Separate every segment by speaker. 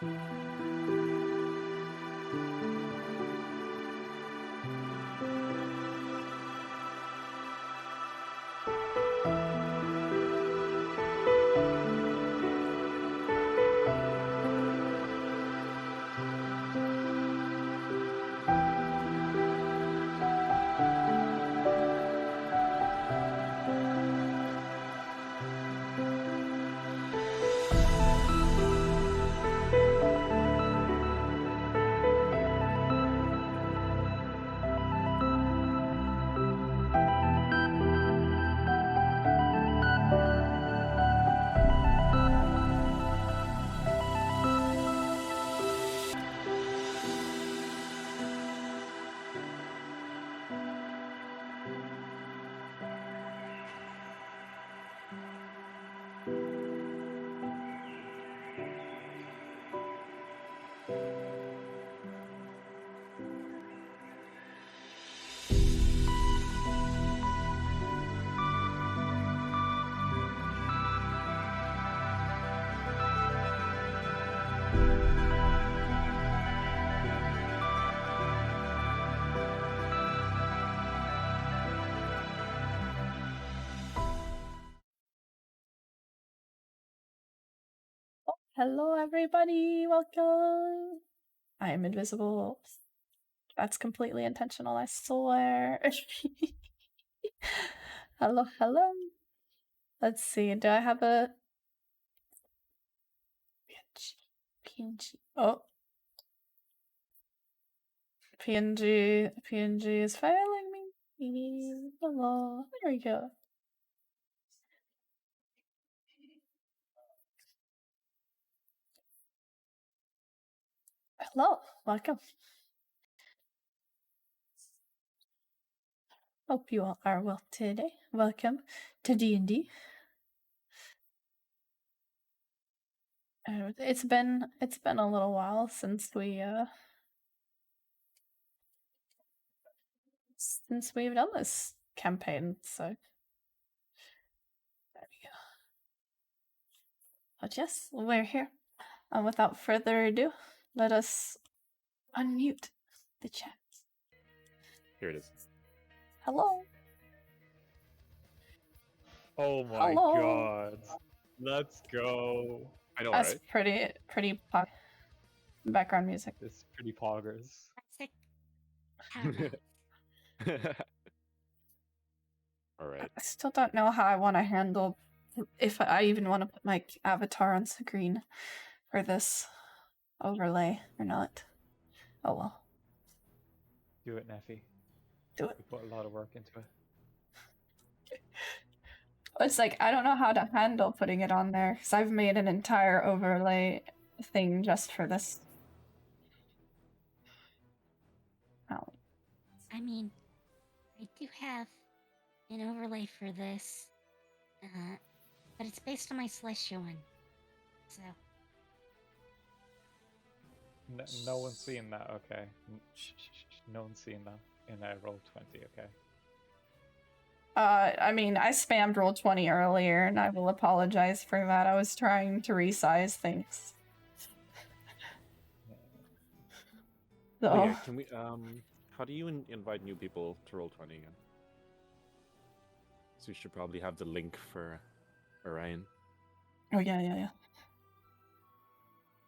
Speaker 1: Hello everybody, welcome! I am invisible. That's completely intentional, I swear. Hello, hello. Let's see, do I have a... PNG. Oh. PNG is failing me. Hello, there we go. Hello, welcome. Hope you all are well today. Welcome to D&D. It's been a little while since we've done this campaign, so there we go. But yes, we're here. And without further ado, let us unmute the chat.
Speaker 2: Here it is.
Speaker 1: Hello.
Speaker 2: Oh my god. Let's go. I know,
Speaker 1: That's
Speaker 2: right?
Speaker 1: pretty background music.
Speaker 2: It's pretty poggers. Alright.
Speaker 1: I still don't know how I want to handle, if I even want to put my avatar on screen for this overlay or not. Oh well.
Speaker 2: Do it, Nephi.
Speaker 1: Do it.
Speaker 2: We put a lot of work into it.
Speaker 1: It's like, I don't know how to handle putting it on there, because I've made an entire overlay thing just for this. Oh.
Speaker 3: I mean, I do have an overlay for this, but it's based on my Celestial one, so...
Speaker 2: No one's seeing that, okay. No one's seeing that in Roll20, okay.
Speaker 1: I mean, I spammed Roll20 earlier, and I will apologize for that. I was trying to resize things. So...
Speaker 4: Oh yeah, can we, how do you invite new people to Roll20 again? So we should probably have the link for Orion.
Speaker 1: Oh yeah.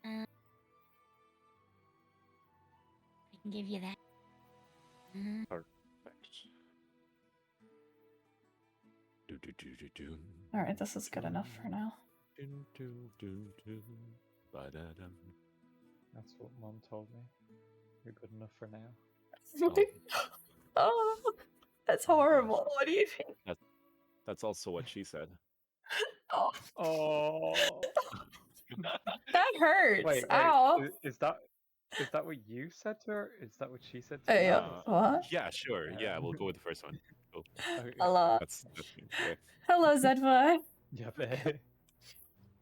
Speaker 3: I can give you that.
Speaker 4: Perfect.
Speaker 1: Alright, this is good enough for now.
Speaker 2: That's what Mom told me. You're good enough for now.
Speaker 1: Oh, that's horrible. What do you think?
Speaker 4: That's also what she said.
Speaker 2: Oh.
Speaker 1: That hurts.
Speaker 2: Wait,
Speaker 1: Ow.
Speaker 2: is that what you said to her? Is that what she said to
Speaker 1: Hey,
Speaker 2: her?
Speaker 1: what?
Speaker 4: Yeah, sure. Yeah, we'll go with the first one. Cool.
Speaker 2: Okay.
Speaker 1: Hello.
Speaker 4: That's me. Okay.
Speaker 1: Hello, Zedva.
Speaker 2: Yeah, babe.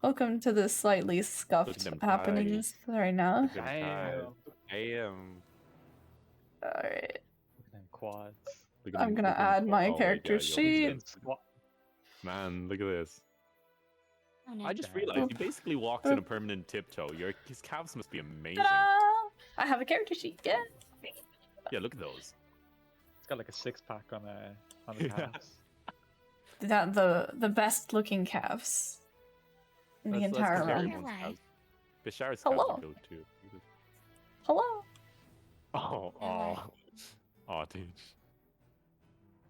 Speaker 1: Welcome to the slightly scuffed happenings right now.
Speaker 2: Damn.
Speaker 1: Alright.
Speaker 2: Look at them quads.
Speaker 1: I'm gonna add my character sheet.
Speaker 4: Man, look at this.
Speaker 3: Oh no.
Speaker 4: I just
Speaker 2: Okay.
Speaker 4: realized he
Speaker 1: Boop.
Speaker 4: basically walks in a
Speaker 1: Boop.
Speaker 4: permanent tiptoe. His calves must be amazing.
Speaker 1: Ta-da! I have a character sheet. Yeah.
Speaker 4: Yeah, look at those.
Speaker 2: It's got like a six-pack on the
Speaker 4: Yeah.
Speaker 2: calves.
Speaker 1: The best looking calves in the
Speaker 4: That's
Speaker 1: entire
Speaker 3: Bishara
Speaker 1: realm.
Speaker 3: Your
Speaker 4: everyone's
Speaker 3: life.
Speaker 4: calves. Bishara's calves
Speaker 1: Hello.
Speaker 4: are cool too.
Speaker 1: Hello.
Speaker 4: Oh,
Speaker 3: life.
Speaker 4: oh, dude.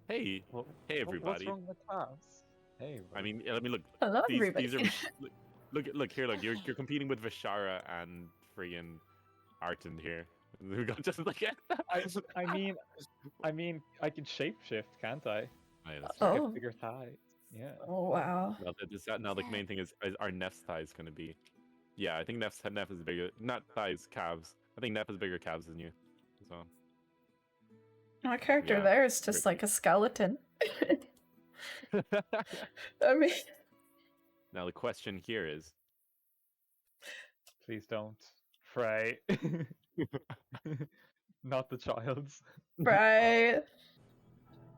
Speaker 4: Hey,
Speaker 2: What,
Speaker 4: hey,
Speaker 2: what's
Speaker 4: everybody.
Speaker 2: wrong with the calves? Hey.
Speaker 4: I mean, let me look.
Speaker 1: Hello,
Speaker 4: These
Speaker 1: everybody.
Speaker 4: are look here. Look, you're
Speaker 3: Okay.
Speaker 4: competing with Vishara and freaking Arton here. We got just like
Speaker 2: I mean, I can shapeshift, can't I?
Speaker 4: Oh, yeah, that's
Speaker 2: I
Speaker 4: true.
Speaker 2: get
Speaker 1: Oh.
Speaker 2: bigger thighs. Yeah.
Speaker 1: Oh wow.
Speaker 4: Now the main thing is our Neph's thighs going to be. Yeah, I think Neph's is bigger. Not thighs, calves. I think Neph has bigger calves than you. So.
Speaker 1: My character
Speaker 4: Yeah,
Speaker 1: there is just
Speaker 4: great.
Speaker 1: like a skeleton. I mean,
Speaker 4: Now the question here is.
Speaker 2: Please don't. Fray. Not the child's.
Speaker 1: right.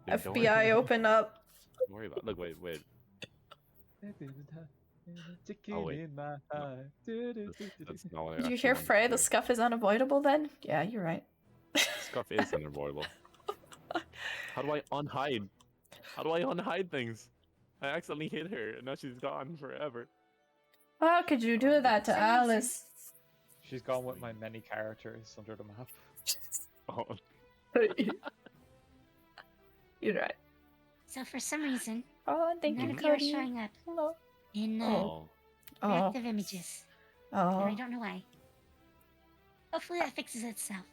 Speaker 4: Dude, don't worry
Speaker 1: FBI
Speaker 4: about-
Speaker 1: open up.
Speaker 4: Don't worry about it. Look, wait. Oh, wait. No. That's not what I
Speaker 1: Did you
Speaker 4: actually
Speaker 1: hear
Speaker 4: wanted to
Speaker 1: Fray? The
Speaker 4: do.
Speaker 1: scuff is unavoidable then? Yeah, you're right.
Speaker 4: Scuff is unavoidable. How do I unhide? How do I unhide things? I accidentally hit her, and now she's gone forever.
Speaker 1: How could you do that to
Speaker 3: For some reason-
Speaker 1: Alice?
Speaker 2: She's gone with my many characters under the map.
Speaker 4: Oh,
Speaker 1: You're right.
Speaker 3: So for some reason,
Speaker 1: Oh, thank
Speaker 3: none
Speaker 1: you,
Speaker 3: of you are
Speaker 1: Cody.
Speaker 3: showing up
Speaker 1: Hello.
Speaker 3: in
Speaker 4: oh.
Speaker 1: Oh.
Speaker 3: reactive images. And I
Speaker 1: Oh.
Speaker 3: don't know why. Hopefully that fixes itself.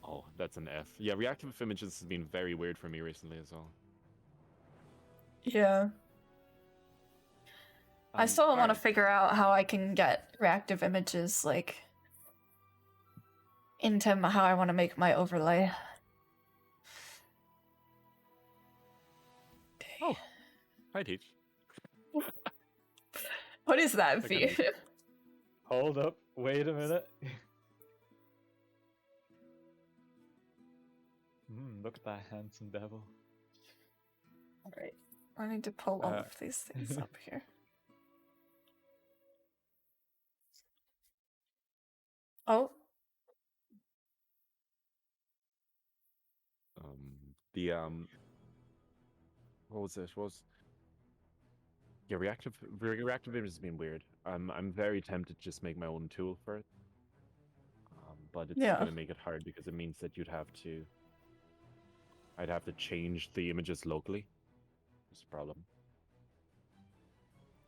Speaker 4: Oh, that's an F. Yeah, reactive images has been very weird for me recently as well.
Speaker 1: Yeah. I still want to
Speaker 4: alright.
Speaker 1: figure out how I can get reactive images, like, into how I want to make my overlay.
Speaker 4: Oh, hi, Teach.
Speaker 1: What is that,
Speaker 4: Okay.
Speaker 1: V?
Speaker 2: Hold up. Wait a minute. Look at that handsome devil.
Speaker 1: Alright. I need to pull all
Speaker 2: Uh,
Speaker 1: of these things up here. Oh.
Speaker 4: What was it? Yeah, reactive images has been weird. I'm very tempted to just make my own tool for it. But it's
Speaker 1: Yeah.
Speaker 4: gonna make it hard because it means that I'd have to change the images locally. That's a problem.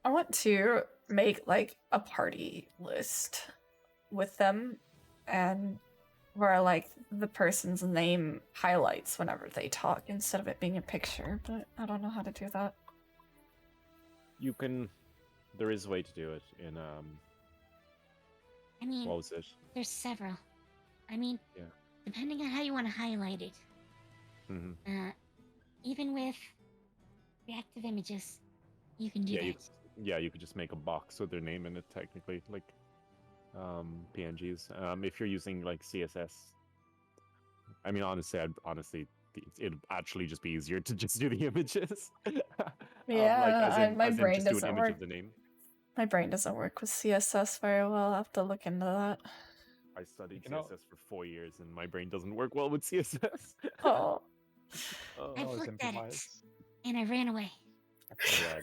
Speaker 1: I want to make, like, a party list with them, and where, like, the person's name highlights whenever they talk instead of it being a picture, but I don't know how to do that.
Speaker 4: You can. There is a way to do it in
Speaker 3: I mean,
Speaker 4: What was it?
Speaker 3: there's several. I mean,
Speaker 4: Yeah.
Speaker 3: depending on how you want to highlight it.
Speaker 4: Mm-hmm.
Speaker 3: Even with reactive images, you can do that.
Speaker 4: You could just make a box with their name in it technically, like PNGs. If you're using like CSS, I mean, honestly, it'd actually just be easier to just do the images.
Speaker 1: Yeah, my brain
Speaker 4: just do an
Speaker 1: doesn't
Speaker 4: image
Speaker 1: work.
Speaker 4: of the name.
Speaker 1: My brain doesn't work with CSS very well. I'll have to look into that.
Speaker 4: I studied
Speaker 2: You know-
Speaker 4: CSS for 4 years, and my brain doesn't work well with CSS.
Speaker 1: Oh.
Speaker 4: Oh,
Speaker 3: I've
Speaker 2: always
Speaker 3: looked at it,
Speaker 2: improvise.
Speaker 3: and I ran away.
Speaker 4: yeah,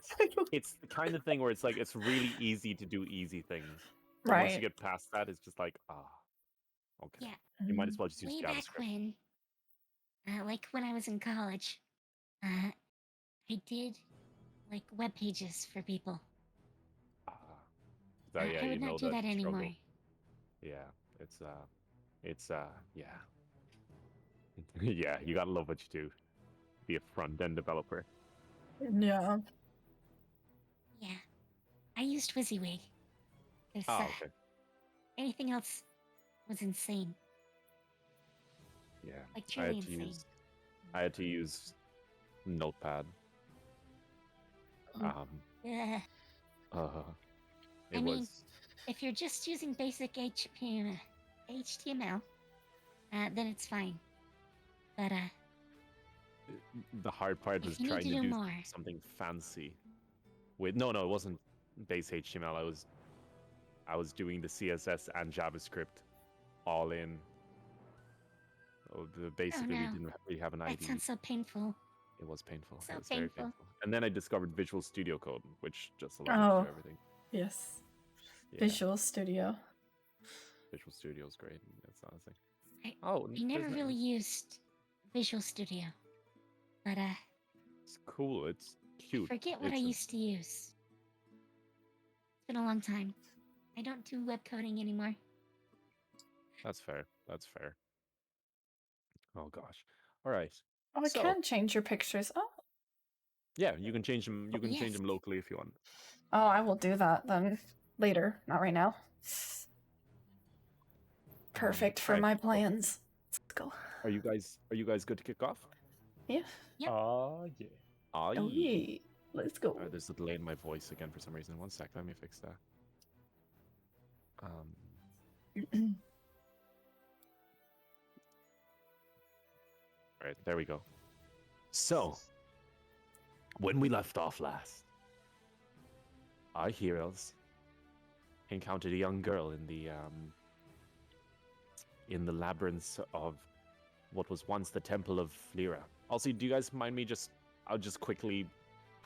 Speaker 4: it's the kind of thing where it's like it's really easy to do easy things. But once you
Speaker 1: Right.
Speaker 4: get past that, it's just like okay.
Speaker 3: Yeah.
Speaker 4: You might as well just use
Speaker 3: Way back
Speaker 4: JavaScript.
Speaker 3: when, like when I was in college, I did like web pages for people.
Speaker 4: So, yeah,
Speaker 3: I
Speaker 4: you
Speaker 3: would
Speaker 4: know
Speaker 3: not do that
Speaker 4: struggle.
Speaker 3: anymore.
Speaker 4: Yeah, yeah. Yeah, you gotta love what you do. Be a front-end developer.
Speaker 1: Yeah.
Speaker 3: Yeah. I used WYSIWYG. 'Cause,
Speaker 4: Okay.
Speaker 3: anything else was insane.
Speaker 4: Yeah.
Speaker 3: Like
Speaker 4: I
Speaker 3: truly
Speaker 4: had to
Speaker 3: insane.
Speaker 4: use Notepad.
Speaker 1: Mm.
Speaker 3: Ugh.
Speaker 4: It
Speaker 3: I mean,
Speaker 4: was
Speaker 3: if you're just using basic HTML, then it's fine. But
Speaker 4: the hard part
Speaker 3: if
Speaker 4: was
Speaker 3: you need
Speaker 4: trying
Speaker 3: to
Speaker 4: to
Speaker 3: do
Speaker 4: do
Speaker 3: more.
Speaker 4: something fancy with no, it wasn't base HTML. I was doing the CSS and JavaScript all in. So basically, we
Speaker 3: no.
Speaker 4: didn't really have an
Speaker 3: That
Speaker 4: IDE.
Speaker 3: sounds so painful.
Speaker 4: It was painful.
Speaker 3: So
Speaker 4: It was very
Speaker 3: painful.
Speaker 4: painful. And then I discovered Visual Studio Code, which just allowed me to do everything.
Speaker 1: Yes.
Speaker 4: Yeah,
Speaker 1: Visual Studio.
Speaker 4: Visual Studio is great. That's honestly.
Speaker 3: I-
Speaker 4: Oh,
Speaker 3: I never really used Visual Studio, but
Speaker 4: It's cool. It's
Speaker 3: I
Speaker 4: cute.
Speaker 3: forget what I
Speaker 4: It's a-
Speaker 3: used to use. It's been a long time. I don't do web coding anymore.
Speaker 4: That's fair. That's fair. Oh gosh. All right.
Speaker 1: Oh, I
Speaker 4: So-
Speaker 1: can change your pictures. Oh,
Speaker 4: Yeah, you can change them. You can change
Speaker 3: Yes.
Speaker 4: them locally if you want.
Speaker 1: I will do that then later, not right now. Perfect for
Speaker 4: right.
Speaker 1: my plans. Let's go.
Speaker 4: Are you guys good to kick off?
Speaker 1: Yeah.
Speaker 3: Yep.
Speaker 2: Oh yeah.
Speaker 4: Oh,
Speaker 1: Oh, yeah. Let's go.
Speaker 4: There's a delay in my voice again for some reason. One sec, let me fix that. All right, there we go. So, when we left off last, our heroes encountered a young girl in the labyrinths of what was once the Temple of Lyra. Also, do you guys mind me I'll just quickly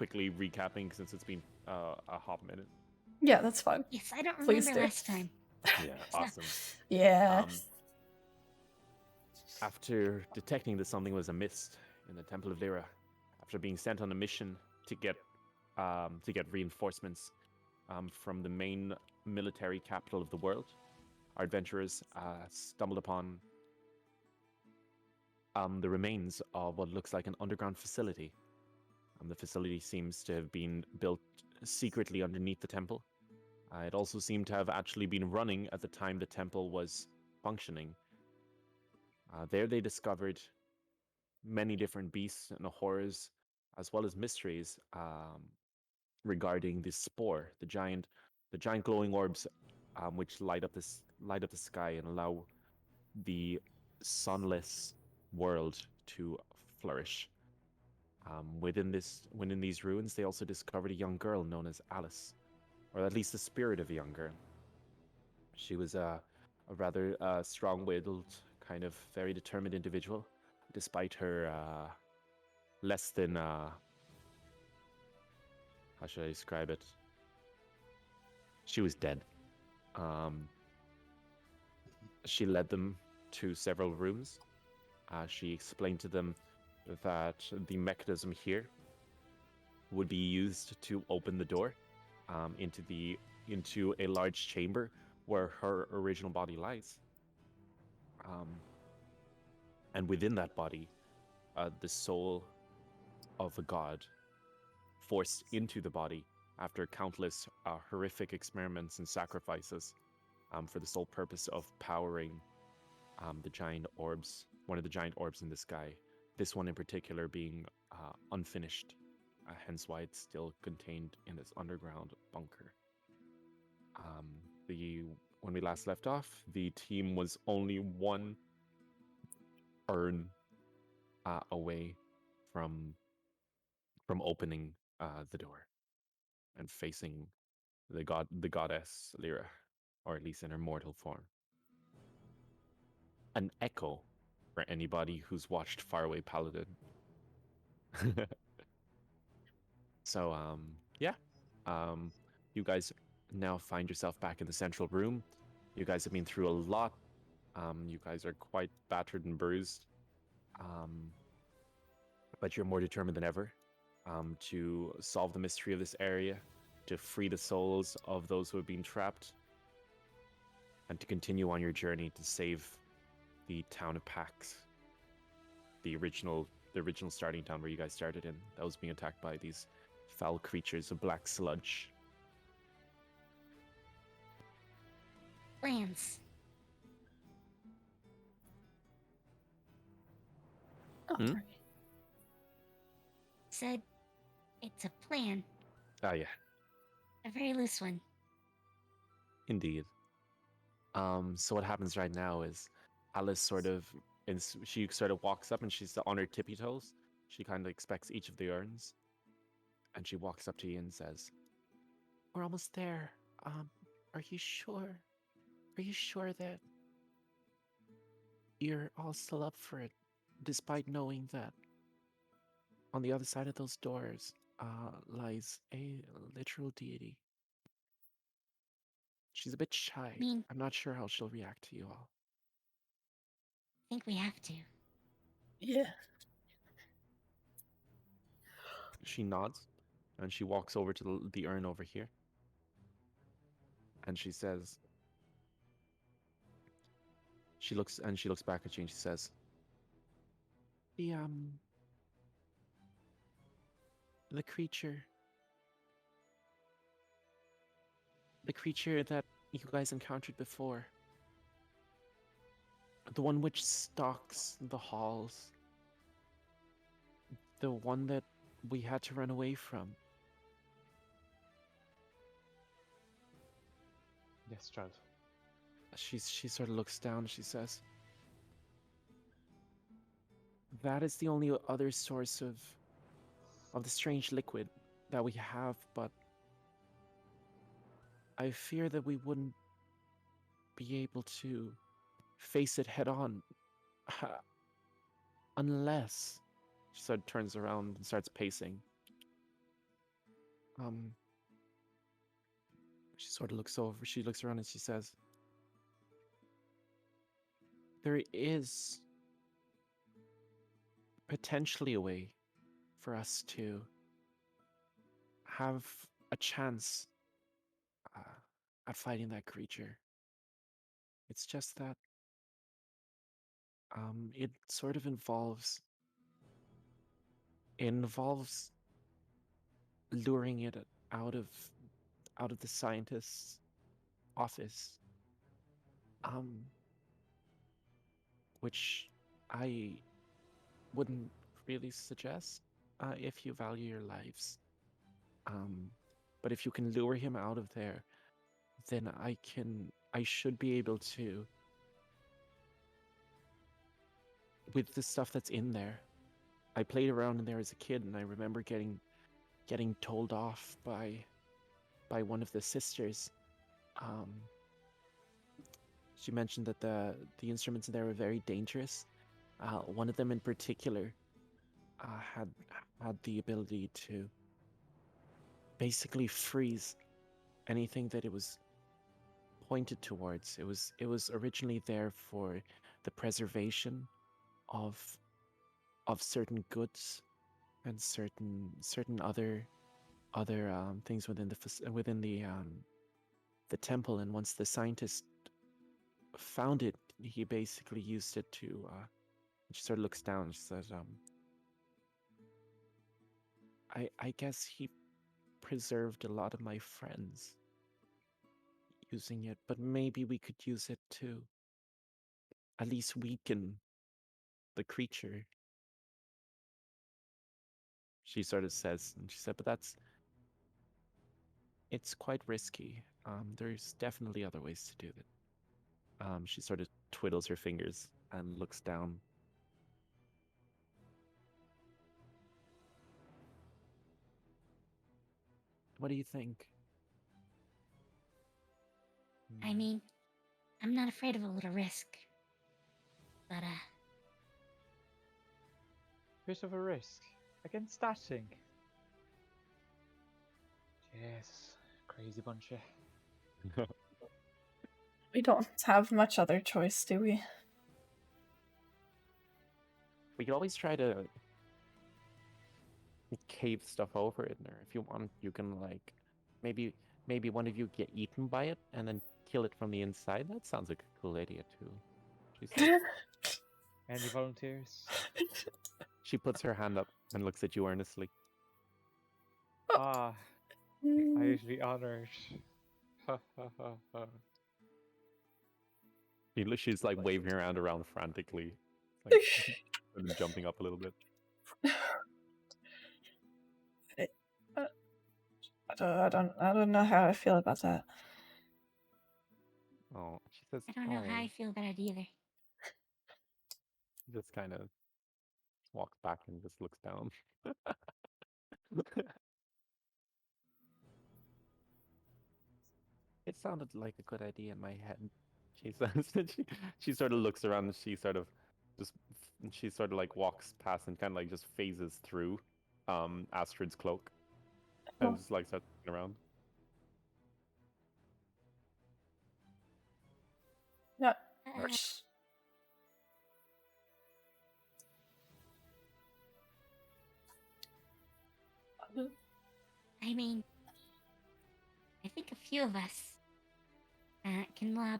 Speaker 4: recapping since it's been a hot minute.
Speaker 1: Yeah, that's fine.
Speaker 3: Yes, I don't
Speaker 1: Please
Speaker 3: remember
Speaker 1: do.
Speaker 3: last time.
Speaker 4: Yeah, awesome.
Speaker 1: Yeah.
Speaker 4: After detecting that something was amiss in the Temple of Lyra, after being sent on a mission to get reinforcements from the main military capital of the world, our adventurers stumbled upon the remains of what looks like an underground facility. The facility seems to have been built secretly underneath the temple. It also seemed to have actually been running at the time the temple was functioning. There they discovered many different beasts and horrors, as well as mysteries regarding the spore, the giant glowing orbs, which light up the sky and allow the sunless world to flourish. Within these ruins, they also discovered a young girl known as Alice, or at least the spirit of a young girl. She was a rather strong-willed, kind of very determined individual, despite her less than how should I describe it? She was dead. She led them to several rooms. She explained to them that the mechanism here would be used to open the door into a large chamber where her original body lies. And within that body, the soul of a god forced into the body after countless horrific experiments and sacrifices for the sole purpose of powering the giant orbs, one of the giant orbs in the sky. This one in particular being unfinished, hence why it's still contained in this underground bunker. When we last left off, the team was only one urn away from opening the door and facing the goddess Lyra, or at least in her mortal form. An echo for anybody who's watched Faraway Paladin. So, you guys now find yourself back in the central room. You guys have been through a lot. You guys are quite battered and bruised. But you're more determined than ever to solve the mystery of this area, to free the souls of those who have been trapped, and to continue on your journey to save the town of Pax, the original starting town where you guys started in, that was being attacked by these foul creatures of black sludge.
Speaker 3: Plans.
Speaker 1: Oh,
Speaker 4: Hmm?
Speaker 1: right.
Speaker 3: Said it's a plan.
Speaker 4: Ah, yeah,
Speaker 3: A very loose one.
Speaker 4: indeed. So what happens right now is Alice she sort of walks up and she's on her tippy toes. She kind of inspects each of the urns, and she walks up to you and says,
Speaker 5: We're almost there. Are you sure? Are you sure that you're all still up for it, despite knowing that on the other side of those doors lies a literal deity? She's a bit shy.
Speaker 3: I mean,
Speaker 5: I'm not sure how she'll react to you all.
Speaker 3: I think we have to.
Speaker 1: Yeah.
Speaker 4: She nods, and she walks over to the urn over here, and she says, she looks back at you, and she says,
Speaker 5: The creature that you guys encountered before, the one which stalks the halls, the one that we had to run away from.
Speaker 2: Yes, child.
Speaker 5: She sort of looks down and she says, that is the only other source of the strange liquid that we have, but I fear that we wouldn't be able to face it head on unless...
Speaker 4: she sort of turns around and starts pacing.
Speaker 5: She sort of looks over, she looks around and she says, there is potentially a way for us to have a chance at fighting that creature. It's just that it sort of involves luring it out of the scientist's office, which I wouldn't really suggest if you value your lives. But if you can lure him out of there, then I should be able to, with the stuff that's in there. I played around in there as a kid, and I remember getting told off by one of the sisters. She mentioned that the instruments in there were very dangerous. One of them in particular had the ability to basically freeze anything that it was pointed towards. It was originally there for the preservation of certain goods and certain other things within the temple. And once the scientist found it, he basically used it to. She sort of looks down and she says, I guess he preserved a lot of my friends using it, but maybe we could use it to at least weaken the creature. She sort of says, and she said, but it's quite risky. There's definitely other ways to do it. She sort of twiddles her fingers and looks down. What do you think?
Speaker 3: I mean, I'm not afraid of a little risk. But,
Speaker 2: Bit of a risk against that thing. Yes, crazy bunch of.
Speaker 1: We don't have much other choice, do we?
Speaker 4: We could always try to cave stuff over it, or if you want, you can like maybe one of you get eaten by it and then kill it from the inside. That sounds like a cool idea too. She says.
Speaker 2: Any volunteers?
Speaker 4: She puts her hand up and looks at you earnestly.
Speaker 2: Ah, I'd be honored. Ha ha ha ha.
Speaker 4: She's like waving her hand around frantically, like and jumping up a little bit.
Speaker 1: I don't know how I feel about that.
Speaker 4: Oh, she says.
Speaker 3: I don't know how I feel about it either.
Speaker 4: Just kind of walks back and just looks down. It sounded like a good idea in my head. She says. She sort of looks around and just she sort of like walks past and kind of like just phases through Astrid's cloak and
Speaker 1: Oh.
Speaker 4: just like starts looking around.
Speaker 1: Yeah.
Speaker 3: Uh, I mean, I think a few of us can lob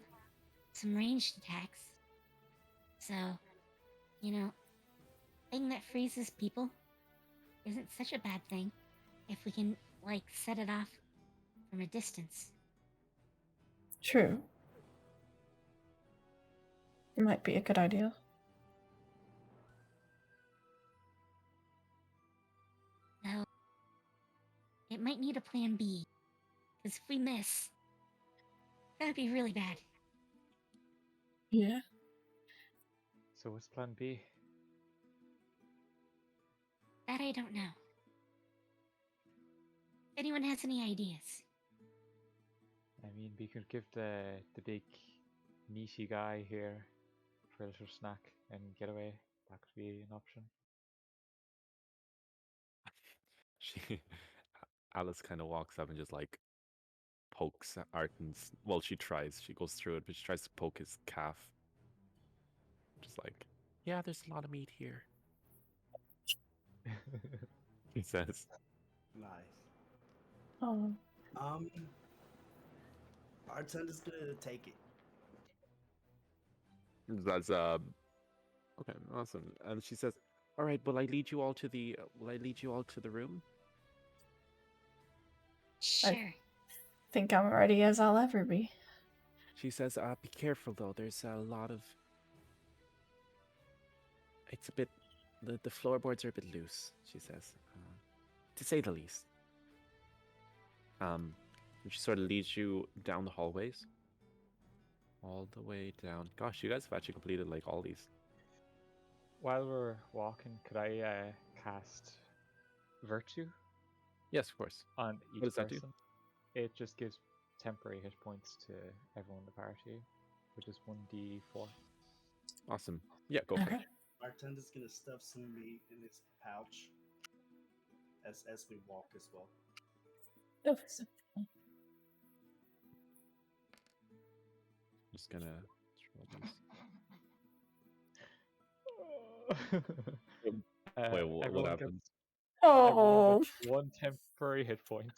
Speaker 3: some ranged attacks. So, you know, thing that freezes people isn't such a bad thing if we can, like, set it off from a distance.
Speaker 1: True. It might be a good idea.
Speaker 3: So, it might need a plan B. Because if we miss, that'd be really bad.
Speaker 1: Yeah.
Speaker 2: So what's plan B?
Speaker 3: That I don't know. If anyone has any ideas?
Speaker 2: I mean, we could give the big meaty guy here for a little snack and get away. That could be an option.
Speaker 4: She Alice kind of walks up and just like pokes Arten's. Well, she tries. She goes through it, but she tries to poke his calf. Just like, yeah, there's a lot of meat here. He says.
Speaker 6: Nice.
Speaker 1: Oh.
Speaker 6: Bartender's gonna take it.
Speaker 4: That's okay, awesome. And she says, "All right, will I lead you all to the room?"
Speaker 3: Sure.
Speaker 1: Think I'm ready as I'll ever be.
Speaker 5: She says, "Be careful though. There's a lot of. It's a bit. The floorboards are a bit loose." She says, to say the least. And she sort of leads you down the hallways, all the way down. Gosh, you guys have actually completed like all these.
Speaker 2: While we're walking, could I cast Virtue
Speaker 4: Yes, of course.
Speaker 2: on each
Speaker 4: does that do?
Speaker 2: person? It just gives temporary hit points to everyone in the party, which is 1d4.
Speaker 4: Awesome. Yeah, go for
Speaker 1: Okay.
Speaker 4: it.
Speaker 6: Bartender's gonna stuff some meat in his pouch as we walk as well.
Speaker 1: Oh,
Speaker 4: Just gonna throw these. Wait, what
Speaker 2: Everyone
Speaker 4: happened?
Speaker 2: everyone
Speaker 1: Oh.
Speaker 2: gets one temporary hit point.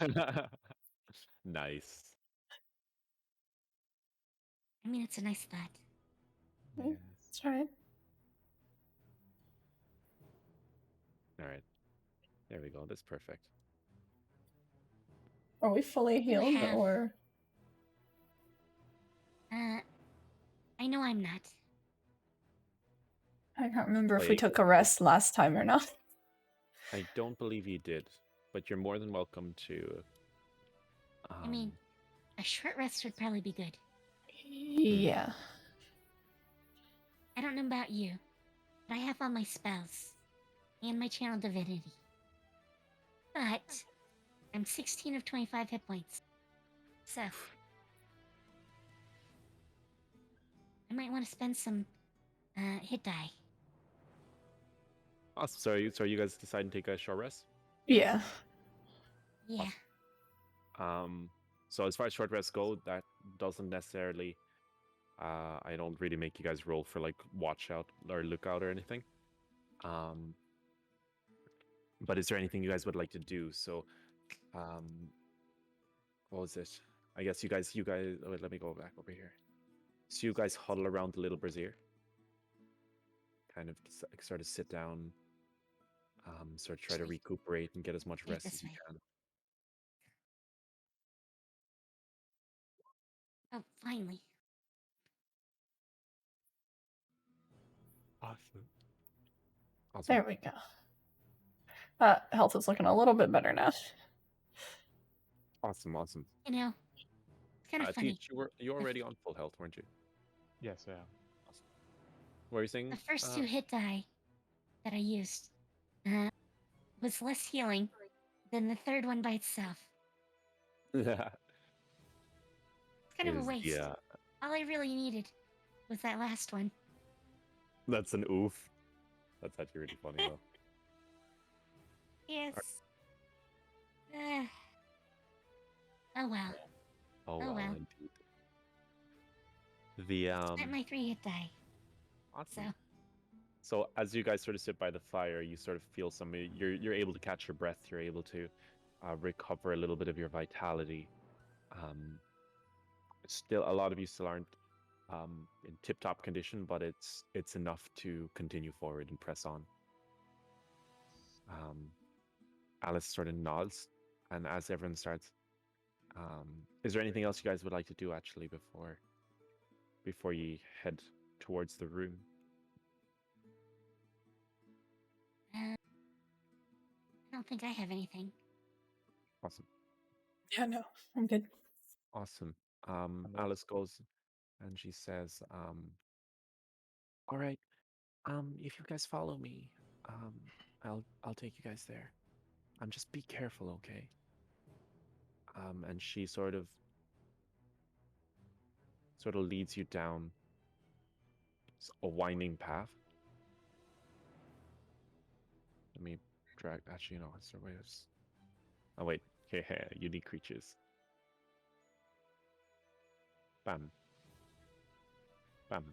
Speaker 4: Nice.
Speaker 3: I mean, it's a nice thought.
Speaker 1: Mm,
Speaker 2: Yes.
Speaker 1: That's right.
Speaker 4: All right. There we go. That's perfect.
Speaker 1: Are we fully
Speaker 3: You
Speaker 1: healed
Speaker 3: have-
Speaker 1: or?
Speaker 3: I know I'm not.
Speaker 1: I can't remember if we
Speaker 4: Like-
Speaker 1: took a rest last time or not.
Speaker 4: I don't believe you did, but you're more than welcome to.
Speaker 3: I mean, a short rest would probably be good.
Speaker 1: Yeah.
Speaker 3: I don't know about you, but I have all my spells and my channel divinity. But I'm 16 of 25 hit points. So I might want to spend some hit die.
Speaker 4: awesome. So you guys decide to take a short rest?
Speaker 1: Yeah.
Speaker 3: Yeah.
Speaker 4: So as far as short rests go, that doesn't necessarily. I don't really make you guys roll for like watch out or lookout or anything. But is there anything you guys would like to do? So, what was it? I guess you guys. Oh, wait, let me go back over here. So you guys huddle around the little brazier, kind of sort of sit down, sort of try to recuperate and get as much
Speaker 3: Wait
Speaker 4: rest
Speaker 3: this
Speaker 4: as you
Speaker 3: way.
Speaker 4: can.
Speaker 3: Oh, finally.
Speaker 4: Awesome.
Speaker 1: There we go. Health is looking a little bit better now.
Speaker 4: Awesome.
Speaker 3: You know, it's kind of funny.
Speaker 4: Teach, you were already on full health, weren't you?
Speaker 2: Yes, yeah.
Speaker 4: What were you saying?
Speaker 3: The first two hit die that I used was less healing than the third one by itself.
Speaker 4: Yeah.
Speaker 3: kind of a
Speaker 4: is
Speaker 3: waste.
Speaker 4: the
Speaker 3: All I really needed was that last one.
Speaker 4: that's an oof. That's actually really funny though.
Speaker 3: Yes. Oh well.
Speaker 4: Oh
Speaker 3: Oh,
Speaker 4: well,
Speaker 3: well.
Speaker 4: indeed. The
Speaker 3: Spent my 3-hit die. So
Speaker 4: awesome. So as you guys sort of sit by the fire, you sort of feel some. You're able to catch your breath. You're able to recover a little bit of your vitality. Still, a lot of you still aren't in tip-top condition, but it's enough to continue forward and press on. Alice sort of nods, and as everyone starts, is there anything else you guys would like to do actually before you head towards the room?
Speaker 3: I don't think I have anything.
Speaker 4: Awesome.
Speaker 1: Yeah, no, I'm good.
Speaker 4: Awesome.
Speaker 2: then-
Speaker 4: Alice goes and she says,
Speaker 5: All right. If you guys follow me, I'll take you guys there. Just be careful, okay?
Speaker 4: and she sort of leads you down a winding path. Let me drag. Actually, no, it's the way it's. Oh wait, unique creatures. Bam. Bam.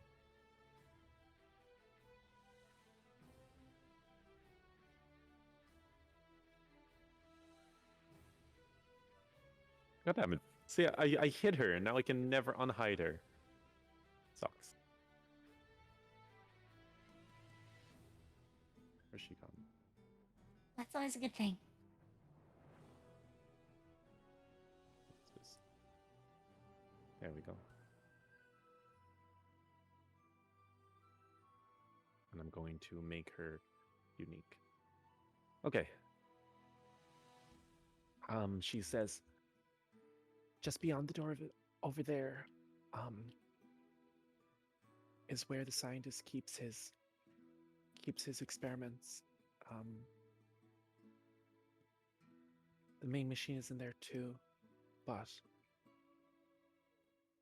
Speaker 4: God damn it. See, I hid her, and now I can never unhide her. Sucks. Where's she gone?
Speaker 3: That's always a good thing.
Speaker 4: What's this? There we go. And I'm going to make her unique. Okay.
Speaker 5: She says, just beyond the door of it, over there, is where the scientist keeps his experiments. The main machine is in there too, but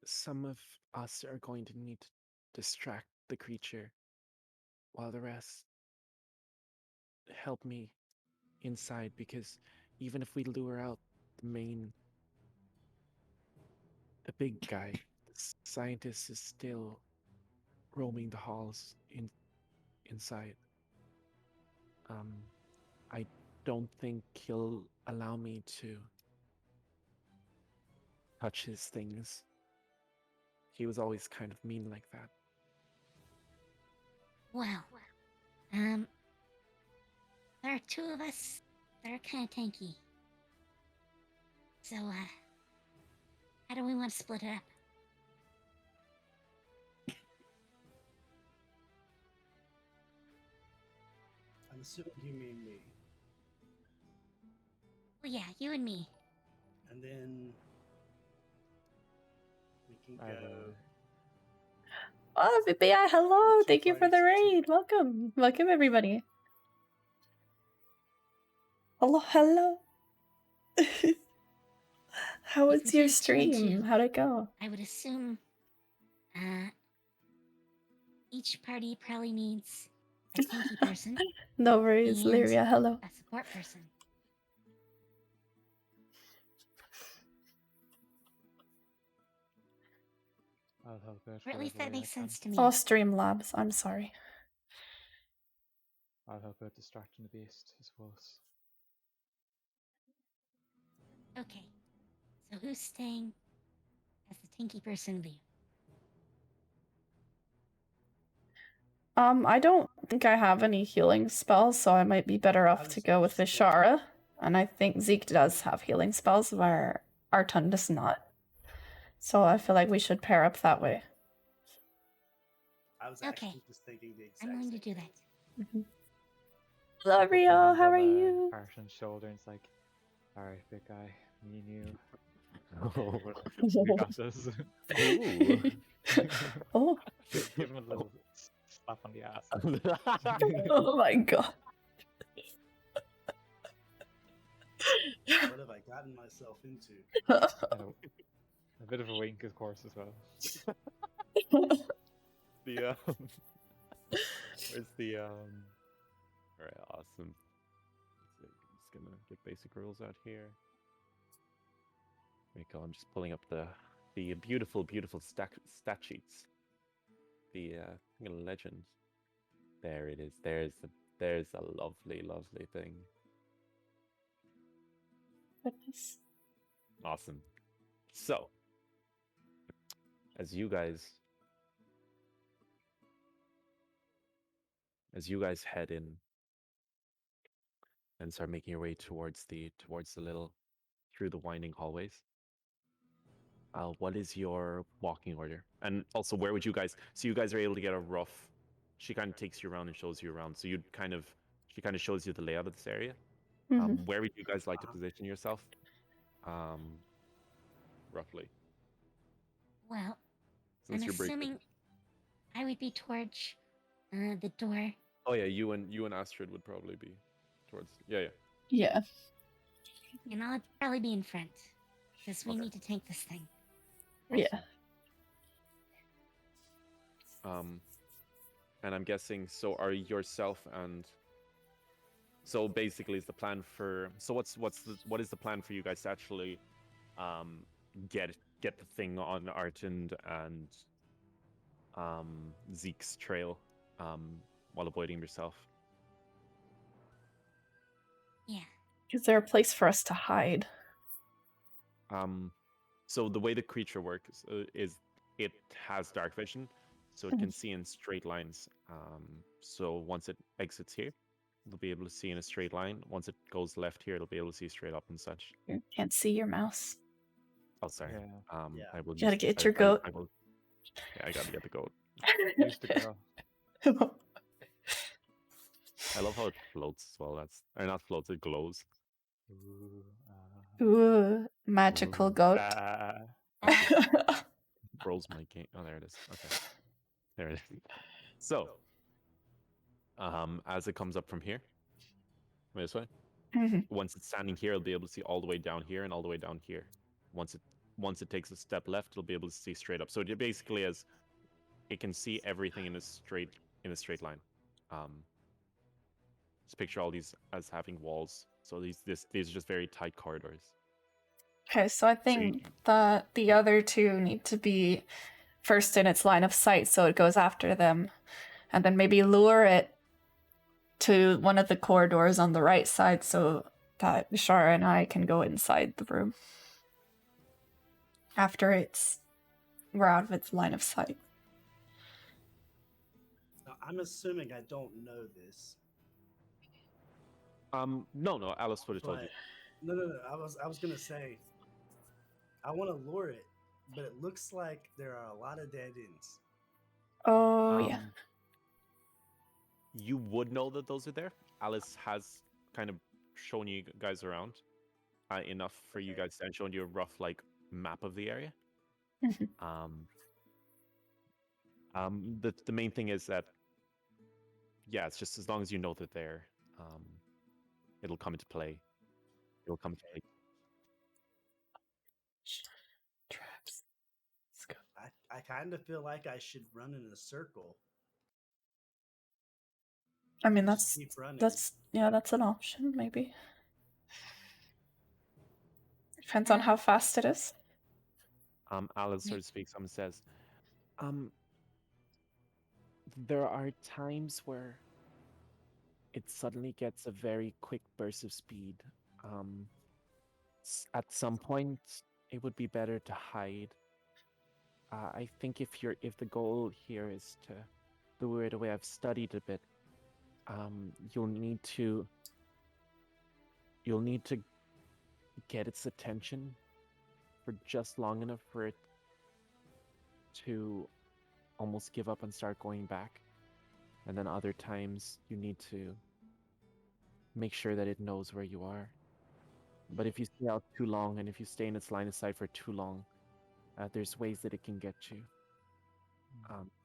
Speaker 5: some of us are going to need to distract the creature, while the rest help me inside, because even if we lure out the big guy, the scientist is still roaming the halls inside. I don't think he'll allow me to touch his things. He was always kind of mean like that.
Speaker 3: Well, there are 2 of us that are kind of tanky. So, how do we want to split it up?
Speaker 6: I'm assuming you mean me.
Speaker 3: Well, yeah, you and me.
Speaker 6: And then we can
Speaker 2: I have
Speaker 6: go.
Speaker 1: Oh, VBI, hello!
Speaker 6: Two
Speaker 1: Thank you for the
Speaker 6: parties, two-
Speaker 1: raid. Welcome, welcome everybody. Hello, hello. How
Speaker 3: If
Speaker 1: was
Speaker 3: we
Speaker 1: your
Speaker 3: did 2 and 2,
Speaker 1: stream? How'd it go?
Speaker 3: I would assume, each party probably needs a tanky person
Speaker 1: No worries,
Speaker 3: and
Speaker 1: Lyria. Hello.
Speaker 3: a support person.
Speaker 2: I'll help out.
Speaker 3: Or at least that
Speaker 2: wherever I
Speaker 3: makes
Speaker 2: can.
Speaker 3: sense to me.
Speaker 1: Oh, Streamlabs. I'm sorry.
Speaker 2: I'll help out distracting the beast, I suppose.
Speaker 3: Okay, so who's staying as the tanky person with you?
Speaker 1: I don't think I have any healing spells, so I might be better off to go with Ishara. And I think Zeke does have healing spells, where Artun does not. So I feel like we should pair up that way.
Speaker 6: I was
Speaker 3: Okay.
Speaker 6: actually just thinking the exact
Speaker 3: I'm going to
Speaker 6: same
Speaker 3: do
Speaker 6: thing.
Speaker 3: that.
Speaker 1: Hello,
Speaker 2: I'll put my
Speaker 1: Rio.
Speaker 2: hand
Speaker 1: How
Speaker 2: on,
Speaker 1: are you?
Speaker 2: Arton's shoulder and it's like, alright, big guy, me and you.
Speaker 4: Oh.
Speaker 2: We got this.
Speaker 4: Ooh.
Speaker 1: Oh.
Speaker 2: Give him a little slap on the ass.
Speaker 1: Oh my god.
Speaker 6: What have I gotten myself into?
Speaker 2: I A bit of a wink, of course, as well.
Speaker 4: The where's the Alright, awesome. I'm just gonna get basic rules out here. There we go. I'm just pulling up the beautiful stat sheets. The legend. There it is. There's a lovely thing.
Speaker 1: Goodness.
Speaker 4: Awesome. So, as you guys head in and start making your way towards the little through the winding hallways, what is your walking order? And also, where would you guys? So you guys are able to get a rough. She kind of takes you around and shows you around. So she kind of shows you the layout of this area.
Speaker 1: Mhm.
Speaker 4: Where would you guys like to position yourself? Roughly.
Speaker 3: Well,
Speaker 4: Since
Speaker 3: I'm
Speaker 4: you're breaking.
Speaker 3: assuming I would be towards the door.
Speaker 4: Oh yeah, you and Astrid would probably be towards. Yeah.
Speaker 1: Yeah.
Speaker 3: And I'll probably be in front. Because we
Speaker 4: Okay.
Speaker 3: need to take this thing.
Speaker 1: Yeah.
Speaker 4: And I'm guessing. So are yourself and. So basically, is the plan for. So what is the plan for you guys to actually, get the thing on Artend and Zeke's trail, while avoiding yourself?
Speaker 3: Yeah.
Speaker 1: Is there a place for us to hide?
Speaker 4: So the way the creature works is it has dark vision, so it can see in straight lines. So once it exits here, it'll be able to see in a straight line. Once it goes left here, it'll be able to see straight up and such.
Speaker 1: You can't see your mouse.
Speaker 4: Oh, sorry.
Speaker 2: Yeah.
Speaker 6: Yeah.
Speaker 4: I will
Speaker 1: You gotta
Speaker 4: use-
Speaker 1: get
Speaker 4: I-
Speaker 1: your goat.
Speaker 4: I will, yeah, I gotta get the goat.
Speaker 2: Use the girl.
Speaker 4: I love how it floats as well. Or not floats, it glows.
Speaker 2: Ooh,
Speaker 1: Ooh, magical goat.
Speaker 4: Froze my game. Oh, there it is. Okay. There it is. So, as it comes up from here, this way,
Speaker 1: Mhm.
Speaker 4: once it's standing here, it'll be able to see all the way down here and all the way down here. Once it takes a step left, it'll be able to see straight up. So it basically it can see everything in a straight line. Just picture all these as having walls. So these are just very tight corridors.
Speaker 1: Okay, so I think that the other two need to be first in its line of sight, so it goes after them, and then maybe lure it to one of the corridors on the right side so that Shara and I can go inside the room after we're out of its line of sight.
Speaker 6: Now, I'm assuming I don't know this,
Speaker 4: No, Alice would have told you.
Speaker 6: but no. I was gonna say I want to lure it, but it looks like there are a lot of dead ends.
Speaker 1: Oh, yeah.
Speaker 4: You would know that those are there. Alice has kind of shown you guys around enough for you guys and shown you a rough map of the area. The main thing is that it's just as long as you know that they're it'll come into play. It'll come into play.
Speaker 1: Traps. Let's go.
Speaker 6: I kind of feel like I should run in a circle.
Speaker 1: I mean,
Speaker 6: Just keep running.
Speaker 1: that's an option, maybe. Depends on how fast it is.
Speaker 4: Alice sort of speaks up and says,
Speaker 5: there are times where it suddenly gets a very quick burst of speed. At some point, it would be better to hide. I think if the goal here is to lure it away, I've studied a bit. You'll need to get its attention for just long enough for it to almost give up and start going back. And then other times you need to make sure that it knows where you are. But if you stay out too long and if you stay in its line of sight for too long, there's ways that it can get you.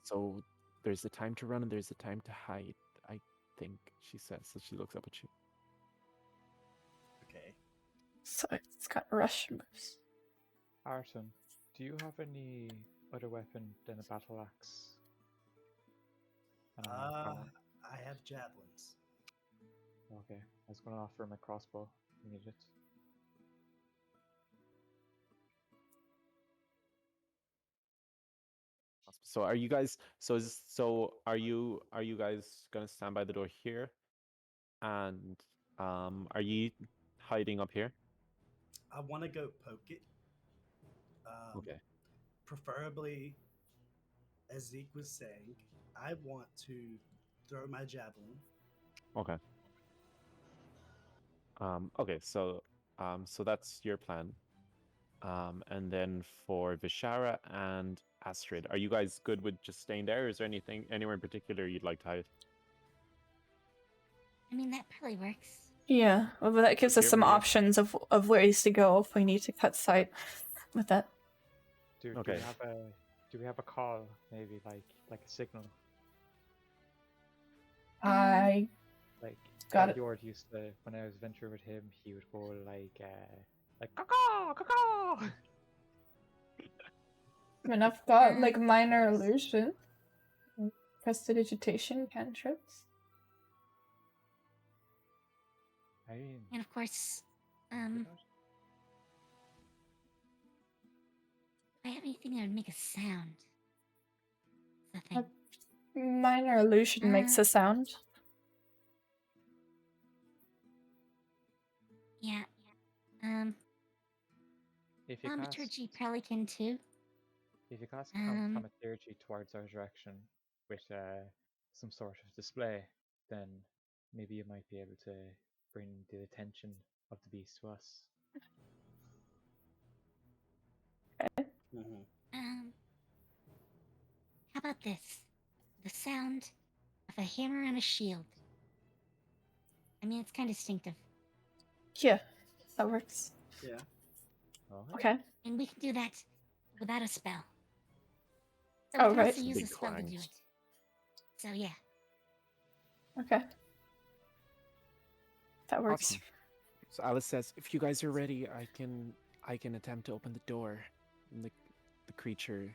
Speaker 5: So there's a time to run and there's a time to hide, I think, she says. So she looks up at you.
Speaker 6: Okay.
Speaker 1: So it's got rush moves.
Speaker 2: Arson, Do you have any other weapon than a battle axe? And a hammer?
Speaker 6: I have javelins.
Speaker 2: Okay, I was gonna offer him a crossbow. You need it.
Speaker 4: So are you guys? Are you guys gonna stand by the door here? And are you hiding up here?
Speaker 6: I want to go poke it.
Speaker 4: Okay.
Speaker 6: Preferably, as Zeke was saying, I want to throw my javelin.
Speaker 4: Okay. Okay. So that's your plan. And then for Vishara and Astrid, are you guys good with just staying there? Or is there anything anywhere in particular you'd like to hide?
Speaker 3: I mean, that probably works.
Speaker 1: Yeah, well, but that gives us
Speaker 4: Here,
Speaker 1: some
Speaker 4: here.
Speaker 1: options of ways to go if we need to cut sight with that.
Speaker 2: Do
Speaker 4: Okay.
Speaker 2: we have a call? Maybe like a signal.
Speaker 1: I
Speaker 2: Like
Speaker 1: got it.
Speaker 2: Yord used to, when I was venturing with him, he would go like caw caw.
Speaker 1: I mean, I've got like
Speaker 3: Um,
Speaker 1: minor
Speaker 6: Nice.
Speaker 1: illusion, prestidigitation cantrips.
Speaker 2: I mean,
Speaker 3: and of course,
Speaker 2: think
Speaker 3: if
Speaker 2: about it.
Speaker 3: I have anything that would make a sound. That's the thing.
Speaker 1: Minor illusion makes a sound.
Speaker 3: Yeah.
Speaker 2: If you cast
Speaker 3: Thaumaturgy probably can too.
Speaker 2: thaumaturgy towards our direction with some sort of display, then maybe you might be able to bring the attention of the beast to us.
Speaker 6: Mm-hmm.
Speaker 3: How about this? The sound of a hammer on a shield. I mean, it's kind of distinctive.
Speaker 1: Yeah, that works.
Speaker 6: Yeah.
Speaker 1: Okay.
Speaker 3: And we can do that without a spell. So
Speaker 1: Oh,
Speaker 3: we can
Speaker 1: right.
Speaker 3: also use a
Speaker 4: Big
Speaker 3: spell to do
Speaker 4: clangs.
Speaker 3: it. So yeah.
Speaker 1: Okay. That works.
Speaker 5: Awesome. So Alice says, "If you guys are ready, I can attempt to open the door." And the creature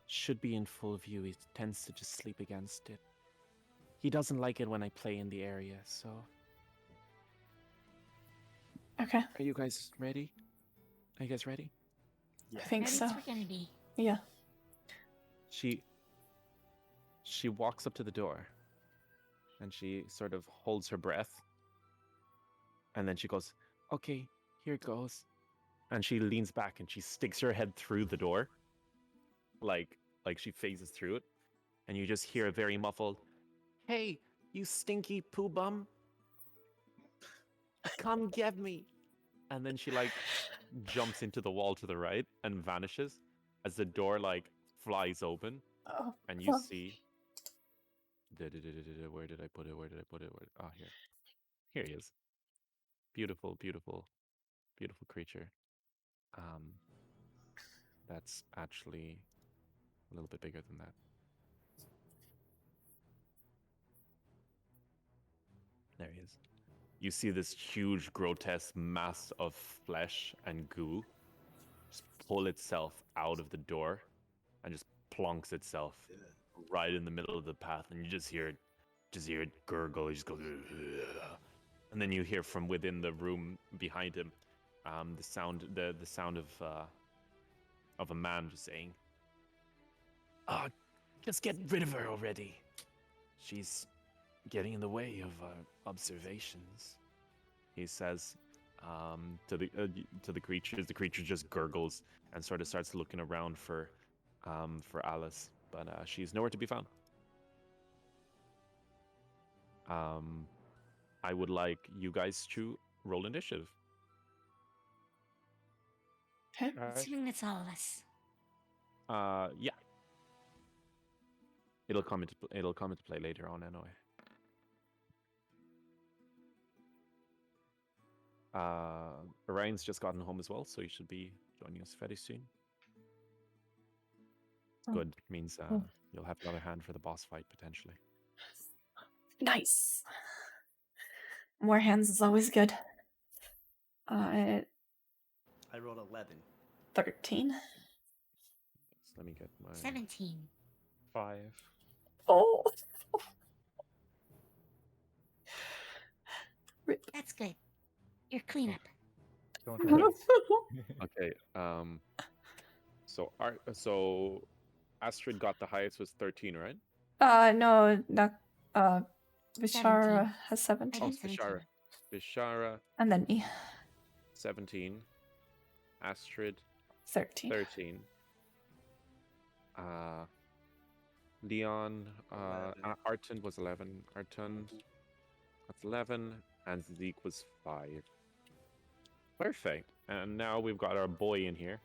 Speaker 5: should be in full view. He tends to just sleep against it. He doesn't like it when I play in the area. So,
Speaker 1: Okay.
Speaker 5: are you guys ready? Are you guys ready?
Speaker 6: Yeah.
Speaker 1: I think
Speaker 3: Ready
Speaker 1: so.
Speaker 3: as we're gonna be.
Speaker 1: Yeah.
Speaker 5: She walks up to the door, and she sort of holds her breath, and then she goes, "Okay, here goes." And she leans back and she sticks her head through the door, like she phases through it, and you just hear a very muffled, "Hey, you stinky poo bum, come get me!" And then she like jumps into the wall to the right and vanishes as the door like flies open,
Speaker 1: Oh,
Speaker 5: and you
Speaker 1: fuck.
Speaker 5: see. Where did I put it? Oh, here. Here he is. Beautiful, beautiful, beautiful creature. That's actually a little bit bigger than that. There he is. You see this huge, grotesque mass of flesh and goo just pull itself out of the door and just plonks itself right in the middle of the path, and you just hear it gurgle. You just go, "Ugh." And then you hear from within the room behind him, the sound of a man just saying, just get rid of her already. She's getting in the way of our observations," he says to the creatures. The creature just gurgles and sort of starts looking around for Alice, but she's nowhere to be found. I would like you guys to roll initiative.
Speaker 1: Okay.
Speaker 3: Assuming that's all of us.
Speaker 4: Yeah. It'll come into play later on anyway. Orion's just gotten home as well, so he should be joining us very soon.
Speaker 1: Oh.
Speaker 4: Good. Means
Speaker 1: Oh.
Speaker 4: you'll have another hand for the boss fight potentially.
Speaker 1: Nice. More hands is always good.
Speaker 6: I rolled 11.
Speaker 1: 13.
Speaker 4: So let me get my.
Speaker 3: 17.
Speaker 2: 5.
Speaker 1: Oh.
Speaker 3: That's good. Your cleanup.
Speaker 2: Don't worry.
Speaker 4: Okay. So Astrid got the highest was 13, right?
Speaker 1: No, Vishara
Speaker 3: 17.
Speaker 1: has
Speaker 3: I
Speaker 1: 17.
Speaker 3: did 17.
Speaker 4: Bishara. Bishara,
Speaker 1: And then me,
Speaker 4: 17. Astrid,
Speaker 1: 13.
Speaker 4: 13. Leon,
Speaker 6: 11.
Speaker 4: Arton was 11. Arton, that's 11. And Zeke was 5. Perfect. And now we've got our boy in here.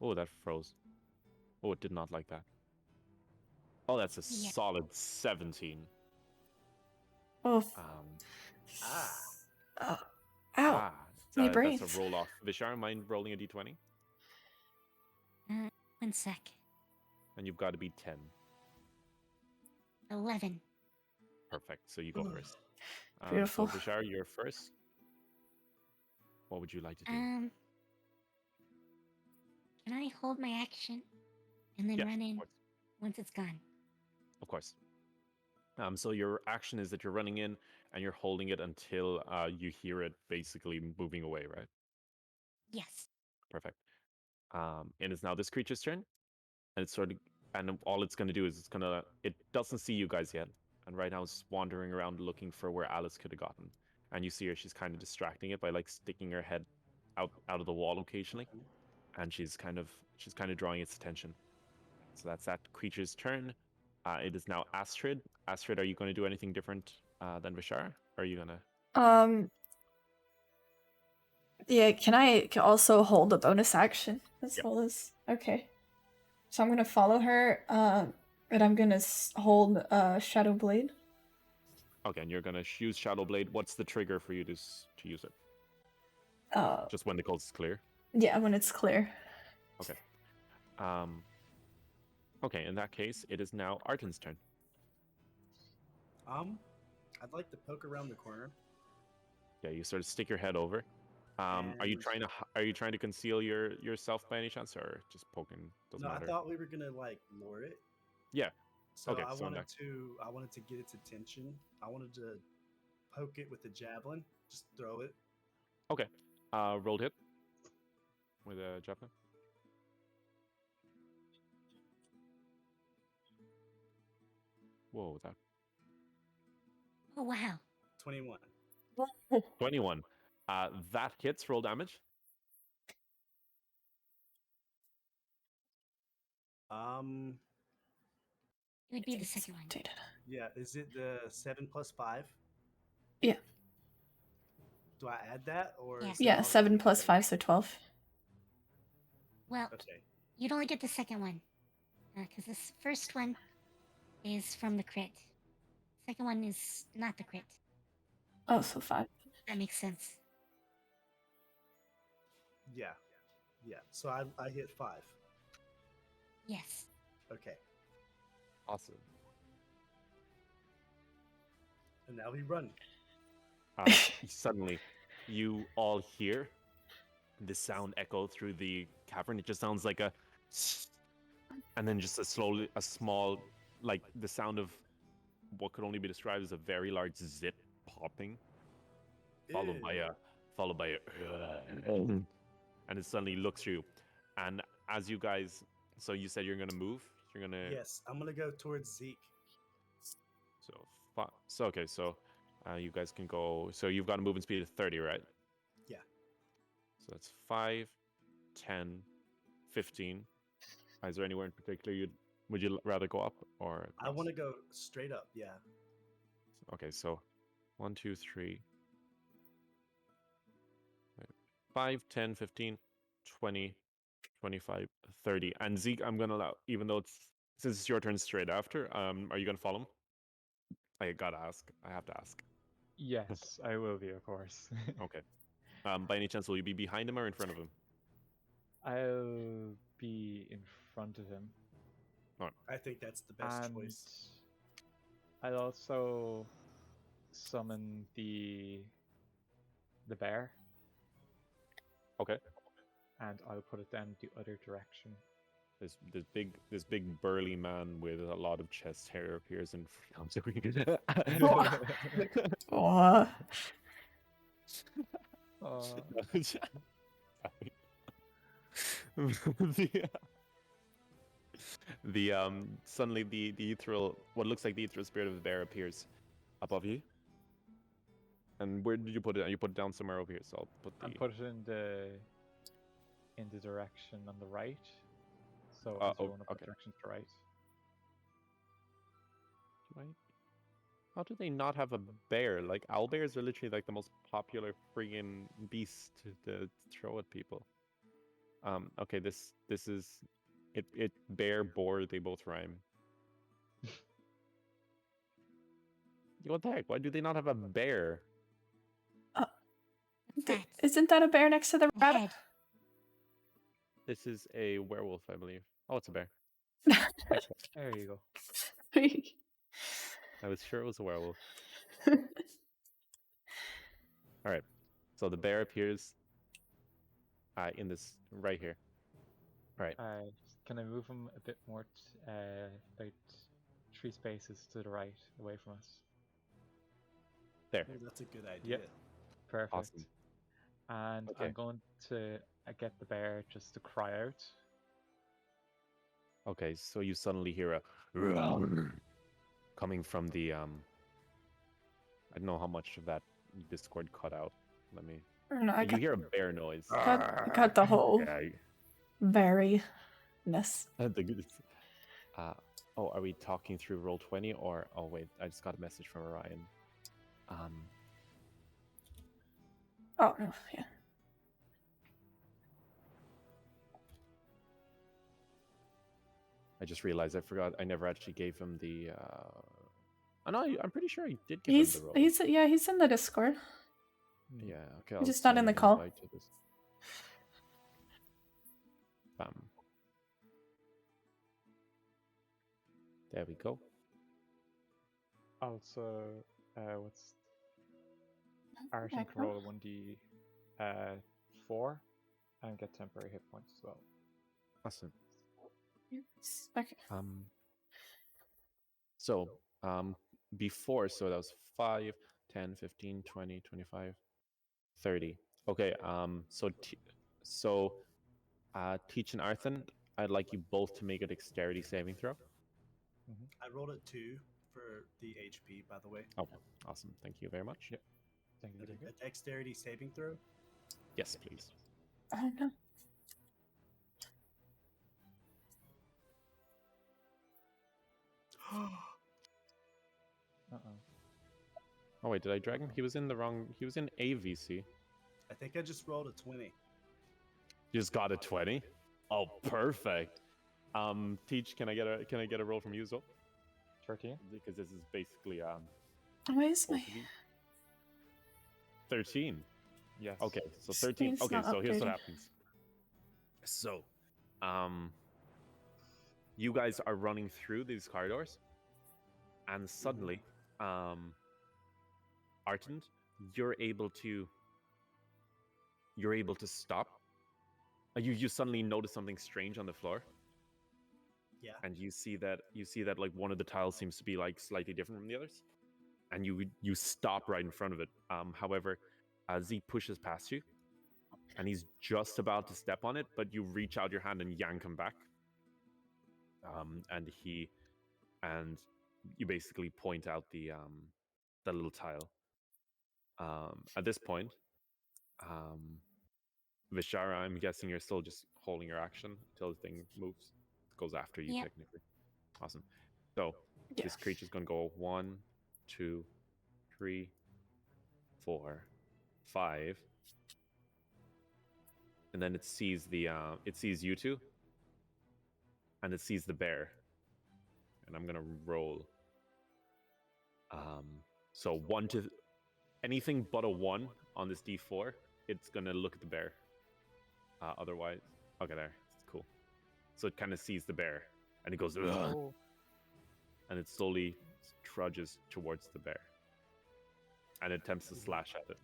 Speaker 4: Oh, that froze. Oh, it did not like that. Oh, that's a
Speaker 3: Yeah.
Speaker 4: solid 17.
Speaker 1: Oh.
Speaker 6: Ah.
Speaker 1: Oh. Ow. My brain.
Speaker 4: That's a roll off. Vishar, mind rolling a d20?
Speaker 3: 1 sec.
Speaker 4: And you've got to be 10.
Speaker 3: 11.
Speaker 4: Perfect. So you go first.
Speaker 1: Beautiful.
Speaker 4: So Vishar, you're first. What would you like to do?
Speaker 3: Can I hold my action and then
Speaker 4: Yeah,
Speaker 3: run
Speaker 4: of
Speaker 3: in
Speaker 4: course.
Speaker 3: once it's gone?
Speaker 4: Of course. So your action is that you're running in and you're holding it until you hear it basically moving away, right?
Speaker 3: Yes.
Speaker 4: Perfect. And it's now this creature's turn, and it's and all it's going to do is it doesn't see you guys yet, and right now it's wandering around looking for where Alice could have gotten, and you see her. She's kind of distracting it by like sticking her head out of the wall occasionally, and she's kind of drawing its attention. So that's that creature's turn. It is now Astrid. Astrid, are you going to do anything different than Vishar? Or are you gonna?
Speaker 1: Yeah, can I also hold a bonus action as
Speaker 4: Yep.
Speaker 1: well as... Okay. So I'm gonna follow her, and I'm gonna hold Shadow Blade.
Speaker 4: Okay, and you're gonna use Shadow Blade. What's the trigger for you to use it? Just when the coast is clear.
Speaker 1: Yeah, when it's clear.
Speaker 4: Okay. Okay, in that case, it is now Arten's turn.
Speaker 6: I'd like to poke around the corner.
Speaker 4: Yeah, you sort of stick your head over. Are you
Speaker 6: And-
Speaker 4: trying to conceal yourself by any chance, or just poking? Doesn't
Speaker 6: No,
Speaker 4: matter.
Speaker 6: I thought we were gonna like lure it.
Speaker 4: Yeah.
Speaker 6: So
Speaker 4: Okay,
Speaker 6: I
Speaker 4: so
Speaker 6: wanted to get its attention. I wanted to poke it with a javelin. Just throw it.
Speaker 4: Okay. Rolled hit with a javelin. Whoa, that
Speaker 3: Oh, wow.
Speaker 6: 21.
Speaker 4: 21. That hits. Roll damage.
Speaker 3: It would be the second one.
Speaker 6: Yeah. Is it the 7 plus 5?
Speaker 1: Yeah.
Speaker 6: Do I add that or?
Speaker 3: Yeah.
Speaker 6: is it
Speaker 1: Yeah,
Speaker 6: already
Speaker 1: 7 plus
Speaker 6: okay?
Speaker 1: 5, so 12.
Speaker 3: Well,
Speaker 6: Okay.
Speaker 3: you'd only get the second one. Because this first one is from the crit. Second one is not the crit.
Speaker 1: Oh, so 5.
Speaker 3: That makes sense.
Speaker 6: Yeah. Yeah. So I hit 5.
Speaker 3: Yes.
Speaker 6: Okay.
Speaker 4: Awesome.
Speaker 6: And now we run.
Speaker 4: Suddenly, you all hear the sound echo through the cavern. It just sounds like a, and then just a small, like the sound of what could only be described as a very large zit popping, followed by a, and it suddenly looks through, and as you guys, so you said you're gonna move. You're gonna.
Speaker 6: Yes, I'm gonna go towards Zeke.
Speaker 4: So okay, so you guys can go. So you've got a movement speed of 30, right?
Speaker 6: Yeah.
Speaker 4: So that's 5, 10, 15. Is there anywhere in particular would you rather go up or?
Speaker 6: I want to go straight up. Yeah.
Speaker 4: Okay, so 1, 2, 3, 5, 10, 15, 20, 25, 30. And Zeke, I'm gonna allow, even though since it's your turn straight after, are you gonna follow him? I gotta ask. I have to ask.
Speaker 2: Yes, I will be, of course.
Speaker 4: Okay. By any chance, will you be behind him or in front of him?
Speaker 2: I'll be in front of him.
Speaker 6: I think that's the best
Speaker 2: And
Speaker 6: choice.
Speaker 2: I'll also summon the bear.
Speaker 4: Okay.
Speaker 2: and I'll put it down the other direction.
Speaker 4: This big burly man with a lot of chest hair appears in front of you.
Speaker 1: Oh.
Speaker 4: Suddenly the ethereal, what looks like the ethereal spirit of the bear appears above you. And where did you put it? You put it down somewhere over here. So I'll put the.
Speaker 2: I put it in the direction on the right. So as you want to put
Speaker 4: okay.
Speaker 2: direction to the right.
Speaker 4: Right. How do they not have a bear? Like owlbears are literally like the most popular friggin' beast to throw at people. Okay, this is it bear boar, they both rhyme. What the heck? Why do they not have a bear?
Speaker 3: That
Speaker 1: Isn't that a bear next to the rabbit?
Speaker 3: head.
Speaker 4: This is a werewolf, I believe. Oh, it's a bear.
Speaker 2: There you go.
Speaker 4: I was sure it was a werewolf. Alright. So the bear appears in this right here. Alright.
Speaker 2: Can I move him a bit more, about 3 spaces to the right, away from us?
Speaker 4: There.
Speaker 6: Oh, that's a good idea.
Speaker 2: Yep. Perfect.
Speaker 4: Awesome.
Speaker 2: And
Speaker 4: Okay.
Speaker 2: I'm going to get the bear just to cry out.
Speaker 4: Okay, so you suddenly hear a coming from the I don't know how much of that Discord cut out. Let me.
Speaker 1: No, I
Speaker 4: You hear a bear noise.
Speaker 1: got the whole
Speaker 4: Yeah.
Speaker 1: berryness.
Speaker 4: Oh, are we talking through Roll20 or? Oh wait, I just got a message from Orion.
Speaker 1: Oh no, yeah.
Speaker 4: I just realized I forgot. I never actually gave him the. I know. I'm pretty sure I did give him the roll.
Speaker 1: He's in the Discord.
Speaker 4: Yeah. Okay.
Speaker 1: He's just not in the call.
Speaker 4: Bam. There we go.
Speaker 2: Also, what's Arson can roll a 1d4 and get temporary hit points as well.
Speaker 4: Awesome.
Speaker 1: Okay.
Speaker 4: So, before, so that was 5, 10, 15, 20, 25, 30. Okay, Teach and Arthur, I'd like you both to make a dexterity saving throw.
Speaker 6: I rolled a 2 for the HP, by the way.
Speaker 4: Okay, awesome. Thank you very much.
Speaker 2: Yep. Thank you.
Speaker 6: A dexterity saving throw?
Speaker 4: Yes, please.
Speaker 1: Oh no.
Speaker 4: Oh wait, did I drag him? He was in the wrong. He was in AVC.
Speaker 6: I think I just rolled a 20.
Speaker 4: You just got a 20. Oh, perfect. Teach, can I get a roll from you as well?
Speaker 2: 13.
Speaker 4: Because this is basically
Speaker 1: Where's my
Speaker 4: 13.
Speaker 2: Yes.
Speaker 4: Okay, so 13.
Speaker 1: Screen's
Speaker 4: Okay,
Speaker 1: not
Speaker 4: so here's what
Speaker 1: updated.
Speaker 4: happens. So, you guys are running through these corridors, and suddenly, Artand, you're able to stop. You suddenly notice something strange on the floor.
Speaker 6: Yeah.
Speaker 4: And you see that like one of the tiles seems to be like slightly different from the others, and you stop right in front of it. However, Z pushes past you, and he's just about to step on it, but you reach out your hand and yank him back. And you basically point out the little tile. At this point, Vishara, I'm guessing you're still just holding your action until the thing moves. It goes after you,
Speaker 3: Yep.
Speaker 4: technically. Awesome. So
Speaker 1: Yeah.
Speaker 4: this creature's gonna go 1, 2, 3, 4, 5, and then it sees you two, and it sees the bear. And I'm gonna roll. So 1 to anything but a 1 on this D4, it's gonna look at the bear. Otherwise, okay, there, it's cool. So it kind of sees the bear, and it goes, "Ugh," and it slowly trudges towards the bear, and attempts to slash at it.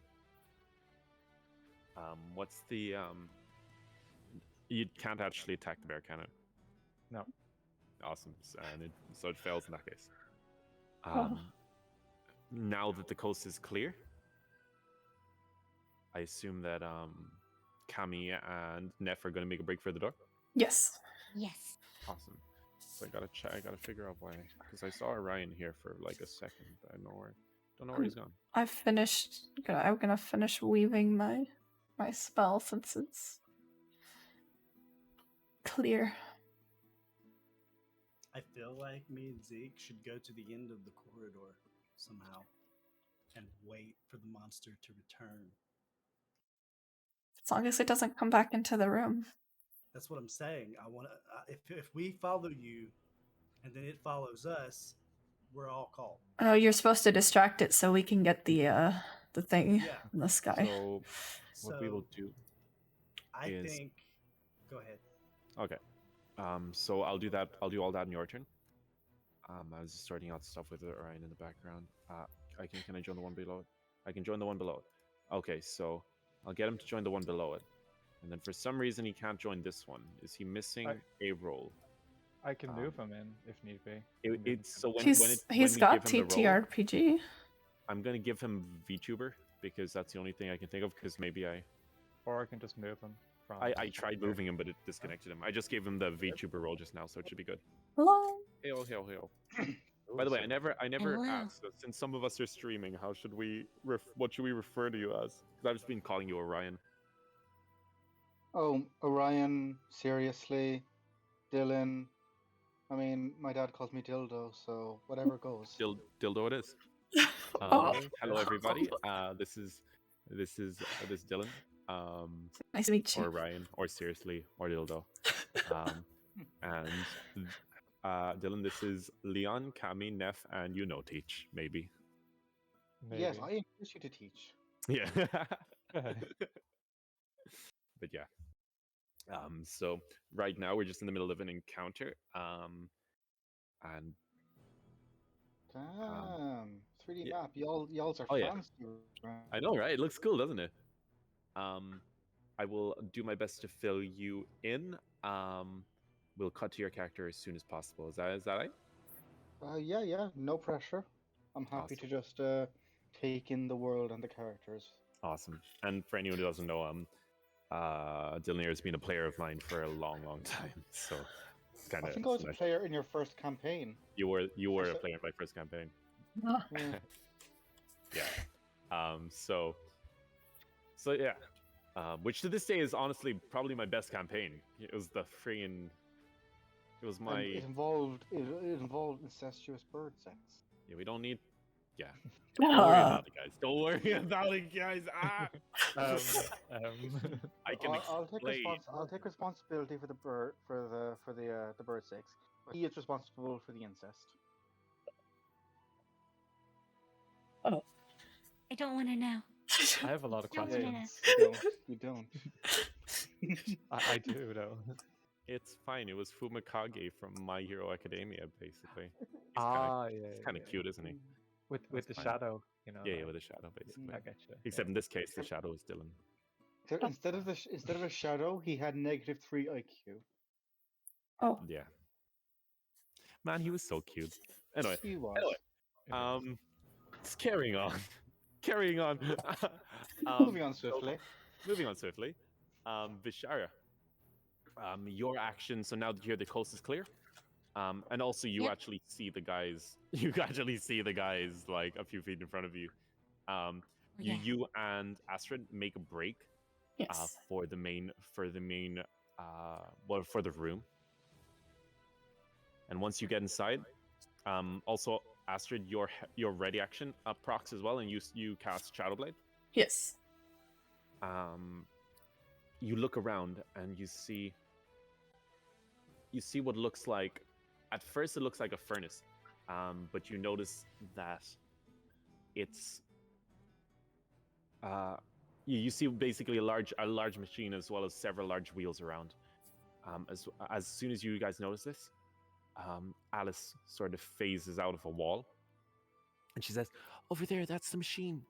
Speaker 4: What's the You can't actually attack the bear, can it?
Speaker 2: No.
Speaker 4: Awesome. So it fails in that case.
Speaker 1: Oh.
Speaker 4: Now that the coast is clear, I assume that Kami and Neff are going to make a break for the door.
Speaker 1: Yes.
Speaker 3: Yes.
Speaker 4: Awesome. So I gotta figure out why, because I saw Orion here for like a second. I don't know where he's gone.
Speaker 1: I'm gonna finish weaving my spell since it's clear.
Speaker 6: I feel like me and Zeke should go to the end of the corridor somehow and wait for the monster to return.
Speaker 1: As long as it doesn't come back into the room.
Speaker 6: That's what I'm saying. I want to. If we follow you, and then it follows us, we're all caught.
Speaker 1: Oh, you're supposed to distract it so we can get the thing
Speaker 6: Yeah.
Speaker 1: in the sky.
Speaker 4: So what we will do
Speaker 6: I
Speaker 4: is-
Speaker 6: think. Go ahead.
Speaker 4: Okay. So I'll do that. I'll do all that in your turn. I was just sorting out stuff with Orion in the background. Can I join the one below it? I can join the one below it. Okay, so I'll get him to join the one below it. And then for some reason he can't join this one. Is he missing a role?
Speaker 2: I can move him in if need be.
Speaker 4: It's so when
Speaker 1: He's
Speaker 4: we
Speaker 1: got
Speaker 4: give him the role,
Speaker 1: TTRPG.
Speaker 4: I'm gonna give him Vtuber because that's the only thing I can think of. Because maybe
Speaker 2: Or I can just move him. From
Speaker 4: I tried moving him, but it disconnected him. I just gave him the Vtuber role just now, so it should be good.
Speaker 1: Hello.
Speaker 4: Hail. By the way, I never
Speaker 3: Hello.
Speaker 4: asked. Since some of us are streaming, how should we? What should we refer to you as? Because I've just been calling you Orion.
Speaker 7: Oh, Orion, seriously, Dylan. I mean, my dad calls me Dildo, so whatever goes.
Speaker 4: Dildo it is.
Speaker 1: Oh.
Speaker 4: Hello everybody. This is Dylan.
Speaker 1: Nice to meet you.
Speaker 4: Or Ryan, or seriously, or Dildo. And Dylan, this is Leon, Kami, Neff, and Teach, maybe.
Speaker 2: Maybe.
Speaker 7: Yes, I encourage you to teach.
Speaker 4: Yeah. But yeah. So right now we're just in the middle of an encounter. And
Speaker 7: Damn, 3D
Speaker 4: yeah.
Speaker 7: map. Y'all's are
Speaker 4: Oh, yeah.
Speaker 7: fancy. Right?
Speaker 4: I know, right? It looks cool, doesn't it? I will do my best to fill you in. We'll cut to your character as soon as possible. Is that right?
Speaker 7: Yeah, no pressure. I'm happy to just take in the world and the characters.
Speaker 4: Awesome. And for anyone who doesn't know, Dylan here has been a player of mine for a long time. So it's kind
Speaker 7: I
Speaker 4: of.
Speaker 7: think I was a player in your first campaign.
Speaker 4: You were a player in my first campaign.
Speaker 1: Oh.
Speaker 4: Yeah. So yeah. Which to this day is honestly probably my best campaign. It was the freaking. It was my.
Speaker 7: And it involved incestuous bird sex.
Speaker 4: Yeah, we don't need. Yeah. Don't worry about it, guys. Don't worry about it, guys. I can explain.
Speaker 7: I'll take responsibility for the bird the bird sex. He is responsible for the incest.
Speaker 3: I don't want to know.
Speaker 2: I have a lot of
Speaker 3: Don't wanna
Speaker 2: questions.
Speaker 7: You don't.
Speaker 2: I do, though.
Speaker 4: It's fine. It was Fumikage from My Hero Academia, basically.
Speaker 2: Yeah.
Speaker 4: He's kind of cute, isn't he?
Speaker 2: With the
Speaker 4: fine.
Speaker 2: shadow,
Speaker 4: Yeah, with a shadow, basically.
Speaker 2: I getcha.
Speaker 4: Except in this case, the shadow is Dylan.
Speaker 7: So instead of a shadow, he had -3 IQ.
Speaker 1: Oh.
Speaker 4: Yeah. Man, he was so cute. Anyway,
Speaker 7: He was.
Speaker 4: it's carrying on.
Speaker 7: Moving on swiftly.
Speaker 4: Moving on swiftly. Vishara. Your action. So now that you hear the coast is clear, and also you
Speaker 3: Yep.
Speaker 4: actually see the guys. You actually see the guys like a few feet in front of you.
Speaker 3: Yeah.
Speaker 4: You and Astrid make a break
Speaker 1: Yes.
Speaker 4: for the main for the room. And once you get inside, also Astrid, your ready action procs as well, and you cast Shadowblade.
Speaker 1: Yes.
Speaker 4: You look around and you see what looks like. At first, it looks like a furnace, but you notice that it's. You see basically a large machine as well as several large wheels around. As soon as you guys notice this, Alice sort of phases out of a wall, and she says, "Over there, that's the machine.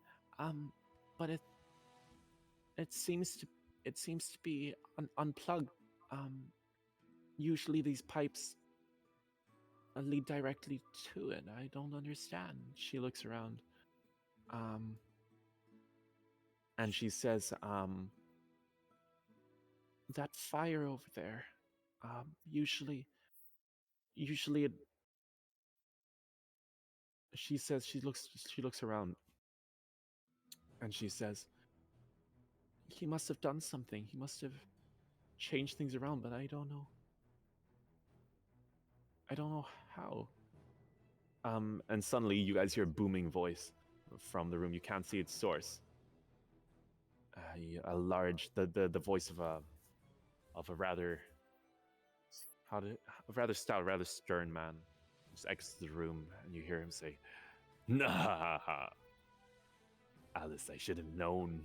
Speaker 4: But it seems to be unplugged.
Speaker 5: Usually these pipes lead directly to it. I don't understand. She looks around. And she says, that fire over there, usually it, she says, she looks around and she says, he must have done something. He must have changed things around, but I don't know. I don't know how. And suddenly you guys hear a booming voice from the room. You can't see its source. A large, the voice of a rather stout, rather stern man just exits the room, and you hear him say, "Nah, Alice, I should have known.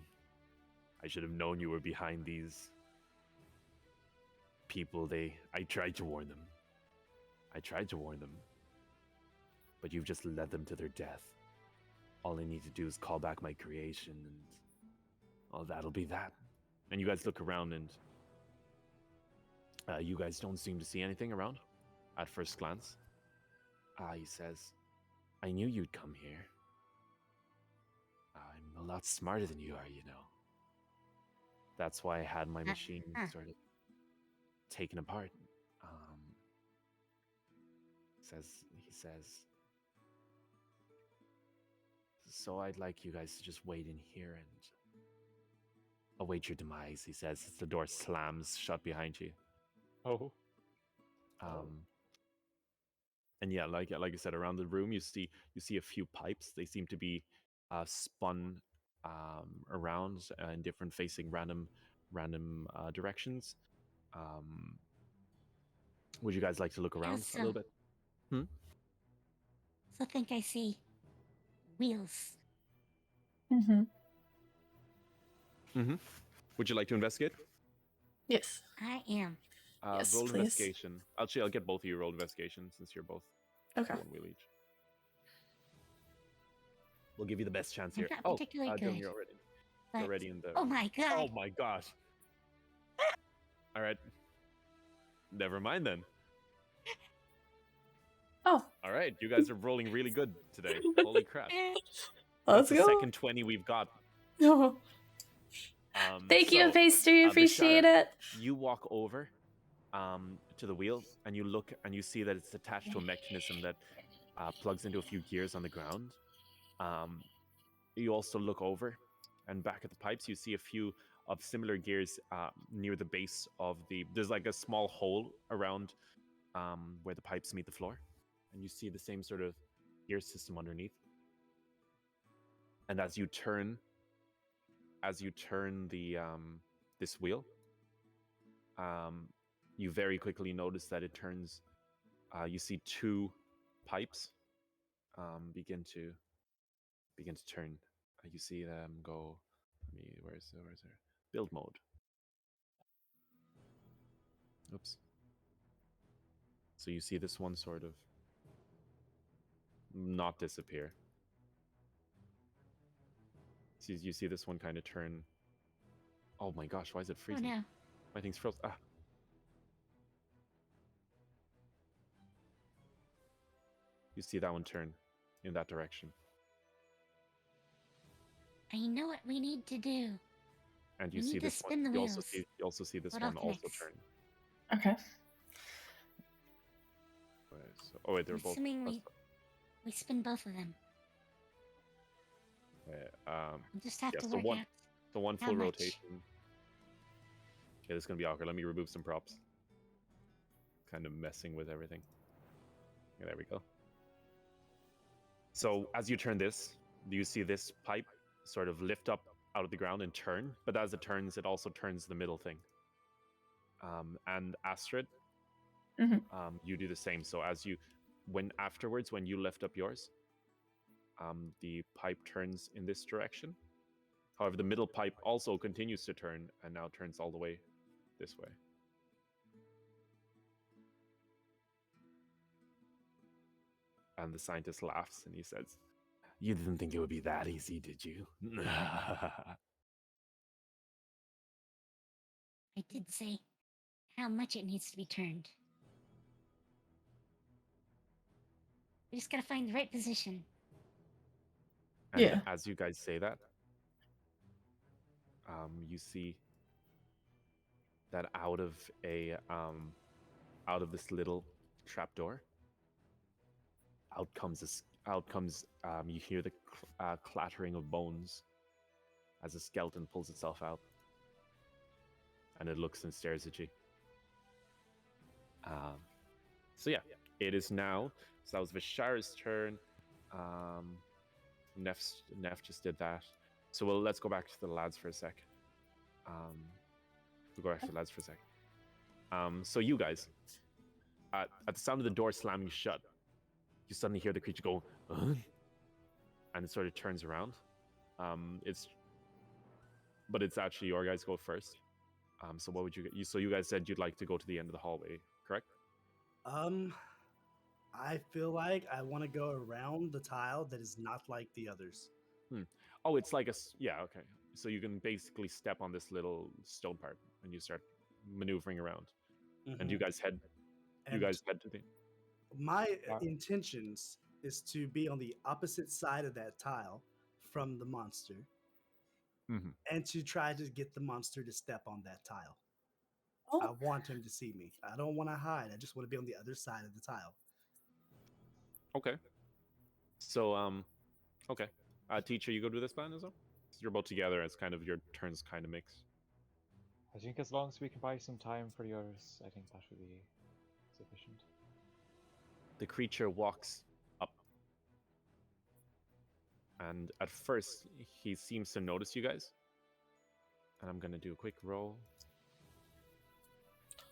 Speaker 5: I should have known you were behind these people. I tried to warn them. But you've just led them to their death. All I need to do is call back my creation, and well, that'll be that." And you guys look around, and you guys don't seem to see anything around at first glance. He says, "I knew you'd come here. I'm a lot smarter than you are, you know. That's why I had my machine sort of taken apart." He says, "So I'd like you guys to just wait in here and await your demise," he says, as the door slams shut behind you.
Speaker 2: Oh.
Speaker 4: And yeah, like I said, around the room you see a few pipes. They seem to be spun around in different facing random directions. Would you guys like to look around a little bit?
Speaker 3: So I think I see wheels.
Speaker 1: Mm-hmm.
Speaker 4: Would you like to investigate?
Speaker 1: Yes.
Speaker 3: I am.
Speaker 1: Yes,
Speaker 4: roll
Speaker 1: please.
Speaker 4: investigation. Actually, I'll get both of you roll investigation since you're both
Speaker 1: Okay.
Speaker 4: one wheel each. We'll give you the best chance here.
Speaker 3: I'm not particularly
Speaker 4: Dylan,
Speaker 3: good.
Speaker 4: you're
Speaker 3: but-
Speaker 4: already in the.
Speaker 3: Oh my god!
Speaker 4: Oh my gosh! All right. Never mind then.
Speaker 1: Oh,
Speaker 4: All right, you guys are rolling really good today. Holy crap!
Speaker 1: let's
Speaker 4: That's the
Speaker 1: go.
Speaker 4: second 20 we've got.
Speaker 1: Oh. Thank you,
Speaker 4: so,
Speaker 1: Pastry. Appreciate
Speaker 4: Bashara,
Speaker 1: it.
Speaker 4: You walk over to the wheel and you look and you see that it's attached to a mechanism that plugs into a few gears on the ground. You also look over and back at the pipes. You see a few of similar gears near the base of the. There's like a small hole around where the pipes meet the floor, and you see the same sort of gear system underneath. And as you turn the this wheel, you very quickly notice that it turns. You see two pipes begin to turn. You see them go. Where's there? Build mode. Oops. So you see this one sort of not disappear. So you see this one kind of turn. Oh my gosh, why is it freezing?
Speaker 3: Oh no.
Speaker 4: My thing's frozen. Ah. You see that one turn in that direction.
Speaker 3: I know what we need to do.
Speaker 4: And you
Speaker 3: We
Speaker 4: see
Speaker 3: need to
Speaker 4: this
Speaker 3: spin
Speaker 4: one.
Speaker 3: the
Speaker 4: You
Speaker 3: wheels.
Speaker 4: also see this
Speaker 3: What
Speaker 4: one
Speaker 3: else
Speaker 4: also
Speaker 3: next?
Speaker 4: turn.
Speaker 1: Okay.
Speaker 4: Oh wait, they're
Speaker 3: I'm
Speaker 4: both.
Speaker 3: assuming we spin both of them. We just have to
Speaker 4: so
Speaker 3: work out.
Speaker 4: So one
Speaker 3: how
Speaker 4: full
Speaker 3: much.
Speaker 4: rotation. Okay, this is gonna be awkward. Let me remove some props. Kind of messing with everything. Okay, there we go. So as you turn this, do you see this pipe sort of lift up out of the ground and turn? But as it turns, it also turns the middle thing. And Astrid, you do the same. So when you lift up yours, the pipe turns in this direction. However, the middle pipe also continues to turn and now turns all the way this way. And the scientist laughs and he says, "You didn't think it would be that easy, did you?"
Speaker 3: I did say how much it needs to be turned. We just gotta find the right position.
Speaker 4: And
Speaker 1: Yeah.
Speaker 4: as you guys say that, you see that out of this little trapdoor, you hear the clattering of bones as a skeleton pulls itself out, and it looks and stares at you. So yeah, it is now. So that was Vishara's turn. Nef just did that. So let's go back to the lads for a sec. We'll go back to the lads for a sec. So you guys, at the sound of the door slamming shut, you suddenly hear the creature go, "Huh?" And it sort of turns around. But it's actually your guys go first. So what would you get? So you guys said you'd like to go to the end of the hallway, correct?
Speaker 6: I feel like I want to go around the tile that is not like the others.
Speaker 4: Oh, it's like yeah, okay. So you can basically step on this little stone part and you start maneuvering around. And you guys head
Speaker 6: And
Speaker 4: to the
Speaker 6: my intentions is to be on the opposite side of that tile from the monster, and to try to get the monster to step on that tile. I
Speaker 1: Oh,
Speaker 6: want him to see me. I don't want to hide. I just want to be on the other side of the tile.
Speaker 4: Okay. So okay. Teacher, you go do this plan as well? You're both together, it's kind of your turns kind of mix.
Speaker 2: I think as long as we can buy some time for the others, I think that should be sufficient.
Speaker 4: The creature walks up. And at first, he seems to notice you guys. And I'm going to do a quick roll.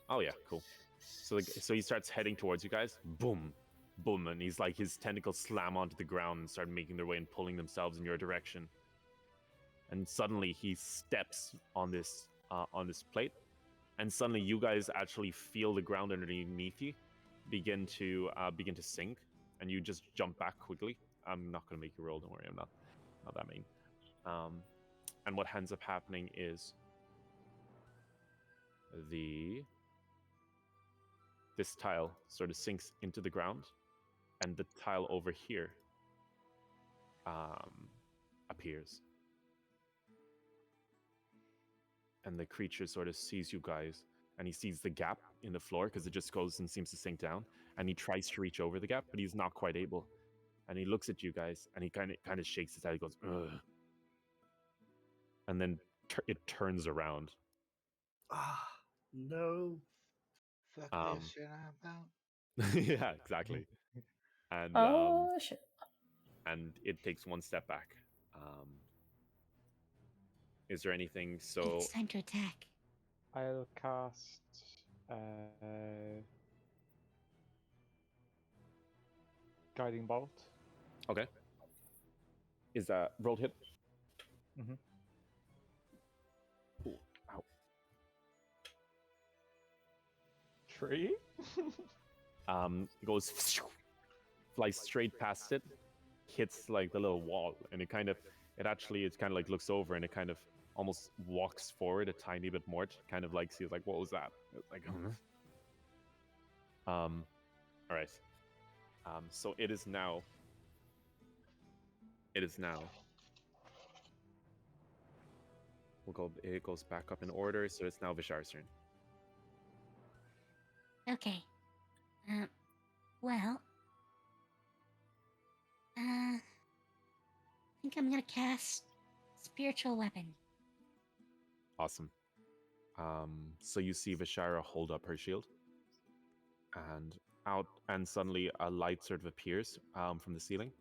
Speaker 4: Oh, yeah, cool. So he starts heading towards you guys. Boom, boom. And he's like, his tentacles slam onto the ground and start making their way and pulling themselves in your direction. And suddenly he steps on this plate. And suddenly you guys actually feel the ground underneath you begin to sink. And you just jump back quickly. I'm not going to make you roll, don't worry, I'm not that mean. And what ends up happening is this tile sort of sinks into the ground, and the tile over here appears. And the creature sort of sees you guys, and he sees the gap in the floor because it just goes and seems to sink down, and he tries to reach over the gap, but he's not quite able. And he looks at you guys, and he kind of shakes his head. He goes, "Ugh." And then it turns around.
Speaker 6: No.
Speaker 7: Fuck this shit, I'm out.
Speaker 4: Yeah, exactly. And
Speaker 1: oh shit.
Speaker 4: and it takes one step back. Is there anything? So
Speaker 3: It's time to attack.
Speaker 2: I'll cast Guiding Bolt.
Speaker 4: okay. Is that rolled hit?
Speaker 2: Mm-hmm.
Speaker 4: Ooh, ow.
Speaker 2: 3?
Speaker 4: It goes flies straight past it, hits like the little wall, and it kind of like looks over and it kind of almost walks forward a tiny bit more to kind of like see like what was that? Like all right. So it is now it goes back up in order, so it's now Vishar's turn.
Speaker 3: Okay. Well. I think I'm gonna cast Spiritual Weapon.
Speaker 4: Awesome. So you see Vishara hold up her shield, and suddenly a light sort of appears from the ceiling,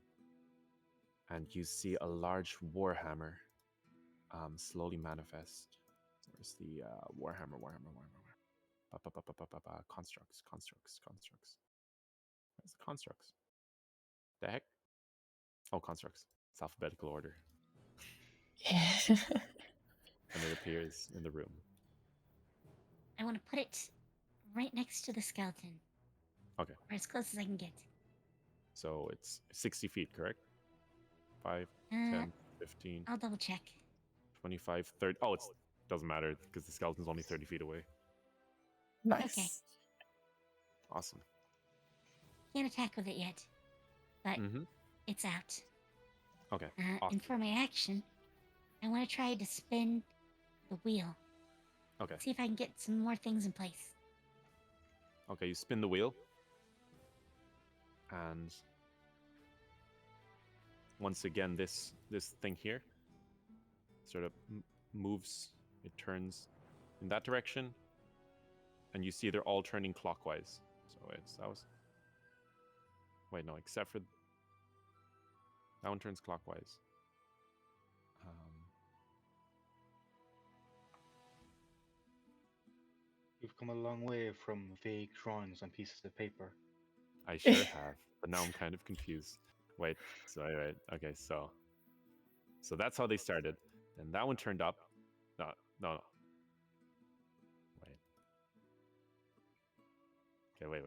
Speaker 4: and you see a large warhammer slowly manifest. Where's the warhammer? Constructs. Where's the constructs? The heck? Oh, constructs. It's alphabetical order.
Speaker 1: Yeah.
Speaker 4: And it appears in the room.
Speaker 3: I want to put it right next to the skeleton.
Speaker 4: Okay.
Speaker 3: Or as close as I can get.
Speaker 4: So it's 60 feet, correct? 5, 10, 15,
Speaker 3: I'll double check.
Speaker 4: 25, 30. Oh, it doesn't matter because the skeleton's only 30 feet away.
Speaker 1: Nice.
Speaker 3: Okay.
Speaker 4: Awesome.
Speaker 3: Can't attack with it yet, but
Speaker 4: Mm-hmm.
Speaker 3: it's out.
Speaker 4: Okay.
Speaker 3: And
Speaker 4: Awesome.
Speaker 3: for my action, I want to try to spin the wheel.
Speaker 4: Okay.
Speaker 3: See if I can get some more things in place.
Speaker 4: Okay, you spin the wheel. And once again, this thing here sort of moves. It turns in that direction. And you see they're all turning clockwise. So wait, no, except for that one turns clockwise.
Speaker 7: You've come a long way from vague drawings on pieces of paper.
Speaker 4: I sure have, but now I'm kind of confused. Wait, so right, okay, so that's how they started. Then that one turned up. No. Wait. Okay, wait.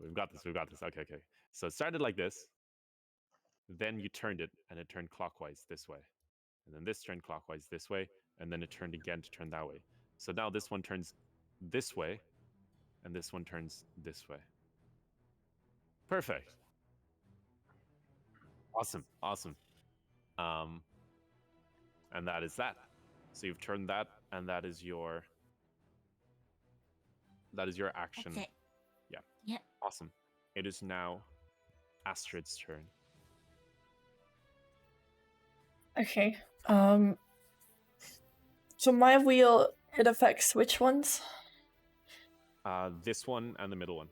Speaker 4: We've got this. Okay. So it started like this. Then you turned it, and it turned clockwise this way. And then this turned clockwise this way, and then it turned again to turn that way. So now this one turns this way, and this one turns this way. Perfect. Awesome. And that is that. So you've turned that, and that is your action.
Speaker 3: That's it.
Speaker 4: Yeah.
Speaker 3: Yep.
Speaker 4: Awesome. It is now Astrid's turn.
Speaker 1: Okay. So my wheel, it affects which ones?
Speaker 4: This one and the middle one.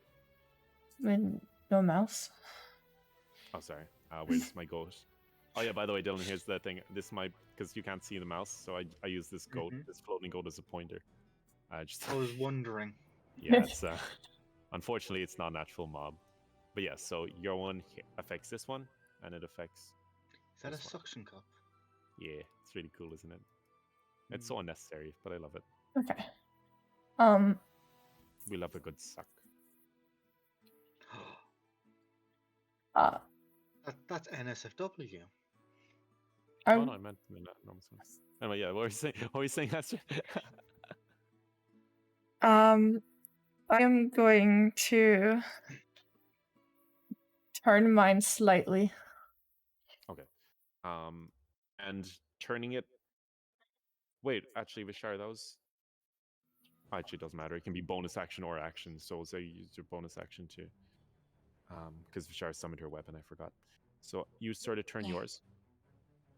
Speaker 1: I mean, no mouse.
Speaker 4: Oh, sorry. Where's my goat? Oh yeah. By the way, Dylan, here's the thing. This might, because you can't see the mouse, so I use this goat, this floating goat, as a pointer.
Speaker 7: I was wondering.
Speaker 4: Yeah, it's unfortunately it's not an actual mob, but yeah. So your one affects this one, and it affects.
Speaker 7: Is that a
Speaker 4: this one.
Speaker 7: suction cup?
Speaker 4: Yeah, it's really cool, isn't it? It's so unnecessary, but I love it.
Speaker 1: Okay.
Speaker 4: We love a good suck.
Speaker 7: That's NSFW.
Speaker 4: Oh no, I meant normal one. Anyway, yeah. What were you saying, Astrid?
Speaker 1: I am going to turn mine slightly.
Speaker 4: Okay. And turning it. Wait, actually, Vishar, that was. Actually, it doesn't matter. It can be bonus action or action. So say you use your bonus action too. Because Vishar summoned her weapon, I forgot. So you sort of turn yours.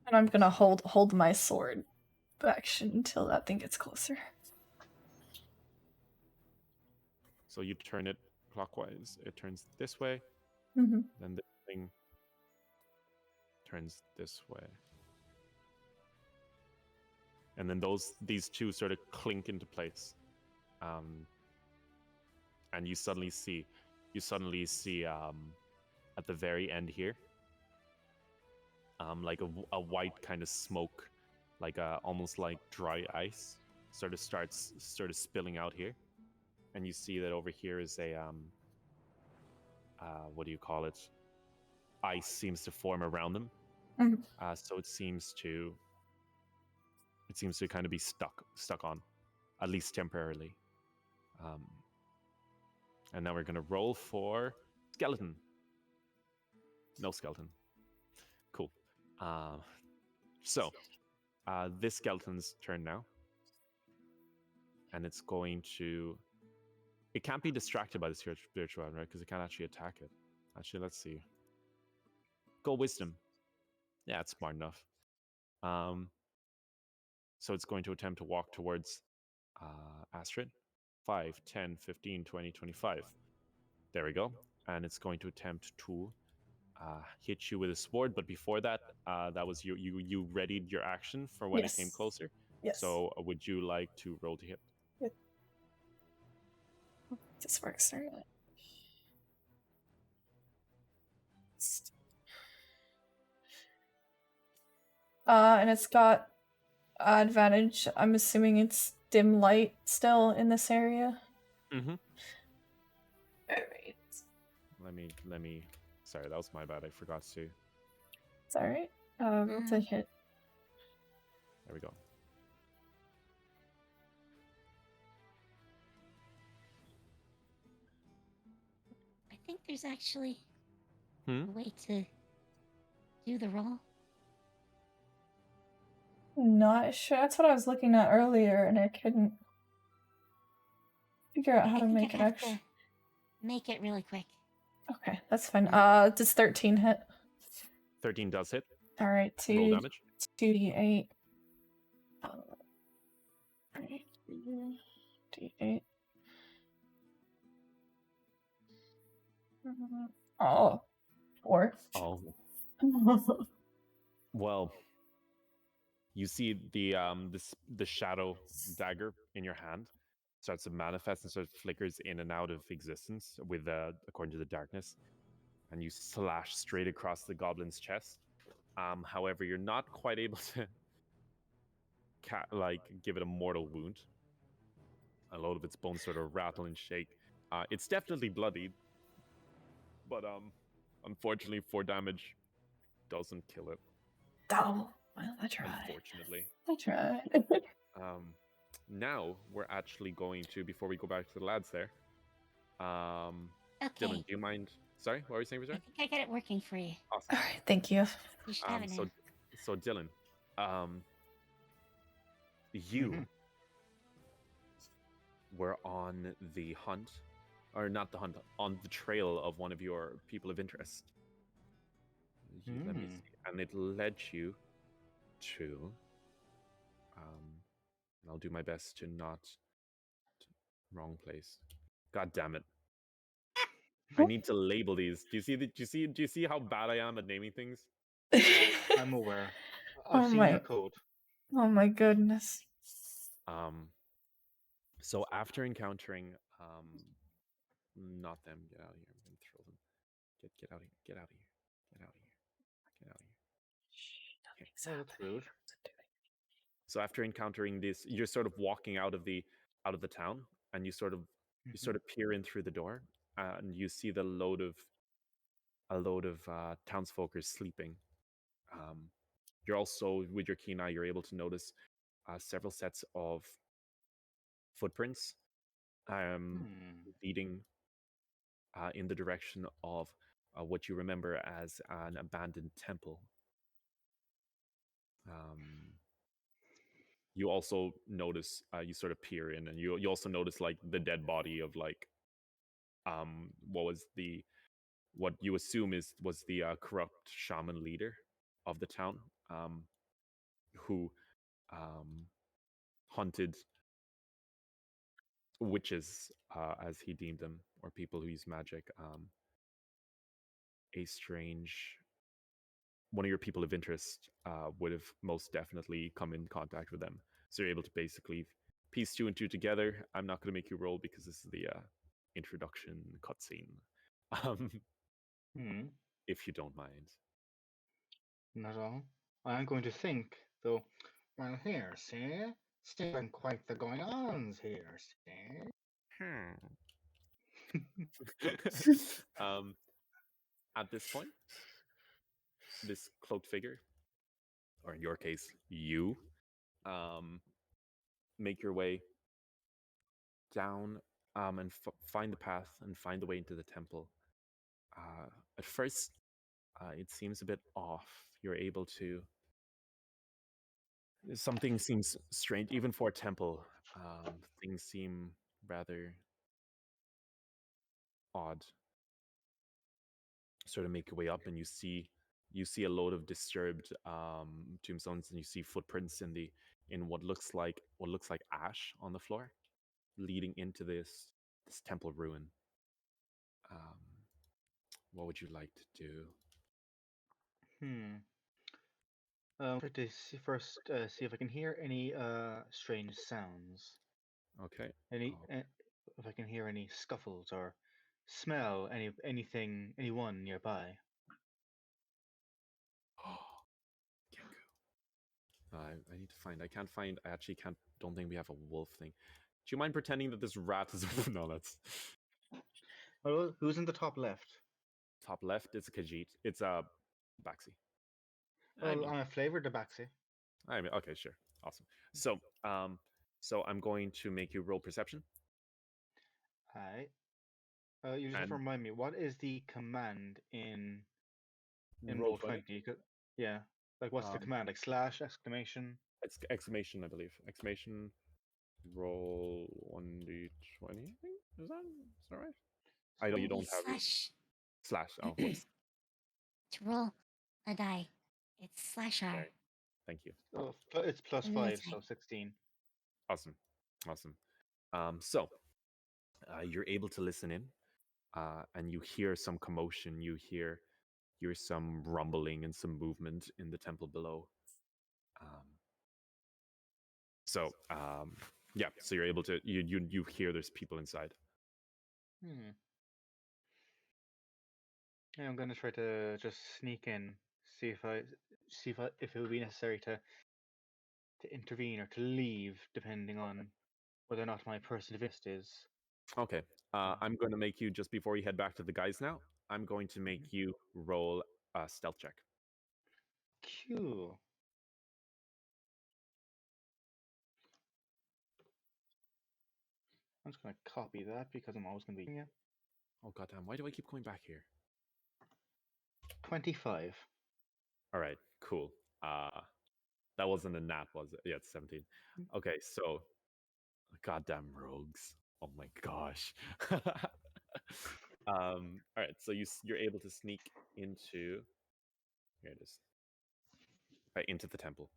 Speaker 1: And I'm gonna hold my sword action until that thing gets closer.
Speaker 4: So you turn it clockwise. It turns this way.
Speaker 1: Mm-hmm.
Speaker 4: Then this thing turns this way. And then these two sort of clink into place. And you suddenly see at the very end here, like a white kind of smoke, like almost like dry ice, sort of starts spilling out here, and you see that over here is a what do you call it? Ice seems to form around them.
Speaker 1: Mm-hmm.
Speaker 4: So it seems to kind of be stuck on, at least temporarily. And now we're gonna roll for skeleton. No skeleton. Cool. So this skeleton's turn now, and it's going to. It can't be distracted by the spiritual one, right? Because it can't actually attack it. Actually, let's see. Go wisdom. Yeah, it's smart enough. So it's going to attempt to walk towards Astrid. 5, 10, 15, 20, 25. There we go. And it's going to attempt to hit you with a sword. But before that, that was you readied your action for when it came closer.
Speaker 1: Yes.
Speaker 4: So would you like to roll to hit?
Speaker 1: Yep. This works, right? And it's got advantage. I'm assuming it's dim light still in this area.
Speaker 4: Mm-hmm.
Speaker 1: Alright.
Speaker 4: Let me. Sorry, that was my bad. I forgot to.
Speaker 1: It's alright. It's a hit.
Speaker 4: There we go.
Speaker 3: there's actually
Speaker 4: Hmm?
Speaker 3: a way to do the roll?
Speaker 1: Not sure. That's what I was looking at earlier, and I couldn't figure out how
Speaker 3: I
Speaker 1: to
Speaker 3: think
Speaker 1: make
Speaker 3: I'd
Speaker 1: it
Speaker 3: have
Speaker 1: actually.
Speaker 3: to make it really quick.
Speaker 1: Okay, that's fine.
Speaker 3: Yeah.
Speaker 1: Does 13 hit?
Speaker 4: 13 does hit.
Speaker 1: All right,
Speaker 4: Roll damage.
Speaker 1: 2d8. D8. Oh, 4.
Speaker 4: Oh. Well, you see the shadow dagger in your hand starts to manifest and sort of flickers in and out of existence with according to the darkness, and you slash straight across the goblin's chest. However, you're not quite able to give it a mortal wound. A lot of its bones sort of rattle and shake. It's definitely bloodied, but unfortunately, 4 damage doesn't kill it.
Speaker 1: Oh, well, I tried.
Speaker 4: Unfortunately.
Speaker 1: I tried.
Speaker 4: Now we're actually going to, before we go back to the lads there,
Speaker 3: Okay.
Speaker 4: Dylan, do you mind? Sorry, what were you saying,
Speaker 3: I
Speaker 4: Berserk?
Speaker 3: think I got it working for you.
Speaker 4: Awesome.
Speaker 1: All right, thank you.
Speaker 3: You should have it now.
Speaker 4: So Dylan, you were on the hunt, or not the hunt, on the trail of one of your people of interest. Let me see, and it led you to. I'll do my best to not. Wrong place. God damn it. I need to label these. Do you see how bad I am at naming things?
Speaker 7: I'm aware. I've seen your code.
Speaker 1: Oh my goodness.
Speaker 4: So after encountering not them, get out of here. I'm gonna throw them. Get out of here. Get out of here. Get out of here. Get out of here.
Speaker 7: Oh, that's rude.
Speaker 4: So after encountering this, you're sort of walking out of the town, and you sort of peer in through the door, and you see a load of townsfolk are sleeping. You're also, with your keen eye, you're able to notice several sets of footprints leading in the direction of what you remember as an abandoned temple. You also notice, you sort of peer in, and you also notice like the dead body of like what you assume was the corrupt shaman leader of the town, who hunted witches, as he deemed them, or people who use magic. One of your people of interest would have most definitely come in contact with them. So you're able to basically piece 2 and 2 together. I'm not going to make you roll because this is the introduction cutscene. If you don't mind.
Speaker 7: Not at all. I'm going to think, though. Well, here, see? Still ain't quite the going-ons here, see?
Speaker 4: At this point, this cloaked figure, or in your case, you, make your way down and find the path and find the way into the temple. At first, it seems a bit off. You're able to. Something seems strange, even for a temple. Things seem rather odd. Sort of make your way up, and you see a load of disturbed tombstones, and you see footprints in what looks like ash on the floor, leading into this temple ruin. What would you like to do?
Speaker 7: Try to see if I can hear any strange sounds.
Speaker 4: Okay.
Speaker 7: If I can hear any scuffles or smell anyone nearby.
Speaker 4: I need to find. I can't find. I actually can't. Don't think we have a wolf thing. Do you mind pretending that this rat is? No, that's.
Speaker 7: Well, who's in the top left?
Speaker 4: Top left, it's a Khajiit. It's a Baxi.
Speaker 7: Well, I'm a flavored Tabaxi.
Speaker 4: I mean, okay, sure, awesome. So I'm going to make you roll perception.
Speaker 7: Aye. You just have to
Speaker 4: And
Speaker 7: remind me, what is the command in
Speaker 4: roll
Speaker 7: Roll20? Yeah, like what's the command? Like slash, exclamation?
Speaker 4: It's exclamation, I believe. Exclamation roll 1d20, I think? Is that right? I know you don't have your
Speaker 3: Slash.
Speaker 4: Oh, what's
Speaker 3: To roll a die, it's slash R.
Speaker 4: okay. Thank you.
Speaker 7: Oh, it's plus
Speaker 3: And then
Speaker 7: 5,
Speaker 3: it's
Speaker 7: so 16.
Speaker 4: Awesome. So you're able to listen in, and you hear some commotion. You hear some rumbling and some movement in the temple below. Yeah, so you're able to you hear there's people inside.
Speaker 7: Yeah, I'm gonna try to just sneak in, see if it would be necessary to intervene or to leave, depending on whether or not my person of interest is.
Speaker 4: Okay. I'm going to make you, just before you head back to the guys now, I'm going to make you roll a stealth check.
Speaker 7: Cool. I'm just gonna copy that because I'm always gonna be. Yeah.
Speaker 4: Oh goddamn! Why do I keep going back here?
Speaker 7: 25.
Speaker 4: All right, cool. That wasn't a nat, was it? Yeah, it's 17. Okay, so goddamn rogues. Oh my gosh. All right, so you're able to sneak into here it is. Right, into the temple.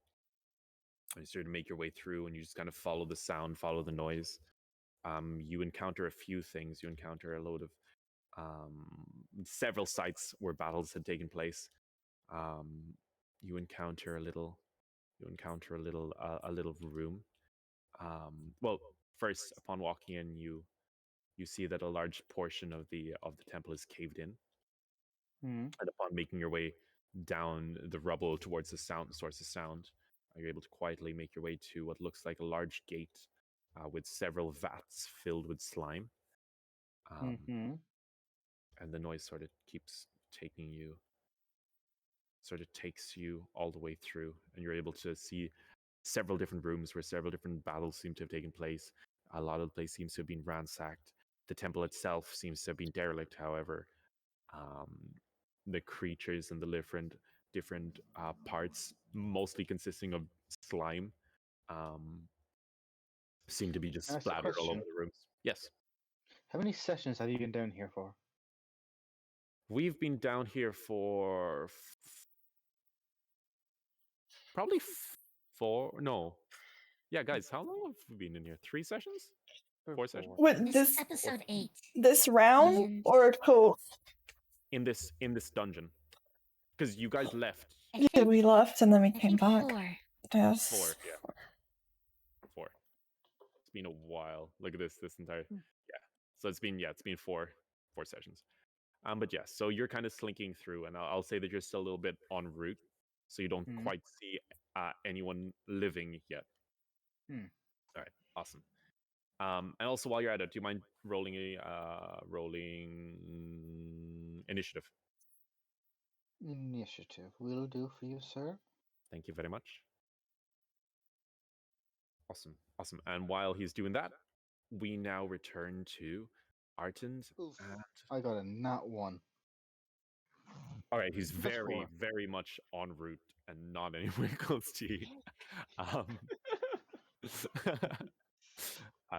Speaker 4: And you start to make your way through, and you just kind of follow the sound, follow the noise. You encounter a few things. You encounter a load of several sites where battles had taken place. You encounter a little room. Well, first, upon walking in, you see that a large portion of the temple is caved in.
Speaker 7: Mm.
Speaker 4: And upon making your way down the rubble towards the source of sound, you're able to quietly make your way to what looks like a large gate with several vats filled with slime.
Speaker 7: Mm-hmm.
Speaker 4: And the noise sort of keeps takes you all the way through, and you're able to see several different rooms where several different battles seem to have taken place. A lot of the place seems to have been ransacked. The temple itself seems to have been derelict, however. The creatures and the different parts, mostly consisting of slime, seem to be just
Speaker 7: Can I ask a
Speaker 4: splattered all over
Speaker 7: question?
Speaker 4: the rooms. Yes.
Speaker 7: How many sessions have you been down here for?
Speaker 4: We've been down here for probably 4. No. Yeah, guys, how long have we been in here? 3 sessions? 4 sessions?
Speaker 1: What
Speaker 3: This
Speaker 1: this
Speaker 3: is episode 8.
Speaker 1: this round
Speaker 3: And
Speaker 1: or cool?
Speaker 4: In this dungeon, because you guys left.
Speaker 3: I
Speaker 1: Yeah,
Speaker 3: think,
Speaker 1: we left and then we
Speaker 3: I
Speaker 1: came
Speaker 3: think
Speaker 1: back.
Speaker 3: 4.
Speaker 1: Yes.
Speaker 4: 4, yeah. 4. It's been a while. Look at this entire yeah. So it's been 4 sessions. But yeah, so you're kind of slinking through, and I'll say that you're still a little bit en route, so you don't quite see anyone living yet. All right, awesome. And also, while you're at it, do you mind rolling initiative?
Speaker 7: Initiative will do for you, sir.
Speaker 4: Thank you very much. Awesome. And while he's doing that, we now return to Artend.
Speaker 7: Oof. I got a nat 1.
Speaker 4: All right, he's
Speaker 7: Plus
Speaker 4: very,
Speaker 7: 4.
Speaker 4: very much en route and not anywhere close to you.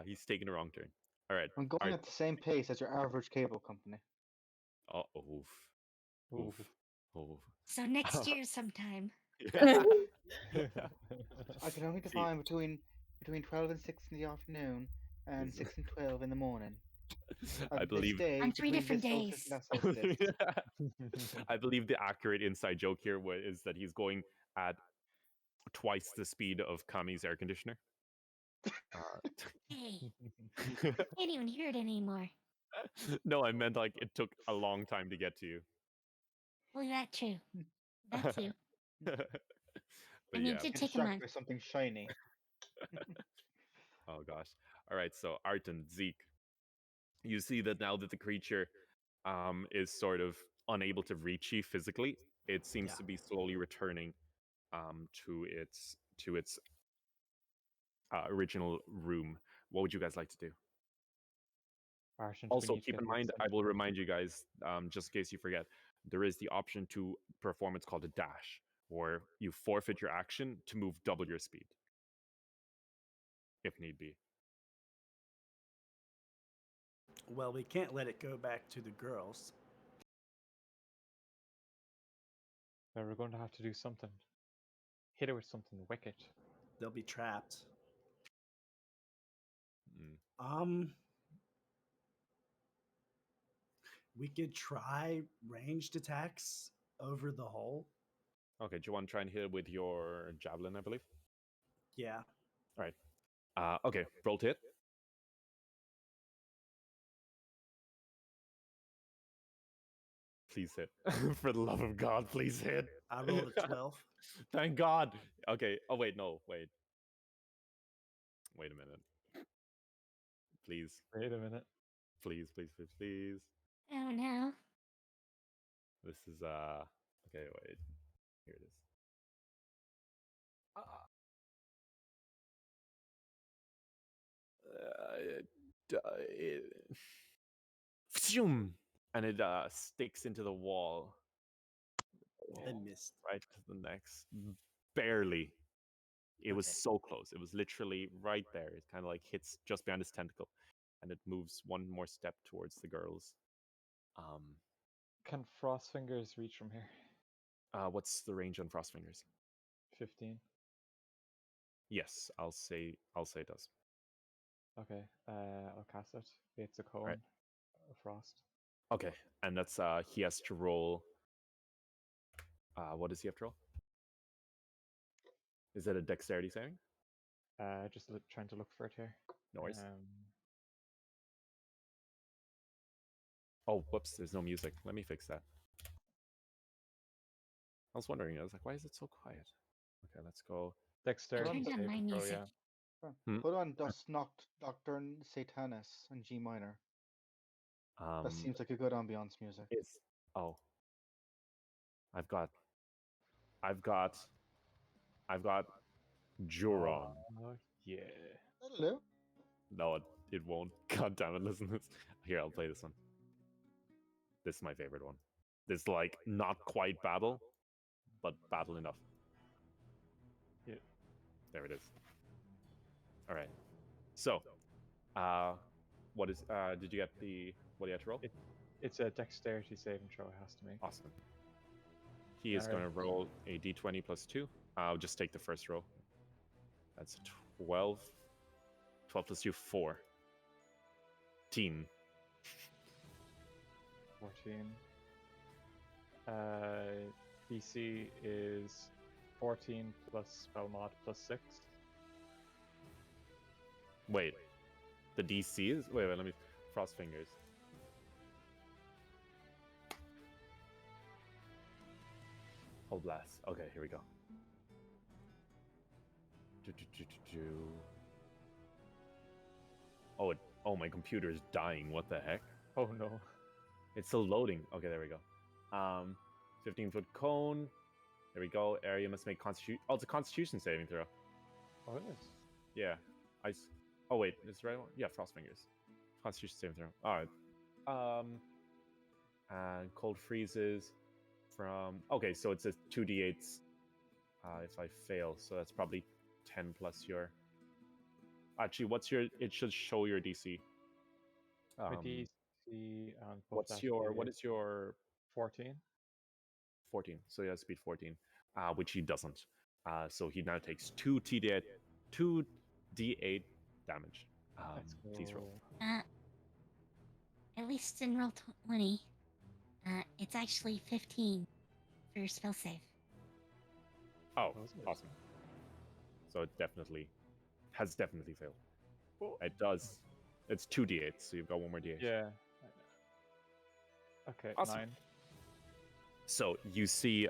Speaker 4: He's taking a wrong turn. All right.
Speaker 7: I'm going at the same pace as your average cable company.
Speaker 4: Oof.
Speaker 3: So next year sometime.
Speaker 7: I can only define between 12 and 6 in the afternoon and 6 and 12 in the morning.
Speaker 4: I believe
Speaker 3: On 3 different days.
Speaker 7: That solstice.
Speaker 4: I believe the accurate inside joke here is that he's going at twice the speed of Kami's air conditioner.
Speaker 3: Hey, can't even hear it anymore.
Speaker 4: No, I meant like it took a long time to get to you.
Speaker 3: Well, that too. That too.
Speaker 4: But
Speaker 3: I mean,
Speaker 4: yeah.
Speaker 3: it did
Speaker 7: Get
Speaker 3: take a
Speaker 7: distracted
Speaker 3: month.
Speaker 7: by something shiny.
Speaker 4: Oh gosh. All right, so Art and Zeke, you see that now that the creature is sort of unable to reach you physically, it seems to be slowly returning to its original room. What would you guys like to do?
Speaker 2: Martians, we
Speaker 4: Also,
Speaker 2: need to
Speaker 4: keep
Speaker 2: get
Speaker 4: in
Speaker 2: the
Speaker 4: mind, I
Speaker 2: extension.
Speaker 4: will remind you guys, just in case you forget, there is the option to perform what's called a dash, where you forfeit your action to move double your speed, if need be.
Speaker 6: Well, we can't let it go back to the girls.
Speaker 2: So we're going to have to do something. Hit her with something wicked.
Speaker 6: They'll be trapped.
Speaker 4: Mm.
Speaker 6: We could try ranged attacks over the hole.
Speaker 4: Okay, do you want to try and hit it with your javelin, I believe?
Speaker 6: Yeah.
Speaker 4: All right. Okay, roll to hit. Please hit. For the love of God, please hit.
Speaker 6: I rolled a 12.
Speaker 4: Thank God. Okay. Oh, wait, no. Wait. Wait a minute. Please.
Speaker 2: Wait a minute.
Speaker 4: Please, please, please, please.
Speaker 3: Oh no.
Speaker 4: This is, okay, wait. Here it is. And it sticks into the wall.
Speaker 6: I missed.
Speaker 4: Right to the next. Barely. It was
Speaker 6: Okay.
Speaker 4: so close. It was literally right there. It kind of like hits just behind his tentacle. And it moves one more step towards the girls.
Speaker 2: Can Frost Fingers reach from here?
Speaker 4: What's the range on Frost Fingers?
Speaker 2: 15.
Speaker 4: Yes, I'll say it does.
Speaker 2: Okay, I'll cast it. It's a cone
Speaker 4: Right.
Speaker 2: of frost.
Speaker 4: Okay, and that's he has to roll. What does he have to roll? Is it a dexterity saving?
Speaker 2: Just trying to look for it here.
Speaker 4: No worries. Oh, whoops! There's no music. Let me fix that. I was wondering. I was like, why is it so quiet? Okay, let's go.
Speaker 2: Dexterity
Speaker 3: Turned on my
Speaker 2: saving throw,
Speaker 3: music.
Speaker 2: yeah.
Speaker 7: Put on Das Nocturne Satanis in G minor. That seems like a good ambiance music.
Speaker 4: It's I've got Juron.
Speaker 2: Oh, yeah.
Speaker 7: Hello.
Speaker 4: No, it won't. God damn it! Listen to this. Here, I'll play this one. This is my favorite one. This like not quite battle, but battle enough.
Speaker 2: Yeah.
Speaker 4: There it is. All right. So, what is? Did you get the? What do you have to roll?
Speaker 2: It's a dexterity saving throw. It has to make.
Speaker 4: Awesome. He is going to roll a d20 plus 2. I'll just take the first roll. That's 12. 12 plus 2, 4.
Speaker 2: 14. DC is 14 plus spell mod plus 6.
Speaker 4: Wait. The DC is? Wait, let me. Frost Fingers. Hold blast. Okay, here we go. Oh, my computer is dying. What the heck?
Speaker 2: Oh no.
Speaker 4: It's still loading. Okay, there we go. 15-foot cone. There we go. Area must make constitution. Oh, it's a constitution saving throw.
Speaker 2: Oh, it is.
Speaker 4: Yeah. Oh, wait. Is the right one? Yeah, Frost Fingers. Constitution saving throw. Alright. And cold freezes from... Okay, so it's a 2d8s if I fail. So that's probably 10 plus your... Actually, what's your... It should show your DC.
Speaker 2: My DC
Speaker 4: what is your
Speaker 2: 14?
Speaker 4: 14. So he has speed 14, which he doesn't. So he now takes 2d8 damage. Please roll.
Speaker 3: At least in roll 20, it's actually 15 for your spell save.
Speaker 4: Oh, awesome. So it has definitely failed. It does. It's 2d8, so you've got one more d8.
Speaker 2: Yeah. Okay,
Speaker 4: awesome.
Speaker 2: 9.
Speaker 4: So you see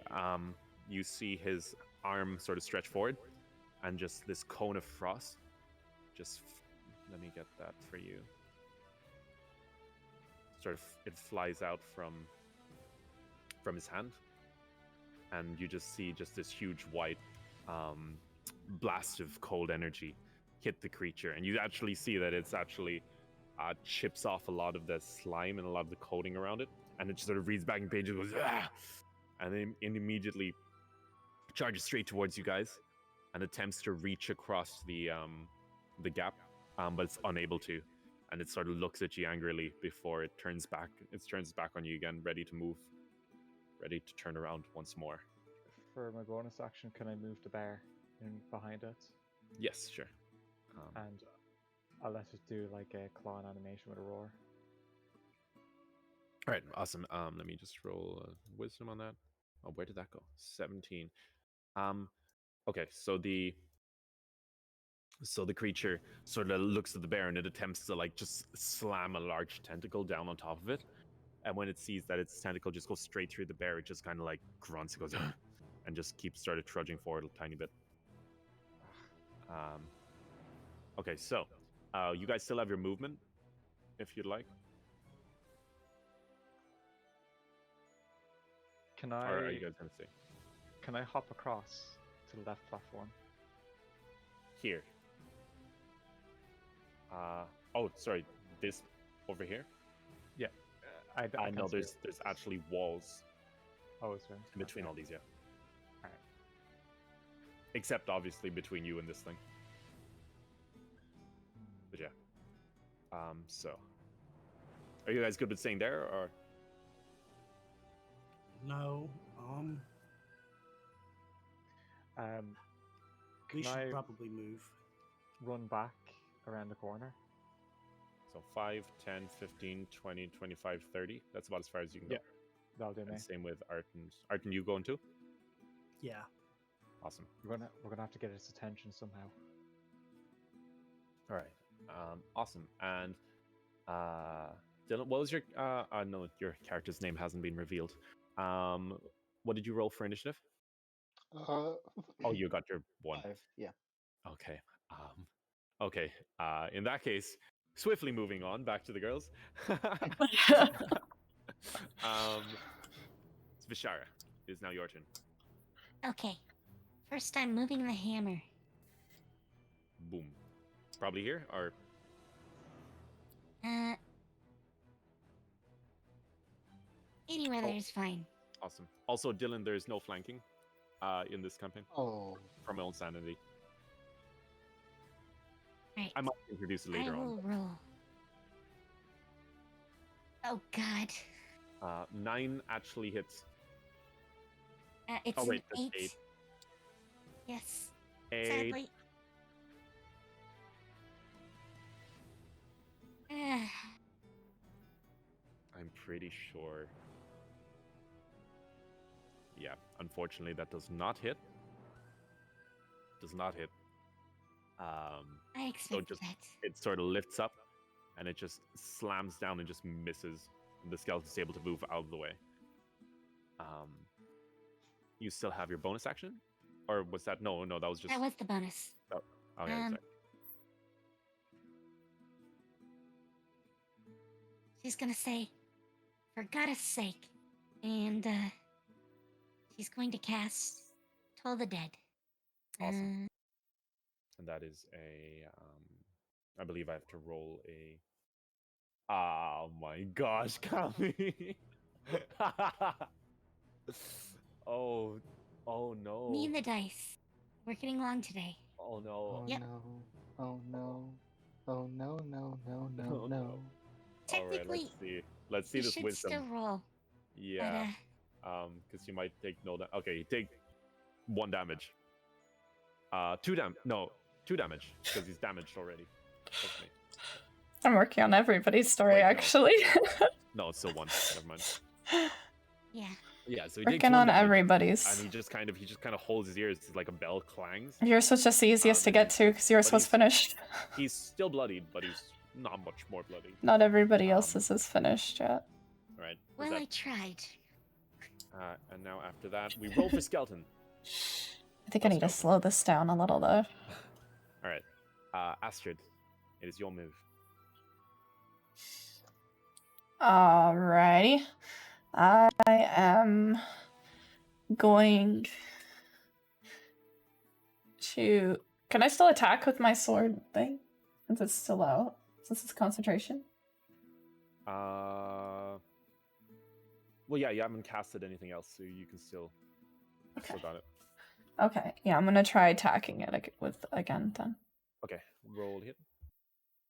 Speaker 4: his arm sort of stretch forward, and just this cone of frost. Let me get that for you. Sort of, it flies out from his hand, and you just see this huge white blast of cold energy hit the creature, and you actually see that it's actually chips off a lot of the slime and a lot of the coating around it, and it just sort of reads back in pages and goes, ah! And then it immediately charges straight towards you guys and attempts to reach across the gap, but it's unable to. And it sort of looks at you angrily before it turns back. It turns back on you again, ready to move, ready to turn around once more.
Speaker 2: For my bonus action, can I move the bear in behind it?
Speaker 4: Yes, sure.
Speaker 2: And I'll let it do like a claw animation with a roar.
Speaker 4: All right, awesome. Let me just roll wisdom on that. Oh, where did that go? 17. Okay, so the creature sort of looks at the bear and it attempts to like just slam a large tentacle down on top of it. And when it sees that its tentacle just goes straight through the bear, it just kind of like grunts and goes and just keeps sort of trudging forward a tiny bit. Okay, so you guys still have your movement, if you'd like.
Speaker 2: Can
Speaker 4: Or are you guys gonna stay?
Speaker 2: Can I hop across to the left platform?
Speaker 4: Here. Oh, sorry. This over here.
Speaker 2: Yeah. I
Speaker 4: know
Speaker 2: can't
Speaker 4: there's
Speaker 2: see it.
Speaker 4: actually walls
Speaker 2: Oh, is there?
Speaker 4: in between all these, yeah.
Speaker 2: Alright.
Speaker 4: Except obviously between you and this thing. But yeah. So are you guys good with staying there or?
Speaker 6: No. We
Speaker 2: Can
Speaker 6: should
Speaker 2: I
Speaker 6: probably move.
Speaker 2: run back around the corner?
Speaker 4: So 5, 10, 15, 20, 25, 30. That's about as far as you can go.
Speaker 2: Yeah. That'll do me.
Speaker 4: And same with Arton. Arton, you going too?
Speaker 6: Yeah.
Speaker 4: Awesome.
Speaker 2: We're gonna have to get its attention somehow.
Speaker 4: All right. Awesome. And Dylan, what was your no, your character's name hasn't been revealed. What did you roll for initiative? Oh, you got your 1.
Speaker 8: 5, yeah.
Speaker 4: Okay. Okay. In that case, swiftly moving on back to the girls. Vishara, it is now your turn.
Speaker 3: Okay. First, I'm moving the hammer.
Speaker 4: Boom. Probably here or
Speaker 3: Anywhere
Speaker 4: Oh.
Speaker 3: there's fine.
Speaker 4: awesome. Also, Dylan, there's no flanking in this campaign
Speaker 8: Oh,
Speaker 4: for my own sanity.
Speaker 3: Right.
Speaker 4: I might introduce it
Speaker 3: I
Speaker 4: later
Speaker 3: will roll. Oh God.
Speaker 4: on. 9 actually hits.
Speaker 3: It's
Speaker 4: Oh wait,
Speaker 3: an
Speaker 4: that's
Speaker 3: 8.
Speaker 4: 8.
Speaker 3: Yes.
Speaker 4: 8.
Speaker 3: Sadly.
Speaker 4: I'm pretty sure. Yeah, unfortunately, that does not hit. Does not hit.
Speaker 3: I expected
Speaker 4: just-
Speaker 3: that.
Speaker 4: It sort of lifts up, and it just slams down and just misses. The skeleton's able to move out of the way. You still have your bonus action, or was that no? That was just.
Speaker 3: That was the bonus.
Speaker 4: Oh, okay, sorry.
Speaker 3: She's gonna say, "For God's sake," and she's going to cast Toll the Dead.
Speaker 4: Awesome. And that is a. I believe I have to roll a. Oh my gosh, Kami! Oh no!
Speaker 3: Me and the dice. We're getting along today.
Speaker 4: Oh no!
Speaker 8: oh
Speaker 3: Yep.
Speaker 8: no. Oh no. Oh no, no, no, no,
Speaker 4: Oh,
Speaker 8: no.
Speaker 4: no. All right,
Speaker 3: Technically,
Speaker 4: let's see
Speaker 3: you
Speaker 4: this
Speaker 3: should
Speaker 4: wisdom.
Speaker 3: still roll.
Speaker 4: Yeah, because you might take no damage. Okay, you take 1 damage. 2 damage because he's damaged already. Trust me.
Speaker 1: I'm working on everybody's story,
Speaker 4: Wait, no.
Speaker 1: actually.
Speaker 4: No, it's still 1. Never mind.
Speaker 3: Yeah.
Speaker 4: Yeah, so he takes
Speaker 1: Working
Speaker 4: 1
Speaker 1: on
Speaker 4: damage,
Speaker 1: everybody's.
Speaker 4: and he just kind of holds his ears like a bell clangs.
Speaker 1: Yours was just the easiest to get to because yours
Speaker 4: but
Speaker 1: was
Speaker 4: he's-
Speaker 1: finished.
Speaker 4: He's still bloodied, but he's not much more bloody.
Speaker 1: Not everybody else's is finished yet.
Speaker 4: All right.
Speaker 3: Well, I tried.
Speaker 4: And now after that, we roll for skeleton.
Speaker 1: I think I need to slow this down a little though.
Speaker 4: All right. Astrid, it is your move.
Speaker 1: Alrighty. I am going to... Can I still attack with my sword thing? Since it's still out. since it's concentration?
Speaker 4: Well, yeah, you haven't casted anything else, so you can still got it.
Speaker 1: Okay, yeah, I'm gonna try attacking it again then.
Speaker 4: Okay, roll hit.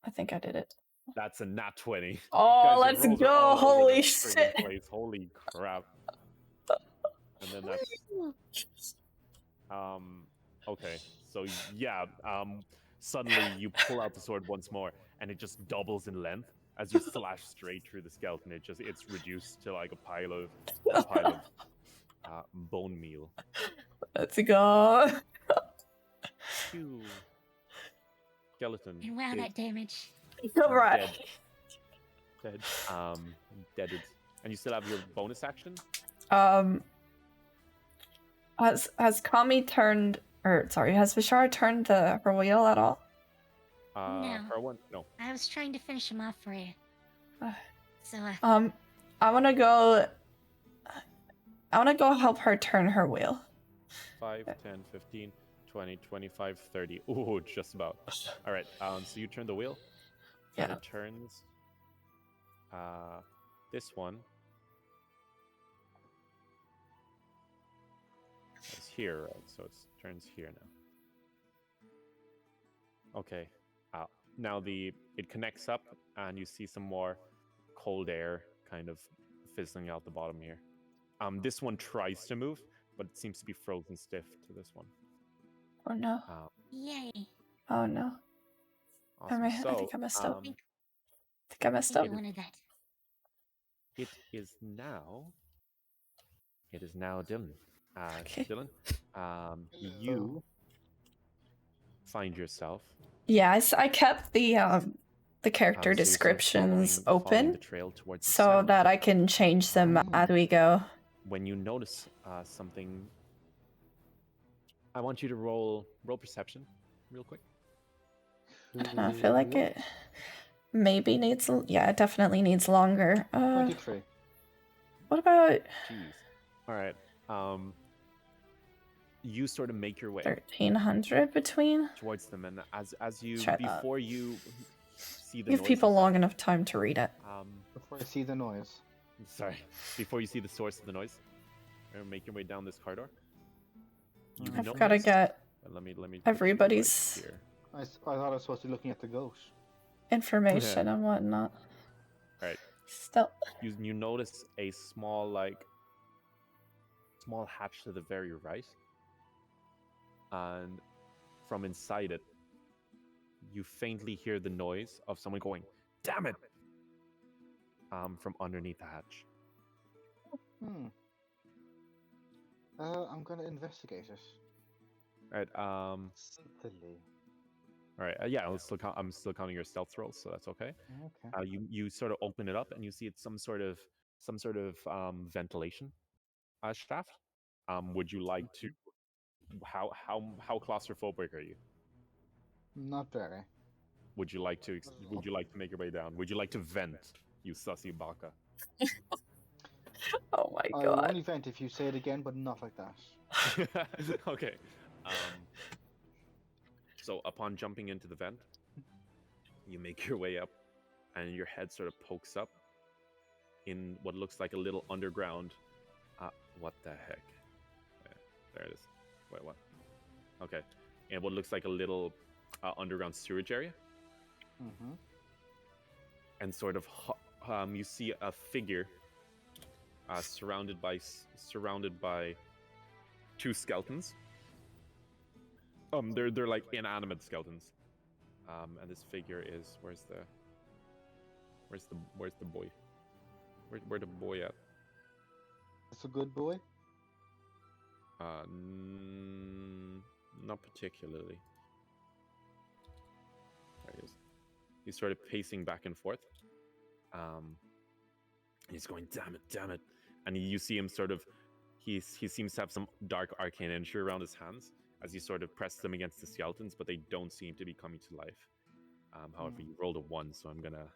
Speaker 1: I think I did it.
Speaker 4: That's a nat 20.
Speaker 1: Oh,
Speaker 4: Guys, your
Speaker 1: let's
Speaker 4: rolls are
Speaker 1: go!
Speaker 4: all over
Speaker 1: Holy
Speaker 4: the friggin'
Speaker 1: shit!
Speaker 4: place. Holy crap. And then that's okay. So yeah, suddenly you pull out the sword once more and it just doubles in length as you slash straight through the skeleton. It's reduced to like a pile of bone meal.
Speaker 1: Let's go.
Speaker 4: Phew. Skeleton.
Speaker 3: And wow, that damage.
Speaker 1: Right.
Speaker 4: Dead. Deaded. And you still have your bonus action?
Speaker 1: Has Kami turned, or sorry, has Vishara turned her wheel at all?
Speaker 3: No.
Speaker 4: Her one? No.
Speaker 3: I was trying to finish him off for you. So,
Speaker 1: I wanna go help her turn her wheel.
Speaker 4: 5, 10, 15, 20, 25, 30. Ooh, just about. All right. So you turn the wheel.
Speaker 1: Yeah.
Speaker 4: It turns. This one is here, right? So it turns here now. Okay. Now it connects up, and you see some more cold air kind of fizzling out the bottom here. This one tries to move, but it seems to be frozen stiff to this one.
Speaker 1: Oh no.
Speaker 3: yay.
Speaker 1: Oh no.
Speaker 4: Awesome.
Speaker 1: I think I messed up. I think I messed
Speaker 3: I
Speaker 1: up.
Speaker 3: wanted that.
Speaker 4: It is now Dylan.
Speaker 1: Okay.
Speaker 4: Dylan, you find yourself.
Speaker 1: Yeah, I kept the character
Speaker 4: So you're sort of
Speaker 1: descriptions
Speaker 4: following
Speaker 1: open
Speaker 4: the trail towards the
Speaker 1: so
Speaker 4: sound.
Speaker 1: that I can change them as we go.
Speaker 4: When you notice something, I want you to roll perception, real quick.
Speaker 1: I feel like it maybe needs. Yeah, it definitely needs longer.
Speaker 8: 23.
Speaker 1: What about?
Speaker 4: Jeez. All right. You sort of make your way
Speaker 1: 1300 between.
Speaker 4: towards them, and as you
Speaker 1: Try that.
Speaker 4: before you see the
Speaker 1: Give
Speaker 4: noise
Speaker 1: people
Speaker 4: and stuff,
Speaker 1: long enough time to read it.
Speaker 8: Before I see the noise.
Speaker 4: Sorry. Before you see the source of the noise, make your way down this corridor. You
Speaker 1: I've got to get
Speaker 4: let me
Speaker 1: everybody's
Speaker 4: right here.
Speaker 8: I thought I was supposed to be looking at the ghost.
Speaker 1: information and whatnot.
Speaker 4: Right.
Speaker 1: Still.
Speaker 4: You notice a small hatch to the very right, and from inside it, you faintly hear the noise of someone going, "Damn it!" From underneath the hatch.
Speaker 8: I'm gonna investigate it.
Speaker 4: Right.
Speaker 8: Stealthily.
Speaker 4: All right. Yeah. I'm still counting your stealth rolls, so that's okay.
Speaker 8: Okay.
Speaker 4: You sort of open it up, and you see it's some sort of ventilation shaft. Would you like to? How claustrophobic are you?
Speaker 8: Not very.
Speaker 4: Would you like to make your way down? Would you like to vent, you sussy baka?
Speaker 1: Oh my
Speaker 8: I
Speaker 1: god.
Speaker 8: will only vent if you say it again, but not like that.
Speaker 4: Okay. So upon jumping into the vent, you make your way up, and your head sort of pokes up in what looks like a little underground. What the heck? There it is. Wait, what? Okay. And what looks like a little underground sewage area.
Speaker 8: Mm-hmm.
Speaker 4: And sort of, you see a figure surrounded by two skeletons. They're like inanimate skeletons. And this figure is where's the boy? Where the boy at?
Speaker 8: It's a good boy.
Speaker 4: Not particularly. There he is. He's sort of pacing back and forth. He's going, damn it. And you see him sort of, he seems to have some dark arcane energy around his hands as you sort of press them against the skeletons, but they don't seem to be coming to life. However, you rolled a 1, so I'm gonna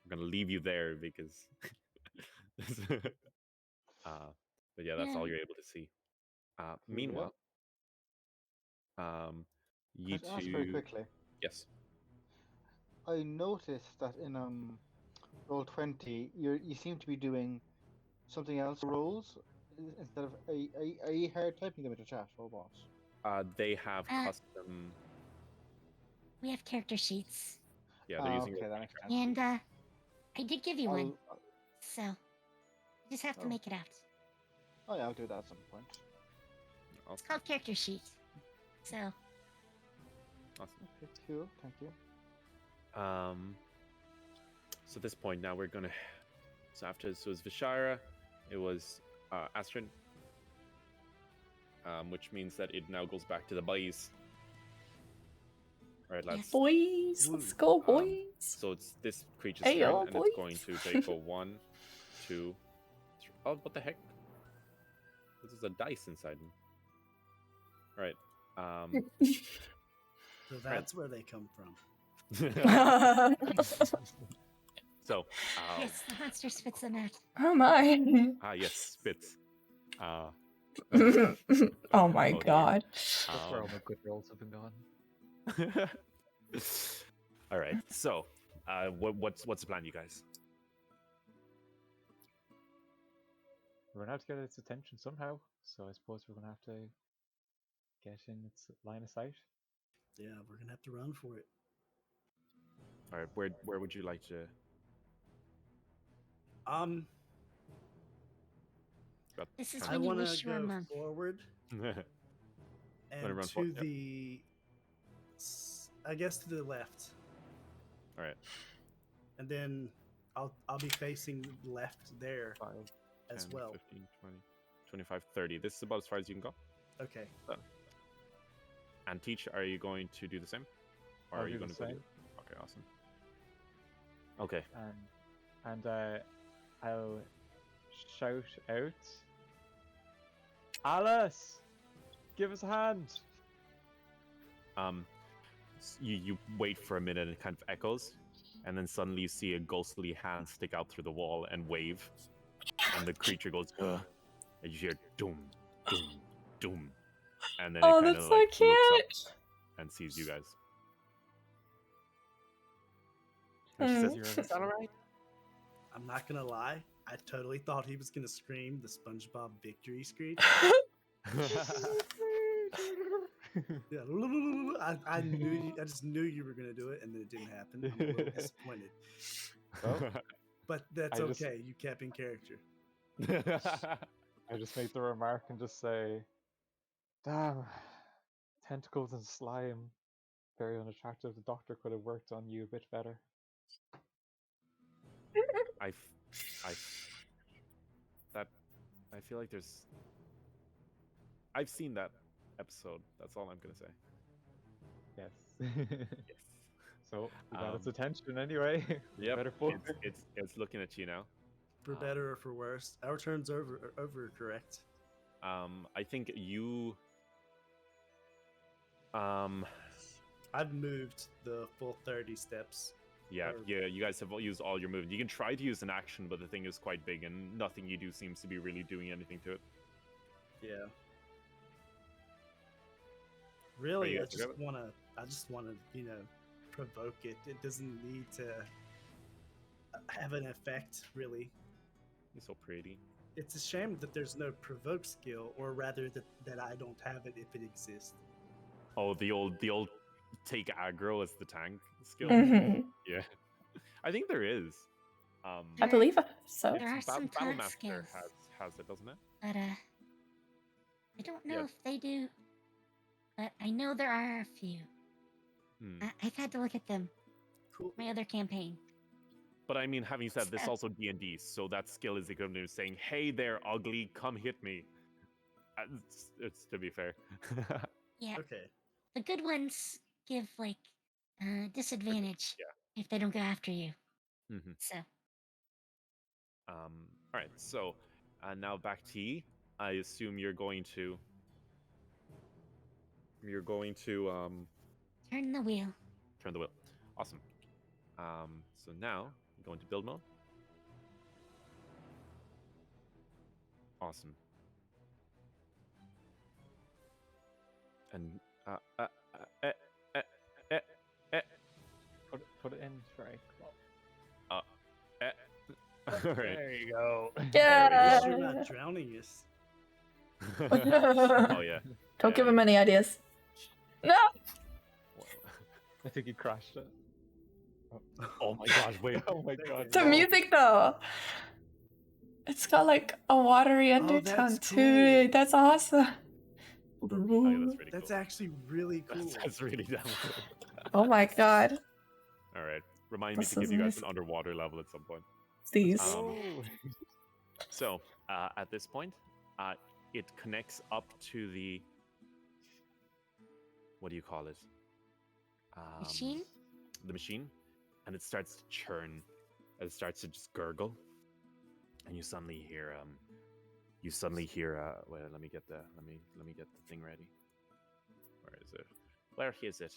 Speaker 4: leave you there because but yeah, that's all you're able to see. Meanwhile, you
Speaker 8: Can I ask very
Speaker 4: two.
Speaker 8: quickly?
Speaker 4: Yes.
Speaker 8: I noticed that in Roll20, you seem to be doing something else rolls instead of are you hard typing them into chat or what?
Speaker 4: They have
Speaker 3: Uh,
Speaker 4: custom.
Speaker 3: We have character sheets.
Speaker 4: Yeah, they're using.
Speaker 8: Okay, that makes sense.
Speaker 3: And I did give you one.
Speaker 8: I'll,
Speaker 3: So you just have to
Speaker 8: Oh.
Speaker 3: make it out.
Speaker 8: oh yeah, I'll do that at some point.
Speaker 3: It's called character sheet. So
Speaker 4: Awesome.
Speaker 8: Okay, cool. Thank you.
Speaker 4: So at this point now we're gonna. So after this was Vishara, it was Astrid, which means that it now goes back to the boys. All right, lads.
Speaker 1: Boys, let's go, boys.
Speaker 4: So it's this creature's
Speaker 1: Hey,
Speaker 4: turn,
Speaker 1: yo,
Speaker 4: and
Speaker 1: boys.
Speaker 4: it's going to take a 1, 2, 3. Oh, what the heck? This is a dice inside me. All right.
Speaker 6: So that's where they come from.
Speaker 4: So.
Speaker 3: yes, the monster spits them out.
Speaker 1: Oh my.
Speaker 4: Yes, spits.
Speaker 1: Oh my
Speaker 4: Oh, dear.
Speaker 1: god.
Speaker 2: That's where all my good rolls have been gone.
Speaker 4: All right. So, what's the plan, you guys?
Speaker 2: We're gonna have to get its attention somehow, so I suppose we're gonna have to get in its line of sight.
Speaker 6: Yeah, we're gonna have to run for it.
Speaker 4: All right. Where would you like to?
Speaker 3: This is
Speaker 6: I
Speaker 3: when you
Speaker 6: want
Speaker 3: wish
Speaker 6: to
Speaker 3: you were a
Speaker 6: go
Speaker 3: monk.
Speaker 6: forward
Speaker 4: Wanna
Speaker 6: and
Speaker 4: run
Speaker 6: to
Speaker 4: for- yep.
Speaker 6: the, I guess to the left,
Speaker 4: All right.
Speaker 6: and then I'll be facing left there
Speaker 4: 5,
Speaker 6: as
Speaker 4: 10,
Speaker 6: well.
Speaker 4: 15, 20, 25, 30. This is about as far as you can go.
Speaker 6: Okay.
Speaker 4: And Teach, are you going to do the same? Or
Speaker 2: I'll
Speaker 4: are you
Speaker 2: do
Speaker 4: going
Speaker 2: the
Speaker 4: to go?
Speaker 2: same.
Speaker 4: Okay, awesome. Okay.
Speaker 2: And I'll shout out, Alice, give us a hand.
Speaker 4: You wait for a minute and it kind of echoes, and then suddenly you see a ghostly hand stick out through the wall and wave, and the creature goes, Ugh, and you hear doom, doom, doom, and then
Speaker 1: Oh,
Speaker 4: it kind
Speaker 1: that's
Speaker 4: of
Speaker 1: so
Speaker 4: like
Speaker 1: cute.
Speaker 4: looks up and sees you guys. And she says, "Is that all right?"
Speaker 6: I'm not gonna lie. I totally thought he was gonna scream the SpongeBob victory screech. Yeah, I knew. I just knew you were gonna do it, and then it didn't happen. I'm a little disappointed, but that's
Speaker 2: I just-
Speaker 6: okay. You kept in character.
Speaker 2: I just make the remark and just say, damn, tentacles and slime, very unattractive. The doctor could have worked on you a bit better.
Speaker 4: I feel like there's. I've seen that episode. That's all I'm gonna say.
Speaker 2: Yes.
Speaker 4: Yes.
Speaker 2: So we got its attention anyway.
Speaker 4: Yep.
Speaker 2: Better focus.
Speaker 4: It's looking at you now.
Speaker 6: For better or for worse, our turn's over. Correct.
Speaker 4: I think you.
Speaker 6: I've moved the full 30 steps.
Speaker 4: Yeah, you guys have used all your movement. You can try to use an action, but the thing is quite big, and nothing you do seems to be really doing anything to it.
Speaker 6: Yeah. Really,
Speaker 4: you
Speaker 6: I
Speaker 4: guys together?
Speaker 6: just wanna, provoke it. It doesn't need to have an effect, really.
Speaker 4: You're so pretty.
Speaker 6: It's a shame that there's no provoke skill, or rather that I don't have it if it exists.
Speaker 4: Oh, the old take aggro as the tank skill.
Speaker 1: Mhm.
Speaker 4: Yeah, I think there is.
Speaker 1: I believe so.
Speaker 3: There are some tag
Speaker 4: Battlemaster
Speaker 3: skills,
Speaker 4: has it, doesn't it?
Speaker 3: but I don't know
Speaker 4: Yeah.
Speaker 3: if they do. But I know there are a few.
Speaker 4: Hmm.
Speaker 3: I've had to look at them.
Speaker 6: Cool.
Speaker 3: My other campaign.
Speaker 4: But I mean, having said this, also D&D, so that skill is equivalent to saying, "Hey there, ugly, come hit me." It's to be fair.
Speaker 3: Yeah,
Speaker 6: Okay.
Speaker 3: the good ones give like disadvantage
Speaker 4: Yeah.
Speaker 3: if they don't go after you.
Speaker 4: Mhm.
Speaker 3: So
Speaker 4: All right, so now back to E. I assume you're going to
Speaker 3: turn the wheel.
Speaker 4: turn the wheel. Awesome. So now you go into build mode. Awesome. And
Speaker 2: Put it in
Speaker 4: All right.
Speaker 7: There you go.
Speaker 1: Yeah.
Speaker 6: You're not drowning us.
Speaker 4: Oh yeah.
Speaker 1: Don't
Speaker 4: Yeah,
Speaker 1: give him any ideas. No.
Speaker 2: I think he crashed it.
Speaker 4: Oh my gosh! Wait.
Speaker 2: Oh my god.
Speaker 1: The
Speaker 2: no.
Speaker 1: music though. It's got like a watery
Speaker 6: Oh,
Speaker 1: undertone
Speaker 6: that's
Speaker 1: to
Speaker 6: cool.
Speaker 1: it. That's awesome.
Speaker 4: Oh, yeah, that's pretty
Speaker 6: That's
Speaker 4: cool.
Speaker 6: actually really cool.
Speaker 4: That's really damn cool.
Speaker 1: Oh my god.
Speaker 4: All right. Remind me
Speaker 1: This
Speaker 4: to give
Speaker 1: is
Speaker 4: you guys an
Speaker 1: nice.
Speaker 4: underwater level at some point.
Speaker 1: Please.
Speaker 2: Oh.
Speaker 4: So at this point, it connects up to the. What do you call it?
Speaker 3: Machine?
Speaker 4: The machine, and it starts to churn. And it starts to just gurgle, and you suddenly hear. Wait, let me get the thing ready. Where is it? Where is it?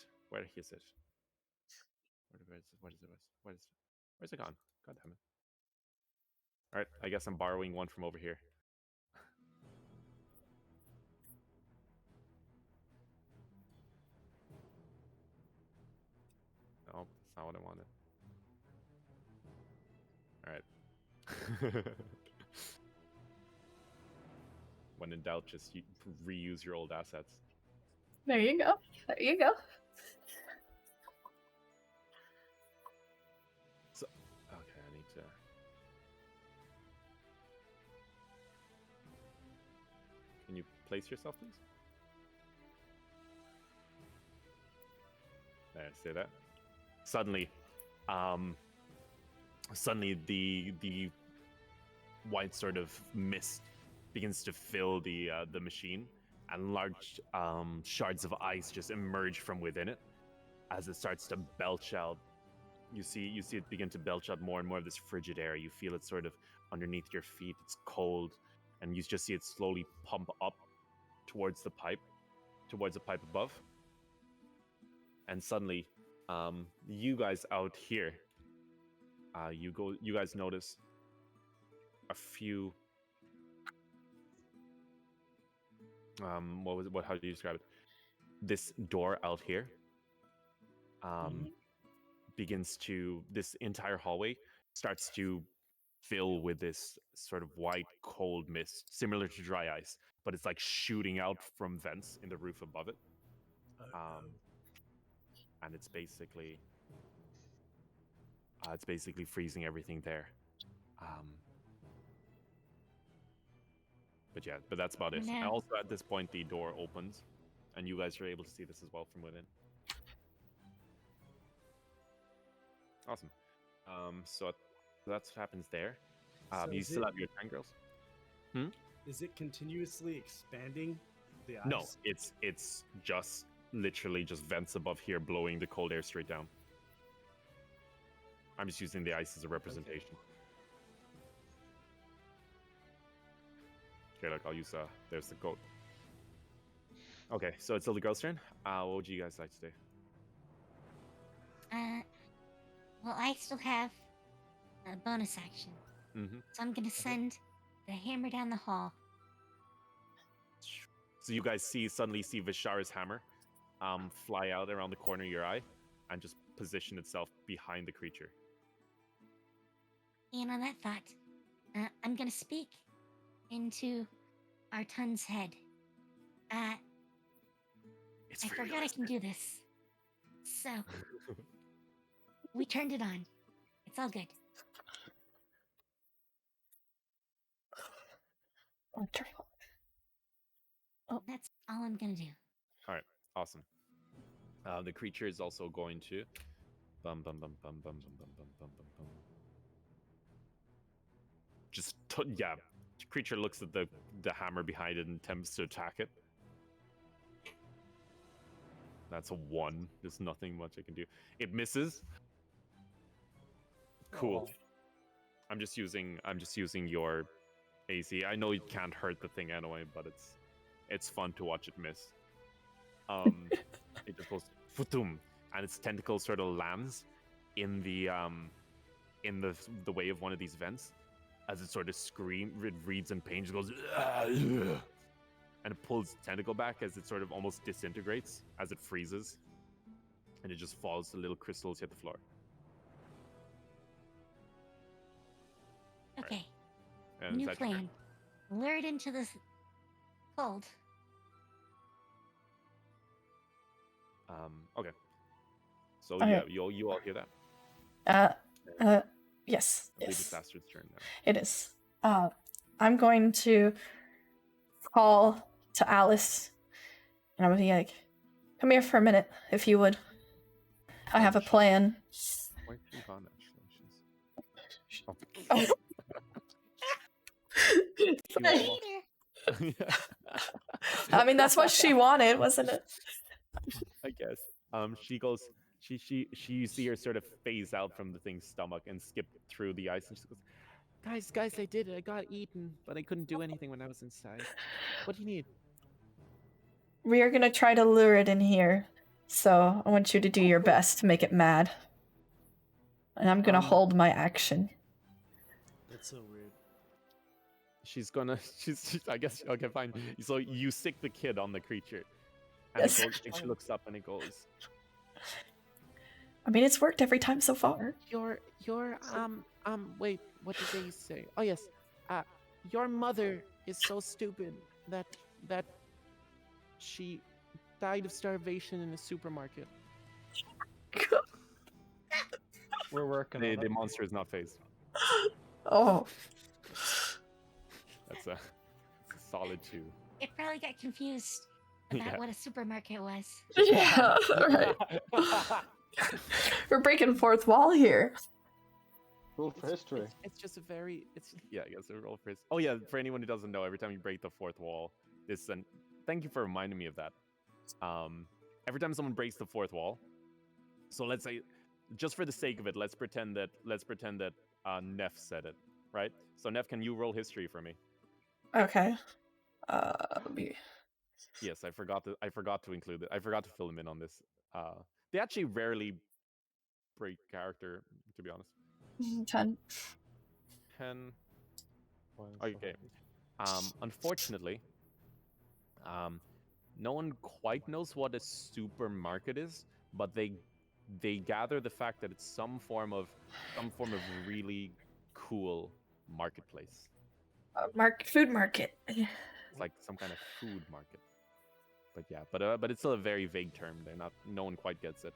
Speaker 4: Where's it gone? God damn it! All right, I guess I'm borrowing one from over here. No, that's not what I wanted. All right. When in doubt, just reuse your old assets.
Speaker 1: There you go. There you go.
Speaker 4: So, okay, I need to. Can you place yourself, please? There, say that. Suddenly, the white sort of mist begins to fill the machine, and large shards of ice just emerge from within it as it starts to belch out. You see it begin to belch out more and more of this frigid air. You feel it sort of underneath your feet. It's cold, and you just see it slowly pump up towards the pipe above. And suddenly, you guys out here, you guys notice a few. How do you describe it? This door out here begins to, this entire hallway starts to fill with this sort of white, cold mist, similar to dry ice, but it's like shooting out from vents in the roof above it. And it's basically freezing everything there. But yeah, but that's about it.
Speaker 3: No.
Speaker 4: And also at this point, the door opens, and you guys are able to see this as well from within. Awesome. So that's what happens there.
Speaker 6: So
Speaker 4: You
Speaker 6: is
Speaker 4: still
Speaker 6: it-
Speaker 4: have your tendrils.
Speaker 6: Is it continuously expanding the ice?
Speaker 4: No, it's just literally just vents above here blowing the cold air straight down. I'm just using the ice as a representation. Okay, look, I'll use there's the goat. Okay, so it's still the girl's turn. What would you guys like to do?
Speaker 3: Well, I still have a bonus action.
Speaker 4: Mm-hmm.
Speaker 3: So I'm gonna send the hammer down the hall.
Speaker 4: So you guys suddenly see Vishar's hammer fly out around the corner of your eye and just position itself behind the creature.
Speaker 3: And on that thought, I'm gonna speak into our Tun's head.
Speaker 4: It's
Speaker 3: I
Speaker 4: for
Speaker 3: forgot I can do this. So, we turned it on. It's all good.
Speaker 1: Wonderful.
Speaker 3: That's all I'm gonna do.
Speaker 4: All right, awesome. The creature is also going to bum bum bum bum bum bum bum bum bum bum bum. Just yeah, the creature looks at the hammer behind it and attempts to attack it. That's a 1. There's nothing much I can do. It misses. Cool. I'm just using your AC. I know it can't hurt the thing anyway, but it's fun to watch it miss. It just goes futum, and its tentacle sort of lands in the way of one of these vents, as it sort of it reads in pain, just goes, and it pulls its tentacle back as it sort of almost disintegrates as it freezes, and it just falls. The little crystals hit the floor.
Speaker 3: Okay,
Speaker 4: And
Speaker 3: new
Speaker 4: is that your turn?
Speaker 3: plan. Lure it into this cold.
Speaker 4: Okay. So
Speaker 1: Okay.
Speaker 4: yeah, you all hear that?
Speaker 1: Yes.
Speaker 4: I believe it's
Speaker 1: Yes.
Speaker 4: Astrid's turn now.
Speaker 1: It is. I'm going to call to Alice, and I'm gonna be like, "Come here for a minute, if you would. I have a plan."
Speaker 4: Quite gone actually. She's... Oh.
Speaker 1: Oh. I mean, that's what she wanted, wasn't it?
Speaker 4: I guess. She goes. She you see her sort of phase out from the thing's stomach and skip through the ice, and she goes,
Speaker 5: Guys, I did it. I got eaten, but I couldn't do anything when I was inside. What do you need?
Speaker 1: We are gonna try to lure it in here, so I want you to do your best to make it mad. And I'm gonna hold my action.
Speaker 6: That's so weird.
Speaker 4: she's gonna. She's I guess. Okay, fine. So you sick the kid on the creature, and
Speaker 1: Yes.
Speaker 4: it goes, and she looks up and it goes.
Speaker 1: I mean, it's worked every time so far.
Speaker 5: Wait, what did they say? Oh yes, your mother is so stupid that she died of starvation in a supermarket.
Speaker 2: We're working
Speaker 4: The
Speaker 2: on it.
Speaker 4: monster is not phased.
Speaker 1: Oh.
Speaker 4: That's a solid 2.
Speaker 3: It probably got confused about
Speaker 4: Yeah.
Speaker 3: what a supermarket was.
Speaker 1: Yeah, right. We're breaking fourth wall here.
Speaker 8: Roll for history.
Speaker 5: It's just a very
Speaker 4: Yeah, I guess a roll for his. Oh yeah, for anyone who doesn't know, every time you break the fourth wall, and thank you for reminding me of that. Every time someone breaks the fourth wall, so let's say, just for the sake of it, let's pretend that Neph said it, right? So Neph, can you roll history for me?
Speaker 1: Okay. Let me...
Speaker 4: Yes, I forgot to include it. I forgot to fill them in on this. They actually rarely break character, to be honest.
Speaker 1: 10.
Speaker 4: 10.
Speaker 2: Why is it
Speaker 4: Okay.
Speaker 2: so hard?
Speaker 4: Unfortunately, no one quite knows what a supermarket is, but they gather the fact that it's some form of really cool marketplace.
Speaker 1: Food market.
Speaker 4: It's like some kind of food market. But yeah, but it's still a very vague term. No one quite gets it.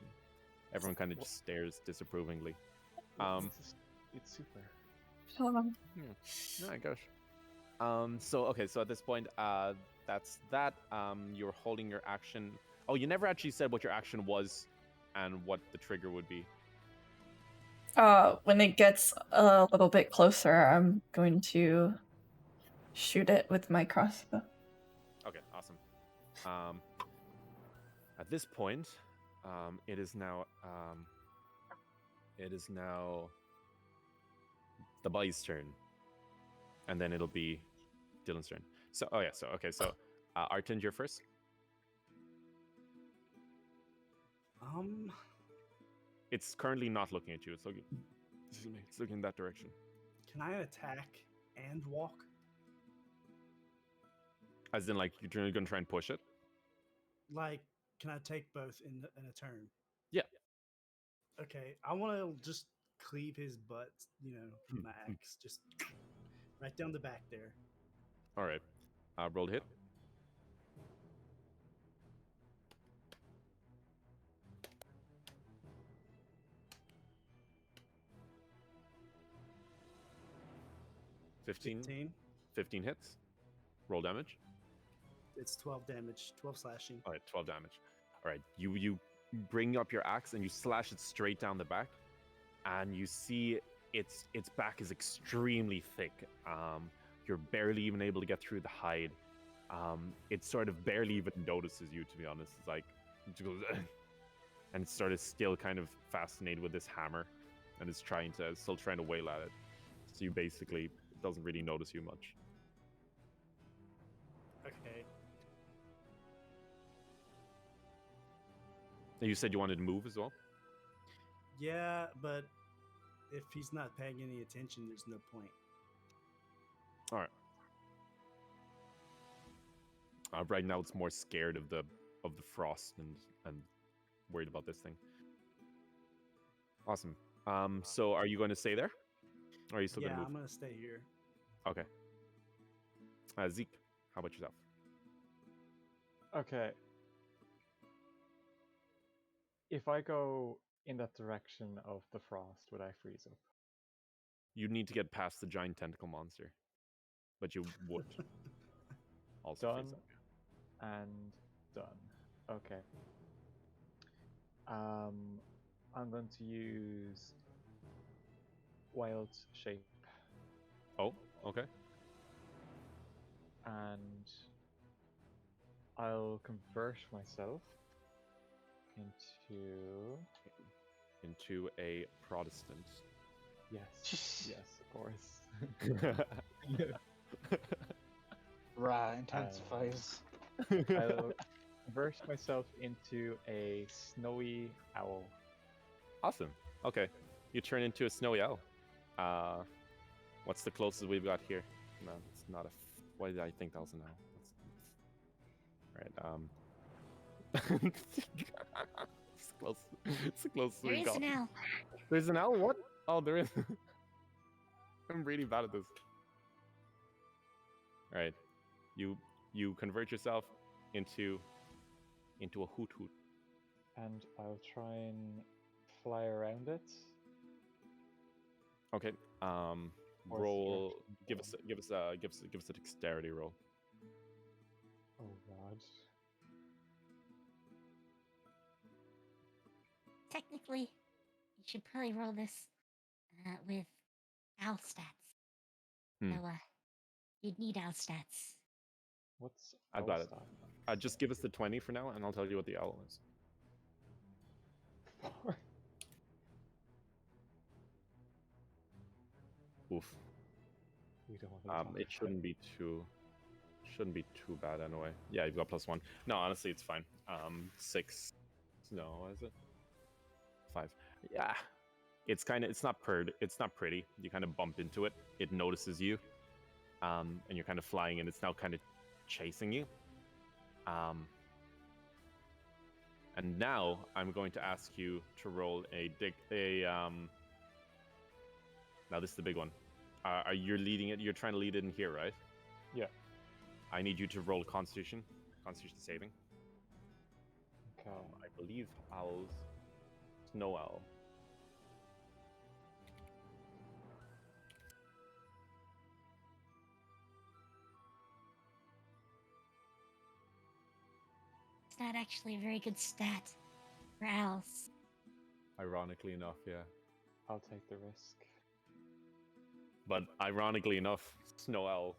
Speaker 4: Everyone kind of just stares disapprovingly.
Speaker 2: It's super.
Speaker 1: Hold on.
Speaker 4: Oh my gosh. So at this point, that's that. You're holding your action. Oh, you never actually said what your action was and what the trigger would be.
Speaker 1: When it gets a little bit closer, I'm going to shoot it with my crossbow.
Speaker 4: Okay, awesome. At this point, it is now the boy's turn, and then it'll be Dylan's turn. So, Artend, you're first. It's currently not looking at you. It's looking in that direction.
Speaker 6: Can I attack and walk?
Speaker 4: As in, like, you're gonna try and push it?
Speaker 6: Like, can I take both in a turn?
Speaker 4: Yeah.
Speaker 6: Okay, I want to just cleave his butt, with my axe, just right down the back there.
Speaker 4: All right. Roll to hit.
Speaker 6: $15.
Speaker 4: 15 hits. Roll damage.
Speaker 6: It's 12 damage, 12 slashing.
Speaker 4: All right, 12 damage. All right, you bring up your axe and you slash it straight down the back, and you see its back is extremely thick. You're barely even able to get through the hide. It sort of barely even notices you, to be honest. It's like, it goes, and it's sort of still kind of fascinated with this hammer, and it's still trying to wail at it. So you basically, it doesn't really notice you much.
Speaker 6: Okay.
Speaker 4: You said you wanted to move as well?
Speaker 6: Yeah, but if he's not paying any attention, there's no point.
Speaker 4: All right. Right now, it's more scared of the frost and worried about this thing. Awesome. So are you going to stay there? Or are you still
Speaker 6: Yeah,
Speaker 4: gonna move?
Speaker 6: I'm gonna stay here.
Speaker 4: Okay. Zeke, how about yourself?
Speaker 2: Okay. If I go in that direction of the frost, would I freeze up?
Speaker 4: You need to get past the giant tentacle monster, but you would also freeze
Speaker 2: Done
Speaker 4: up.
Speaker 2: and done. Okay. I'm going to use wild shape,
Speaker 4: Oh, okay.
Speaker 2: and I'll convert myself
Speaker 4: into a Protestant.
Speaker 2: Yes, of course.
Speaker 8: Ra intensifies.
Speaker 2: I'll convert myself into a snowy owl.
Speaker 4: Awesome. Okay. You turn into a snowy owl. What's the closest we've got here? No, it's not a. Why did I think that was an owl? All right. It's close. It's the closest
Speaker 3: There
Speaker 4: we've
Speaker 3: is
Speaker 4: got.
Speaker 3: an owl.
Speaker 4: There's an owl. What? Oh, there is. I'm really bad at this. All right. You convert yourself into a hoot hoot.
Speaker 2: And I'll try and fly around it.
Speaker 4: Okay.
Speaker 2: Or
Speaker 4: Roll.
Speaker 2: stretch
Speaker 4: Give us a dexterity roll.
Speaker 2: Oh god.
Speaker 3: Technically, you should probably roll this with owl stats.
Speaker 4: Hmm.
Speaker 3: So, you'd need owl stats.
Speaker 2: What's
Speaker 4: I've
Speaker 2: owl
Speaker 4: got it.
Speaker 2: style?
Speaker 4: Just give us the 20 for now, and I'll tell you what the owl is. Oof.
Speaker 2: We don't want to talk
Speaker 4: It
Speaker 2: about
Speaker 4: shouldn't be too bad anyway. Yeah, you've got +1. No, honestly, it's fine. 6. No, is it? 5. Yeah. It's not pretty. You kind of bump into it. It notices you. And you're kind of flying, and it's now kind of chasing you. And now I'm going to ask you to roll now this is the big one. Are you leading it? You're trying to lead it in here, right?
Speaker 2: Yeah.
Speaker 4: I need you to roll Constitution saving.
Speaker 2: Okay.
Speaker 4: I believe owls. Snow owl.
Speaker 3: It's not actually a very good stat for owls.
Speaker 4: Ironically enough, yeah.
Speaker 2: I'll take the risk.
Speaker 4: But ironically enough, snow owl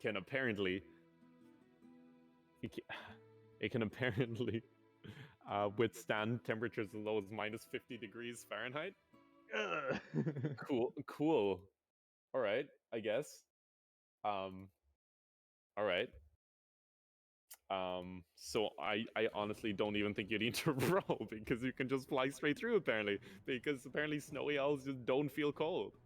Speaker 4: can apparently withstand temperatures as low as -50 degrees Fahrenheit. Cool. All right, I guess. All right. So I honestly don't even think you need to roll because you can just fly straight through apparently. Because apparently snowy owls just don't feel cold.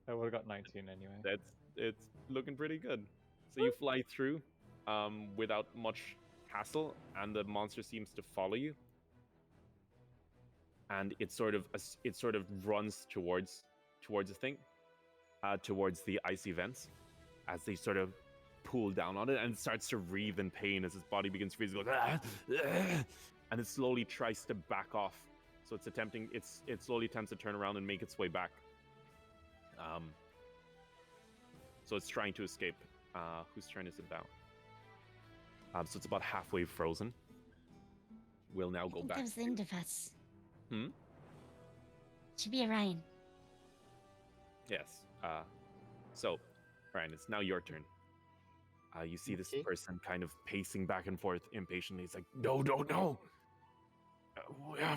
Speaker 2: I would have got 19 anyway.
Speaker 4: It's looking pretty good. So you fly through without much hassle, and the monster seems to follow you. And it sort of runs towards the thing, towards the icy vents, as they sort of pull down on it, and it starts to writhe in pain as its body begins to freeze. It goes, and it slowly tries to back off. So it slowly attempts to turn around and make its way back. So it's trying to escape. Whose turn is it now? So it's about halfway frozen. We'll now go back.
Speaker 3: I think it was the end of us.
Speaker 4: Hmm?
Speaker 3: Should be Orion.
Speaker 4: Yes. So, Ryan, it's now your turn. You see this person kind of pacing back and forth impatiently. He's like, no.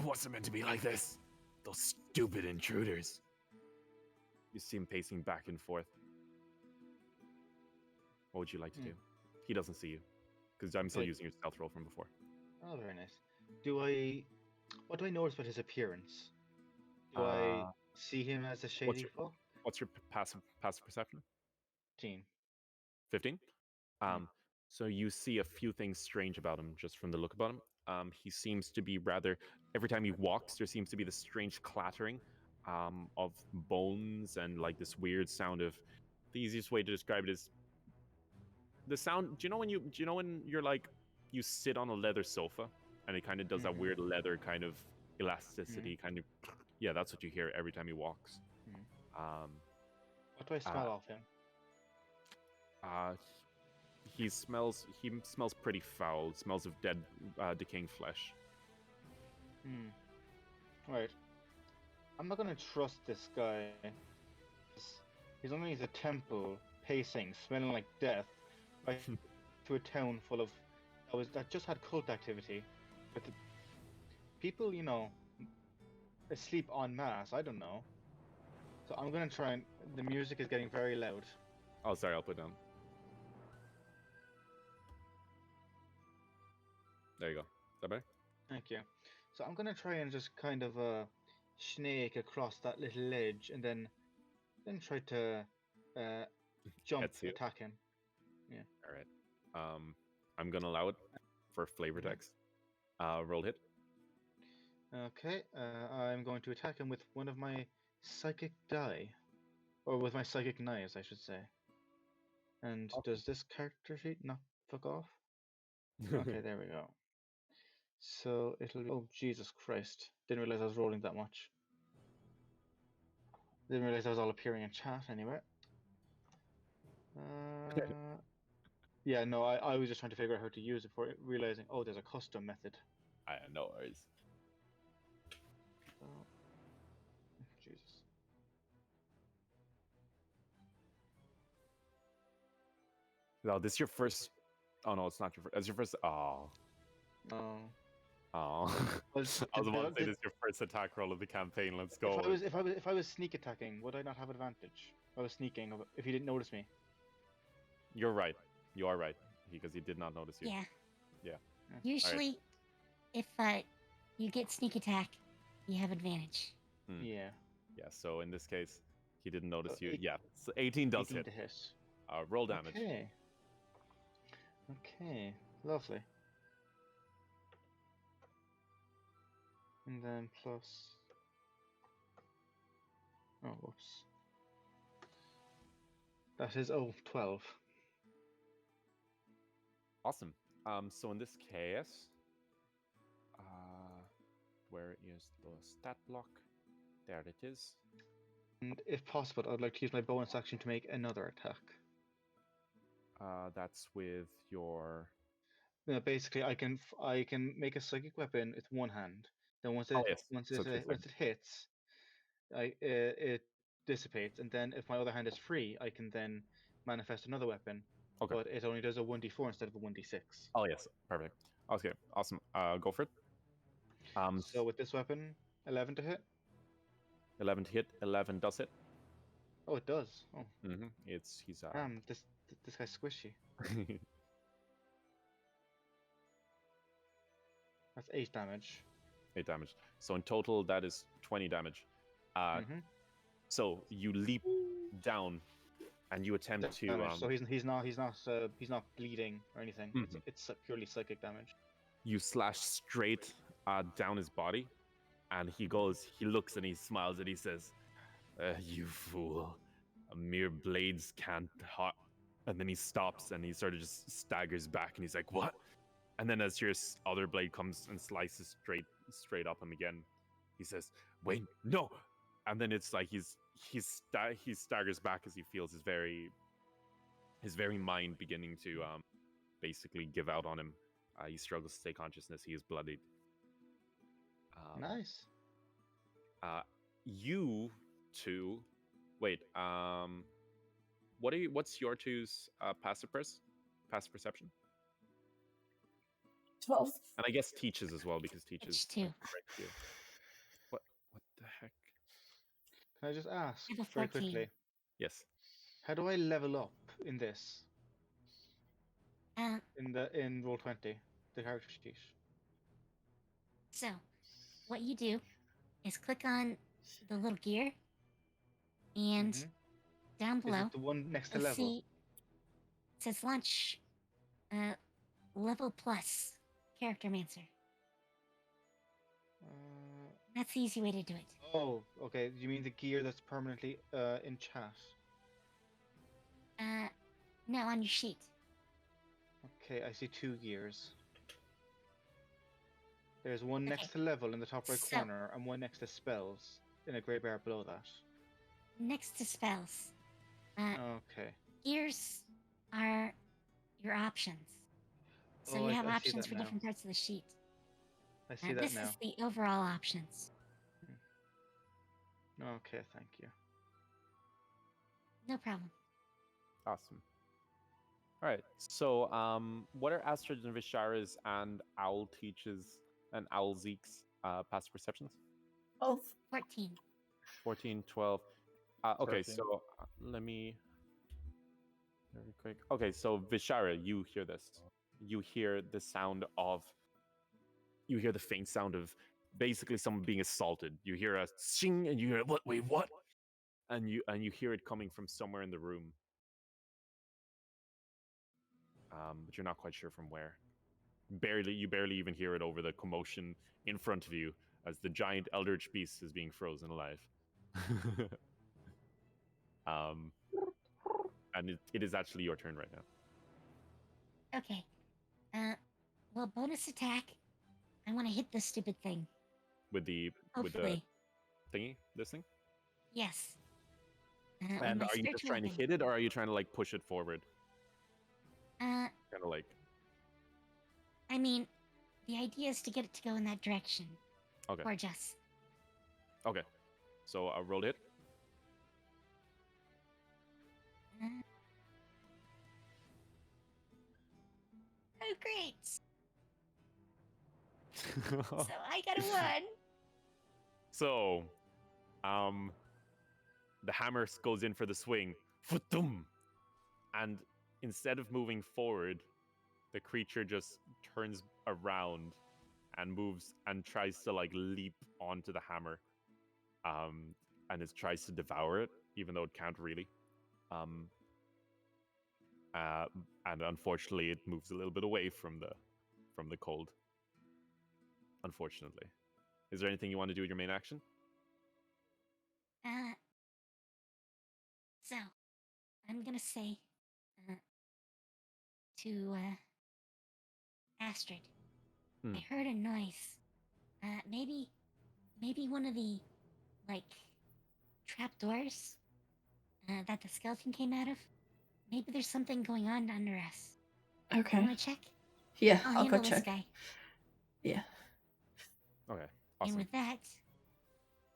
Speaker 4: What's it meant to be like this? Those stupid intruders. You see him pacing back and forth. What would you like to do? He doesn't see you, because I'm still using your stealth roll from before.
Speaker 7: Oh, very nice. What do I notice about his appearance? Do I see him as a shady folk?
Speaker 4: What's your passive perception?
Speaker 7: 15.
Speaker 4: 15? So you see a few things strange about him just from the look about him. He seems to be every time he walks, there seems to be this strange clattering of bones and like this weird sound of. The easiest way to describe it is the sound. Do you know when you're like you sit on a leather sofa and it kind of does that weird leather kind of elasticity kind of. Yeah, that's what you hear every time he walks.
Speaker 7: What do I smell off him?
Speaker 4: He smells pretty foul. Smells of dead, decaying flesh.
Speaker 7: Right. I'm not gonna trust this guy. He's underneath a temple, pacing, smelling like death, right to a town full of that just had cult activity. But the people, asleep en masse. I don't know. So I'm gonna try and. The music is getting very loud.
Speaker 4: Oh, sorry. I'll put down. There you go. Is that better?
Speaker 7: Thank you. So I'm gonna try and just kind of snake across that little ledge and then try to jump to attack him. Yeah.
Speaker 4: All right. I'm gonna allow it for flavor text. Roll hit.
Speaker 7: Okay. I'm going to attack him with one of my psychic die, or with my psychic knives, I should say. And does this character sheet not fuck off? Okay, there we go. So it'll be, oh Jesus Christ. Didn't realize I was rolling that much. Didn't realize I was all appearing in chat anyway. Yeah, no, I was just trying to figure out how to use it before realizing, oh, there's a custom method.
Speaker 4: No worries.
Speaker 7: Jesus.
Speaker 4: No, this is your first. Oh no, it's not your first. It's your first. Oh.
Speaker 7: Oh.
Speaker 4: Oh. I was about to say this is your first attack roll of the campaign. Let's go.
Speaker 7: If I was sneak attacking, would I not have advantage? If I was sneaking, if he didn't notice me.
Speaker 4: You're right. You are right because he did not notice you.
Speaker 3: Yeah.
Speaker 4: Yeah.
Speaker 3: Usually, if you get sneak attack, you have advantage.
Speaker 7: Yeah.
Speaker 4: Yeah. So in this case, he didn't notice you. Yeah. So 18 does
Speaker 7: 18
Speaker 4: hit.
Speaker 7: To hit.
Speaker 4: Roll damage.
Speaker 7: Okay. Okay. Lovely. And then plus. Oh, whoops. That is 12.
Speaker 4: Awesome. So in this case, where is the stat block? There it is.
Speaker 7: And if possible, I'd like to use my bonus action to make another attack.
Speaker 4: That's with your.
Speaker 7: Basically, I can make a psychic weapon with one hand. Then once it hits, it dissipates, and then if my other hand is free, I can then manifest another weapon.
Speaker 4: Okay.
Speaker 7: But it only does a 1d4 instead of a 1d6.
Speaker 4: Oh yes, perfect. Okay, awesome. Go for it.
Speaker 7: So with this weapon, 11 to hit.
Speaker 4: 11 to hit. 11 does hit.
Speaker 7: Oh, it does. Oh.
Speaker 4: He's
Speaker 7: this guy's squishy. That's 8 damage.
Speaker 4: 8 damage. So in total, that is 20 damage. So you leap down, and you attempt to.
Speaker 7: So he's not bleeding or anything. It's purely psychic damage.
Speaker 4: You slash straight down his body, and he looks and he smiles and he says, "You fool! Mere blades can't hurt." And then he stops and he sort of just staggers back and he's like, "What?" And then as your other blade comes and slices straight up him again, he says, "Wait, no!" And then it's like he staggers back as he feels his very mind beginning to basically give out on him. He struggles to stay consciousness. He is bloodied.
Speaker 7: Nice.
Speaker 4: You two, wait. What's your two's passive perception?
Speaker 1: 12.
Speaker 4: And I guess teaches as well because teaches.
Speaker 3: Too.
Speaker 4: What the heck?
Speaker 7: Can I just ask
Speaker 3: I have a
Speaker 7: very
Speaker 3: 14.
Speaker 7: quickly?
Speaker 4: Yes.
Speaker 7: How do I level up in this?
Speaker 3: Uh,
Speaker 7: In Roll20, the character sheet.
Speaker 3: So, what you do is click on the little gear, and down
Speaker 7: Is
Speaker 3: below,
Speaker 7: it the one next to
Speaker 3: you'll
Speaker 7: level?
Speaker 3: see it says launch level plus character mancer. That's the easy way to do it.
Speaker 7: Oh, okay. You mean the gear that's permanently in chat?
Speaker 3: No, on your sheet.
Speaker 7: Okay, I see 2 gears. There's one
Speaker 3: Okay.
Speaker 7: next to level in the top right
Speaker 3: So-
Speaker 7: corner, and one next to spells in a grey bar below that.
Speaker 3: Next to spells.
Speaker 7: Okay.
Speaker 3: Gears are your options. So
Speaker 7: Oh,
Speaker 3: you
Speaker 7: I
Speaker 3: have
Speaker 7: see
Speaker 3: options
Speaker 7: that
Speaker 3: for
Speaker 7: now.
Speaker 3: different parts of the sheet.
Speaker 7: I see that
Speaker 3: This
Speaker 7: now.
Speaker 3: is the overall options.
Speaker 7: Okay, thank you.
Speaker 3: No problem.
Speaker 4: Awesome. All right. So, what are Astrid and Vishara's and Owl Teach's and Owl Zeke's passive perceptions?
Speaker 1: Oh,
Speaker 3: 14.
Speaker 4: 14, 12. Okay,
Speaker 2: 13.
Speaker 4: so let me very quick. Okay, so Vishara, you hear this. You hear the sound of. You hear the faint sound of basically someone being assaulted. You hear a sing, and you hear what? Wait, what? And you hear it coming from somewhere in the room. But you're not quite sure from where. You barely even hear it over the commotion in front of you as the giant eldritch beast is being frozen alive. And it is actually your turn right now.
Speaker 3: Okay. Well, bonus attack. I want to hit this stupid thing.
Speaker 4: With the
Speaker 3: Hopefully.
Speaker 4: thingy, this thing.
Speaker 3: Yes. With
Speaker 4: And
Speaker 3: my
Speaker 4: are you just
Speaker 3: spiritual
Speaker 4: trying to
Speaker 3: weapon.
Speaker 4: hit it, or are you trying to like push it forward?
Speaker 3: Uh,
Speaker 4: Kind of like.
Speaker 3: I mean, the idea is to get it to go in that direction.
Speaker 4: Okay.
Speaker 3: Towards us.
Speaker 4: Okay. So I rolled it.
Speaker 3: Oh, great! So I got a 1.
Speaker 4: So, the hammer goes in for the swing. Fa-dum! And instead of moving forward, the creature just turns around and moves and tries to like leap onto the hammer. And it tries to devour it, even though it can't really. And unfortunately, it moves a little bit away from the cold. Unfortunately. Is there anything you want to do with your main action?
Speaker 3: So, I'm gonna say, to, Astrid, I heard a noise. Maybe one of the, like, trapdoors, that the skeleton came out of? Maybe there's something going on under us.
Speaker 1: okay.
Speaker 3: You wanna check?
Speaker 1: Yeah,
Speaker 3: I'll
Speaker 1: I'll go
Speaker 3: handle this
Speaker 1: check.
Speaker 3: guy.
Speaker 1: Yeah.
Speaker 4: Okay,
Speaker 3: And
Speaker 4: awesome.
Speaker 3: with that,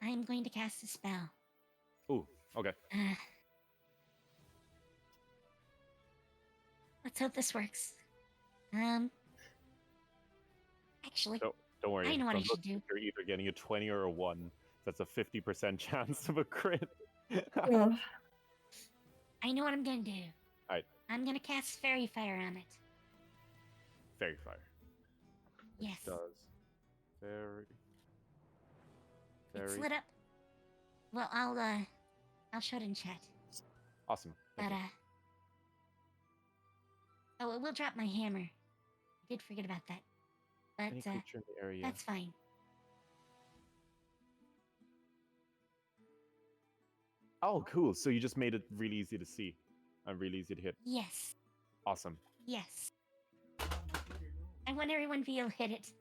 Speaker 3: I am going to cast a spell.
Speaker 4: Ooh, okay.
Speaker 3: Let's hope this works. Actually,
Speaker 4: Don't worry.
Speaker 3: I know what I
Speaker 4: From
Speaker 3: should
Speaker 4: looks
Speaker 3: do.
Speaker 4: like you're either getting a 20 or a 1. That's a 50% chance of a crit.
Speaker 1: Oh,
Speaker 3: I know what I'm gonna do.
Speaker 4: Alright.
Speaker 3: I'm gonna cast Fairy Fire on it.
Speaker 4: Fairy fire.
Speaker 3: Yes.
Speaker 4: It does. Very.
Speaker 3: It's lit up. Well, I'll show it in chat.
Speaker 4: Awesome. Thank
Speaker 3: But,
Speaker 4: you.
Speaker 3: oh, it will drop my hammer. I did forget about that.
Speaker 4: Any
Speaker 3: But,
Speaker 4: creature in the area.
Speaker 3: that's fine.
Speaker 4: Oh, cool. So you just made it really easy to see and really easy to hit.
Speaker 3: Yes.
Speaker 4: Awesome.
Speaker 3: Yes. I want everyone to be able to hit it.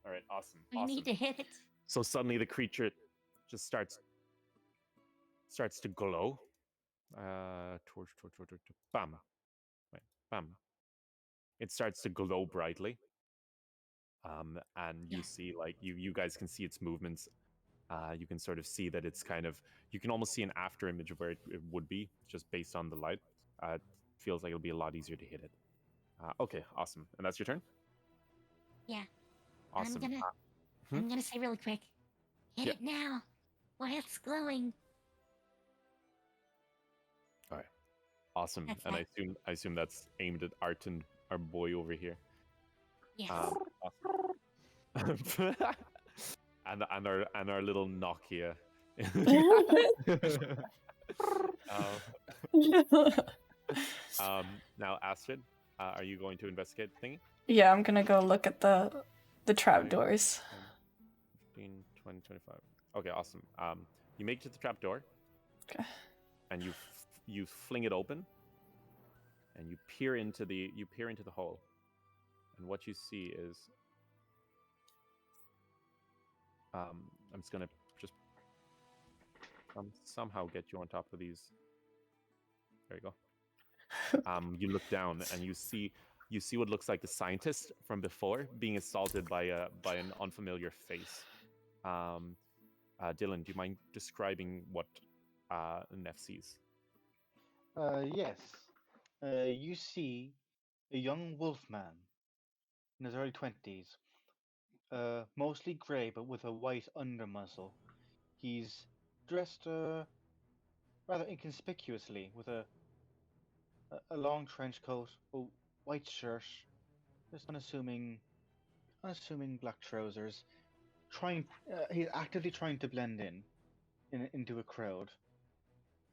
Speaker 4: All right. Awesome.
Speaker 3: We
Speaker 4: awesome.
Speaker 3: need to hit it.
Speaker 4: So suddenly the creature just starts to glow. Torch. Bam. Wait. Bam. It starts to glow brightly. And you see like you guys can see its movements. You can sort of see that it's kind of, you can almost see an after image of where it would be just based on the light. It feels like it'll be a lot easier to hit it. Okay, awesome. And that's your turn?
Speaker 3: Yeah.
Speaker 4: Awesome.
Speaker 3: I'm gonna say really quick. Hit it now, while it's glowing.
Speaker 4: All right. Awesome.
Speaker 3: That's
Speaker 4: And
Speaker 3: that.
Speaker 4: I assume that's aimed at Arton, our boy over here.
Speaker 3: Yes.
Speaker 4: Awesome. and our little Nokia. Now, Astrid, are you going to investigate the thingy?
Speaker 1: yeah, I'm gonna go look at the trapdoors.
Speaker 4: 15, 20, 25. Okay, awesome. You make it to the trapdoor.
Speaker 1: Okay.
Speaker 4: And you fling it open, and you peer into the hole, and what you see is, I'm just gonna somehow get you on top of these. There you go. You look down and you see what looks like the scientist from before being assaulted by an unfamiliar face. Dylan, do you mind describing what Neff sees?
Speaker 8: Yes. You see a young wolfman in his early 20s, mostly grey but with a white undermuzzle. He's dressed rather inconspicuously with a long trench coat, a white shirt, just unassuming black trousers. He's actively trying to blend into a crowd.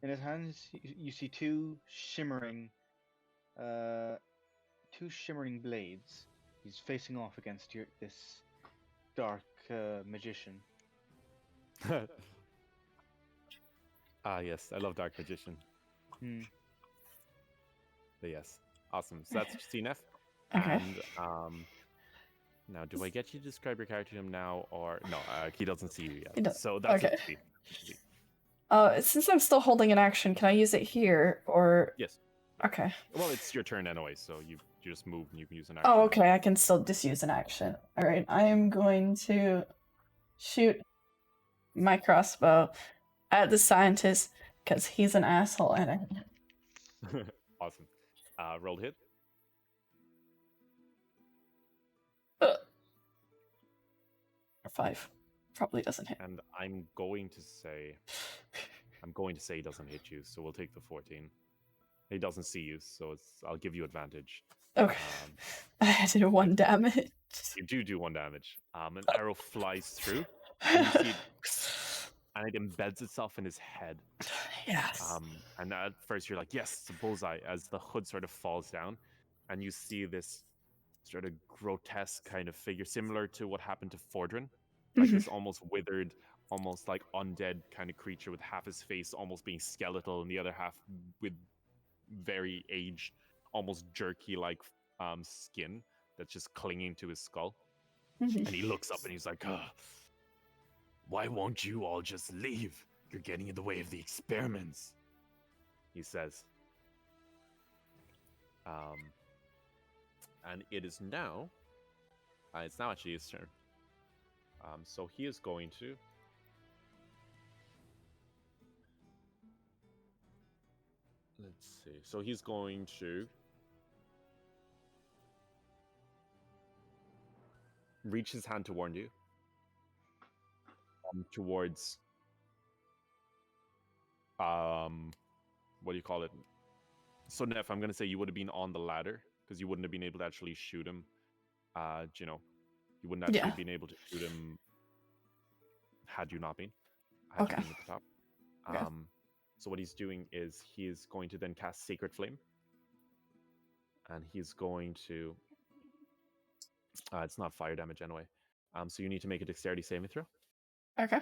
Speaker 8: In his hands, you see two shimmering blades. He's facing off against this dark magician.
Speaker 4: Yes, I love Dark Magician.
Speaker 8: Hmm.
Speaker 4: But yes, awesome. So that's CNF.
Speaker 1: Okay.
Speaker 4: And now, do I get you to describe your character to him now, or no? He doesn't see you yet.
Speaker 1: He does-
Speaker 4: So that's
Speaker 1: okay.
Speaker 4: easy.
Speaker 1: Since I'm still holding an action, can I use it here or?
Speaker 4: Yes.
Speaker 1: Okay.
Speaker 4: Well, it's your turn anyway, so you just move and you can use an action.
Speaker 1: Oh, okay. I can still just use an action. All right. I am going to shoot my crossbow at the scientist because he's an asshole and
Speaker 4: Awesome. Roll hit.
Speaker 1: Or 5 probably doesn't hit.
Speaker 4: And I'm going to say he doesn't hit you, so we'll take the 14. He doesn't see you, so I'll give you advantage.
Speaker 1: Okay. I did 1 damage.
Speaker 4: You do 1 damage. An arrow flies through, and you see it, and it embeds itself in his head.
Speaker 1: Yes.
Speaker 4: And at first you're like, yes, it's a bullseye, as the hood sort of falls down, and you see this sort of grotesque kind of figure, similar to what happened to Fordrin. Like this almost withered, almost like undead kind of creature with half his face almost being skeletal and the other half with very aged, almost jerky-like skin that's just clinging to his skull. And he looks up and he's like, why won't you all just leave? You're getting in the way of the experiments, he says. And it is now, it's now actually his turn. So he is going to let's see. So he's going to reach his hand to warn you towards what do you call it? So Neff, I'm going to say you would have been on the ladder because you wouldn't have been able to actually shoot him. You wouldn't actually been able to shoot him had you not been. Had you been at the top. So what he's doing is he is going to then cast Sacred Flame. And he's going to... it's not fire damage anyway. So you need to make a dexterity saving throw.
Speaker 1: Okay.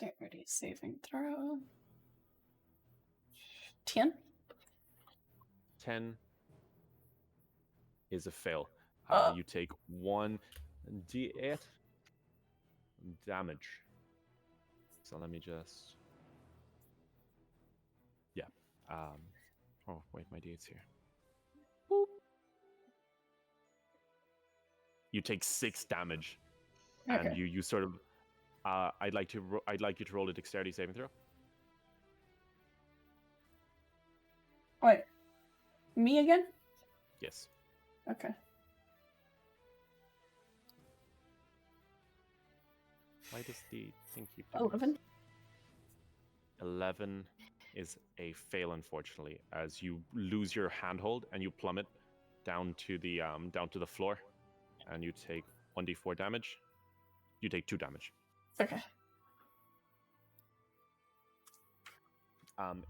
Speaker 1: Dexterity saving throw. 10?
Speaker 4: 10 is a fail. You take 1d8 damage. So let me just... Yeah. Oh, wait, my d8's here. Boop. You take 6 damage.
Speaker 1: Okay.
Speaker 4: And you sort of... I'd like you to roll a dexterity saving throw.
Speaker 1: Wait. Me again?
Speaker 4: Yes.
Speaker 1: Okay.
Speaker 4: Why does the thing keep...
Speaker 1: 11?
Speaker 4: 11 is a fail, unfortunately, as you lose your handhold and you plummet down to the floor, and you take 1d4 damage. You take 2 damage.
Speaker 1: Okay.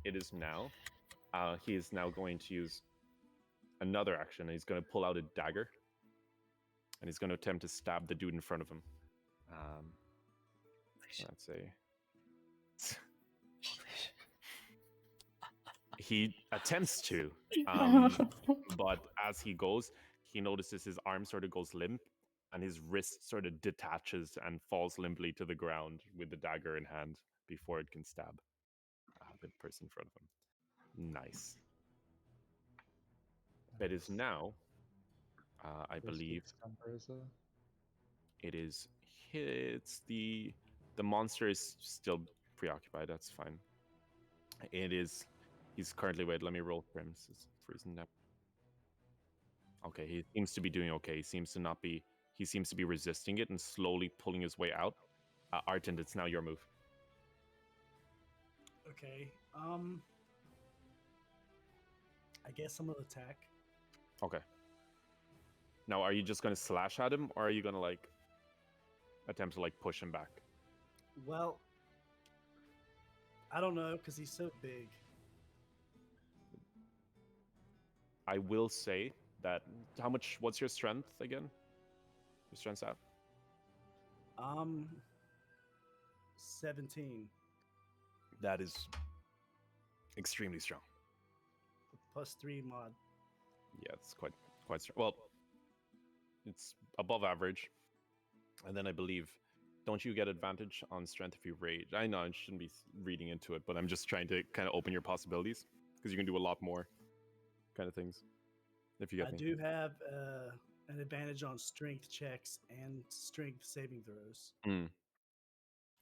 Speaker 4: It is now. He is now going to use another action. He's going to pull out a dagger, and he's going to attempt to stab the dude in front of him. Let's say he attempts to, but as he goes, he notices his arm sort of goes limp, and his wrist sort of detaches and falls limply to the ground with the dagger in hand before it can stab the person in front of him. Nice. That is now, I believe, it is. It's the monster is still preoccupied. That's fine. It is. He's currently. Wait, let me roll for him. This is freezing nap. Okay, he seems to be doing okay. He seems to not be. He seems to be resisting it and slowly pulling his way out. Artend, it's now your move.
Speaker 6: Okay. I guess I'm gonna attack.
Speaker 4: Okay. Now, are you just gonna slash at him, or are you gonna like attempt to like push him back?
Speaker 6: Well, I don't know because he's so big.
Speaker 4: I will say that. How much? What's your strength again? Your strength out?
Speaker 6: 17.
Speaker 4: That is extremely strong.
Speaker 6: +3 mod.
Speaker 4: Yeah, it's quite strong. Well, it's above average. And then I believe, don't you get advantage on strength if you rage? I know I shouldn't be reading into it, but I'm just trying to kind of open your possibilities because you can do a lot more kind of things. If you get me.
Speaker 6: I do have an advantage on strength checks and strength saving throws.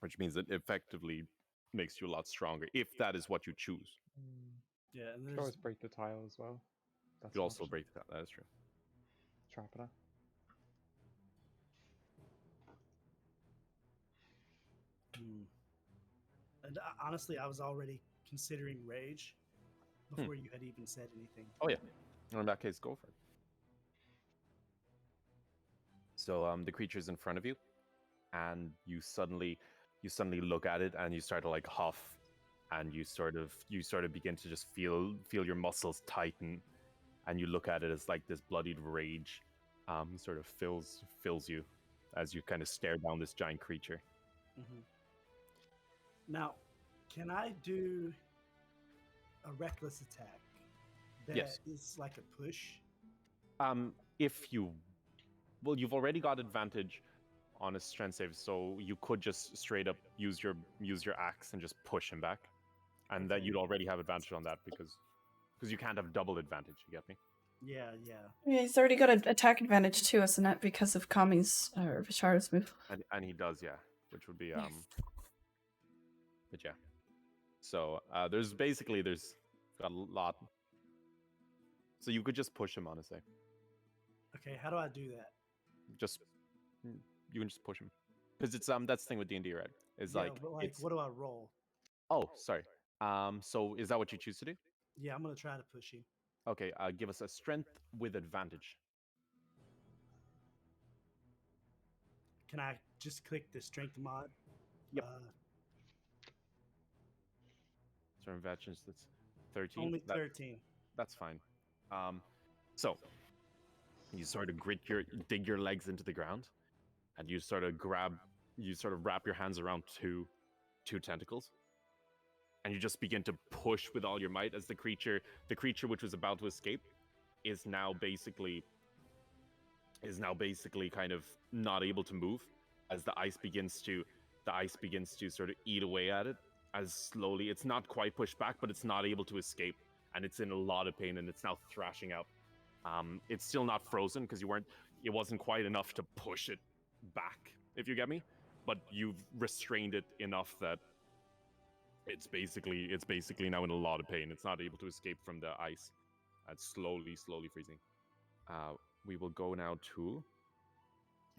Speaker 4: Which means it effectively makes you a lot stronger if that is what you choose.
Speaker 6: Yeah, and
Speaker 2: You
Speaker 6: there's
Speaker 2: can always break the tile as well. That's
Speaker 4: You also break that. That is true.
Speaker 2: Trap it.
Speaker 6: And honestly, I was already considering rage before you had even said anything.
Speaker 4: Oh yeah. In that case, go for it. So the creature's in front of you, and you suddenly look at it, and you start to like huff, and you sort of begin to just feel your muscles tighten, and you look at it as like this bloodied rage, sort of fills you as you kind of stare down this giant creature.
Speaker 6: Mm-hmm. Now, can I do a reckless attack that is like a push?
Speaker 4: If you, well, you've already got advantage on a strength save, so you could just straight up use your axe and just push him back, and that you'd already have advantage on that because you can't have double advantage. You get me?
Speaker 6: Yeah.
Speaker 1: Yeah, he's already got an attack advantage too, isn't it? Because of Kami's or Vishar's move.
Speaker 4: And he does, yeah, which would be
Speaker 3: Yes.
Speaker 4: But yeah. So there's got a lot. So you could just push him, honestly.
Speaker 6: Okay, how do I do that?
Speaker 4: You can just push him, because it's that's the thing with D&D, right? Is
Speaker 6: but what do I roll?
Speaker 4: Oh, sorry. So is that what you choose to do?
Speaker 6: Yeah, I'm gonna try to push him.
Speaker 4: Okay. Give us a strength with advantage.
Speaker 6: Can I just click the strength mod?
Speaker 4: Yep. Strength advantage. That's 13.
Speaker 6: Only 13.
Speaker 4: That's fine. So you sort of dig your legs into the ground, and you sort of wrap your hands around two tentacles, and you just begin to push with all your might as the creature which was about to escape is now basically kind of not able to move as the ice begins to sort of eat away at it, as slowly it's not quite pushed back, but it's not able to escape, and it's in a lot of pain, and it's now thrashing out. It's still not frozen because it wasn't quite enough to push it back, if you get me, but you've restrained it enough that it's basically now in a lot of pain. It's not able to escape from the ice. It's slowly freezing. We will go now to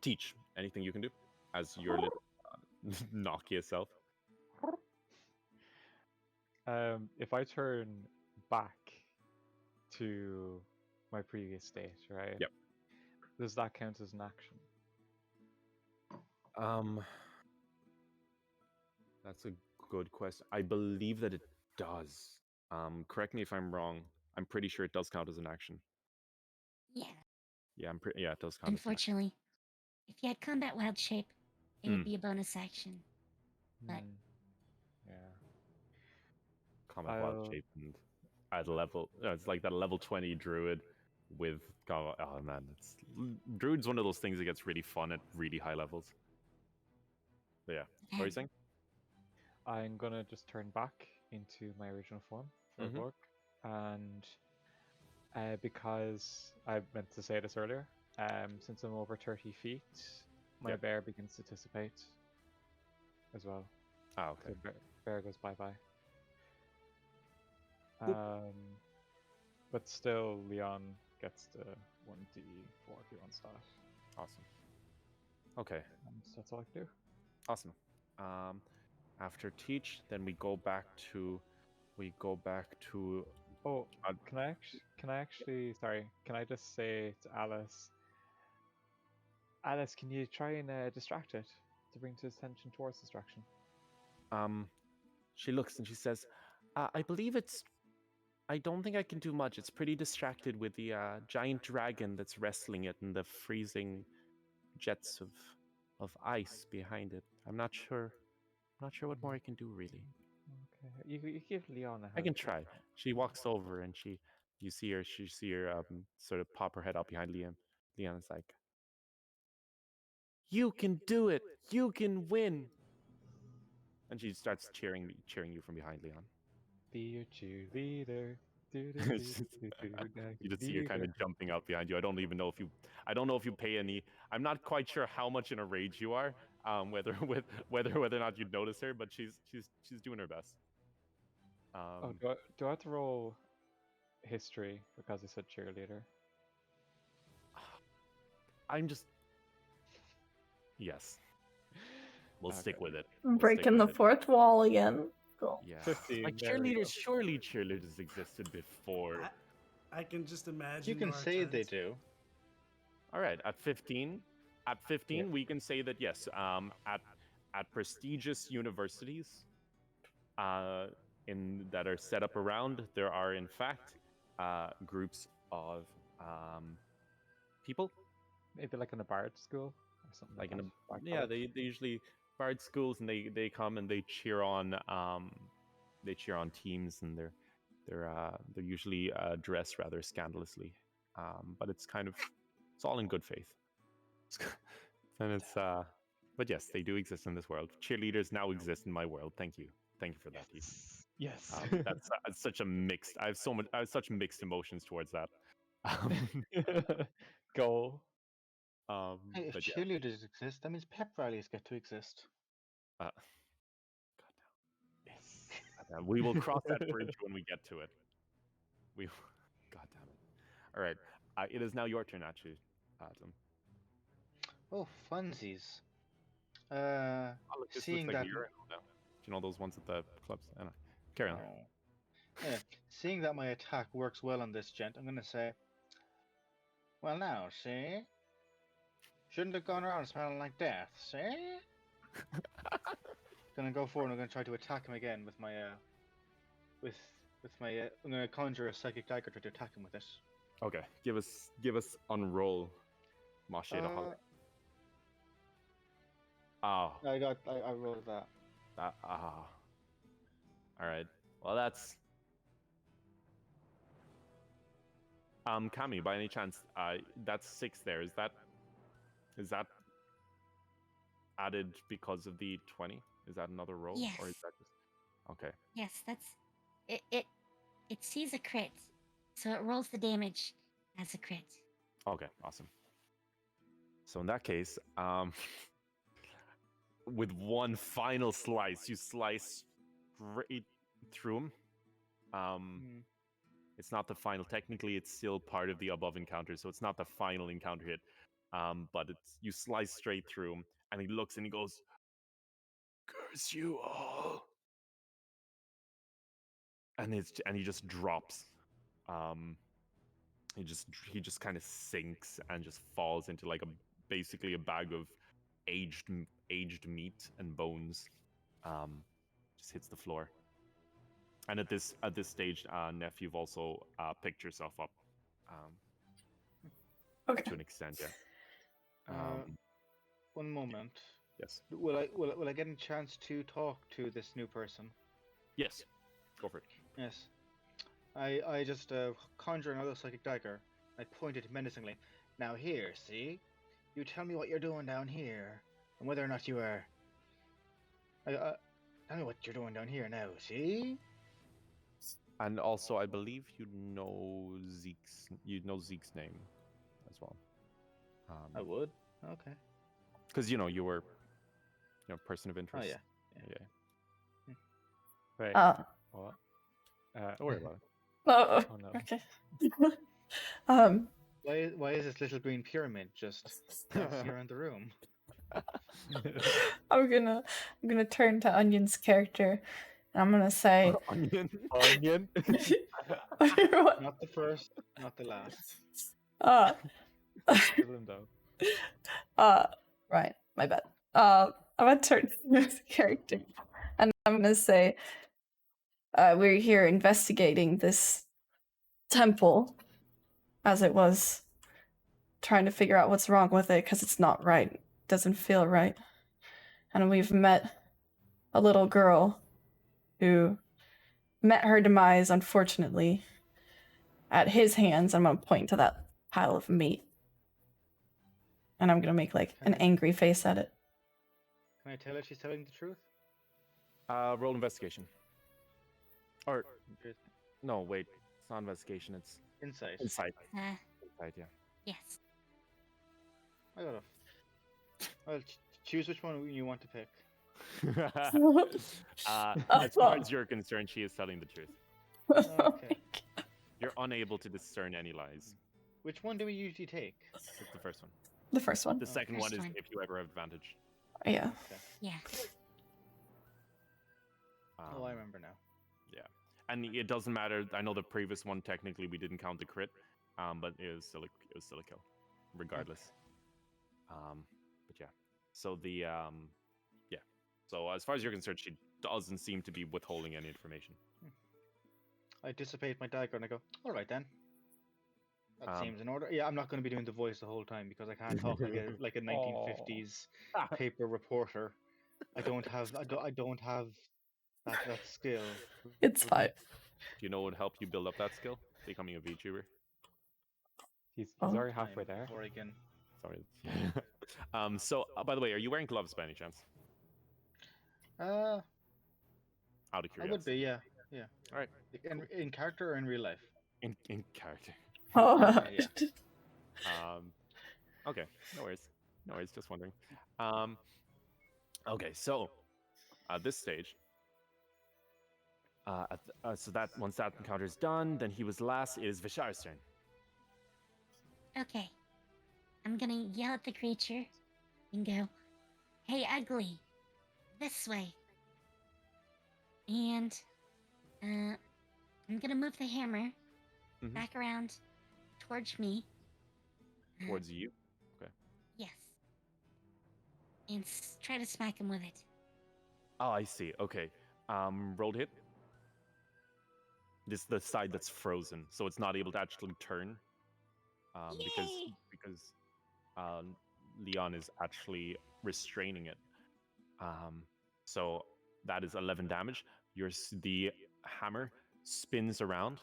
Speaker 4: Teach. Anything you can do as your little Nokia self?
Speaker 2: If I turn back to my previous state, right?
Speaker 4: Yep.
Speaker 2: Does that count as an action?
Speaker 4: That's a good question. I believe that it does. Correct me if I'm wrong. I'm pretty sure it does count as an action.
Speaker 3: Yeah.
Speaker 4: Yeah, it does count.
Speaker 3: Unfortunately, if you had combat wild shape, it would be a bonus action. But
Speaker 2: Yeah.
Speaker 4: Common wild shape and at level, it's like that level 20 druid with oh man, it's druid's one of those things that gets really fun at really high levels. But yeah, what are you saying?
Speaker 2: I'm gonna just turn back into my original form for a book, and because I meant to say this earlier, since I'm over 30 feet, my bear begins to dissipate as well.
Speaker 4: Oh, okay.
Speaker 2: So bear goes bye-bye. But still, Leon gets the 1d4 if he wants that.
Speaker 4: Awesome. Okay.
Speaker 2: And that's all I can do.
Speaker 4: Awesome. After teach, then we go back to.
Speaker 2: Oh, can I actually? Sorry, can I just say to Alice? Alice, can you try and distract it to bring his attention towards distraction?
Speaker 5: She looks and she says, I believe I don't think I can do much. It's pretty distracted with the giant dragon that's wrestling it and the freezing jets of ice behind it. I'm not sure what more I can do, really.
Speaker 2: Okay, you give Leon a hand.
Speaker 5: I can try. She walks over and you see her sort of pop her head out behind Leon. Leon is like, "You can do it! You can win!" And she starts cheering you from behind, Leon.
Speaker 2: Be your cheerleader.
Speaker 4: You just see her kind of jumping out behind you. I don't know if you pay any. I'm not quite sure how much in a rage you are. Whether or not you'd notice her, but she's doing her best.
Speaker 2: Do I have to roll history because I said cheerleader?
Speaker 4: Yes. We'll stick with it.
Speaker 1: Breaking the fourth wall again. Cool.
Speaker 4: Yeah.
Speaker 2: 15,
Speaker 4: like
Speaker 2: there we
Speaker 4: cheerleaders, surely cheerleaders existed before.
Speaker 6: I can just imagine.
Speaker 7: You can say they do.
Speaker 4: All right, at 15, we can say that yes. At prestigious universities, that are set up around, there are in fact groups of people.
Speaker 2: Maybe like in a bard school or something like that.
Speaker 4: They usually bard schools, and they come and they cheer on teams, and they're usually dressed rather scandalously, but it's all in good faith. And it's but yes, they do exist in this world. Cheerleaders now exist in my world. Thank you for that.
Speaker 2: Yes.
Speaker 4: That's such a mixed. I have such mixed emotions towards that.
Speaker 2: Goal.
Speaker 7: Hey, if cheerleaders exist, that means pep rallies get to exist.
Speaker 4: Goddamn. Yes. Goddamn. We will cross that bridge when we get to it. Goddamn it. All right. It is now your turn, actually, Adam.
Speaker 7: Oh, funsies.
Speaker 4: This
Speaker 7: Seeing
Speaker 4: looks like
Speaker 7: that.
Speaker 4: You know those ones at the clubs? I don't know. Carry on.
Speaker 7: Yeah, seeing that my attack works well on this gent, I'm gonna say, well now, see? Shouldn't have gone around smelling like death, see? Gonna go forward and I'm gonna try to attack him again with my I'm gonna conjure a psychic dagger to attack him with it.
Speaker 4: Okay, give us unroll. Masheda Hollow. Oh.
Speaker 7: I rolled that.
Speaker 4: Alright. Well, that's Kami, by any chance, that's 6 there. Is that added because of the 20? Is that another roll?
Speaker 3: Yes.
Speaker 4: Or is that just okay?
Speaker 3: Yes, that's it. It sees a crit, so it rolls the damage as a crit.
Speaker 4: Okay, awesome. So in that case, with one final slice, you slice straight through him. It's not the final. Technically, it's still part of the above encounter, so it's not the final encounter hit. But you slice straight through him, and he looks and he goes, "Curse you all!" And he just drops. He just kind of sinks and just falls into like basically a bag of aged meat and bones. Just hits the floor. And at this stage, Neff, you've also picked yourself up.
Speaker 1: Okay.
Speaker 4: To an extent, yeah.
Speaker 7: One moment.
Speaker 4: Yes.
Speaker 7: Will I get a chance to talk to this new person?
Speaker 4: Yes. Go for it.
Speaker 7: Yes. I just conjure another psychic dagger. I point it menacingly. Now here, see? You tell me what you're doing down here, and whether or not you are. Tell me what you're doing down here now, see?
Speaker 4: And also, I believe you know Zeke's name as well.
Speaker 7: I would. Okay.
Speaker 4: Because you were, person of
Speaker 7: Oh
Speaker 4: interest.
Speaker 7: yeah.
Speaker 2: Wait.
Speaker 1: Oh.
Speaker 2: What?
Speaker 4: Don't worry about it.
Speaker 1: Oh,
Speaker 2: Oh no.
Speaker 1: okay.
Speaker 7: Why is this little green pyramid just dancing around the room?
Speaker 1: I'm gonna turn to Onion's character, and I'm gonna say,
Speaker 4: Onion.
Speaker 1: What?
Speaker 7: Not the first, not the last.
Speaker 2: Kill him down.
Speaker 1: Right, my bad. I'm gonna turn to his character, and I'm gonna say, we're here investigating this temple, as it was, trying to figure out what's wrong with it, because it's not right. It doesn't feel right. And we've met a little girl who met her demise, unfortunately, at his hands. I'm gonna point to that pile of meat. And I'm gonna make like an angry face at it.
Speaker 7: Can I tell her she's telling the truth?
Speaker 4: Roll investigation. Or
Speaker 7: Truth.
Speaker 4: no, wait. It's not investigation. It's
Speaker 7: Insight.
Speaker 4: insight.
Speaker 3: Uh,
Speaker 4: Insight, yeah.
Speaker 3: yes.
Speaker 7: I gotta. Well, choose which one you want to pick.
Speaker 4: As far as you're concerned, she is telling the truth.
Speaker 7: Okay.
Speaker 4: You're unable to discern any lies.
Speaker 7: Which one do we usually take?
Speaker 4: It's the first one.
Speaker 1: The first one.
Speaker 4: The second
Speaker 3: First
Speaker 4: one is
Speaker 3: one.
Speaker 4: if you ever have advantage.
Speaker 1: Yeah.
Speaker 7: Okay.
Speaker 3: Yeah.
Speaker 7: Oh, I remember now.
Speaker 4: Yeah, and it doesn't matter. I know the previous one technically we didn't count the crit, but it was still a kill, regardless. But yeah. So the yeah. So as far as you're concerned, she doesn't seem to be withholding any information.
Speaker 7: I dissipate my dagger and I go, all right then. That
Speaker 4: Um,
Speaker 7: seems in order. Yeah, I'm not going to be doing the voice the whole time because I can't talk like a 1950s paper reporter. I don't have that skill.
Speaker 1: It's fine.
Speaker 4: Do you know what would help you build up that skill? Becoming a VTuber.
Speaker 2: He's
Speaker 1: Oh.
Speaker 2: already halfway there.
Speaker 7: Oregon.
Speaker 4: Sorry. So by the way, are you wearing gloves by any chance?
Speaker 7: Uh,
Speaker 4: Out of
Speaker 7: I
Speaker 4: curiosity.
Speaker 7: would be, yeah.
Speaker 4: All right.
Speaker 7: In character or in real life?
Speaker 4: In character.
Speaker 1: Oh.
Speaker 7: Yeah.
Speaker 4: Okay. No worries. Just wondering. Okay. So at this stage, so that once that encounter is done, then he was last. It is Vishar's turn.
Speaker 3: Okay. I'm gonna yell at the creature and go, "Hey, ugly, this way." And I'm gonna move the hammer
Speaker 4: Mhm.
Speaker 3: back around towards me.
Speaker 4: Towards you.
Speaker 3: Yes. And try to smack him with it.
Speaker 4: Oh, I see. Okay. Rolled hit. This is the side that's frozen, so it's not able to actually turn.
Speaker 3: Yay!
Speaker 4: Because Leon is actually restraining it. So that is 11 damage. The hammer spins around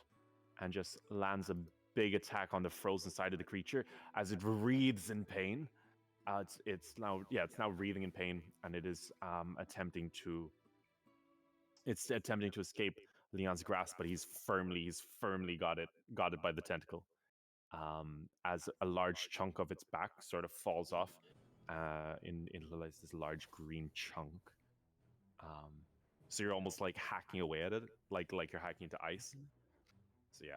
Speaker 4: and just lands a big attack on the frozen side of the creature as it wreathes in pain. It's now wreathing in pain, and it is attempting to escape Leon's grasp, but he's firmly got it by the tentacle. As a large chunk of its back sort of falls off, into this large green chunk. So you're almost like hacking away at it, like you're hacking into ice. So yeah,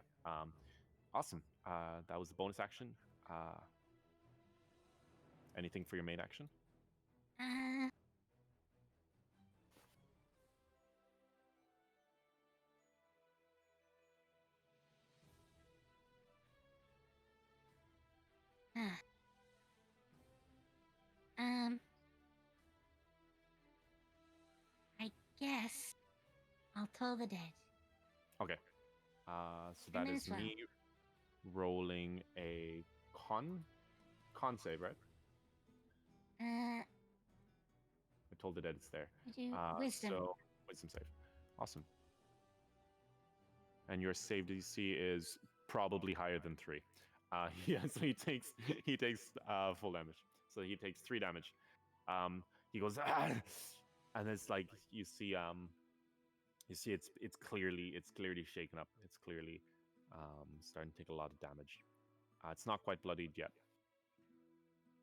Speaker 4: awesome. That was the bonus action. Anything for your main action?
Speaker 3: I guess I'll toll the dead.
Speaker 4: Okay. So that is me rolling a con save, right? told it that it's there.
Speaker 3: I do wisdom.
Speaker 4: So wisdom save. Awesome. And your save DC is probably higher than 3. Yeah, so he takes full damage. So he takes 3 damage. He goes, ah! And it's like you see it's clearly shaken up. It's clearly starting to take a lot of damage. It's not quite bloodied yet.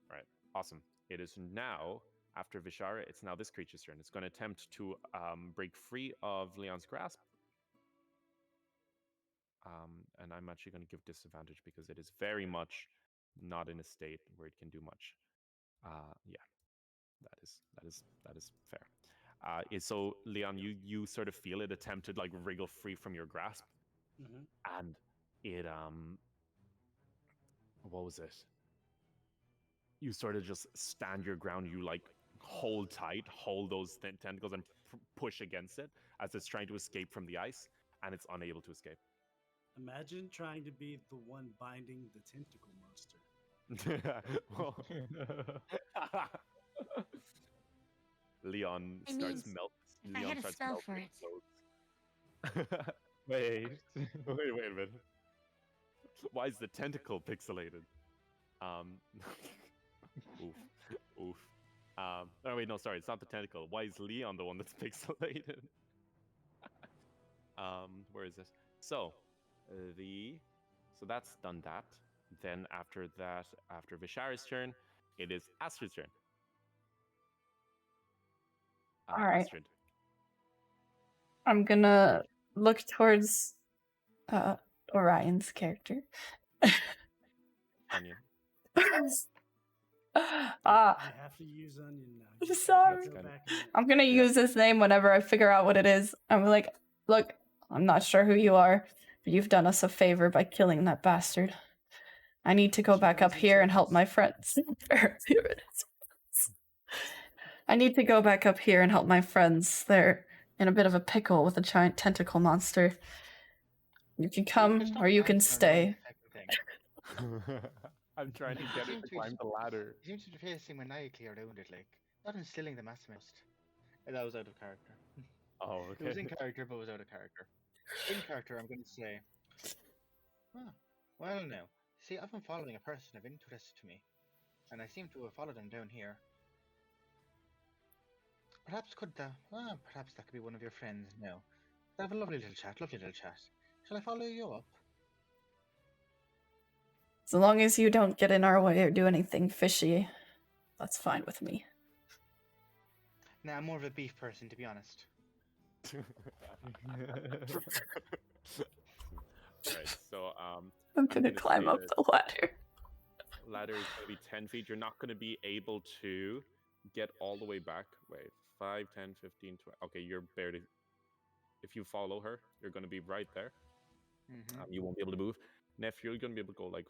Speaker 4: All right, awesome. It is now, after Vishara, it's now this creature's turn. It's going to attempt to break free of Leon's grasp. And I'm actually going to give disadvantage because it is very much not in a state where it can do much. Yeah, that is fair. So Leon, you sort of feel it attempt to like wriggle free from your grasp, and it what was it? You sort of just stand your ground. You like hold tight, hold those tentacles, and push against it as it's trying to escape from the ice, and it's unable to escape.
Speaker 6: Imagine trying to be the one binding the tentacle monster.
Speaker 4: Well, Leon starts melting.
Speaker 3: If I had a spell for it.
Speaker 4: Wait a minute. Why is the tentacle pixelated? Oof. Oh wait, no, sorry, it's not the tentacle. Why is Leon the one that's pixelated? Where is it? So that's done that. Then after that, after Vishara's turn, it is Astrid's turn.
Speaker 1: All right.
Speaker 4: Astrid.
Speaker 1: I'm gonna look towards Orion's character.
Speaker 4: Onion.
Speaker 6: I have to use Onion now. You
Speaker 1: Sorry.
Speaker 6: go back and-
Speaker 1: I'm gonna use his name whenever I figure out what it is. I'm like, look, I'm not sure who you are, but you've done us a favor by killing that bastard. I need to go back up here and help my friends. I need to go back up here and help my friends. They're in a bit of a pickle with a giant tentacle monster. You can come or you can stay.
Speaker 4: I'm trying to get it to climb the ladder.
Speaker 7: You seem to be facing maniacally around it, like not instilling the maximist. That was out of character.
Speaker 4: Oh,
Speaker 7: It was in
Speaker 4: okay.
Speaker 7: character, but was out of character. In character, I'm going to say, well, now, see, I've been following a person of interest to me, and I seem to have followed them down here. Perhaps that could be one of your friends. No, they have a lovely little chat. Shall I follow you up?
Speaker 1: As long as you don't get in our way or do anything fishy, that's fine with me.
Speaker 7: Nah, I'm more of a beef person, to be honest.
Speaker 4: Right, so
Speaker 1: I'm gonna climb up the ladder.
Speaker 4: Ladder is going to be 10 feet. You're not going to be able to get all the way back. Wait, 5, 10, 15, 20. Okay, you're barely... If you follow her, you're going to be right there. You won't be able to move. Neph, you're going to be able to go like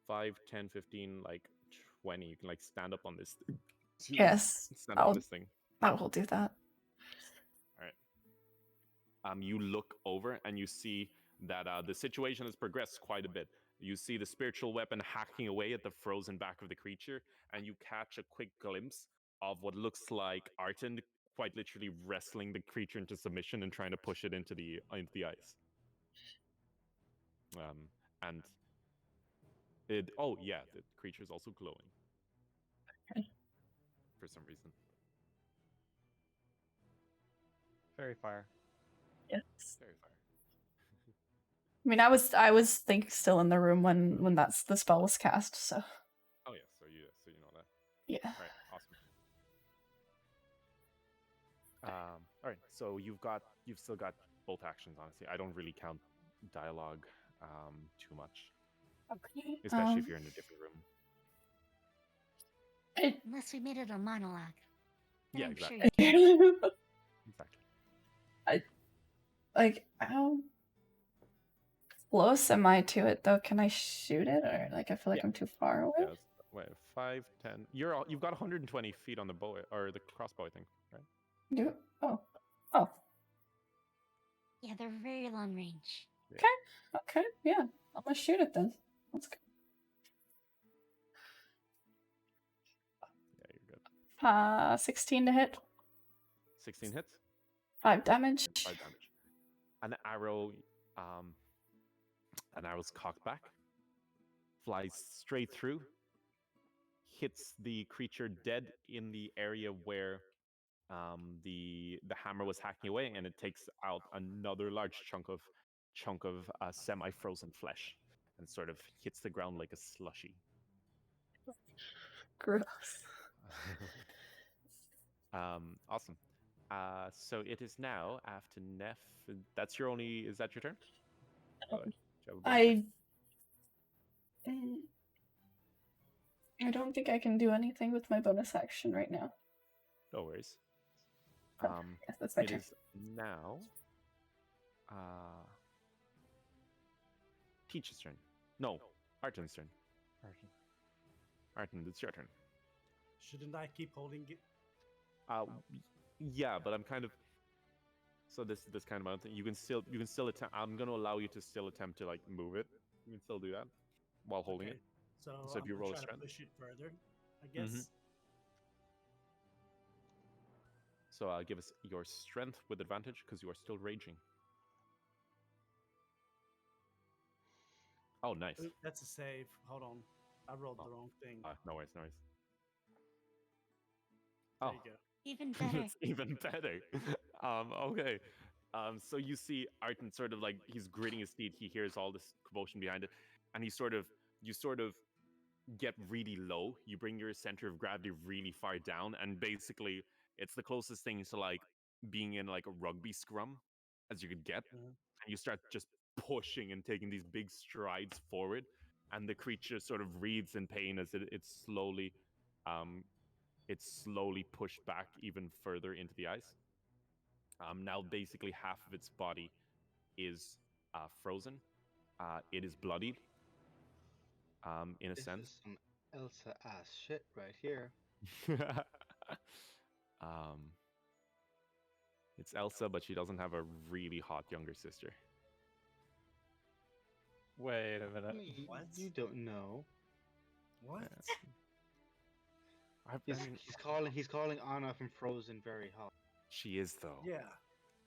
Speaker 4: 5, 10, 15, like 20. You can like stand up on this thing.
Speaker 1: Yes,
Speaker 4: Stand up on this thing.
Speaker 1: I will do that.
Speaker 4: All right. You look over and you see that the situation has progressed quite a bit. You see the spiritual weapon hacking away at the frozen back of the creature, and you catch a quick glimpse of what looks like Arton quite literally wrestling the creature into submission and trying to push it into the ice. And it... Oh yeah, the creature is also glowing.
Speaker 1: Okay.
Speaker 4: For some reason.
Speaker 2: Fairy fire.
Speaker 1: Yes.
Speaker 4: Very fire.
Speaker 1: I mean, I was still in the room when the spell was cast, so.
Speaker 4: Oh yeah, so you know that.
Speaker 1: Yeah.
Speaker 4: All right, awesome. All right, so you've still got both actions. Honestly, I don't really count dialogue too much,
Speaker 1: Okay.
Speaker 4: especially if you're in a different room.
Speaker 3: Unless we made it a monologue. Then
Speaker 4: Yeah,
Speaker 3: I'm
Speaker 4: exactly.
Speaker 3: Sure you can.
Speaker 4: Exactly.
Speaker 1: Like, how close am I to it though? Can I shoot it, or like I feel like I'm too far away?
Speaker 4: Yeah, wait, 5, 10. You've got 120 feet on the bow or the crossbow, I think, right?
Speaker 1: Oh.
Speaker 3: Yeah, they're very long range.
Speaker 4: Yeah.
Speaker 1: Okay. Yeah, I'm gonna shoot it then. Let's go.
Speaker 4: Yeah, you're good.
Speaker 1: 16 to hit.
Speaker 4: 16 hits.
Speaker 1: 5 damage.
Speaker 4: 5 damage. An arrow, an arrow's cocked back, flies straight through, hits the creature dead in the area where the hammer was hacking away, and it takes out another large chunk of semi-frozen flesh, and sort of hits the ground like a slushy.
Speaker 1: Gross.
Speaker 4: Awesome. So it is now after Neph. That's your only. Is that your turn? Do you have a bonus action?
Speaker 1: I don't think I can do anything with my bonus action right now.
Speaker 4: No worries.
Speaker 1: Yes, that's my
Speaker 4: It
Speaker 1: turn.
Speaker 4: is now. Peach's turn. No, Arten's turn. Arten, it's your turn.
Speaker 6: Shouldn't I keep holding it?
Speaker 4: Yeah, but I'm kind of. So this kind of mountain, you can still attempt. I'm gonna allow you to still attempt to like move it. You can still do that while holding it.
Speaker 6: So
Speaker 4: if
Speaker 6: I'm
Speaker 4: you roll a
Speaker 6: try to
Speaker 4: strength.
Speaker 6: push it further, I guess.
Speaker 4: So give us your strength with advantage because you are still raging. Oh, nice.
Speaker 6: Ooh, that's a save. Hold on. I rolled the wrong thing.
Speaker 4: No worries, no worries.
Speaker 6: There you go.
Speaker 3: Even better.
Speaker 4: It's even better. Okay. So you see Arten sort of like he's gritting his teeth. He hears all this commotion behind it, and you sort of get really low. You bring your center of gravity really far down, and basically it's the closest thing to like being in like a rugby scrum as you could get. And you start just pushing and taking these big strides forward, and the creature sort of wreathes in pain as it's slowly pushed back even further into the ice. Now basically half of its body is frozen. It is bloodied. In a
Speaker 7: This
Speaker 4: sense.
Speaker 7: is some Elsa ass shit right here.
Speaker 4: It's Elsa, but she doesn't have a really hot younger sister.
Speaker 2: Wait a minute.
Speaker 6: What?
Speaker 7: You don't know.
Speaker 6: What?
Speaker 7: He's calling Anna from Frozen very hot.
Speaker 4: She is though.
Speaker 6: Yeah.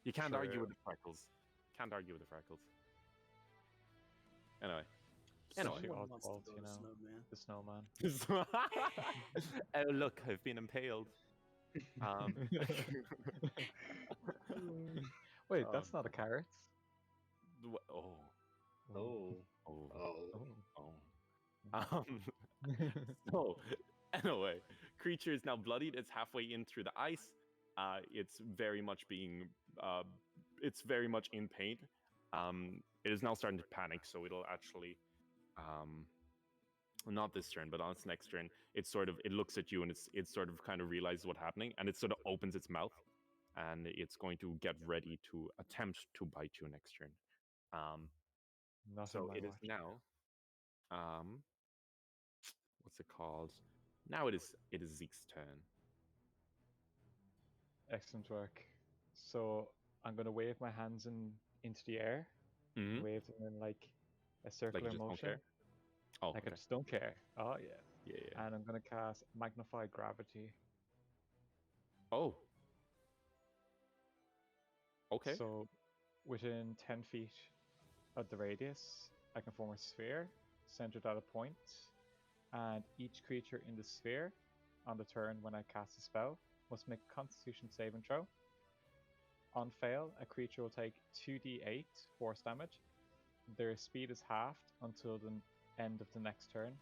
Speaker 4: You can't
Speaker 2: True.
Speaker 4: argue with the freckles. Can't argue with the freckles. Anyway.
Speaker 6: Someone
Speaker 2: She
Speaker 6: wants to
Speaker 2: Oswald,
Speaker 6: go
Speaker 2: you
Speaker 6: to
Speaker 2: know,
Speaker 6: Snowman.
Speaker 2: the snowman.
Speaker 4: Oh look, I've been impaled.
Speaker 2: Wait, that's not a carrot.
Speaker 4: So anyway, creature is now bloodied. It's halfway in through the ice. It's very much in pain. It is now starting to panic, so it'll actually not this turn, but on its next turn, it looks at you and it sort of kind of realizes what's happening, and it sort of opens its mouth, and it's going to get ready to attempt to bite you next turn. So it is now. What's it called? Now it is Zeke's turn.
Speaker 2: Excellent work. So I'm gonna wave my hands into the air.
Speaker 4: Mm-hmm.
Speaker 2: Wave them in like a circular
Speaker 4: just don't
Speaker 2: motion.
Speaker 4: care? Oh,
Speaker 2: like
Speaker 4: okay.
Speaker 2: I just don't care. Oh yeah.
Speaker 4: Yeah.
Speaker 2: And I'm gonna cast Magnify Gravity.
Speaker 4: Oh. Okay.
Speaker 2: So within 10 feet of the radius, I can form a sphere centered at a point, and each creature in the sphere on the turn when I cast a spell must make a Constitution saving throw. On fail, a creature will take 2d8 force damage. Their speed is halved until the end of the next turn.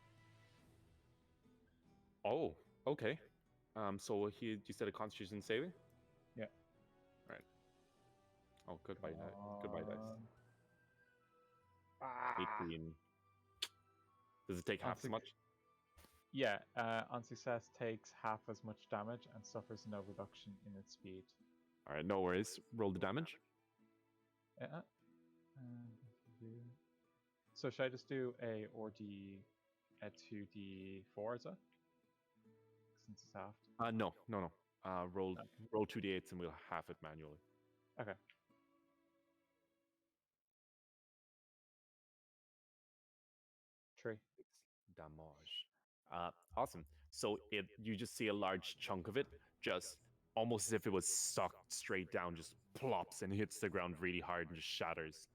Speaker 4: Oh, okay. So you said a Constitution saving?
Speaker 2: Yeah.
Speaker 4: Right. Oh, goodbye, goodbye, dice. 18. Does it take half as much?
Speaker 2: Yeah, on success takes half as much damage and suffers no reduction in its speed.
Speaker 4: All right, no worries. Roll the damage.
Speaker 2: Yeah. So should I just do a 2d4 as well? Since it's halved.
Speaker 4: No. Roll 2d8s and we'll half it manually.
Speaker 2: Okay. Three.
Speaker 4: Damage. Awesome. So you just see a large chunk of it, just almost as if it was sucked straight down, just plops and hits the ground really hard and just shatters.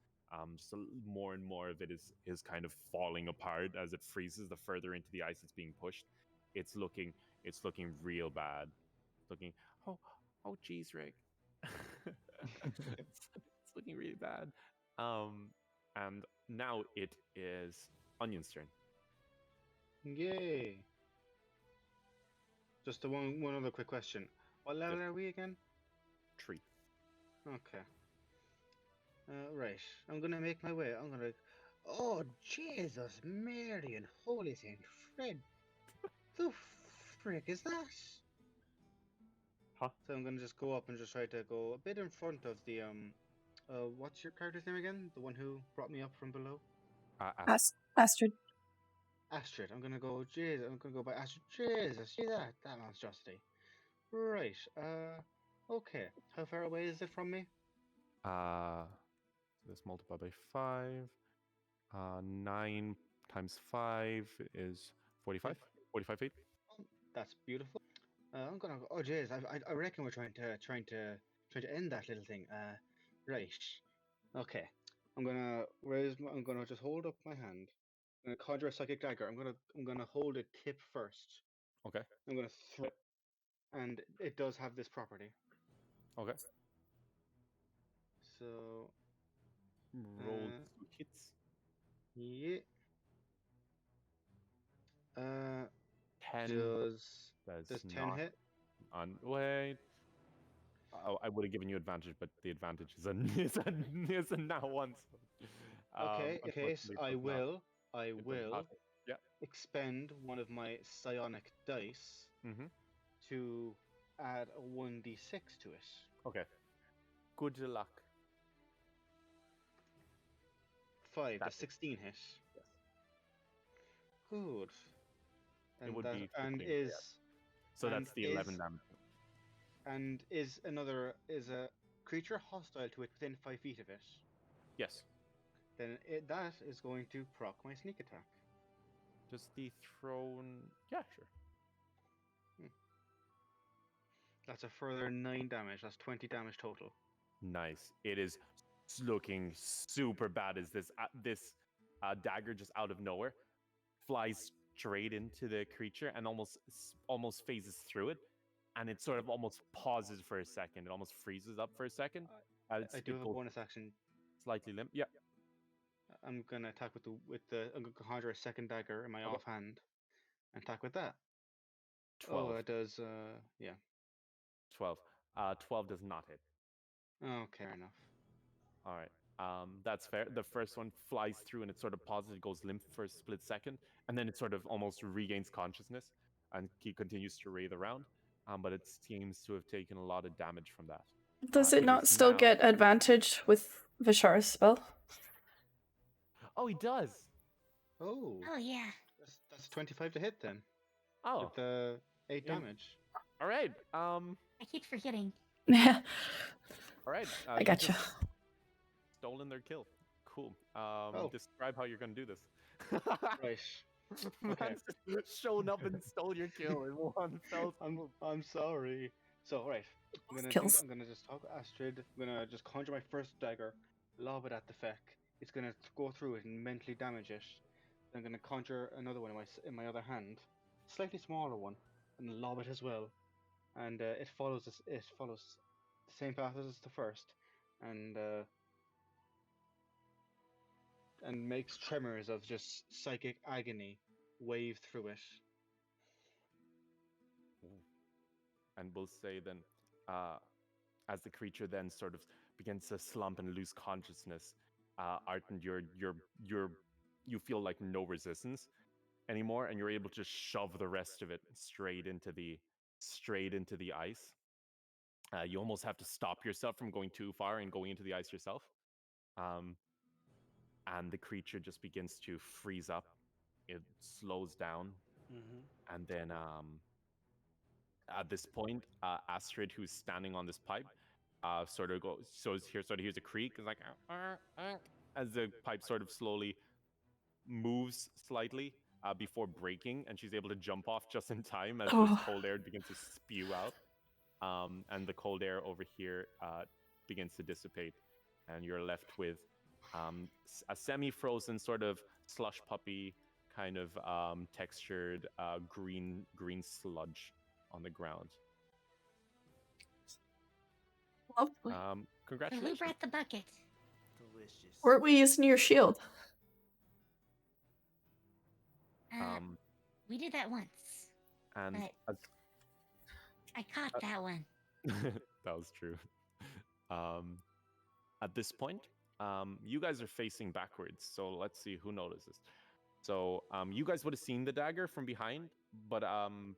Speaker 4: More and more of it is kind of falling apart as it freezes. The further into the ice it's being pushed, it's looking real bad. Looking oh geez, Rick. It's looking really bad. And now it is Onion's turn.
Speaker 7: Yay! Just one other quick question. What level are we again?
Speaker 4: 3.
Speaker 7: Okay. Right. I'm gonna make my way. I'm gonna. Oh Jesus, Mary and Holy Saint Fred! The frick is that?
Speaker 4: Huh?
Speaker 7: So I'm gonna just go up and just try to go a bit in front of the what's your character's name again? The one who brought me up from below.
Speaker 1: Astrid.
Speaker 7: Astrid. I'm gonna go. Jesus, I'm gonna go by Astrid. Jesus, see that monstrosity. Right. Okay. How far away is it from me?
Speaker 4: Let's multiply by 5. 9 times 5 is 45. 45 feet.
Speaker 7: Oh, that's beautiful. I'm gonna. Oh, jeez. I reckon we're trying to end that little thing. Right. Okay. I'm gonna raise. I'm gonna just hold up my hand. I'm gonna conjure a psychic dagger. I'm gonna hold it tip first.
Speaker 4: Okay.
Speaker 7: I'm gonna throw, and it does have this property.
Speaker 4: Okay.
Speaker 7: So
Speaker 4: Roll 2 hits.
Speaker 7: yeah.
Speaker 4: 10.
Speaker 7: Does
Speaker 4: Does
Speaker 7: 10
Speaker 4: not.
Speaker 7: hit?
Speaker 4: Wait. I would have given you advantage, but the advantage is is a now once.
Speaker 7: Okay. Okay. So I will
Speaker 4: Yeah.
Speaker 7: expend one of my psionic dice
Speaker 4: Mm-hmm.
Speaker 7: to add a 1d6 to it.
Speaker 4: Okay. Good luck.
Speaker 7: 5, the
Speaker 4: That's
Speaker 7: 16 hit.
Speaker 4: Yes.
Speaker 7: Good.
Speaker 4: It
Speaker 7: And
Speaker 4: would
Speaker 7: that
Speaker 4: be
Speaker 7: and
Speaker 4: 15,
Speaker 7: is
Speaker 4: yeah. So
Speaker 7: and
Speaker 4: that's the
Speaker 7: is
Speaker 4: 11 damage.
Speaker 7: and is a creature hostile to it within 5 feet of it.
Speaker 4: Yes.
Speaker 7: Then that is going to proc my sneak attack.
Speaker 4: Just the thrown. Yeah, sure.
Speaker 7: That's a further 9 damage. That's 20 damage total.
Speaker 4: Nice. It is looking super bad as this dagger just out of nowhere flies straight into the creature and almost phases through it, and it sort of almost pauses for a second. It almost freezes up for a second.
Speaker 7: I do have a bonus action.
Speaker 4: Slightly limp. Yeah.
Speaker 7: I'm gonna attack with the. I'm gonna conjure a second dagger in my offhand, and attack with that.
Speaker 4: 12.
Speaker 7: Oh, it does. Yeah.
Speaker 4: 12. 12 does not hit.
Speaker 7: Oh, fair enough.
Speaker 4: All right. That's fair. The first one flies through and it sort of pauses, it goes limp for a split second, and then it sort of almost regains consciousness and he continues to writhe around. But it seems to have taken a lot of damage from that.
Speaker 1: Does it not still get advantage with Vishar's spell?
Speaker 4: Oh, he does.
Speaker 7: Oh.
Speaker 3: Oh yeah.
Speaker 7: That's 25 to hit then.
Speaker 4: Oh.
Speaker 7: With the 8 damage.
Speaker 4: All right.
Speaker 3: I keep forgetting.
Speaker 1: Yeah.
Speaker 4: All right.
Speaker 1: I gotcha.
Speaker 4: Stolen their kill. Cool. Describe how you're gonna do this.
Speaker 7: Right. Okay.
Speaker 4: Shown up and stole your kill in one fell swoop.
Speaker 7: I'm sorry. So right. I'm gonna just talk Astrid. I'm gonna just conjure my first dagger, lob it at the feck. It's gonna go through it and mentally damage it. Then I'm gonna conjure another one in my other hand, slightly smaller one, and lob it as well. And it follows the same path as the first, and makes tremors of just psychic agony wave through it.
Speaker 4: And we'll say then, as the creature then sort of begins to slump and lose consciousness, Arton, you feel like no resistance anymore, and you're able to shove the rest of it straight into the ice. You almost have to stop yourself from going too far and going into the ice yourself. And the creature just begins to freeze up. It slows down, and then at this point, Astrid, who's standing on this pipe, sort of hears a creak. It's like as the pipe sort of slowly moves slightly, before breaking, and she's able to jump off just in time as this
Speaker 1: Oh.
Speaker 4: cold air begins to spew out. And the cold air over here begins to dissipate, and you're left with a semi-frozen sort of slush puppy kind of textured green sludge on the ground.
Speaker 1: Lovely.
Speaker 3: So who
Speaker 4: Congratulations.
Speaker 3: brought the bucket?
Speaker 6: Delicious.
Speaker 1: Weren't we using your shield?
Speaker 3: We did that once,
Speaker 4: And
Speaker 3: but I caught that one.
Speaker 4: that was true. At this point, you guys are facing backwards, so let's see who notices. So you guys would have seen the dagger from behind, but I'm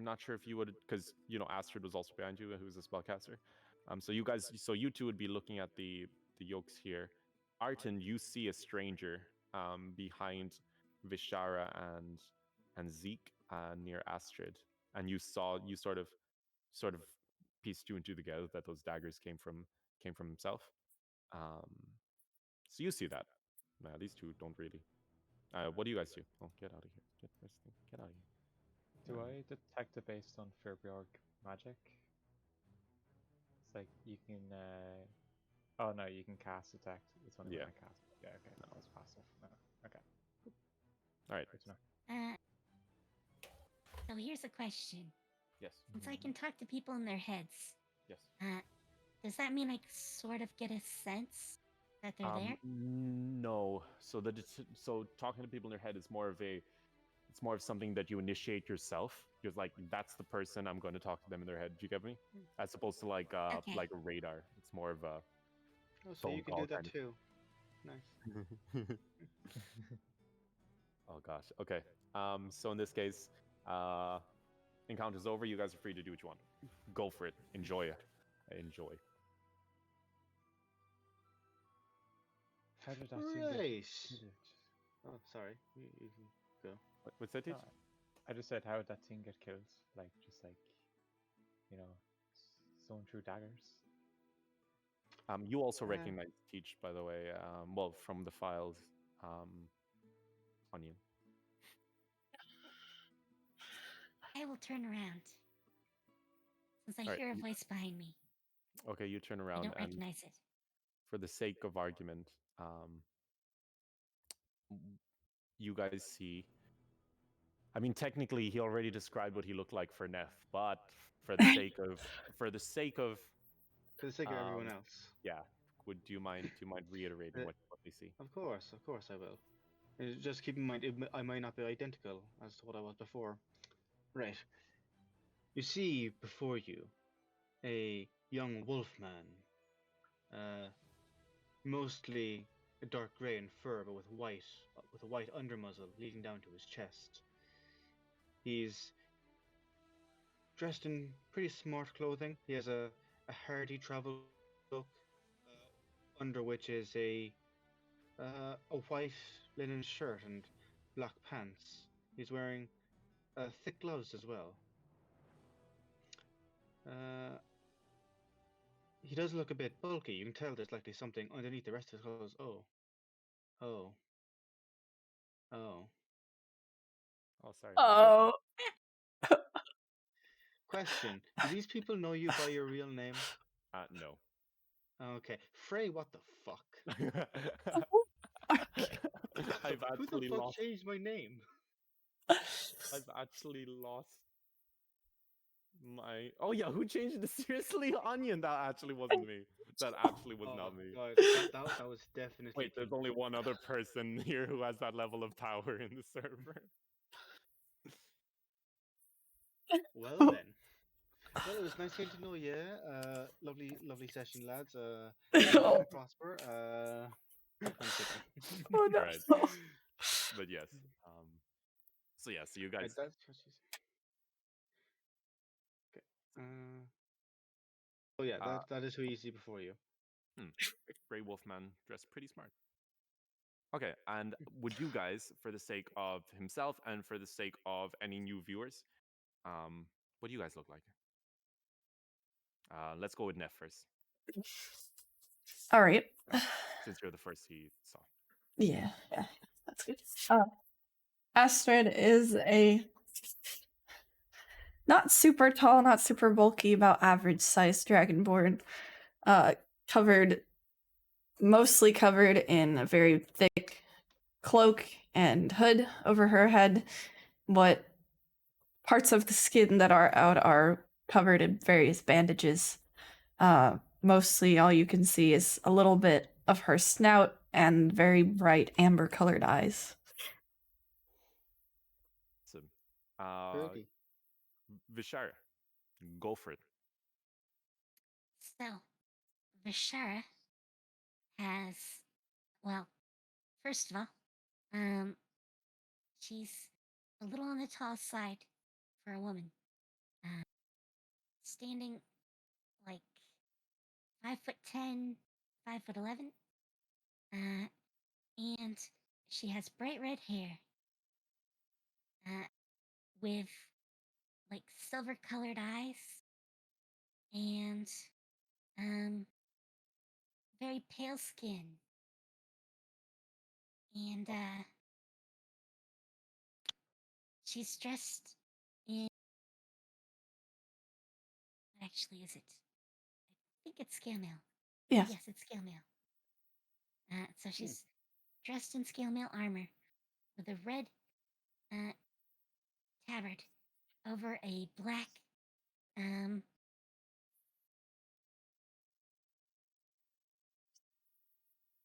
Speaker 4: not sure if you would, because Astrid was also behind you, who's a spellcaster. So you two would be looking at the yolks here. Arton, you see a stranger behind Vishara and Zeke near Astrid, and you sort of pieced two and two together that those daggers came from himself. So you see that. These two don't really. What do you guys do? Oh, get out of here! Get out of here!
Speaker 2: Do I detect it based on Furborg magic? It's like you can. Oh no, you can cast detect. It's only when I cast. Yeah, okay. No, it's passive. No, okay.
Speaker 4: All right.
Speaker 2: Good to know.
Speaker 3: So here's a question.
Speaker 4: Yes.
Speaker 3: Since I can talk to people in their heads,
Speaker 4: Yes.
Speaker 3: does that mean I sort of get a sense that they're there?
Speaker 4: No. So talking to people in their head is more of something that you initiate yourself. Because like that's the person, I'm going to talk to them in their head. Do you get me? As opposed to like a radar. It's more of a.
Speaker 7: Oh, so you can do that too. Nice.
Speaker 4: Oh gosh. Okay. So in this case, encounter's over. You guys are free to do what you want. Go for it. Enjoy it. Enjoy.
Speaker 2: How did that seem
Speaker 7: Right.
Speaker 2: good?
Speaker 7: Oh, sorry. You can go.
Speaker 4: What's that?
Speaker 2: No, I just said, how did that thing get killed? Like, just like, sewn through daggers.
Speaker 4: You also recognize Teach, by the way. Well, from the files, Onion.
Speaker 3: I will turn around. Since I hear a voice behind me.
Speaker 4: Okay, you turn around.
Speaker 3: I don't recognize it.
Speaker 4: For the sake of argument, you guys see. I mean, technically, he already described what he looked like for Neph, but for the sake of
Speaker 7: everyone else.
Speaker 4: Yeah. Do you mind reiterating what they see?
Speaker 7: Of course I will. Just keep in mind, I might not be identical as to what I was before. Right. You see before you a young wolfman, mostly a dark grey in fur, but with a white undermuzzle leading down to his chest. He's dressed in pretty smart clothing. He has a hardy travel look, under which is a white linen shirt and black pants. He's wearing thick gloves as well. He does look a bit bulky. You can tell there's likely something underneath the rest of his clothes. Oh,
Speaker 4: sorry.
Speaker 1: Oh.
Speaker 7: Question: do these people know you by your real name?
Speaker 4: No.
Speaker 7: Okay, Fray. What the fuck?
Speaker 4: Who
Speaker 7: the fuck changed my name?
Speaker 4: I've actually lost my. Oh yeah, who changed it? Seriously, Onion. That actually wasn't me. That actually was not me.
Speaker 7: God, that was definitely.
Speaker 4: Wait, there's only one other person here who has that level of power in the server.
Speaker 7: Well then. Well, it was nice getting to know you. Lovely session, lads. Prosper. I'm kidding.
Speaker 1: Oh no.
Speaker 4: Right. But yes. So yeah, so you guys.
Speaker 7: That's what she said. Okay. Oh yeah, that is who you see before you.
Speaker 4: Grey Wolfman dressed pretty smart. Okay, and would you guys, for the sake of himself and for the sake of any new viewers, what do you guys look like? Let's go with Neff first.
Speaker 1: All right.
Speaker 4: Since you're the first he saw.
Speaker 1: Yeah. That's good. Astrid is a not super tall, not super bulky, about average sized dragonborn. Mostly covered in a very thick cloak and hood over her head. What parts of the skin that are out are covered in various bandages. Mostly all you can see is a little bit of her snout and very bright amber colored eyes.
Speaker 4: So,
Speaker 8: Pretty.
Speaker 4: Vishara, go for it.
Speaker 3: So, Vishara has, well, first of all, she's a little on the tall side for a woman. Standing like 5'10", 5'11", and she has bright red hair, with like silver colored eyes, and very pale skin, and she's dressed in, what actually is it? I think it's scale mail.
Speaker 1: Yes.
Speaker 3: Yes, it's scale mail. So she's dressed in scale mail armor with a red tabard over a black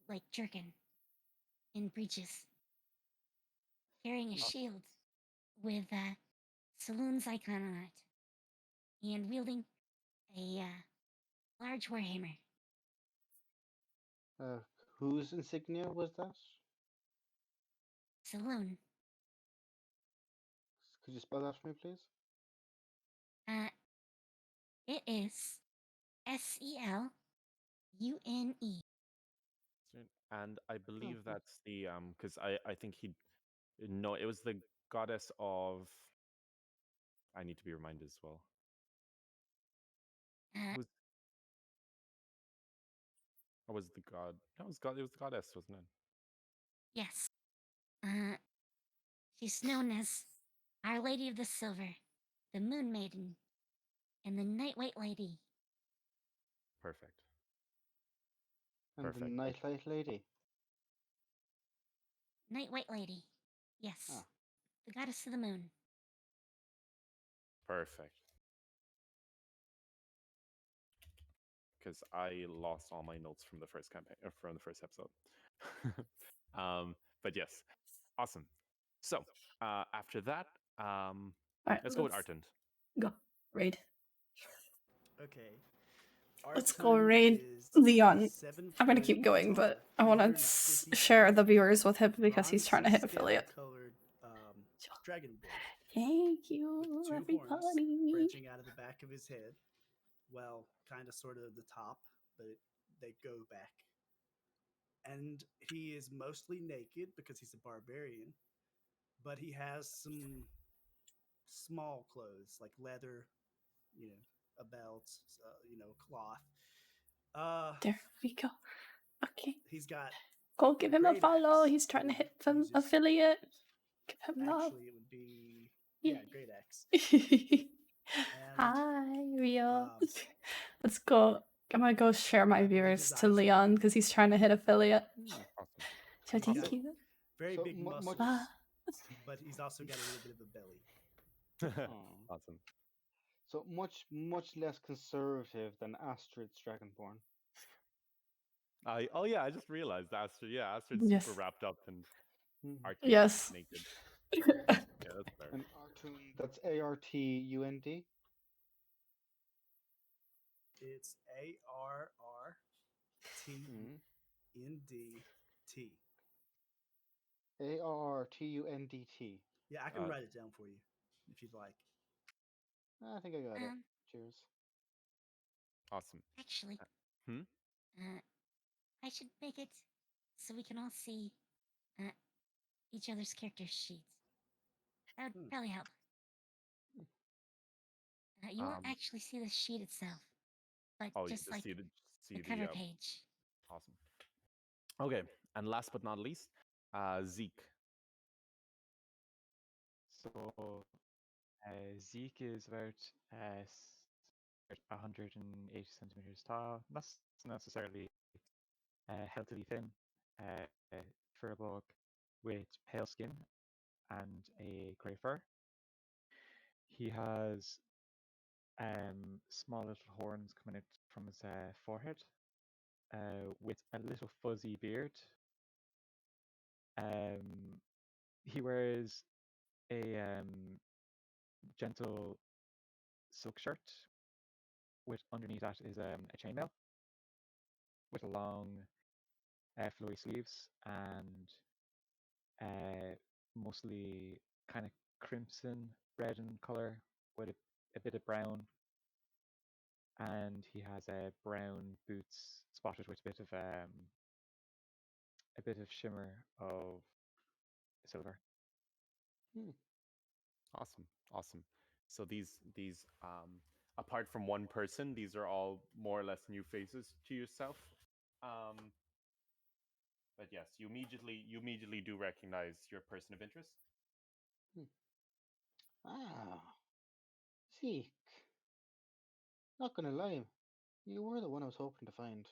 Speaker 3: like jerkin in breeches, carrying a shield with Saloon's icon on it, and wielding a large warhammer.
Speaker 8: Whose insignia was that?
Speaker 3: Saloon.
Speaker 8: Could you spell that for me, please?
Speaker 3: It is SELUNE.
Speaker 4: And I believe that's the because I think no, it was the goddess of. I need to be reminded as well. Who's or was it the god? No, it was god. It was the goddess, wasn't it?
Speaker 3: Yes. She's known as Our Lady of the Silver, the Moon Maiden, and the Night White Lady.
Speaker 4: Perfect.
Speaker 8: And
Speaker 4: Perfect.
Speaker 8: the Nightlight Lady.
Speaker 3: Night White Lady. Yes. The goddess of the moon.
Speaker 4: Perfect. Because I lost all my notes from the first campaign, from the first episode. But yes, awesome. So after that,
Speaker 1: Alright,
Speaker 4: let's go with Artend.
Speaker 1: Go. Raid.
Speaker 6: Okay.
Speaker 1: Let's go raid Leon. I'm gonna keep going, but I want to share the viewers with him because he's trying to hit affiliate.
Speaker 6: Dragonborn.
Speaker 1: Thank you,
Speaker 6: With two
Speaker 1: everybody.
Speaker 6: horns branching out of the back of his head. Well, kind of, sort of the top, but they go back. And he is mostly naked because he's a barbarian, but he has some small clothes like leather, a belt, cloth.
Speaker 1: There we go. Okay.
Speaker 6: He's got.
Speaker 1: Go give him a
Speaker 6: great
Speaker 1: follow.
Speaker 6: axe
Speaker 1: He's trying to
Speaker 6: that
Speaker 1: hit some
Speaker 6: uses-
Speaker 1: affiliate. Give him love.
Speaker 6: Actually, it would be great axe.
Speaker 1: Hi, Rio. Let's go. I'm gonna go share my viewers to Leon because he's trying to hit affiliate.
Speaker 4: Awesome.
Speaker 1: So thank you.
Speaker 6: Very big muscles,
Speaker 1: Ah.
Speaker 6: but he's also got a little bit of a belly.
Speaker 4: Awesome.
Speaker 8: So much less conservative than Astrid's Dragonborn.
Speaker 4: I just realized Astrid. Yeah, Astrid's
Speaker 1: Yes.
Speaker 4: super wrapped up and Artund
Speaker 1: Yes.
Speaker 4: naked. Yeah, that's fair.
Speaker 8: And Artund, that's ARTUND.
Speaker 6: It's ARRTNDT.
Speaker 8: ARRTUNDT.
Speaker 6: Yeah, I can write it down for you if you'd like.
Speaker 8: I think I got it. Cheers.
Speaker 4: Awesome.
Speaker 3: Actually,
Speaker 4: Hmm?
Speaker 3: I should make it so we can all see each other's character sheets. That would probably help. You won't actually see the sheet itself, but just like
Speaker 4: see
Speaker 3: the
Speaker 4: the
Speaker 3: cover page.
Speaker 4: Awesome. Okay, and last but not least, Zeke.
Speaker 2: So Zeke is about 180 centimeters tall. Not necessarily healthily thin. Furbolg with pale skin and a grey fur. He has small little horns coming out from his forehead, with a little fuzzy beard. He wears a gentle silk shirt with underneath that is a chainmail with a long flowy sleeves and mostly kind of crimson red in color with a bit of brown, and he has brown boots spotted with a bit of shimmer of silver.
Speaker 4: Awesome, awesome. So these apart from one person, these are all more or less new faces to yourself. But yes, you immediately do recognize your person of interest.
Speaker 8: Ah, Zeke. Not gonna lie, you were the one I was hoping to find.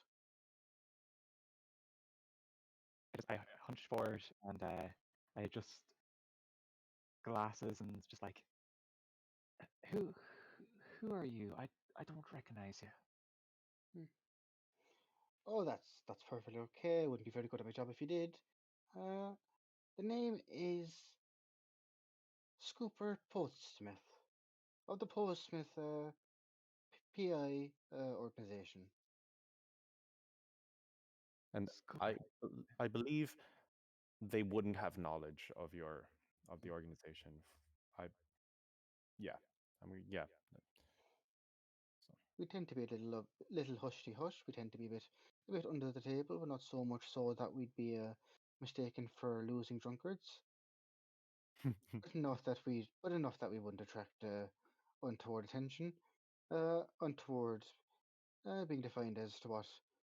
Speaker 2: I hunched forward and I adjust glasses and just like, who who are you? I don't recognize you.
Speaker 8: Oh, that's perfectly okay. I wouldn't be very good at my job if you did. The name is Scooper Postsmith of the Postsmith PI organization.
Speaker 4: And
Speaker 2: Scooper.
Speaker 4: I believe they wouldn't have knowledge of the organization. I yeah, I mean yeah. So
Speaker 8: We tend to be a little hushy hush. We tend to be a bit under the table, but not so much so that we'd be mistaken for losing drunkards. But enough that we wouldn't attract untoward attention. Untoward being defined as to what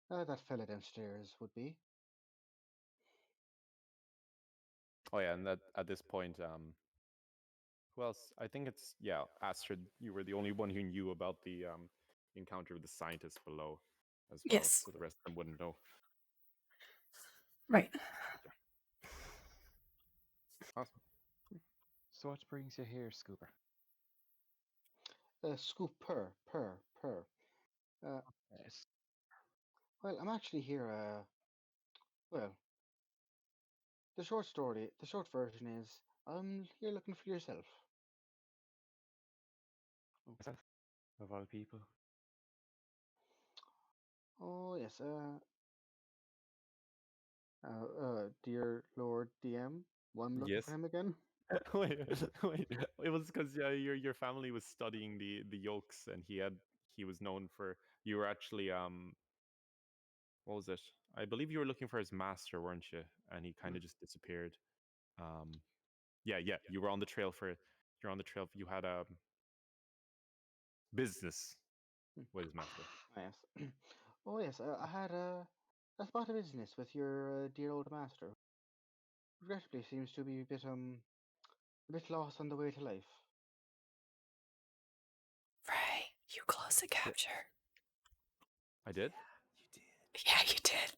Speaker 8: that fella downstairs would be.
Speaker 4: oh yeah, and that at this point, who else? I think it's Astrid. You were the only one who knew about the encounter with the scientist below, as well.
Speaker 1: Yes.
Speaker 4: So the rest of them wouldn't know.
Speaker 1: Right.
Speaker 4: Awesome.
Speaker 2: So what brings you here, Scooper?
Speaker 8: Scooper, per.
Speaker 2: Yes.
Speaker 8: Well, I'm actually here. Well, the short version is I'm here looking for yourself.
Speaker 2: Myself, of all people.
Speaker 8: Oh yes, dear Lord DM. Why I'm looking
Speaker 4: Yes.
Speaker 8: for him again?
Speaker 4: wait. It was because your family was studying the yolks, and he was known for. You were actually what was it? I believe you were looking for his master, weren't you? And he kind of just disappeared. Yeah. You were on the trail for. You're on the trail. You had a business with his master.
Speaker 8: Ah, yes. Oh yes, I had a spot of business with your dear old master. Regrettably, seems to be a bit lost on the way to life.
Speaker 1: Fray, you close the capture.
Speaker 4: I did.
Speaker 6: You did.
Speaker 1: Yeah, you did.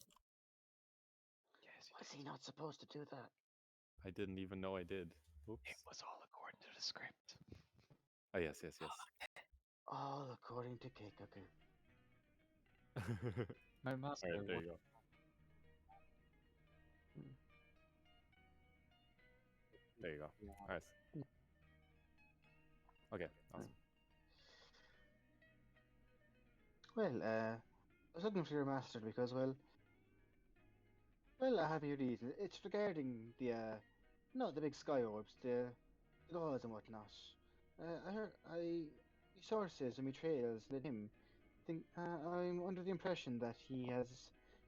Speaker 2: Yes,
Speaker 8: Was he not supposed to do that?
Speaker 4: I didn't even know I did. Oops.
Speaker 2: it was all according to the script.
Speaker 4: Oh yes.
Speaker 8: All according to Keikaku.
Speaker 2: My master.
Speaker 4: All right, there you go. There you go. Nice. Okay, awesome.
Speaker 8: Well, I was looking for your master because, well, I have your reason. It's regarding no, the big sky orbs, the gods and whatnot. I sources and my trails led him. I'm under the impression that he has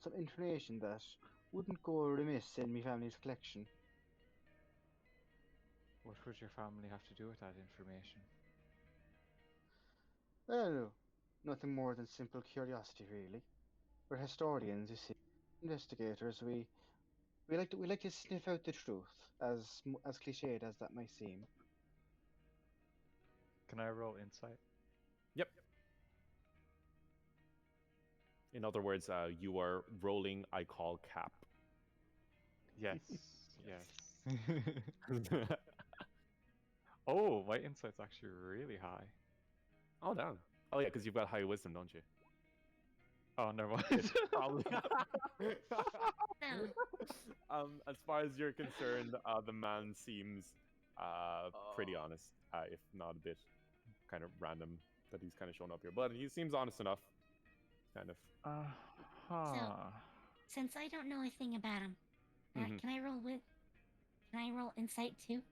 Speaker 8: some information that wouldn't go remiss in my family's collection.
Speaker 2: What would your family have to do with that information?
Speaker 8: Well, nothing more than simple curiosity, really. We're historians, you see, investigators. We like to sniff out the truth, as cliched as that might seem.
Speaker 2: Can I roll insight?
Speaker 4: Yep. In other words, you are rolling I call cap.
Speaker 2: Yes. Yes. Oh, my insight's actually really high.
Speaker 4: Oh, damn. Oh, yeah, because you've got high wisdom, don't you?
Speaker 2: Oh, never mind.
Speaker 4: It's probably.
Speaker 3: No.
Speaker 4: As far as you're concerned, the man seems pretty honest, if not a bit kind of random that he's kind of shown up here. But he seems honest enough. Kind of.
Speaker 2: Huh.
Speaker 3: Since I don't know a thing about him,
Speaker 4: Mhm.
Speaker 3: can I roll insight too?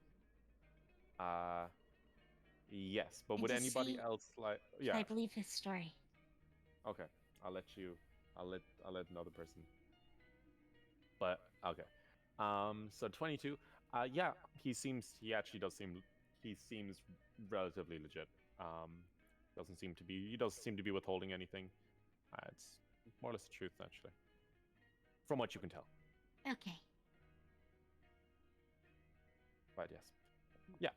Speaker 4: Yes, but
Speaker 3: And
Speaker 4: would
Speaker 3: to
Speaker 4: anybody
Speaker 3: see
Speaker 4: else like?
Speaker 3: Can
Speaker 4: Yeah.
Speaker 3: I believe his story?
Speaker 4: Okay. I'll let another person. But okay. So 22. Yeah, he actually does seem, he seems relatively legit. He doesn't seem to be withholding anything. It's more or less the truth, actually, from what you can tell.
Speaker 3: Okay.
Speaker 4: But yes, yeah.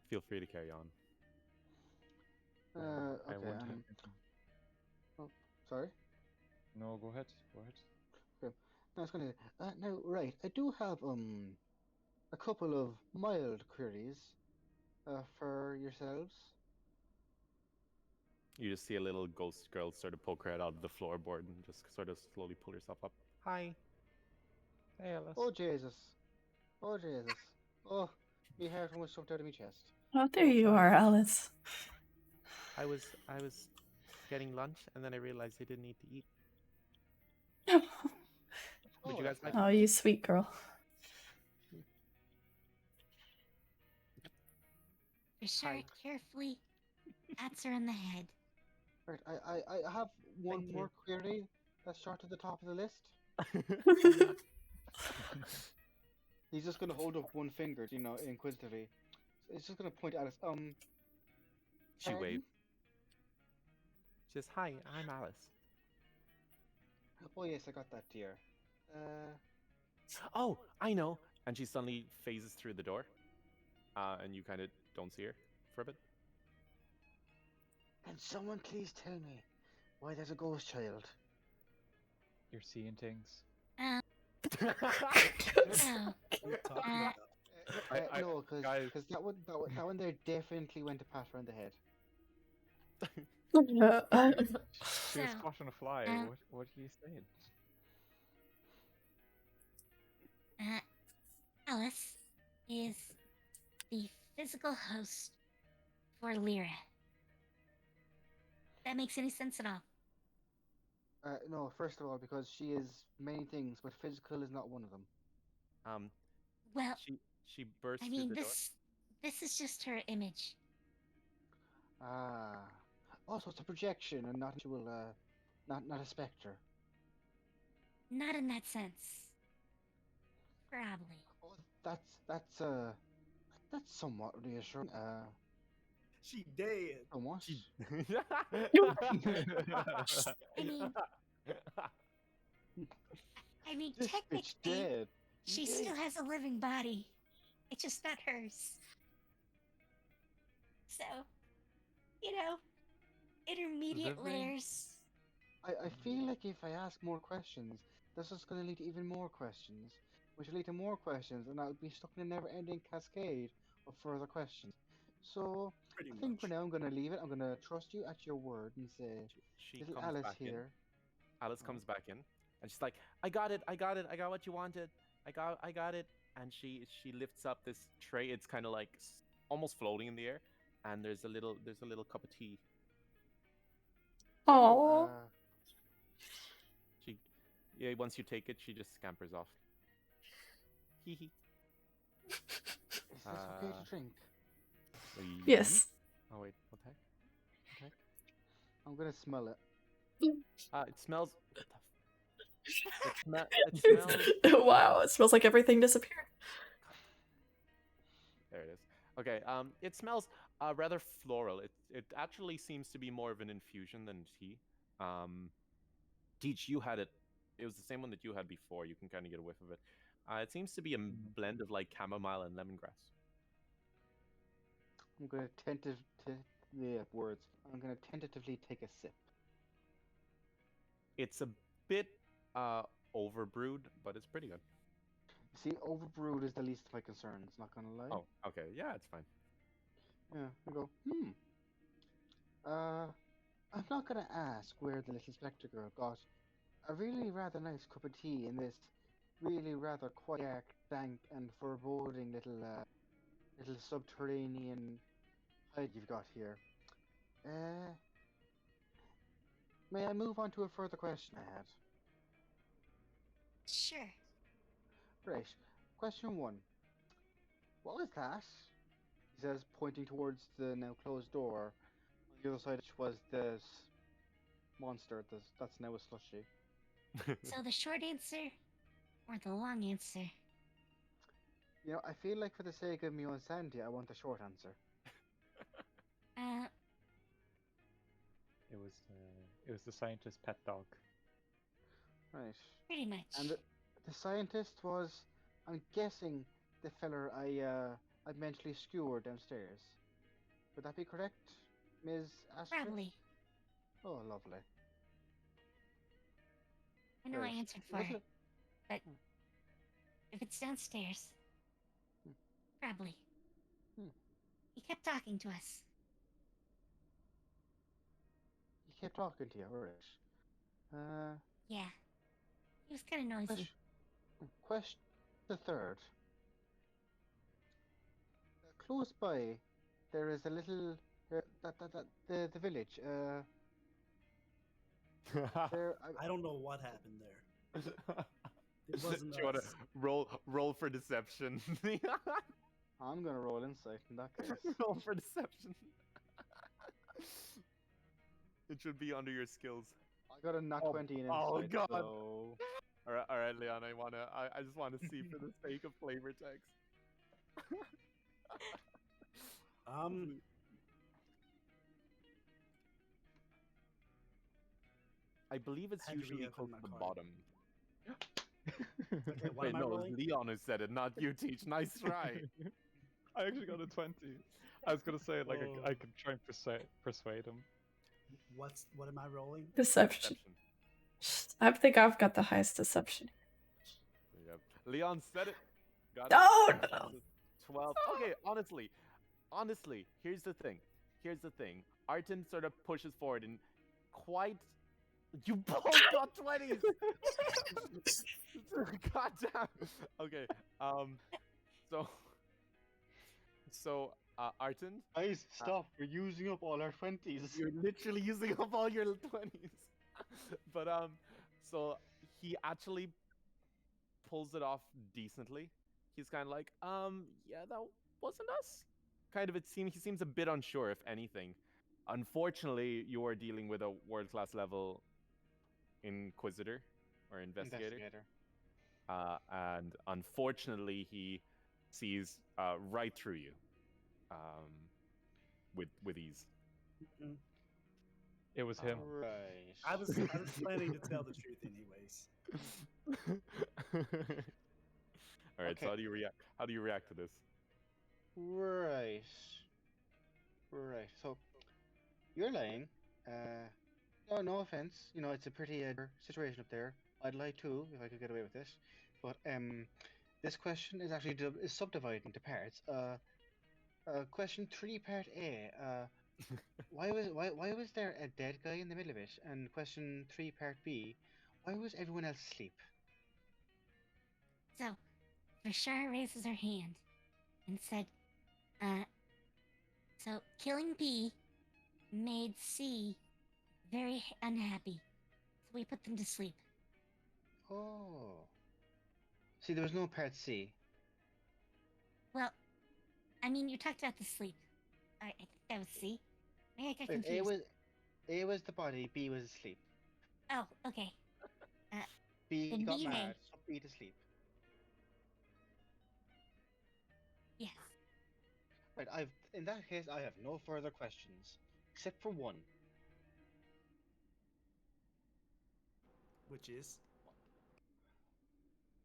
Speaker 4: Feel free to carry on.
Speaker 2: I
Speaker 8: Okay.
Speaker 2: won't have anything.
Speaker 8: Oh, sorry.
Speaker 2: No, go ahead. Go ahead.
Speaker 8: Okay. No, I was gonna. Now, right. I do have a couple of mild queries for yourselves.
Speaker 4: You just see a little ghost girl sort of poke her head out of the floorboard and just sort of slowly pull herself up. Hi.
Speaker 2: Hey, Alice.
Speaker 8: Oh Jesus! Oh Jesus! Oh, my heart almost jumped out of my chest.
Speaker 1: Oh, there
Speaker 8: Oh,
Speaker 1: you
Speaker 8: sorry.
Speaker 1: are, Alice.
Speaker 4: I was getting lunch and then I realized I didn't need to eat. Would you guys
Speaker 8: that's
Speaker 4: like?
Speaker 1: Oh, you sweet girl.
Speaker 3: For sure,
Speaker 4: Hi.
Speaker 3: carefully pats her on the head.
Speaker 8: Right. I have one
Speaker 4: Thank
Speaker 8: more
Speaker 4: you.
Speaker 8: query that's short at the top of the list. He's just gonna hold up one finger, inquisitively. He's just gonna point at us.
Speaker 4: She
Speaker 8: pardon?
Speaker 4: waved. She says, "Hi, I'm Alice."
Speaker 8: Oh yes, I got that, dear.
Speaker 4: Oh, I know. And she suddenly phases through the door, and you kind of don't see her for a bit.
Speaker 8: Can someone please tell me why there's a ghost child?
Speaker 2: You're seeing things.
Speaker 3: No.
Speaker 6: What are you talking
Speaker 3: Uh,
Speaker 6: about?
Speaker 8: No,
Speaker 4: guys-
Speaker 8: because that one there definitely went to pat her on the head.
Speaker 2: She was
Speaker 3: So,
Speaker 2: squashing a fly.
Speaker 3: um,
Speaker 2: What are you saying?
Speaker 3: Alice is the physical host for Lyra. That makes any sense at all?
Speaker 8: No, first of all, because she is many things, but physical is not one of them.
Speaker 3: Well,
Speaker 4: she bursts
Speaker 3: I
Speaker 4: through
Speaker 3: mean,
Speaker 4: the door.
Speaker 3: this is just her image.
Speaker 8: Ah. Also, it's a projection and not actual, not a specter.
Speaker 3: Not in that sense. Probably.
Speaker 8: Oh, that's somewhat reassuring.
Speaker 6: She dead.
Speaker 8: Somewhat.
Speaker 3: I mean,
Speaker 8: This bitch
Speaker 3: technically,
Speaker 8: dead.
Speaker 3: she still has a living body. It's just not hers. So, intermediate
Speaker 2: The thing-
Speaker 3: layers.
Speaker 8: I feel like if I ask more questions, that's just going to lead to even more questions, which will lead to more questions, and I would be stuck in a never-ending cascade of further questions. So,
Speaker 6: Pretty
Speaker 8: I think for
Speaker 6: much.
Speaker 8: now I'm going to leave it. I'm going to trust you at your word and say,
Speaker 4: She
Speaker 8: little
Speaker 4: comes
Speaker 8: Alice
Speaker 4: back in.
Speaker 8: here.
Speaker 4: Alice comes back in, and she's like, "I got it, I got it, I got what you wanted, I got it." And she lifts up this tray. It's kind of like almost floating in the air, and there's a little cup of tea.
Speaker 1: Oh.
Speaker 4: Once you take it, she just scampers off. Hee hee.
Speaker 8: Is this okay to drink?
Speaker 1: Yes.
Speaker 4: Oh wait, what the heck?
Speaker 8: I'm going to smell it.
Speaker 4: It smells. It smells.
Speaker 1: Wow, it smells like everything disappeared.
Speaker 4: There it is. Okay. It smells rather floral. It actually seems to be more of an infusion than tea. Teach, you had it. It was the same one that you had before. You can kind of get a whiff of it. It seems to be a blend of like chamomile and lemongrass.
Speaker 8: I'm gonna I'm gonna tentatively take a sip.
Speaker 4: It's a bit overbrewed, but it's pretty good.
Speaker 8: See, overbrewed is the least of my concerns. Not gonna lie.
Speaker 4: Oh, okay, yeah, it's fine.
Speaker 8: Yeah, I go. I'm not gonna ask where the little spectre girl got a really rather nice cup of tea in this really rather quiet, dank, and foreboding little subterranean hide you've got here. May I move on to a further question I had?
Speaker 3: Sure.
Speaker 8: Right. Question 1. What was that? He says, pointing towards the now closed door, on the other side which was this monster that's now a slushy.
Speaker 3: So the short answer or the long answer?
Speaker 8: You know, I feel like for the sake of my own sanity, I want the short answer.
Speaker 2: It was the scientist's pet dog.
Speaker 8: Right.
Speaker 3: Pretty much.
Speaker 8: And the scientist was, I'm guessing, the feller I mentally skewered downstairs. Would that be correct, Ms. Astrid?
Speaker 3: Probably.
Speaker 8: Oh, lovely.
Speaker 3: I know
Speaker 8: Right.
Speaker 3: I answered for her, but if it's downstairs, probably. He kept talking to us.
Speaker 8: He kept talking to you, right?
Speaker 3: Yeah. He was kind of noisy.
Speaker 8: Question the third. Close by, there is a little the village. There.
Speaker 6: I don't know what happened there. It wasn't
Speaker 4: Do you want to
Speaker 6: us.
Speaker 4: roll for deception?
Speaker 8: I'm gonna roll insight in that case.
Speaker 4: Roll for deception. It should be under your skills.
Speaker 8: I got a nat 20 in insight.
Speaker 4: Oh god!
Speaker 8: So...
Speaker 4: All right, Leon. I just want to see for the sake of flavor text. I believe it's
Speaker 6: Had to
Speaker 4: usually
Speaker 6: re-open
Speaker 4: close
Speaker 6: my
Speaker 4: to the
Speaker 6: card.
Speaker 4: bottom.
Speaker 6: Okay, what
Speaker 4: Wait,
Speaker 6: am I
Speaker 4: no,
Speaker 6: rolling?
Speaker 4: Leon who said it, not you, Teach. Nice try.
Speaker 2: I actually got a 20. I was gonna say like
Speaker 6: Oh.
Speaker 2: I could try and persuade him.
Speaker 6: What am I rolling?
Speaker 1: Deception. I think I've got the highest deception.
Speaker 4: Yep. Leon said it. Got
Speaker 1: Oh,
Speaker 4: it.
Speaker 1: no.
Speaker 4: 12. Okay, honestly, here's the thing. Arton sort of pushes forward and quite. You both got 20s. God damn. Okay. So Arton.
Speaker 7: Guys, stop! We're using up all our 20s.
Speaker 4: You're literally using up all your 20s. But so he actually pulls it off decently. He's kind of like, yeah, that wasn't us. Kind of, he seems a bit unsure, if anything. Unfortunately, you are dealing with a world-class level inquisitor or investigator. And unfortunately, he sees right through you with ease.
Speaker 6: Mm-hmm.
Speaker 2: It was him.
Speaker 7: Right.
Speaker 6: I was planning to tell the truth anyways.
Speaker 4: All right.
Speaker 7: Okay.
Speaker 4: So how do you react to this?
Speaker 7: Right. So, you're lying. No offense. You know, it's a pretty situation up there. I'd lie too if I could get away with this. But this question is actually is subdivided into parts. Question 3, part A. Why was there a dead guy in the middle of it? And question 3, part B. Why was everyone else asleep?
Speaker 3: So, Rashar raises her hand and said, so killing B made C very unhappy. So we put them to sleep.
Speaker 7: Oh. See, there was no part C.
Speaker 3: Well, I mean, you talked about the sleep. I think that was C. Maybe I got
Speaker 7: Wait,
Speaker 3: confused.
Speaker 7: A was the body, B was asleep.
Speaker 3: Oh, okay.
Speaker 7: B
Speaker 3: then
Speaker 7: got
Speaker 3: B
Speaker 7: mad, so B to sleep.
Speaker 3: Yes.
Speaker 7: Right, in that case, I have no further questions. Except for one.
Speaker 6: Which is?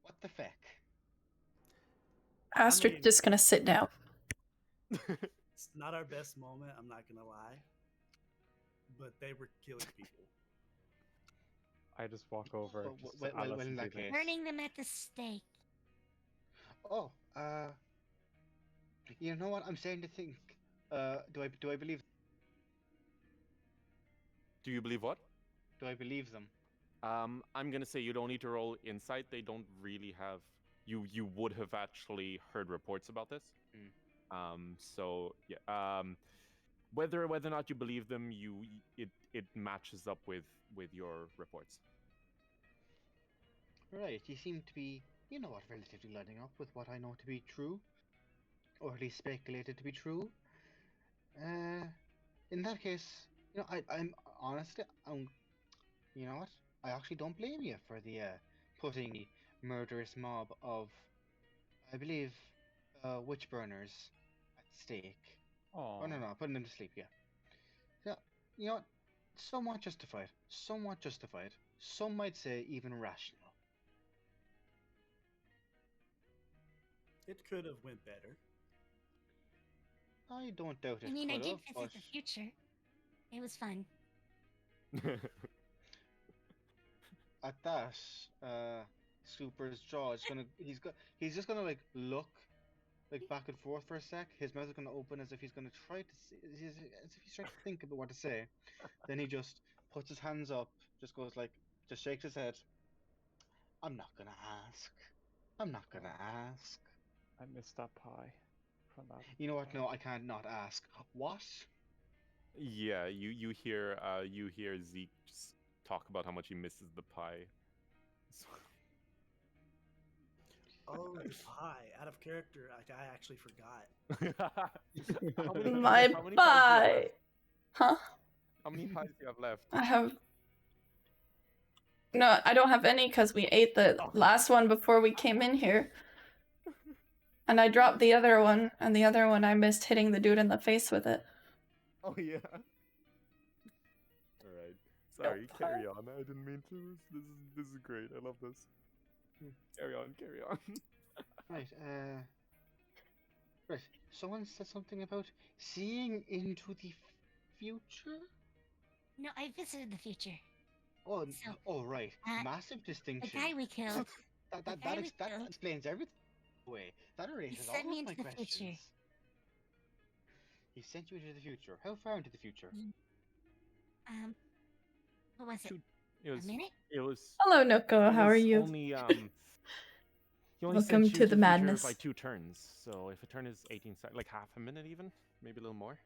Speaker 7: What the feck?
Speaker 1: Asterix just gonna sit down.
Speaker 6: It's not our best moment, I'm not gonna lie. But they were killing people.
Speaker 2: I just walk over. Just to
Speaker 7: well,
Speaker 2: Alice
Speaker 7: in
Speaker 2: and
Speaker 7: that
Speaker 2: be like,
Speaker 7: case.
Speaker 3: Burning them at the stake.
Speaker 7: Oh, you know what? I'm starting to think. Do I believe?
Speaker 4: Do you believe what?
Speaker 7: Do I believe them?
Speaker 4: I'm gonna say you don't need to roll insight. They don't really have. You would have actually heard reports about this. So yeah. Whether or not you believe them, it matches up with your reports.
Speaker 7: Right. You seem to be, you know what, relatively lining up with what I know to be true, or at least speculated to be true. In that case, you know, I'm honestly, you know what? I actually don't blame you for the putting the murderous mob of, I believe, witch burners at stake. Oh no, putting them to sleep. Yeah. Yeah. You know what? Somewhat justified. Somewhat justified. Some might say even rational.
Speaker 6: It could have went better.
Speaker 7: I don't doubt it.
Speaker 3: I mean, I
Speaker 7: could
Speaker 3: did
Speaker 7: have,
Speaker 3: visit
Speaker 7: but
Speaker 3: the future. It was fun.
Speaker 7: at that, Super's jaw is gonna. He's just gonna like look, like back and forth for a sec. His mouth is gonna open as if he's gonna try to say, as if he's trying to think about what to say. Then he just puts his hands up, just goes like, just shakes his head. I'm not gonna ask. I'm not gonna ask.
Speaker 2: I missed that pie from that.
Speaker 7: You know what? No, I can't not ask. What?
Speaker 4: Yeah, you hear Zeke just talk about how much he misses the pie.
Speaker 6: Oh, the pie. Out of character. I actually forgot.
Speaker 1: My pie. Huh?
Speaker 4: How many pies do you have left?
Speaker 1: I have. No, I don't have any because we ate the last one before we came in here. And I dropped the other one, and the other one I missed hitting the dude in the face with it.
Speaker 4: Oh yeah. All right. Sorry. Carry on. I didn't mean to. This is great. I love this. Carry on. Carry on.
Speaker 7: Right. Right. Someone said something about seeing into the future.
Speaker 3: No, I visited the future.
Speaker 7: Oh,
Speaker 3: So,
Speaker 7: oh, right. Massive
Speaker 3: The
Speaker 7: distinction.
Speaker 3: guy we killed.
Speaker 7: That explains everything. Away. That erases
Speaker 3: sent
Speaker 7: all
Speaker 3: me
Speaker 7: of my
Speaker 3: into the
Speaker 7: questions.
Speaker 3: future.
Speaker 7: He sent you into the future. How far into the future?
Speaker 3: What was it?
Speaker 4: It was.
Speaker 3: A minute?
Speaker 4: It was.
Speaker 1: Hello, Nuko.
Speaker 4: It
Speaker 1: How are
Speaker 4: was
Speaker 1: you?
Speaker 4: Only He only
Speaker 1: Welcome
Speaker 4: sent you
Speaker 1: to the
Speaker 4: future
Speaker 1: madness.
Speaker 4: by 2 turns. So if a turn is 18 seconds, like half a minute even, maybe a little more.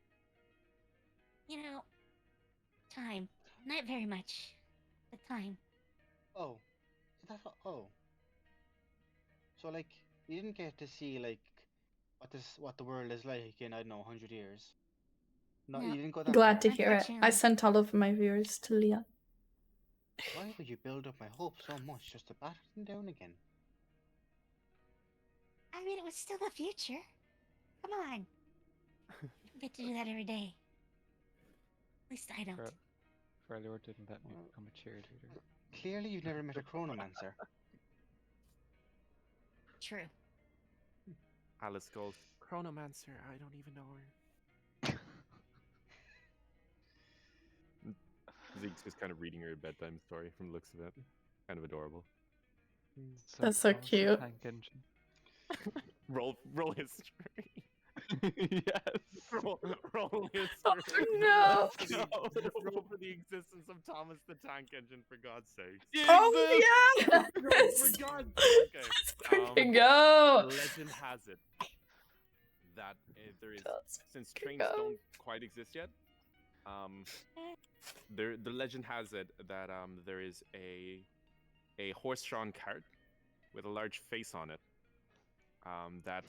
Speaker 3: You know, time. Not very much. The time.
Speaker 7: Oh, oh. So like, you didn't get to see like what the world is like in, I don't know, 100 years. No, you didn't go that
Speaker 1: Glad
Speaker 7: far.
Speaker 1: to hear it. I sent all of my viewers to Leon.
Speaker 7: Why would you build up my hopes so much just to batter them down again?
Speaker 3: I mean, it was still the future. Come on. You don't get to do that every day. At least I don't.
Speaker 2: Fray didn't let me become a cheerleader.
Speaker 7: Clearly, you've never met a chronomancer.
Speaker 3: True.
Speaker 4: Alice goes, Chronomancer, I don't even know her. Zeke's just kind of reading her a bedtime story from the looks of it. Kind of adorable.
Speaker 1: That's so cute.
Speaker 2: Tank engine.
Speaker 4: roll history.
Speaker 2: Yes.
Speaker 4: Roll history.
Speaker 1: No.
Speaker 4: Roll for the existence of Thomas the Tank Engine, for God's sake.
Speaker 1: Oh yeah.
Speaker 4: For God's sake. Okay.
Speaker 1: Freaking go.
Speaker 4: Legend has it that there is, since trains don't quite exist yet, the legend has it that there is a horse-drawn cart with a large face on it. That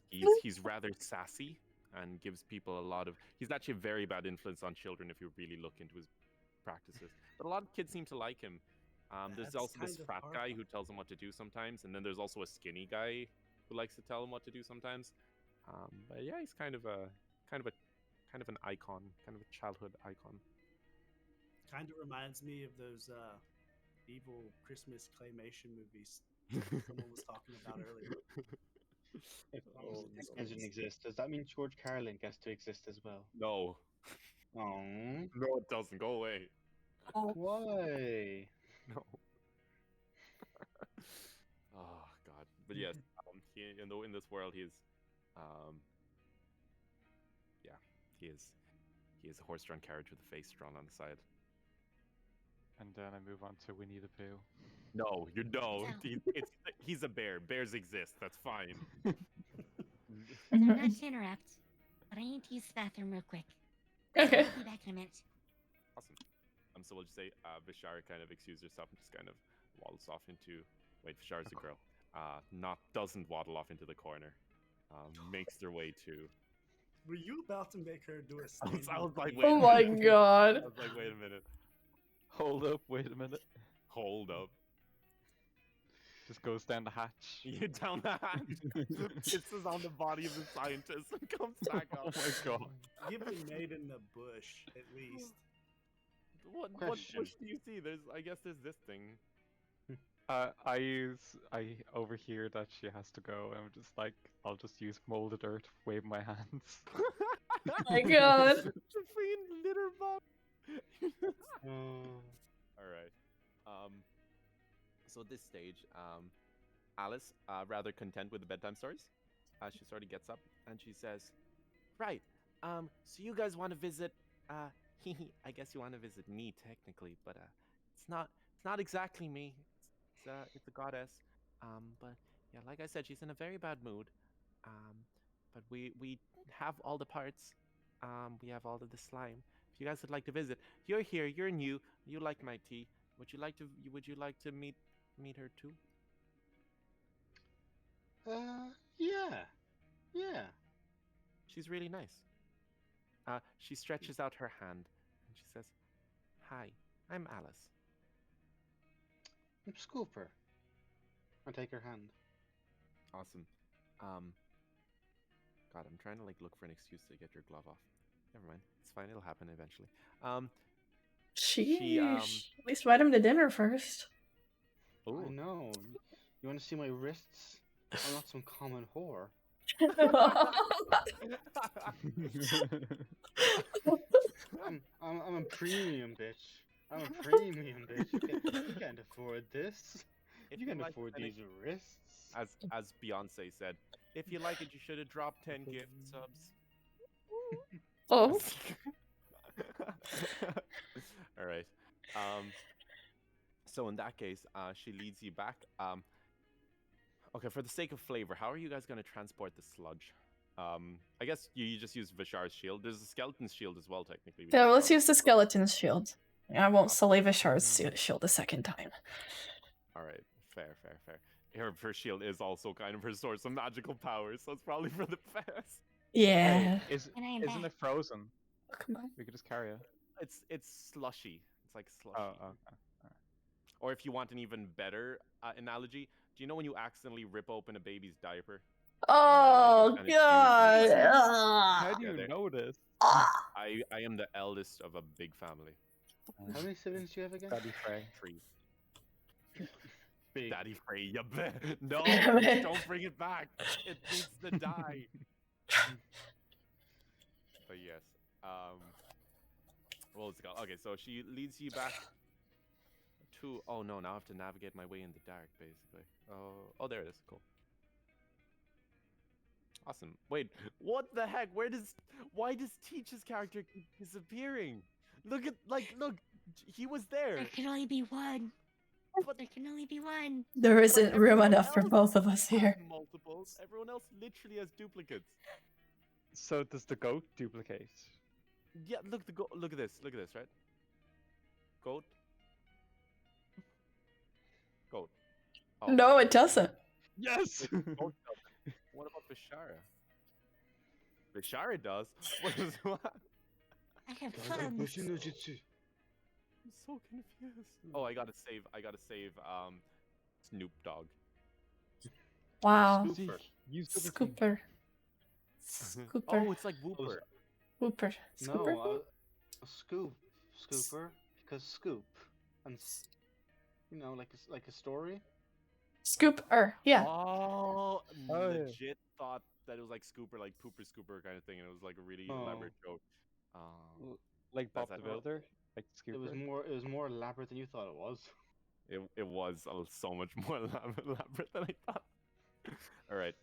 Speaker 4: he's rather sassy and gives people a lot of. He's actually a very bad influence on children if you really look into his practices. But a lot of kids seem to like him. There's also this fat guy who tells him what to do sometimes, and then there's also a skinny guy who likes to tell him what to do sometimes. But yeah, he's kind of an icon, kind of a childhood icon.
Speaker 6: Kind of reminds me of those evil Christmas claymation movies someone was talking about earlier.
Speaker 7: If
Speaker 4: Oh,
Speaker 7: this
Speaker 4: no.
Speaker 7: doesn't exist, does that mean George Carlin gets to exist as well?
Speaker 4: No.
Speaker 7: Oh,
Speaker 4: No, it doesn't. Go away.
Speaker 7: why?
Speaker 4: No. Oh God. But yes, he, in this world, he's, yeah, he is a horse-drawn carriage with a face drawn on the side.
Speaker 2: And then I move on to Winnie the Pooh.
Speaker 4: No, you don't.
Speaker 3: So-
Speaker 4: He's a bear. Bears exist. That's fine.
Speaker 3: So not to interrupt, but I need to use the bathroom real quick.
Speaker 1: Okay.
Speaker 3: I'll be back in a minute.
Speaker 4: Awesome. So we'll just say Vishara kind of excuses herself and just kind of waddles off into. Wait, Vishara's a girl. Doesn't waddle off into the corner. Makes their way to.
Speaker 6: Were you about to make her do a
Speaker 4: I was like,
Speaker 6: standing
Speaker 4: wait a
Speaker 1: Oh
Speaker 4: minute.
Speaker 1: my god.
Speaker 4: I was like, wait a minute.
Speaker 2: Hold up, wait a minute.
Speaker 4: Hold up.
Speaker 2: Just goes down the hatch.
Speaker 4: You down the hatch. Pisses on the body of the scientist and comes back up.
Speaker 2: Oh my god.
Speaker 6: Give the maiden a bush, at least.
Speaker 4: What
Speaker 7: Question.
Speaker 4: bush do you see? I guess there's this thing.
Speaker 2: I overhear that she has to go, and I'm just like, I'll just use molded earth, wave my hands.
Speaker 1: Oh my god.
Speaker 4: The freaking litter box.
Speaker 7: Oh.
Speaker 4: All right. So at this stage, Alice, rather content with the bedtime stories, she sort of gets up and she says, "Right. So you guys want to visit? I guess you want to visit me technically, but it's not exactly me. It's a goddess. But yeah, like I said, she's in a very bad mood. But we have all the parts. We have all of the slime. If you guys would like to visit, you're here. You're new. You like my tea. Would you like to meet her too?"
Speaker 7: Yeah.
Speaker 4: She's really nice. She stretches out her hand and she says, "Hi, I'm Alice."
Speaker 7: I'm Scooper. I take her hand.
Speaker 4: Awesome. God, I'm trying to look for an excuse to get your glove off. Never mind. It's fine. It'll happen eventually.
Speaker 1: Sheesh. At least invite him to dinner first.
Speaker 7: I know. You want to see my wrists? I'm not some common whore. I'm a premium bitch. I'm a premium bitch. You can't afford this. You can't afford these wrists.
Speaker 4: As Beyonce said, if you like it, you should have dropped 10 gift subs.
Speaker 1: Oh.
Speaker 4: All right. So in that case, she leads you back. Okay, for the sake of flavor, how are you guys going to transport the sludge? I guess you just use Vishar's shield. There's a skeleton's shield as well, technically.
Speaker 1: Yeah, let's use the skeleton's shield. I won't sully Vishar's shield a second time.
Speaker 4: All right, fair. Her shield is also kind of her source of magical powers, so it's probably for the best.
Speaker 1: Yeah.
Speaker 2: Hey,
Speaker 3: And I am
Speaker 2: isn't
Speaker 3: back.
Speaker 2: it frozen?
Speaker 1: Oh, come on.
Speaker 2: We could just carry it.
Speaker 4: It's slushy. It's like slushy.
Speaker 2: Oh, okay.
Speaker 4: Or if you want an even better analogy, do you know when you accidentally rip open a baby's diaper?
Speaker 1: Oh,
Speaker 4: And it's
Speaker 1: God.
Speaker 4: usually like-
Speaker 2: How do
Speaker 4: Yeah,
Speaker 2: you
Speaker 4: there-
Speaker 2: know this?
Speaker 4: I am the eldest of a big family.
Speaker 7: How many siblings do you have again?
Speaker 2: Daddy Fray.
Speaker 4: 3.
Speaker 7: Big.
Speaker 4: Daddy Fray, you bet. No,
Speaker 1: Damn it.
Speaker 4: don't bring it back. It needs to die. But yes, what was it called? Okay, so she leads you back to. Oh no, now I have to navigate my way in the dark, basically. Oh, there it is. Cool. Awesome. Wait, what the heck? Why does Teach's character keep disappearing? Look, he was there.
Speaker 3: There can only be one.
Speaker 4: But
Speaker 3: There can only be one.
Speaker 1: There isn't room
Speaker 4: everyone
Speaker 1: enough for
Speaker 4: else
Speaker 1: both of us
Speaker 4: has
Speaker 1: here.
Speaker 4: multiples. Everyone else literally has duplicates.
Speaker 2: So does the goat duplicate?
Speaker 4: Yeah, look at this, right? Goat. Oh,
Speaker 1: No, it doesn't.
Speaker 2: Yes!
Speaker 4: goat doesn't. What about Vishara? Vishara does. What?
Speaker 3: I have
Speaker 7: Like
Speaker 3: funds.
Speaker 7: Bushin no Jutsu.
Speaker 4: I'm so confused. Oh, I gotta save. Snoop Dogg.
Speaker 1: Wow.
Speaker 7: Scooper.
Speaker 2: Use the
Speaker 1: Scooper.
Speaker 4: Oh,
Speaker 1: Scooper.
Speaker 4: it's like Whooper.
Speaker 1: Whooper. Scooper.
Speaker 7: No, a scoop. Scooper. Because scoop. And, like a story.
Speaker 1: Scoop, or yeah.
Speaker 4: Oh,
Speaker 2: yeah.
Speaker 4: legit thought that it was like Scooper, like Pooper Scooper kind of thing, and it was like a really elaborate joke.
Speaker 2: Like Bob
Speaker 4: That's
Speaker 2: the
Speaker 4: that-
Speaker 2: Builder, like
Speaker 7: It was
Speaker 2: Scooper.
Speaker 7: more elaborate than you thought it was.
Speaker 4: It was so much more elaborate than I thought. All right.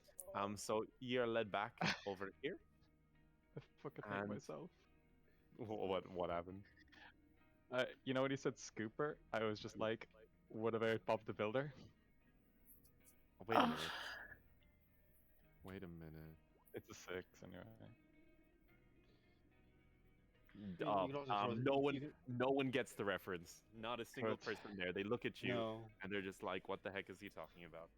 Speaker 4: So you're led back over here.
Speaker 2: I fucking hate
Speaker 4: And-
Speaker 2: myself.
Speaker 4: What happened?
Speaker 2: You know when he said Scooper, I was just like, what about Bob the Builder?
Speaker 4: Wait a
Speaker 1: Oh.
Speaker 4: minute. Wait a minute.
Speaker 2: It's a 6 anyway.
Speaker 7: You can also throw-
Speaker 4: No one gets the reference. Not a single
Speaker 2: What?
Speaker 4: person there. They look at you
Speaker 7: No.
Speaker 4: and they're just like, "What the heck is he talking about?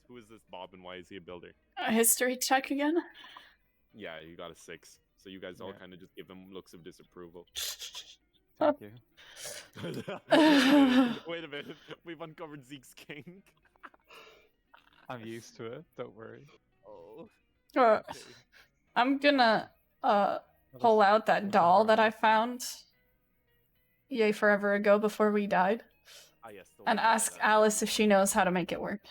Speaker 4: Who is this Bob and why is he a builder?"
Speaker 1: A history check again.
Speaker 4: Yeah, you got a 6. So you guys all
Speaker 2: Yeah.
Speaker 4: kind of just give him looks of disapproval.
Speaker 2: Thank you.
Speaker 4: Wait a minute. We've uncovered Zeke's kink.
Speaker 2: I'm used to it. Don't worry.
Speaker 4: Oh.
Speaker 1: Uh,
Speaker 4: Okay.
Speaker 1: I'm gonna pull out that doll that I found yay forever ago before we died,
Speaker 4: Ah, yes. the
Speaker 1: and
Speaker 4: one that-
Speaker 1: ask Alice if she knows how to make it work.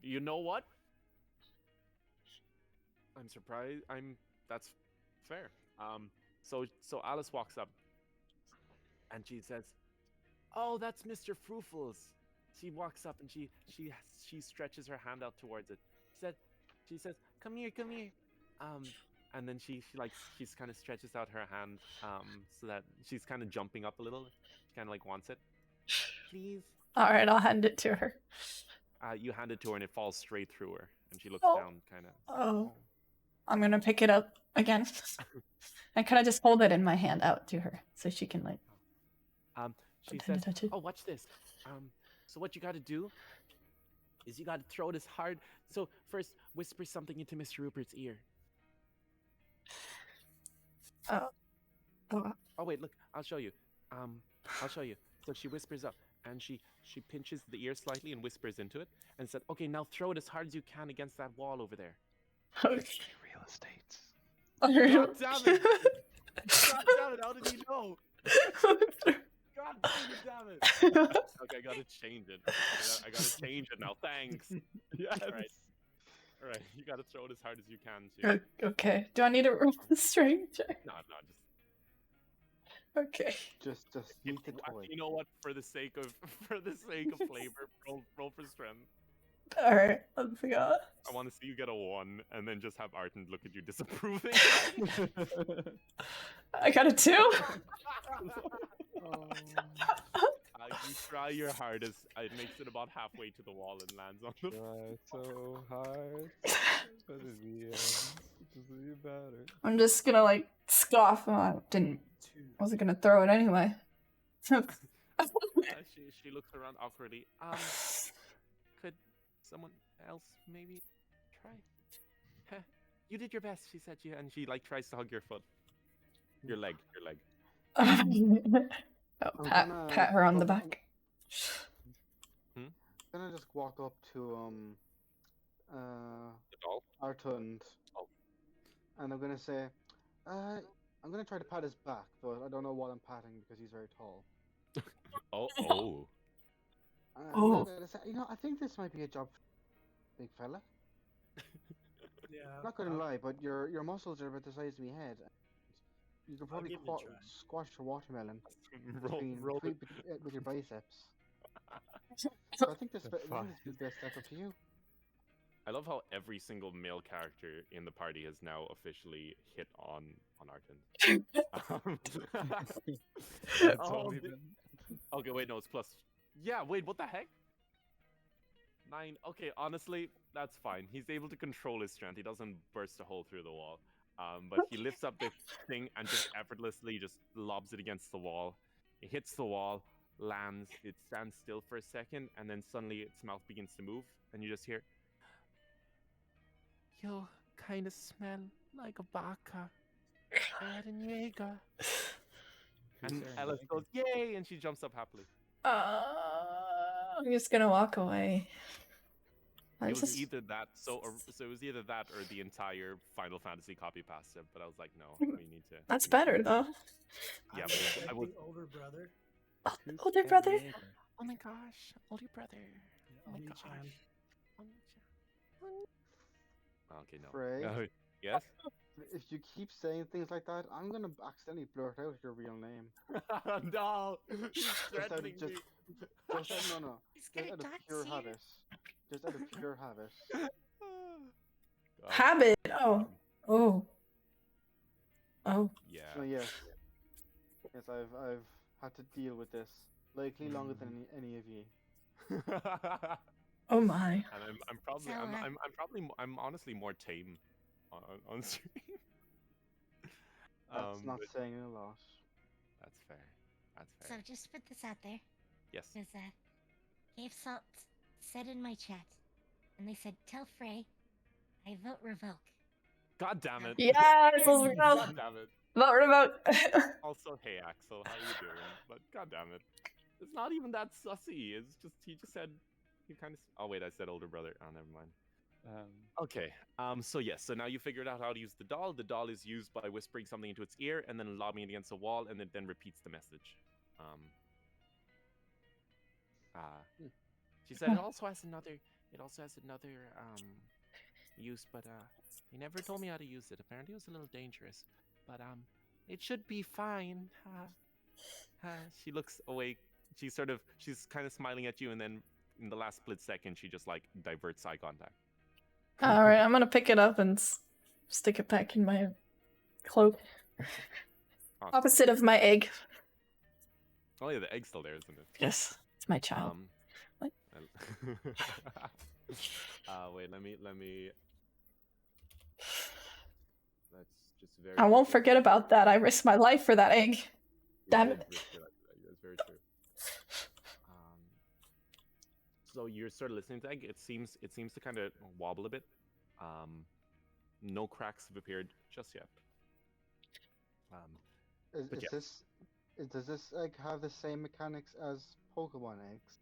Speaker 4: You know what? I'm surprised. That's fair. So Alice walks up and she says, "Oh, that's Mr. Fruffles." She walks up and she stretches her hand out towards it. She says, "Come here, come here." And then she's kind of stretches out her hand so that she's kind of jumping up a little. She kind of like wants it. Please.
Speaker 1: All right, I'll hand it to her.
Speaker 4: You hand it to her and it falls straight through her, and she looks
Speaker 1: Oh.
Speaker 4: down, kind of.
Speaker 1: Oh, I'm gonna pick it up again. And can I just hold it in my hand out to her so she can like?
Speaker 4: She
Speaker 1: Pretend
Speaker 4: says,
Speaker 1: to touch it.
Speaker 4: "Oh, watch this. So what you got to do is you got to throw it as hard. So first, whisper something into Mr. Rupert's ear.
Speaker 1: Oh.
Speaker 4: Oh wait, look, I'll show you. I'll show you. So she whispers up, and she pinches the ear slightly and whispers into it, and said, "Okay, now throw it as hard as you can against that wall over there."
Speaker 1: Okay.
Speaker 2: Real estate.
Speaker 4: God damn it! God damn it! How did he know? God damn it! Okay, I gotta change it. I gotta change it now. Thanks.
Speaker 2: Yes.
Speaker 4: All right. You gotta throw it as hard as you can. Too.
Speaker 1: Okay. Do I need to roll the strength check?
Speaker 4: No, just.
Speaker 1: Okay.
Speaker 8: Just
Speaker 4: You,
Speaker 8: eat the toy.
Speaker 4: you know what? For the sake of flavor, roll for strength.
Speaker 1: All right. Let's go.
Speaker 4: I want to see you get a 1, and then just have Arton look at you disapproving.
Speaker 1: I got a 2.
Speaker 4: You try your hardest. It makes it about halfway to the wall and lands on the.
Speaker 2: Try so hard, but at the end, it doesn't even matter.
Speaker 1: I'm just gonna like scoff. Oh, I wasn't gonna throw it anyway.
Speaker 4: She looks around awkwardly. Could someone else maybe try? You did your best, she said to you, and she like tries to hug your foot. Your leg.
Speaker 1: Oh, pat her on the back.
Speaker 8: I'm gonna just walk up to
Speaker 4: The doll?
Speaker 8: Artund,
Speaker 4: Oh.
Speaker 8: and I'm gonna say, I'm gonna try to pat his back, but I don't know what I'm patting because he's very tall.
Speaker 4: Oh.
Speaker 1: Oh.
Speaker 8: I'm gonna say, I think this might be a job, for big fella.
Speaker 6: Yeah.
Speaker 8: I'm not gonna lie, but your muscles are about the size of my head. You could probably
Speaker 6: give it a try.
Speaker 8: squash a watermelon
Speaker 4: roll
Speaker 8: with your biceps. So I think this is the best step up to you.
Speaker 4: I love how every single male character in the party has now officially hit on Arton.
Speaker 2: That's
Speaker 4: Oh,
Speaker 2: all even.
Speaker 4: Okay, wait, no, it's plus. Yeah, wait, what the heck? 9. Okay, honestly, that's fine. He's able to control his strength. He doesn't burst a hole through the wall. But he lifts up this thing and just effortlessly just lobs it against the wall. It hits the wall, lands, it stands still for a second, and then suddenly its mouth begins to move, and you just hear, "You kind of smell like a baka. Yggy." And Alice goes, "Yay!" and she jumps up happily.
Speaker 1: I'm just gonna walk away.
Speaker 4: It was either that, so it was either that or the entire Final Fantasy copy pasta. But I was like, no, we need to.
Speaker 1: That's better though.
Speaker 4: Yeah,
Speaker 6: I'm
Speaker 4: but I was.
Speaker 6: older brother.
Speaker 1: Older brother.
Speaker 5: Oh my gosh, older brother. Oh my
Speaker 6: Oni-chan.
Speaker 5: gosh. Oni-chan.
Speaker 4: Okay, no.
Speaker 8: Fray,
Speaker 4: Yes?
Speaker 8: if you keep saying things like that, I'm gonna accidentally blurt out your real name.
Speaker 4: No! He's
Speaker 8: Just out,
Speaker 4: threatening
Speaker 8: just,
Speaker 4: me.
Speaker 8: just out, no.
Speaker 3: He's
Speaker 8: Just
Speaker 3: gonna
Speaker 8: out of
Speaker 3: dox
Speaker 8: pure
Speaker 3: you.
Speaker 8: habit. Just out of pure habit.
Speaker 4: God,
Speaker 1: Habit. Oh. Oh. Oh.
Speaker 4: yeah.
Speaker 8: So yes, I've had to deal with this likely longer than any of you.
Speaker 1: Oh my.
Speaker 4: And I'm probably
Speaker 3: So,
Speaker 4: I'm honestly more tame on stream.
Speaker 8: That's not
Speaker 4: but
Speaker 8: saying a lot.
Speaker 4: that's fair. That's
Speaker 3: So
Speaker 4: fair.
Speaker 3: just put this out there,
Speaker 4: Yes.
Speaker 3: because Cave Salt said in my chat, and they said, tell Fray, I vote revoke.
Speaker 4: God damn it.
Speaker 1: Yes, let's go.
Speaker 4: God damn it.
Speaker 1: Vote remote.
Speaker 4: Also, hey Axel, how you doing? But god damn it. It's not even that sussy. It's just he just said he kind of. Oh wait, I said older brother. Oh, never mind. Okay. So yes. So now you figured out how to use the doll. The doll is used by whispering something into its ear and then lobbing it against a wall, and it then repeats the message. She said it also has another. It also has another use, but he never told me how to use it. Apparently, it was a little dangerous, but it should be fine. She looks away. She's kind of smiling at you, and then in the last split second, she just like diverts eye contact.
Speaker 1: All right, I'm gonna pick it up and stick it back in my cloak.
Speaker 4: Awesome.
Speaker 1: Opposite of my egg.
Speaker 4: Oh yeah, the egg's still there, isn't it?
Speaker 1: Yes, it's my child. What?
Speaker 4: Wait, let me. Let's just very.
Speaker 1: I won't forget about that. I risked my life for that egg. Damn it.
Speaker 4: That's very true. So you're sort of listening to egg. It seems to kind of wobble a bit. No cracks have appeared just yet.
Speaker 8: Does this egg have the same mechanics as Pokemon eggs?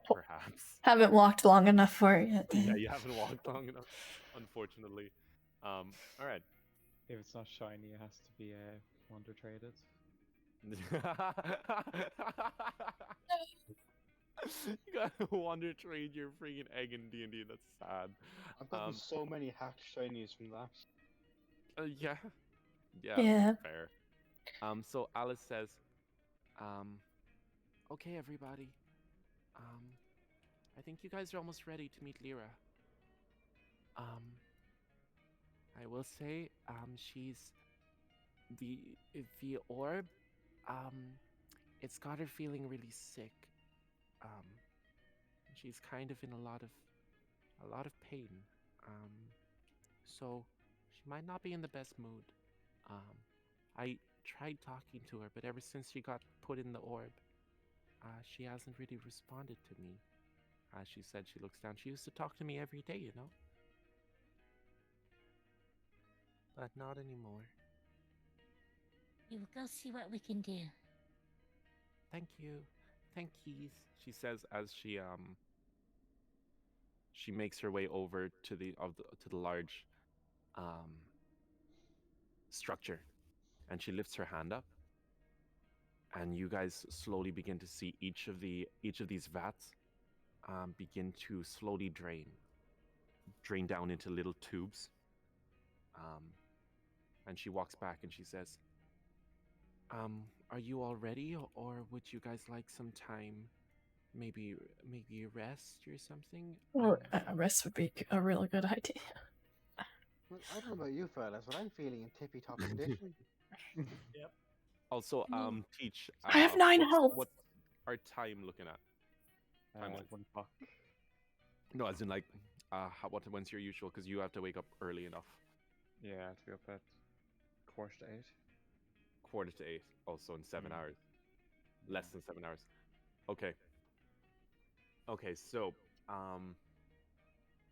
Speaker 4: Perhaps.
Speaker 1: Haven't walked long enough for it yet.
Speaker 4: Yeah, you haven't walked long enough, unfortunately. All right.
Speaker 2: If it's not shiny, it has to be wonder traded.
Speaker 4: You gotta wonder trade your freaking egg in D&D. That's sad.
Speaker 8: I've gotten so many hacked shinies from that.
Speaker 1: Yeah.
Speaker 4: Fair. So Alice says, okay, everybody. I think you guys are almost ready to meet Lyra. I will say, she's the orb. It's got her feeling really sick. She's kind of in a lot of pain. So she might not be in the best mood. I tried talking to her, but ever since she got put in the orb, she hasn't really responded to me. She said she looks down. She used to talk to me every day, you know? But not anymore.
Speaker 3: We will go see what we can do.
Speaker 4: Thank you. Thank yous, she says as she makes her way over to the large structure, and she lifts her hand up, and you guys slowly begin to see each of these vats begin to slowly drain down into little tubes. And she walks back and she says, are you all ready, or would you guys like some time? Maybe rest or something?
Speaker 1: Well, a rest would be a really good idea.
Speaker 8: Well, I don't know about you fellas, but I'm feeling in tippy top condition.
Speaker 6: Yep.
Speaker 4: Also, Teach.
Speaker 1: I have 9 health.
Speaker 4: What's our time looking at? Time-wise?
Speaker 2: 1 o'clock.
Speaker 4: No, as in like, when's your usual? Because you have to wake up early enough.
Speaker 2: Yeah, I have to be up at 8:15.
Speaker 4: 8:45. Also in 7 hours. Less than 7 hours. Okay. Okay, so,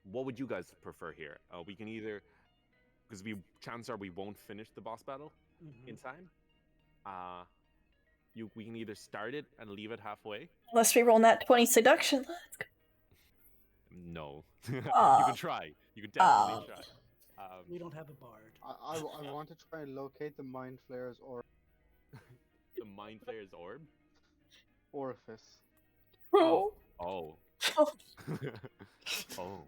Speaker 4: what would you guys prefer here? We can either, because chances are we won't finish the boss battle in time. We can either start it and leave it halfway.
Speaker 1: Unless we roll that 20 seduction. Let's go.
Speaker 4: No. You can try. You can definitely try.
Speaker 6: We don't have a bard.
Speaker 8: I want to try and locate the Mind Flayer's
Speaker 4: The Mind Flayer's orb?
Speaker 8: orifice.
Speaker 4: Oh. Oh. Oh.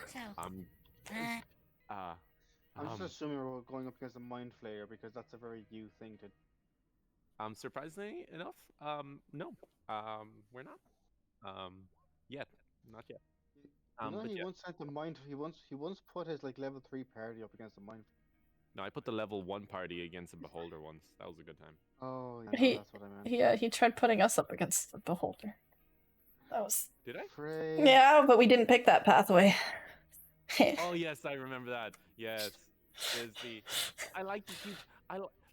Speaker 3: So,
Speaker 4: Um.
Speaker 8: I'm just assuming we're going up against a Mind Flayer because that's a very you thing to.
Speaker 4: Surprisingly enough, no. We're not. Yet. Not yet.
Speaker 8: You know,
Speaker 4: But
Speaker 8: he
Speaker 4: yeah.
Speaker 8: once sent the Mind. He once put his like level 3 party up against a Mind.
Speaker 4: No, I put the level 1 party against a beholder once. That was a good time.
Speaker 8: Oh, yeah,
Speaker 1: He
Speaker 8: that's what I meant.
Speaker 1: he tried putting us up against the beholder. That was
Speaker 4: Did I?
Speaker 8: Fray.
Speaker 1: yeah, but we didn't pick that pathway.
Speaker 4: Oh yes, I remember that. Yes, there's the. I like to keep.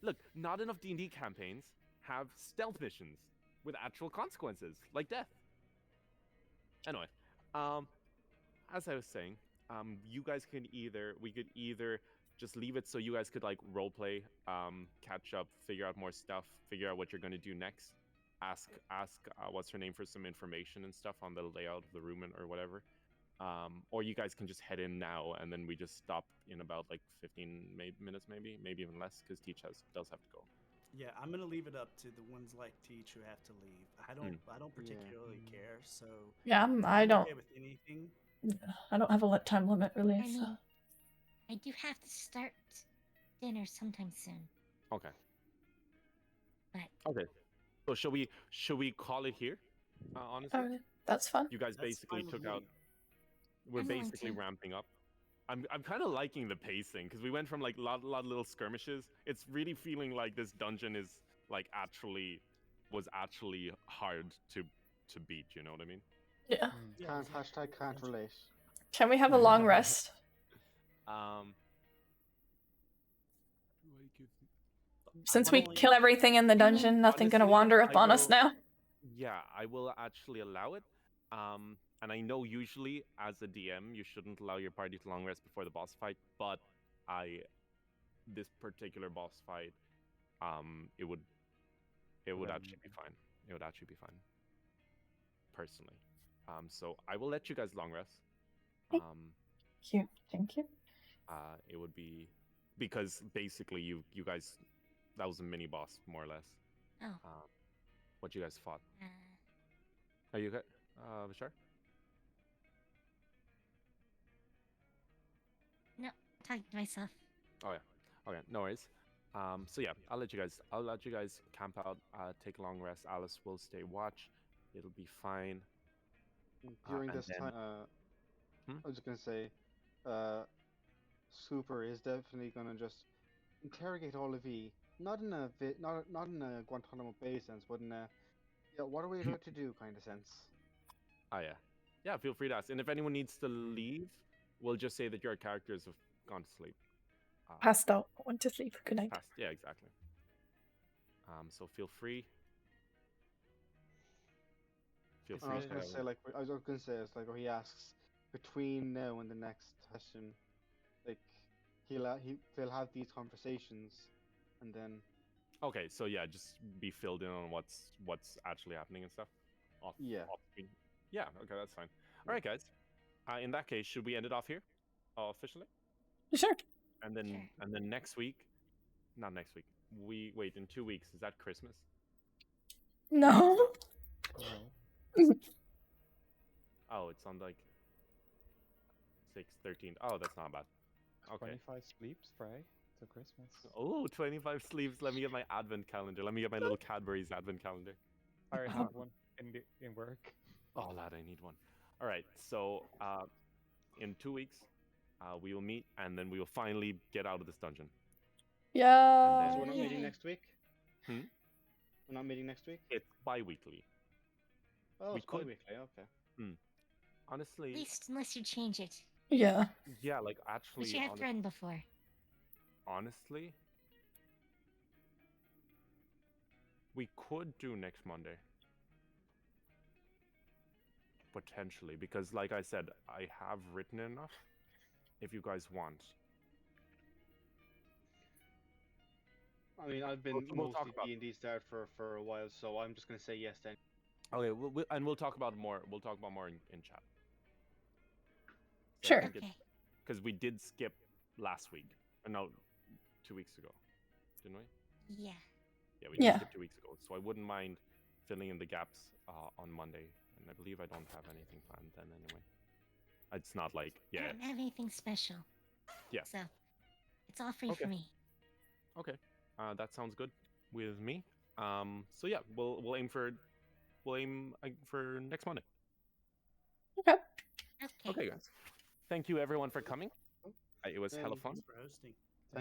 Speaker 4: Look. Not enough D&D campaigns have stealth missions with actual consequences, like death. Anyway, as I was saying, you guys can we could either just leave it so you guys could like roleplay, catch up, figure out more stuff, figure out what you're gonna do next, ask what's her name for some information and stuff on the layout of the room or whatever. Or you guys can just head in now, and then we just stop in about like 15 minutes, maybe even less, because Teach does have to go.
Speaker 6: Yeah, I'm gonna leave it up to the ones like Teach who have to leave. I don't particularly care, so
Speaker 1: Yeah,
Speaker 6: I'm
Speaker 1: I don't.
Speaker 6: okay with anything.
Speaker 1: I don't have a time limit really.
Speaker 3: I mean,
Speaker 1: So.
Speaker 3: I do have to start dinner sometime soon.
Speaker 4: Okay.
Speaker 3: But
Speaker 4: Okay. So should we call it here? Honestly,
Speaker 1: Alright, that's fun.
Speaker 4: you guys
Speaker 6: That's
Speaker 4: basically
Speaker 6: fine with
Speaker 4: took out.
Speaker 6: me.
Speaker 4: We're
Speaker 3: I'm willing
Speaker 4: basically
Speaker 3: to.
Speaker 4: ramping up. I'm kind of liking the pacing because we went from like lot of little skirmishes. It's really feeling like this dungeon is like was actually hard to beat. You know what I mean?
Speaker 1: Yeah.
Speaker 6: Yeah,
Speaker 8: Can't
Speaker 6: it's not-
Speaker 8: hashtag can't relate.
Speaker 1: Can we have a long rest? Since we kill everything in the dungeon, nothing gonna
Speaker 4: Honestly,
Speaker 1: wander up
Speaker 4: I
Speaker 1: on us
Speaker 4: will-
Speaker 1: now.
Speaker 4: Yeah, I will actually allow it. And I know usually as a DM you shouldn't allow your party to long rest before the boss fight, but this particular boss fight, it would actually be fine. It would actually be fine. Personally. So I will let you guys long rest.
Speaker 1: Thank you.
Speaker 4: It would be because basically you guys, that was a mini boss more or less.
Speaker 3: Oh.
Speaker 4: What you guys fought. Are you okay? Sure?
Speaker 3: No, talking to myself.
Speaker 4: Oh yeah. Okay, no worries. So yeah, I'll let you guys camp out, take a long rest. Alice will stay watch. It'll be fine.
Speaker 8: During
Speaker 4: and
Speaker 8: this
Speaker 4: then-
Speaker 8: time, I was gonna say, Super is definitely gonna just interrogate all of you, not in a Guantanamo Bay sense, but in a what are we about to do kind of sense.
Speaker 4: Oh yeah. Yeah, feel free to ask. And if anyone needs to leave, we'll just say that your characters have gone to sleep.
Speaker 1: Passed out. Went to sleep. Good night.
Speaker 4: Yeah, exactly. So feel free. Feel
Speaker 8: I
Speaker 4: free.
Speaker 8: was gonna say it's like he asks between now and the next session, like they'll have these conversations, and then.
Speaker 4: Okay, so yeah, just be filled in on what's actually happening and stuff. Off screen. Yeah, okay, that's fine. All right, guys. In that case, should we end it off here, officially?
Speaker 1: Sure.
Speaker 4: And then next week, not next week. We wait in 2 weeks. Is that Christmas?
Speaker 1: No.
Speaker 4: Oh, it's on like 6/13. Oh, that's not bad. Okay.
Speaker 2: 25 sleeps, Fray, till Christmas.
Speaker 4: Oh, 25 sleeps. Let me get my advent calendar. Let me get my little Cadbury's advent calendar.
Speaker 2: I already have one in work.
Speaker 4: Oh, lad, I need one. All right, so in 2 weeks, we will meet, and then we will finally get out of this dungeon.
Speaker 1: Yeah.
Speaker 8: So we're not meeting next week?
Speaker 4: Hmm?
Speaker 8: We're not meeting next week?
Speaker 4: It's bi-weekly.
Speaker 8: Oh,
Speaker 4: We
Speaker 8: it's
Speaker 4: could-
Speaker 8: bi-weekly, okay.
Speaker 4: Honestly,
Speaker 3: At least unless you change it.
Speaker 1: Yeah.
Speaker 4: yeah, like actually,
Speaker 3: Which you have threatened before.
Speaker 4: honestly, we could do next Monday. Potentially, because like I said, I have written enough. If you guys want.
Speaker 8: I mean, I've been
Speaker 4: We'll talk
Speaker 8: mostly
Speaker 4: about-
Speaker 8: D&D started for a while, so I'm just gonna say yes then.
Speaker 4: Okay, we'll talk about more. We'll talk about more in chat.
Speaker 1: Sure.
Speaker 3: Okay.
Speaker 4: Because we did skip last week. Or no, 2 weeks ago, didn't we?
Speaker 3: Yeah.
Speaker 4: Yeah, we did
Speaker 1: Yeah.
Speaker 4: skip 2 weeks ago. So I wouldn't mind filling in the gaps on Monday, and I believe I don't have anything planned then anyway. It's not like
Speaker 3: I don't have anything special.
Speaker 4: Yeah.
Speaker 3: So it's all free for me.
Speaker 4: Okay, that sounds good with me. So yeah, we'll aim for next Monday.
Speaker 1: Okay.
Speaker 4: Okay, guys. Thank you everyone for coming. It was hella fun.
Speaker 6: Thanks for hosting.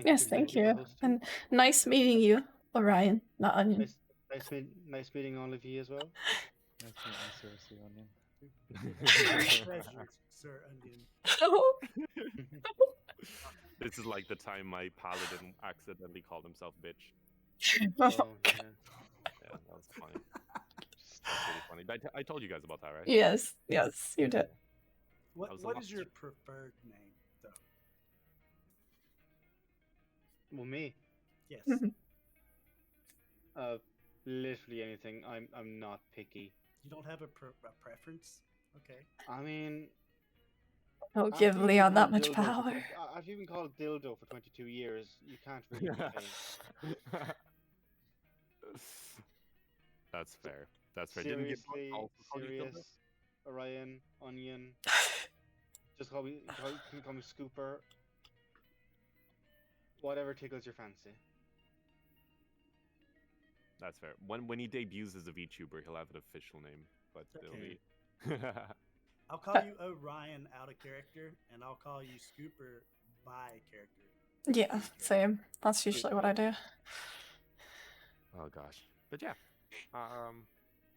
Speaker 1: Yes, thank you.
Speaker 7: for hosting.
Speaker 1: And nice meeting you, Orion, not Onion.
Speaker 7: Nice meeting all of you as well.
Speaker 2: Nice meeting you, seriously, Onion.
Speaker 6: Pleasure, Sir Onion.
Speaker 4: This is like the time my paladin accidentally called himself bitch.
Speaker 7: Oh,
Speaker 4: Yeah, that was funny. That's really funny. I told you guys about that, right?
Speaker 1: Yes, you did.
Speaker 6: What is your preferred name, though?
Speaker 7: Well, me.
Speaker 6: Yes.
Speaker 7: Literally anything. I'm not picky.
Speaker 6: You don't have a preference? Okay.
Speaker 7: I mean,
Speaker 1: Don't
Speaker 7: after
Speaker 1: give
Speaker 7: you've been
Speaker 1: Leon that
Speaker 7: called
Speaker 1: much
Speaker 7: dildo
Speaker 1: power.
Speaker 7: After you've been called dildo for 22 years, you can't really complain.
Speaker 4: That's fair. That's fair.
Speaker 7: Seriously,
Speaker 4: also call you
Speaker 7: serious.
Speaker 4: Dildo?
Speaker 7: Orion, Onion. Just call me Scooper. Whatever tickles your fancy.
Speaker 4: That's fair. When he debuts as a VTuber, he'll have an official name, but it'll
Speaker 6: Okay.
Speaker 4: be.
Speaker 6: I'll call you Orion out of character, and I'll call you Scooper by character.
Speaker 1: Yeah, same. That's usually what I do.
Speaker 4: Oh gosh, but yeah,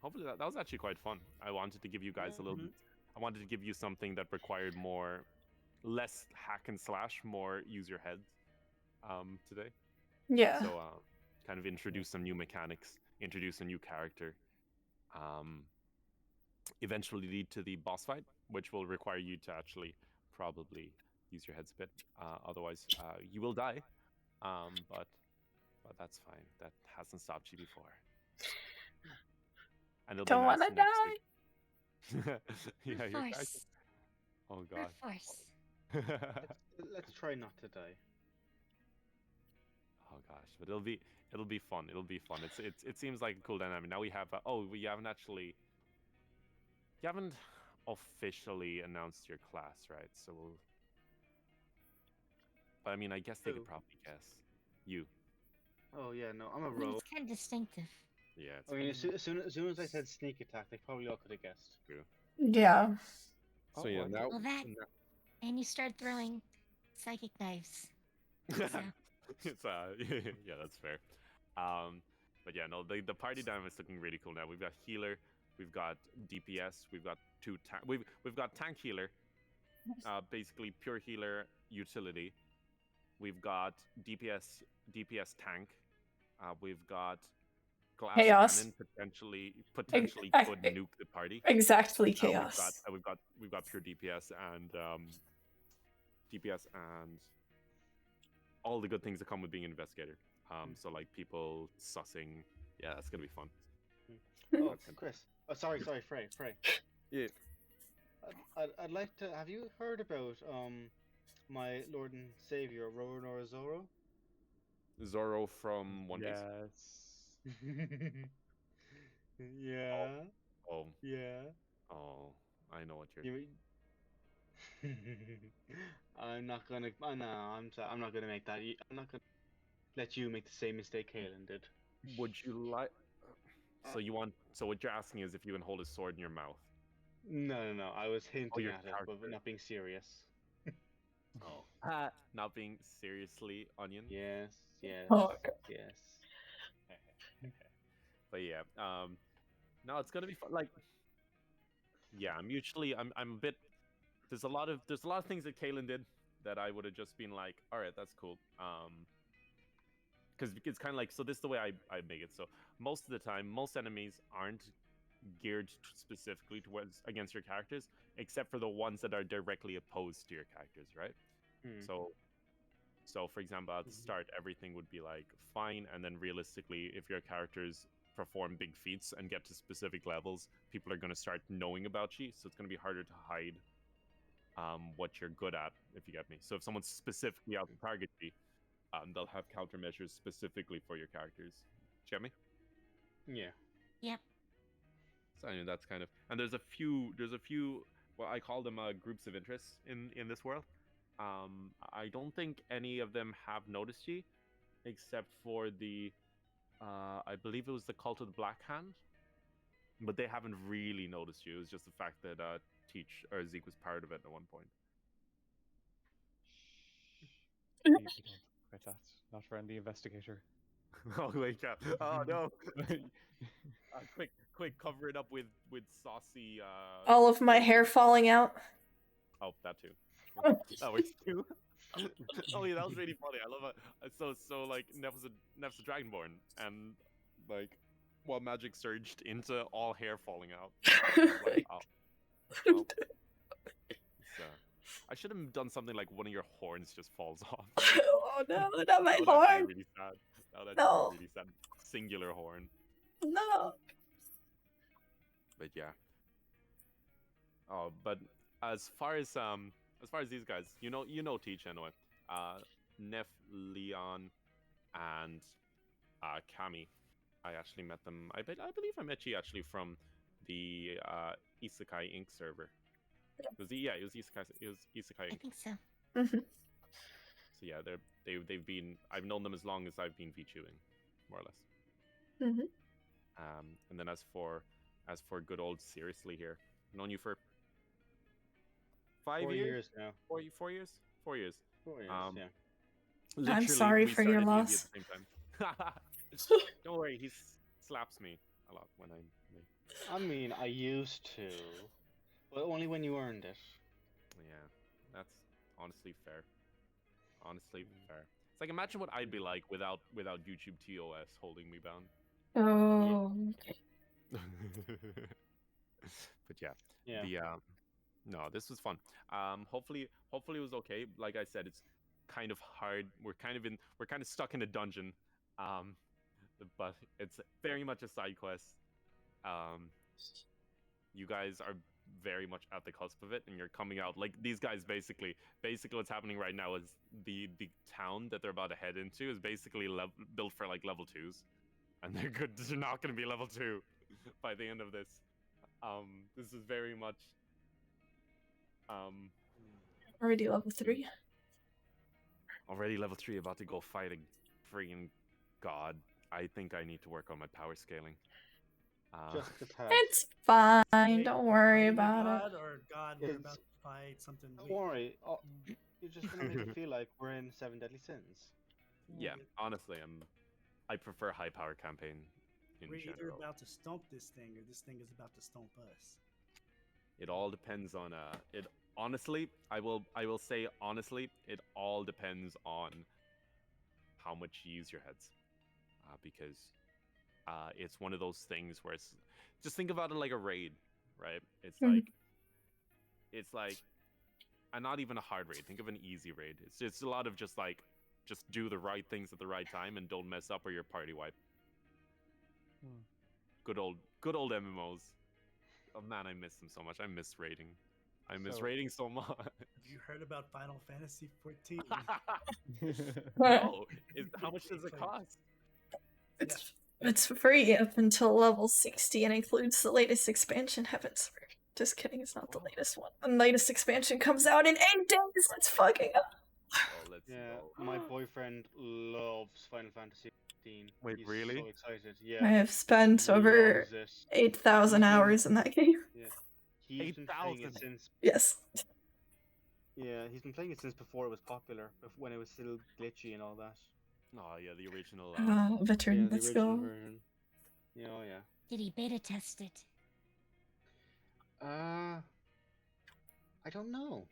Speaker 4: hopefully that was actually quite fun. I wanted to give you guys a little. I wanted to give you something that required less hack and slash, more use your head. Today.
Speaker 1: Yeah.
Speaker 4: So kind of introduce some new mechanics, introduce a new character. Eventually lead to the boss fight, which will require you to actually probably use your heads a bit. Otherwise, you will die. But that's fine. That hasn't stopped you before. And it'll
Speaker 1: Don't
Speaker 4: be
Speaker 1: want
Speaker 4: nice
Speaker 1: to
Speaker 4: next
Speaker 1: die.
Speaker 4: week. Yeah, you're
Speaker 3: Force.
Speaker 4: Oh god.
Speaker 3: Force.
Speaker 7: Let's try not to die.
Speaker 4: Oh gosh, but it'll be fun. It'll be fun. It seems like a cool dynamic. Now we have we haven't officially announced your class, right? So but I mean, I guess they could probably guess. You.
Speaker 7: Oh yeah, no, I'm a
Speaker 3: I mean,
Speaker 7: rogue.
Speaker 3: it's kind of distinctive.
Speaker 4: Yeah.
Speaker 7: I mean, as soon as I said sneak attack, they probably all could have guessed.
Speaker 4: True.
Speaker 1: Yeah.
Speaker 4: So yeah, now.
Speaker 3: Well, that, and you start throwing psychic knives. So.
Speaker 4: It's yeah, that's fair. But yeah, no, the party dynamic is looking really cool now. We've got healer, we've got DPS, we've got we've got tank healer, basically pure healer utility. We've got DPS tank. We've got glass
Speaker 1: Chaos.
Speaker 4: cannon potentially could nuke the party.
Speaker 1: Exactly, chaos.
Speaker 4: We've got pure DPS and all the good things that come with being an investigator. So like people sussing. Yeah, that's gonna be fun.
Speaker 7: Oh, Chris. Oh, sorry, Fray.
Speaker 4: Yeah.
Speaker 7: I'd like to. Have you heard about my Lord and Savior Roro Zoro?
Speaker 4: Zoro from One Piece.
Speaker 7: Yes. Yeah.
Speaker 4: Oh.
Speaker 7: Yeah.
Speaker 4: Oh, I know what you're.
Speaker 7: I'm not gonna. No, I'm not gonna make that. I'm not gonna let you make the same mistake Kaelin did.
Speaker 4: Would you like? So what you're asking is if you can hold a sword in your mouth.
Speaker 7: No. I was hinting
Speaker 4: your
Speaker 7: at it, but
Speaker 4: character.
Speaker 7: not being serious.
Speaker 4: Oh. Not being seriously, Onion.
Speaker 7: Yes.
Speaker 1: Oh,
Speaker 7: Yes.
Speaker 4: But yeah, no, it's gonna be fun. Like, yeah, I'm a bit. There's a lot of things that Kaelin did that I would have just been like, all right, that's cool. Because it's kind of like, so this is the way I make it. So most of the time, most enemies aren't geared specifically towards against your characters, except for the ones that are directly opposed to your characters, right? So for example, at the start, everything would be like fine, and then realistically, if your characters perform big feats and get to specific levels, people are going to start knowing about you, so it's going to be harder to hide what you're good at, if you get me. So if someone's specifically out to target you, they'll have countermeasures specifically for your characters. Do you get me?
Speaker 7: Yeah.
Speaker 3: Yep.
Speaker 4: So anyway, that's kind of, and there's a few well, I call them groups of interest in this world. I don't think any of them have noticed ye, except for the I believe it was the Cult of the Black Hand, but they haven't really noticed you. It was just the fact that Teach or Zeke was part of it at one point.
Speaker 2: We don't quite that. Not friendly investigator.
Speaker 4: Oh wait, yeah. Oh no! Quick, cover it up with saucy.
Speaker 1: All of my hair falling out.
Speaker 4: Oh, that too. That works too. Oh yeah, that was really funny. I love it. So like Neff's a dragonborn, and like while magic surged into all hair falling out. Like, oh. Well, so, I should have done something like one of your horns just falls off.
Speaker 1: Oh no, not my
Speaker 4: That would actually
Speaker 1: horn.
Speaker 4: be really sad. That would
Speaker 1: No.
Speaker 4: actually be really sad. Singular horn.
Speaker 1: No.
Speaker 4: But yeah. Oh, but as far as these guys, you know Teach anyway. Nephillia and Kami. I actually met them. I believe I met you actually from the Isekai Inc. server. It was Isekai. It was Isekai
Speaker 3: I
Speaker 4: Inc.
Speaker 3: think so.
Speaker 4: So yeah, they've been. I've known them as long as I've been VTubing, more or less. And then as for good old seriously here, I've known you for 5
Speaker 7: 4
Speaker 4: years.
Speaker 7: years now.
Speaker 4: 4 years. 4 years.
Speaker 7: 4 years, yeah.
Speaker 4: Literally,
Speaker 1: sorry
Speaker 4: we
Speaker 1: for your
Speaker 4: started D&D
Speaker 1: loss.
Speaker 4: At the same time. Don't worry, he slaps me a lot when
Speaker 7: I mean, I used to, but only when you earned it.
Speaker 4: Yeah, that's honestly fair. Honestly fair. It's like imagine what I'd be like without YouTube TOS holding me bound.
Speaker 1: Oh.
Speaker 4: But yeah,
Speaker 7: Yeah.
Speaker 4: no, this was fun. Hopefully it was okay. Like I said, it's kind of hard. We're kind of stuck in a dungeon. But it's very much a side quest. You guys are very much at the cusp of it, and you're coming out like these guys. Basically what's happening right now is the town that they're about to head into is basically built for like level 2s, and they're not going to be level 2 by the end of this. This is very much
Speaker 1: Already level 3.
Speaker 4: already level 3, about to go fight a freaking god. I think I need to work on my power scaling.
Speaker 7: Just a tad.
Speaker 1: It's fine.
Speaker 6: Wait,
Speaker 1: Don't worry
Speaker 6: fighting a
Speaker 1: about
Speaker 6: god
Speaker 1: it.
Speaker 6: Or God, we're
Speaker 7: It's-
Speaker 6: about to fight something.
Speaker 7: Don't
Speaker 6: weak.
Speaker 7: worry. Oh, you're just gonna make it feel like we're in 7 Deadly Sins.
Speaker 4: Yeah, honestly, I prefer high power campaign in
Speaker 6: We're either
Speaker 4: general.
Speaker 6: about to stomp this thing, or this thing is about to stomp us.
Speaker 4: It all depends on it. Honestly, I will say honestly, it all depends on how much you use your heads, because it's one of those things where it's just think about it like a raid, right? It's
Speaker 1: Mhm.
Speaker 4: like, and not even a hard raid. Think of an easy raid. It's just a lot of just do the right things at the right time and don't mess up or your party wipe. Good old MMOs. Oh man, I miss them so much. I miss raiding. I miss
Speaker 7: So-
Speaker 4: raiding so much.
Speaker 6: You heard about Final Fantasy 14?
Speaker 4: No, how much does it cost?
Speaker 1: It's free up until level 60 and includes the latest expansion, Heavens. Just kidding, it's not the latest one. The latest expansion comes out in 8 days. Let's fucking up.
Speaker 4: Oh, let's
Speaker 7: Yeah,
Speaker 4: go.
Speaker 7: my boyfriend loves Final Fantasy 15.
Speaker 4: Wait,
Speaker 7: He's
Speaker 4: really?
Speaker 7: so excited.
Speaker 1: I
Speaker 7: Yeah.
Speaker 1: have spent
Speaker 7: he
Speaker 1: over
Speaker 7: loves it.
Speaker 1: 8,000 hours in that game.
Speaker 7: Yeah. He's been playing it
Speaker 4: 8,000?
Speaker 7: since.
Speaker 1: Yes.
Speaker 7: Yeah, he's been playing it since before it was popular, when it was still glitchy and all that.
Speaker 4: Oh yeah, the original.
Speaker 1: Veteran,
Speaker 7: Yeah, the
Speaker 1: let's
Speaker 7: original
Speaker 1: go.
Speaker 7: version. Yeah, oh yeah.
Speaker 3: Did he beta test it?
Speaker 7: I don't know.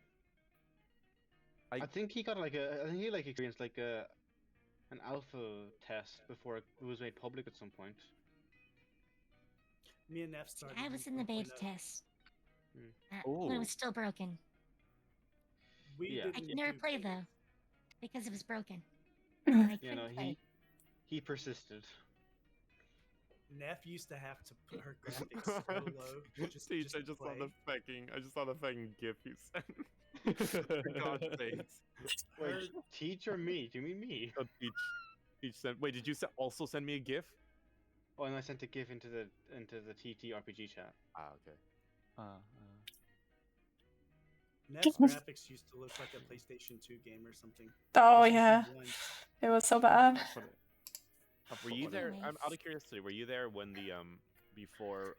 Speaker 4: I-
Speaker 7: I think he got I think he experienced an alpha test before it was made public at some point.
Speaker 6: Me and Neff started.
Speaker 3: I was in the beta
Speaker 6: 1.0.
Speaker 3: test.
Speaker 7: Hmm.
Speaker 3: When it
Speaker 4: Oh.
Speaker 3: was still broken.
Speaker 6: We
Speaker 7: Yeah.
Speaker 3: I
Speaker 6: didn't
Speaker 3: could never
Speaker 6: do
Speaker 3: play
Speaker 6: betas.
Speaker 3: though, because it was broken. And I
Speaker 7: You
Speaker 3: couldn't
Speaker 7: know,
Speaker 3: play.
Speaker 7: he persisted.
Speaker 6: Neff used to have to put her graphics so low.
Speaker 4: Teach, I
Speaker 6: to
Speaker 4: just saw
Speaker 6: play.
Speaker 4: the fucking gif you sent. For God's sakes.
Speaker 7: Wait, Teach or me? Do you mean me?
Speaker 4: Oh, Teach sent. Wait, did you also send me a gif?
Speaker 7: Oh, and I sent a GIF into the TT RPG chat.
Speaker 4: Ah, okay.
Speaker 6: Neff's graphics used to look like a PlayStation 2 game or something.
Speaker 1: Oh
Speaker 6: PlayStation
Speaker 1: yeah,
Speaker 6: 1.
Speaker 1: it was so bad.
Speaker 4: Were you there? I'm
Speaker 3: Anyways.
Speaker 4: out of curiosity. Were you there when the before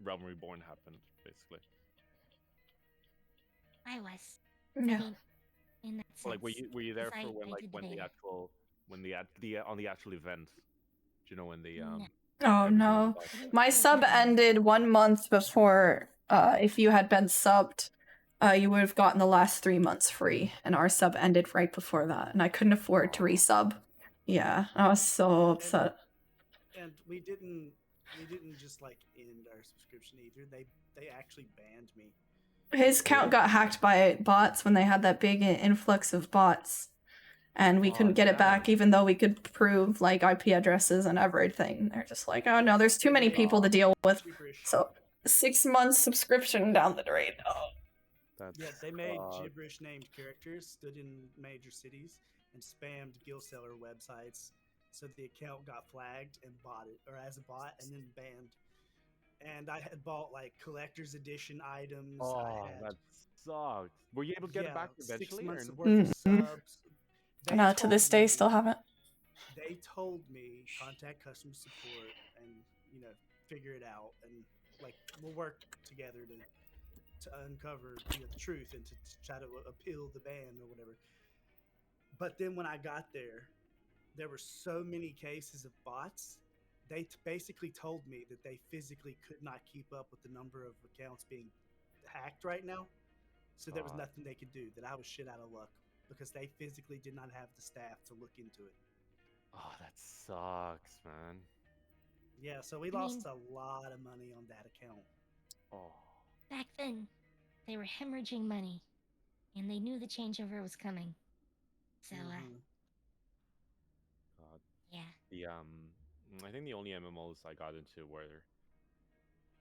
Speaker 4: Realm Reborn happened, basically?
Speaker 3: I was.
Speaker 1: Yeah.
Speaker 3: I mean, in that sense.
Speaker 4: Like, were you there
Speaker 3: 'cause
Speaker 4: for
Speaker 3: I
Speaker 4: when
Speaker 3: did
Speaker 4: when the
Speaker 3: beta.
Speaker 4: actual on the actual event? Do you know when the
Speaker 3: No.
Speaker 1: Oh
Speaker 4: everything
Speaker 1: no,
Speaker 4: was about
Speaker 3: I didn't
Speaker 1: my
Speaker 3: pay
Speaker 1: sub
Speaker 3: attention.
Speaker 1: ended 1 month before. If you had been subbed, you would have gotten the last 3 months free, and our sub ended right before that, and I couldn't afford to resub. Yeah, I was so upset.
Speaker 6: And we didn't just like end our subscription either. They actually banned me.
Speaker 1: His account got hacked by bots when they had that big influx of bots, and we couldn't get it back, even though we could prove like IP addresses and everything. They're just like, oh no, there's too many people to deal with.
Speaker 6: Gibberish.
Speaker 1: So 6 months subscription down the drain. Oh.
Speaker 6: Yeah, they made gibberish named characters, stood in major cities, and spammed Guild Seller websites. So the account got flagged and bought it, or as a bot, and then banned. And I had bought like collector's edition items.
Speaker 4: Oh, that sucked. Were you able to get it back eventually?
Speaker 6: 6 months worth of subs.
Speaker 1: No, to this day, still haven't.
Speaker 6: They told me contact customer support and figure it out, and like we'll work together to uncover the truth and to try to appeal the ban or whatever. But then when I got there were so many cases of bots. They basically told me that they physically could not keep up with the number of accounts being hacked right now. So there was nothing they could do, that I was shit out of luck because they physically did not have the staff to look into it.
Speaker 4: Oh, that sucks, man.
Speaker 6: Yeah, so we lost a lot of money on that account.
Speaker 4: Oh.
Speaker 3: Back then, they were hemorrhaging money, and they knew the changeover was coming. So, yeah.
Speaker 4: The I think the only MMOs I got into were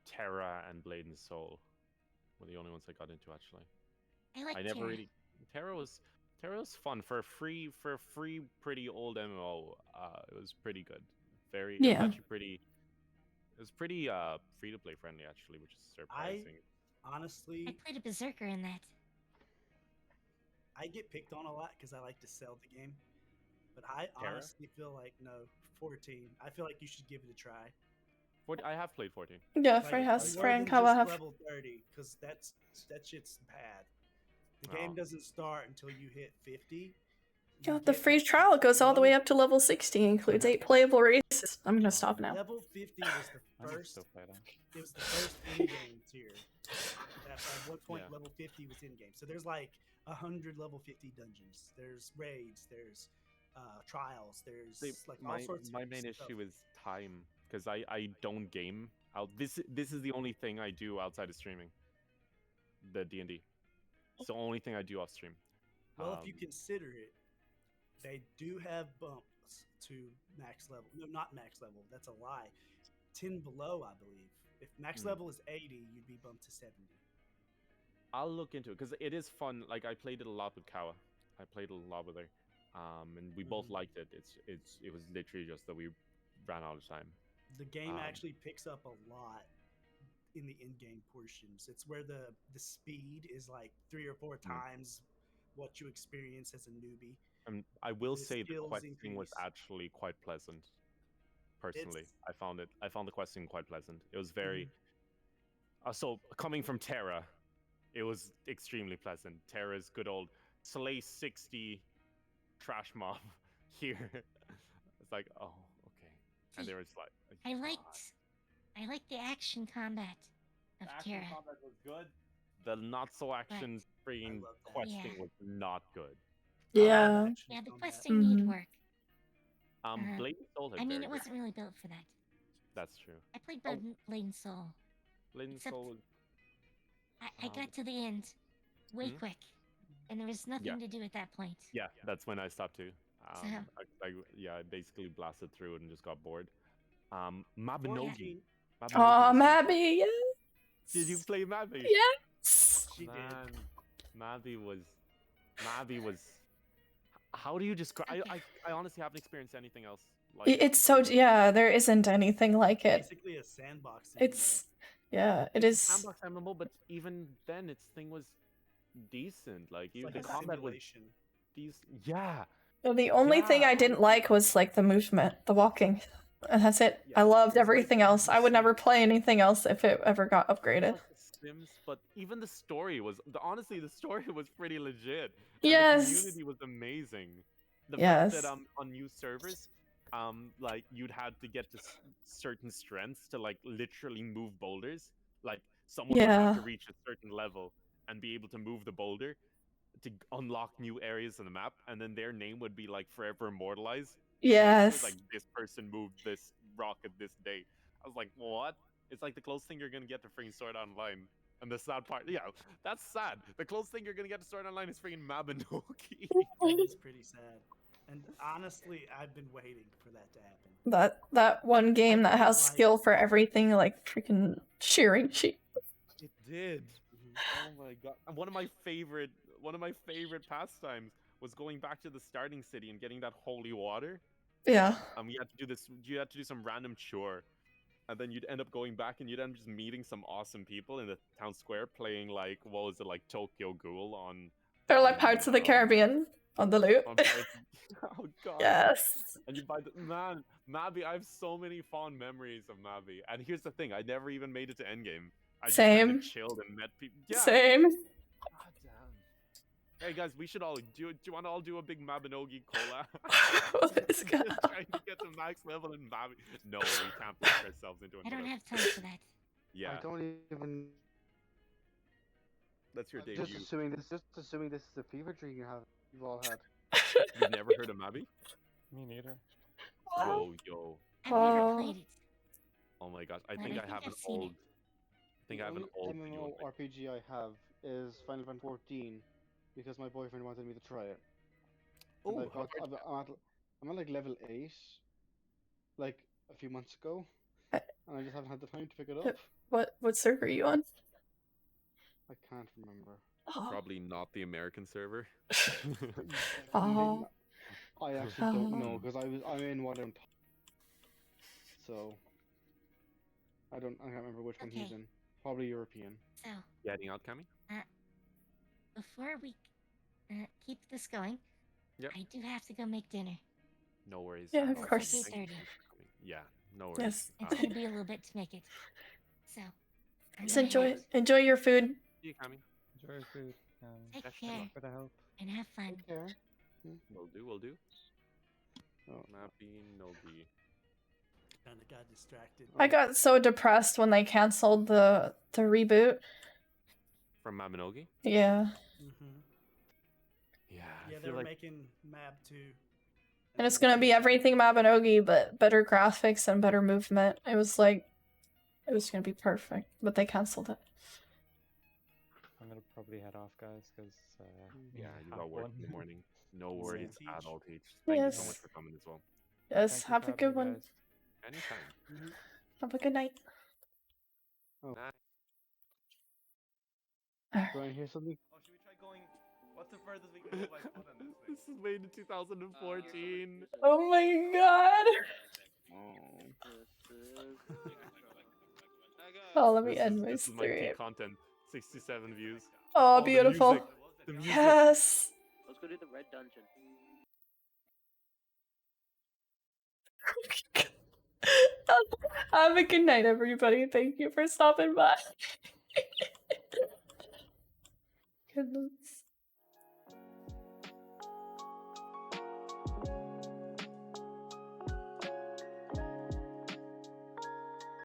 Speaker 4: Terra and Blade and Soul. Were the only ones I got into actually.
Speaker 3: I never
Speaker 4: Terra. Really. Terra was fun for a free pretty old MMO. It was pretty good. It was actually pretty. It was pretty free to play friendly actually, which is surprising.
Speaker 6: Honestly,
Speaker 3: I played a berserker in that.
Speaker 6: I get picked on a lot because I like to sell the game, but I honestly feel like 14. I feel like you should give it a try.
Speaker 4: I have played 14.
Speaker 1: Yeah, Fray has. Fray and Kawa have.
Speaker 6: Level 30, because that shit's bad. The game doesn't start until you hit 50.
Speaker 1: Yeah, the free trial goes all the way up to level 60, includes 8 playable races. I'm gonna stop now.
Speaker 6: Level 50 was the first. It was the first in-game tier. At one point, level 50 was in-game. So there's like 100 level 50 dungeons. There's raids. There's trials. There's like all sorts of
Speaker 4: my main
Speaker 6: stuff.
Speaker 4: issue is time, because I don't game out. This is the only thing I do outside of streaming. The D&D. It's the only thing I do off stream.
Speaker 6: Well, if you consider it, they do have bumps to max level. No, not max level. That's a lie. 10 below, I believe. If max level is 80, you'd be bumped to 70.
Speaker 4: I'll look into it because it is fun. Like I played it a lot with Kawa. I played it a lot with her, and we both liked it. It was literally just that we ran out of time.
Speaker 6: The game actually picks up a lot in the in-game portions. It's where the speed is like 3 or 4 times what you experience as a newbie.
Speaker 4: I will say the questing was actually quite pleasant. Personally, I found the questing quite pleasant. It was very. So coming from Terra, it was extremely pleasant. Terra's good old slay 60 trash mob here. It's like, oh, okay. And there was like,
Speaker 3: I liked the action combat of Terra.
Speaker 4: Action combat was good. The not so action freaking questing was not good.
Speaker 1: Yeah.
Speaker 3: Yeah, the questing need work.
Speaker 4: Blade and Soul.
Speaker 3: I mean, it wasn't really built for that.
Speaker 4: That's true.
Speaker 3: I played Blade and Soul.
Speaker 4: Blade and Soul.
Speaker 3: I got to the end way quick, and there was nothing to do at that point.
Speaker 4: Yeah, that's when I stopped too. I basically blasted through it and just got bored. Mabinogi.
Speaker 1: Oh, Mabby, yes.
Speaker 4: Did you play Mabby?
Speaker 1: Yes.
Speaker 6: She did.
Speaker 4: Mabby was. How do you describe? I honestly haven't experienced anything else
Speaker 1: It's so yeah. There isn't anything like it.
Speaker 6: Basically a sandbox.
Speaker 1: It's yeah. It
Speaker 4: It's
Speaker 1: is.
Speaker 4: sandbox MMO, but even then, its thing was decent. Like,
Speaker 6: It's like
Speaker 4: the
Speaker 6: a
Speaker 4: combat was
Speaker 6: simulation.
Speaker 4: decent. Yeah.
Speaker 1: Well, the only thing I didn't like was like the movement, the walking, and that's it. I loved everything else. I would never play anything else if it ever got upgraded.
Speaker 4: Like the Sims, but even the story was honestly the story was pretty legit.
Speaker 1: Yes.
Speaker 4: And the community was amazing. The
Speaker 1: Yes.
Speaker 4: fact that on new servers, like you'd had to get to certain strengths to like literally move boulders. Like someone would have to reach a certain level and be able to move the boulder to unlock new areas in the map, and then their name would be like forever immortalized.
Speaker 1: Yes.
Speaker 4: It was like, this person moved this rock at this date. I was like, what? It's like the closest thing you're gonna get to freaking Sword Online. And the sad part, yeah, that's sad. The closest thing you're gonna get to Sword Online is freaking Mabinogi.
Speaker 6: That is pretty sad. And honestly, I've been waiting for that to happen.
Speaker 1: That one game that has skill for everything, like freaking shearing sheep.
Speaker 4: It did. Oh my god! And one of my favorite pastimes was going back to the starting city and getting that holy water.
Speaker 1: Yeah.
Speaker 4: You had to do this. You had to do some random chore, and then you'd end up going back and you'd end up just meeting some awesome people in the town square playing like, what was it, like Tokyo Ghoul on.
Speaker 1: They're like Parts of the Caribbean on the loop.
Speaker 4: Oh god.
Speaker 1: Yes.
Speaker 4: And you buy the man, Mabi. I have so many fond memories of Mabi. And here's the thing: I never even made it to endgame. I just kind of chilled and met people. Yeah.
Speaker 1: Same.
Speaker 4: God damn. Hey guys, we should all do you want to all do a big Mabinogi collab?
Speaker 1: Let's go.
Speaker 4: Just trying to get to max level in Mabi. No, we can't push ourselves into it.
Speaker 3: I don't have time for that.
Speaker 4: Yeah.
Speaker 8: I don't even.
Speaker 4: That's your debut.
Speaker 8: Just assuming this is a fever dream you've all had.
Speaker 4: You've never heard of Mabi?
Speaker 2: Me neither.
Speaker 4: Yo.
Speaker 3: I've never played it.
Speaker 4: Oh my gosh, I
Speaker 3: But
Speaker 4: think I have an
Speaker 3: I've seen
Speaker 4: old.
Speaker 3: it.
Speaker 4: I think I have an old video of it.
Speaker 8: MMORPG I have is Final Fantasy 14 because my boyfriend wanted me to try it. And
Speaker 4: Oh,
Speaker 8: I'm at like level 8, like a few months ago, and I just haven't had the time to pick it up.
Speaker 1: What server are you on?
Speaker 8: I can't remember.
Speaker 4: Probably not the American server.
Speaker 1: Oh.
Speaker 8: I actually don't know because I'm in what I'm. So I can't remember which one he's in. Probably European.
Speaker 3: So.
Speaker 4: You heading out, Kami?
Speaker 3: Before we keep this going,
Speaker 4: yep.
Speaker 3: I do have to go make dinner.
Speaker 4: No worries.
Speaker 1: Yeah, of course.
Speaker 3: It's like 8:30.
Speaker 4: Yeah, no worries.
Speaker 1: Yes.
Speaker 3: It's gonna be a little bit to make it. So.
Speaker 1: Just enjoy your food.
Speaker 4: See you, Kami.
Speaker 2: Enjoy your food.
Speaker 3: Take
Speaker 2: Best
Speaker 3: care.
Speaker 2: of luck for the help.
Speaker 3: And have fun.
Speaker 8: Okay.
Speaker 4: Will do.
Speaker 8: Oh.
Speaker 4: Mabinogi.
Speaker 6: Kind of got distracted.
Speaker 1: I got so depressed when they canceled the reboot.
Speaker 4: From Mabinogi?
Speaker 1: Yeah.
Speaker 4: Yeah.
Speaker 6: Yeah, they were making Mab 2.
Speaker 1: And it's gonna be everything Mabinogi, but better graphics and better movement. It was gonna be perfect, but they canceled it.
Speaker 2: I'm gonna probably head off, guys, because
Speaker 4: yeah, you got work in the morning. No worries at all, Teach.
Speaker 1: Yes.
Speaker 4: Thank you so much for coming as well.
Speaker 1: Yes, have a good one.
Speaker 4: Anytime.
Speaker 1: Have a good night.
Speaker 8: Oh.
Speaker 1: Alright.
Speaker 8: Do I hear something?
Speaker 9: Oh, should we try going? What's the furthest we can go by foot on this thing?
Speaker 4: This is made in 2014.
Speaker 1: Oh my god. Oh, let me end my
Speaker 4: This is my
Speaker 1: stream.
Speaker 4: peak content. 67 views.
Speaker 1: Oh, beautiful.
Speaker 4: The music.
Speaker 1: Yes.
Speaker 10: Let's go to the red dungeon.
Speaker 1: Have a good night, everybody. Thank you for stopping by. Goodness.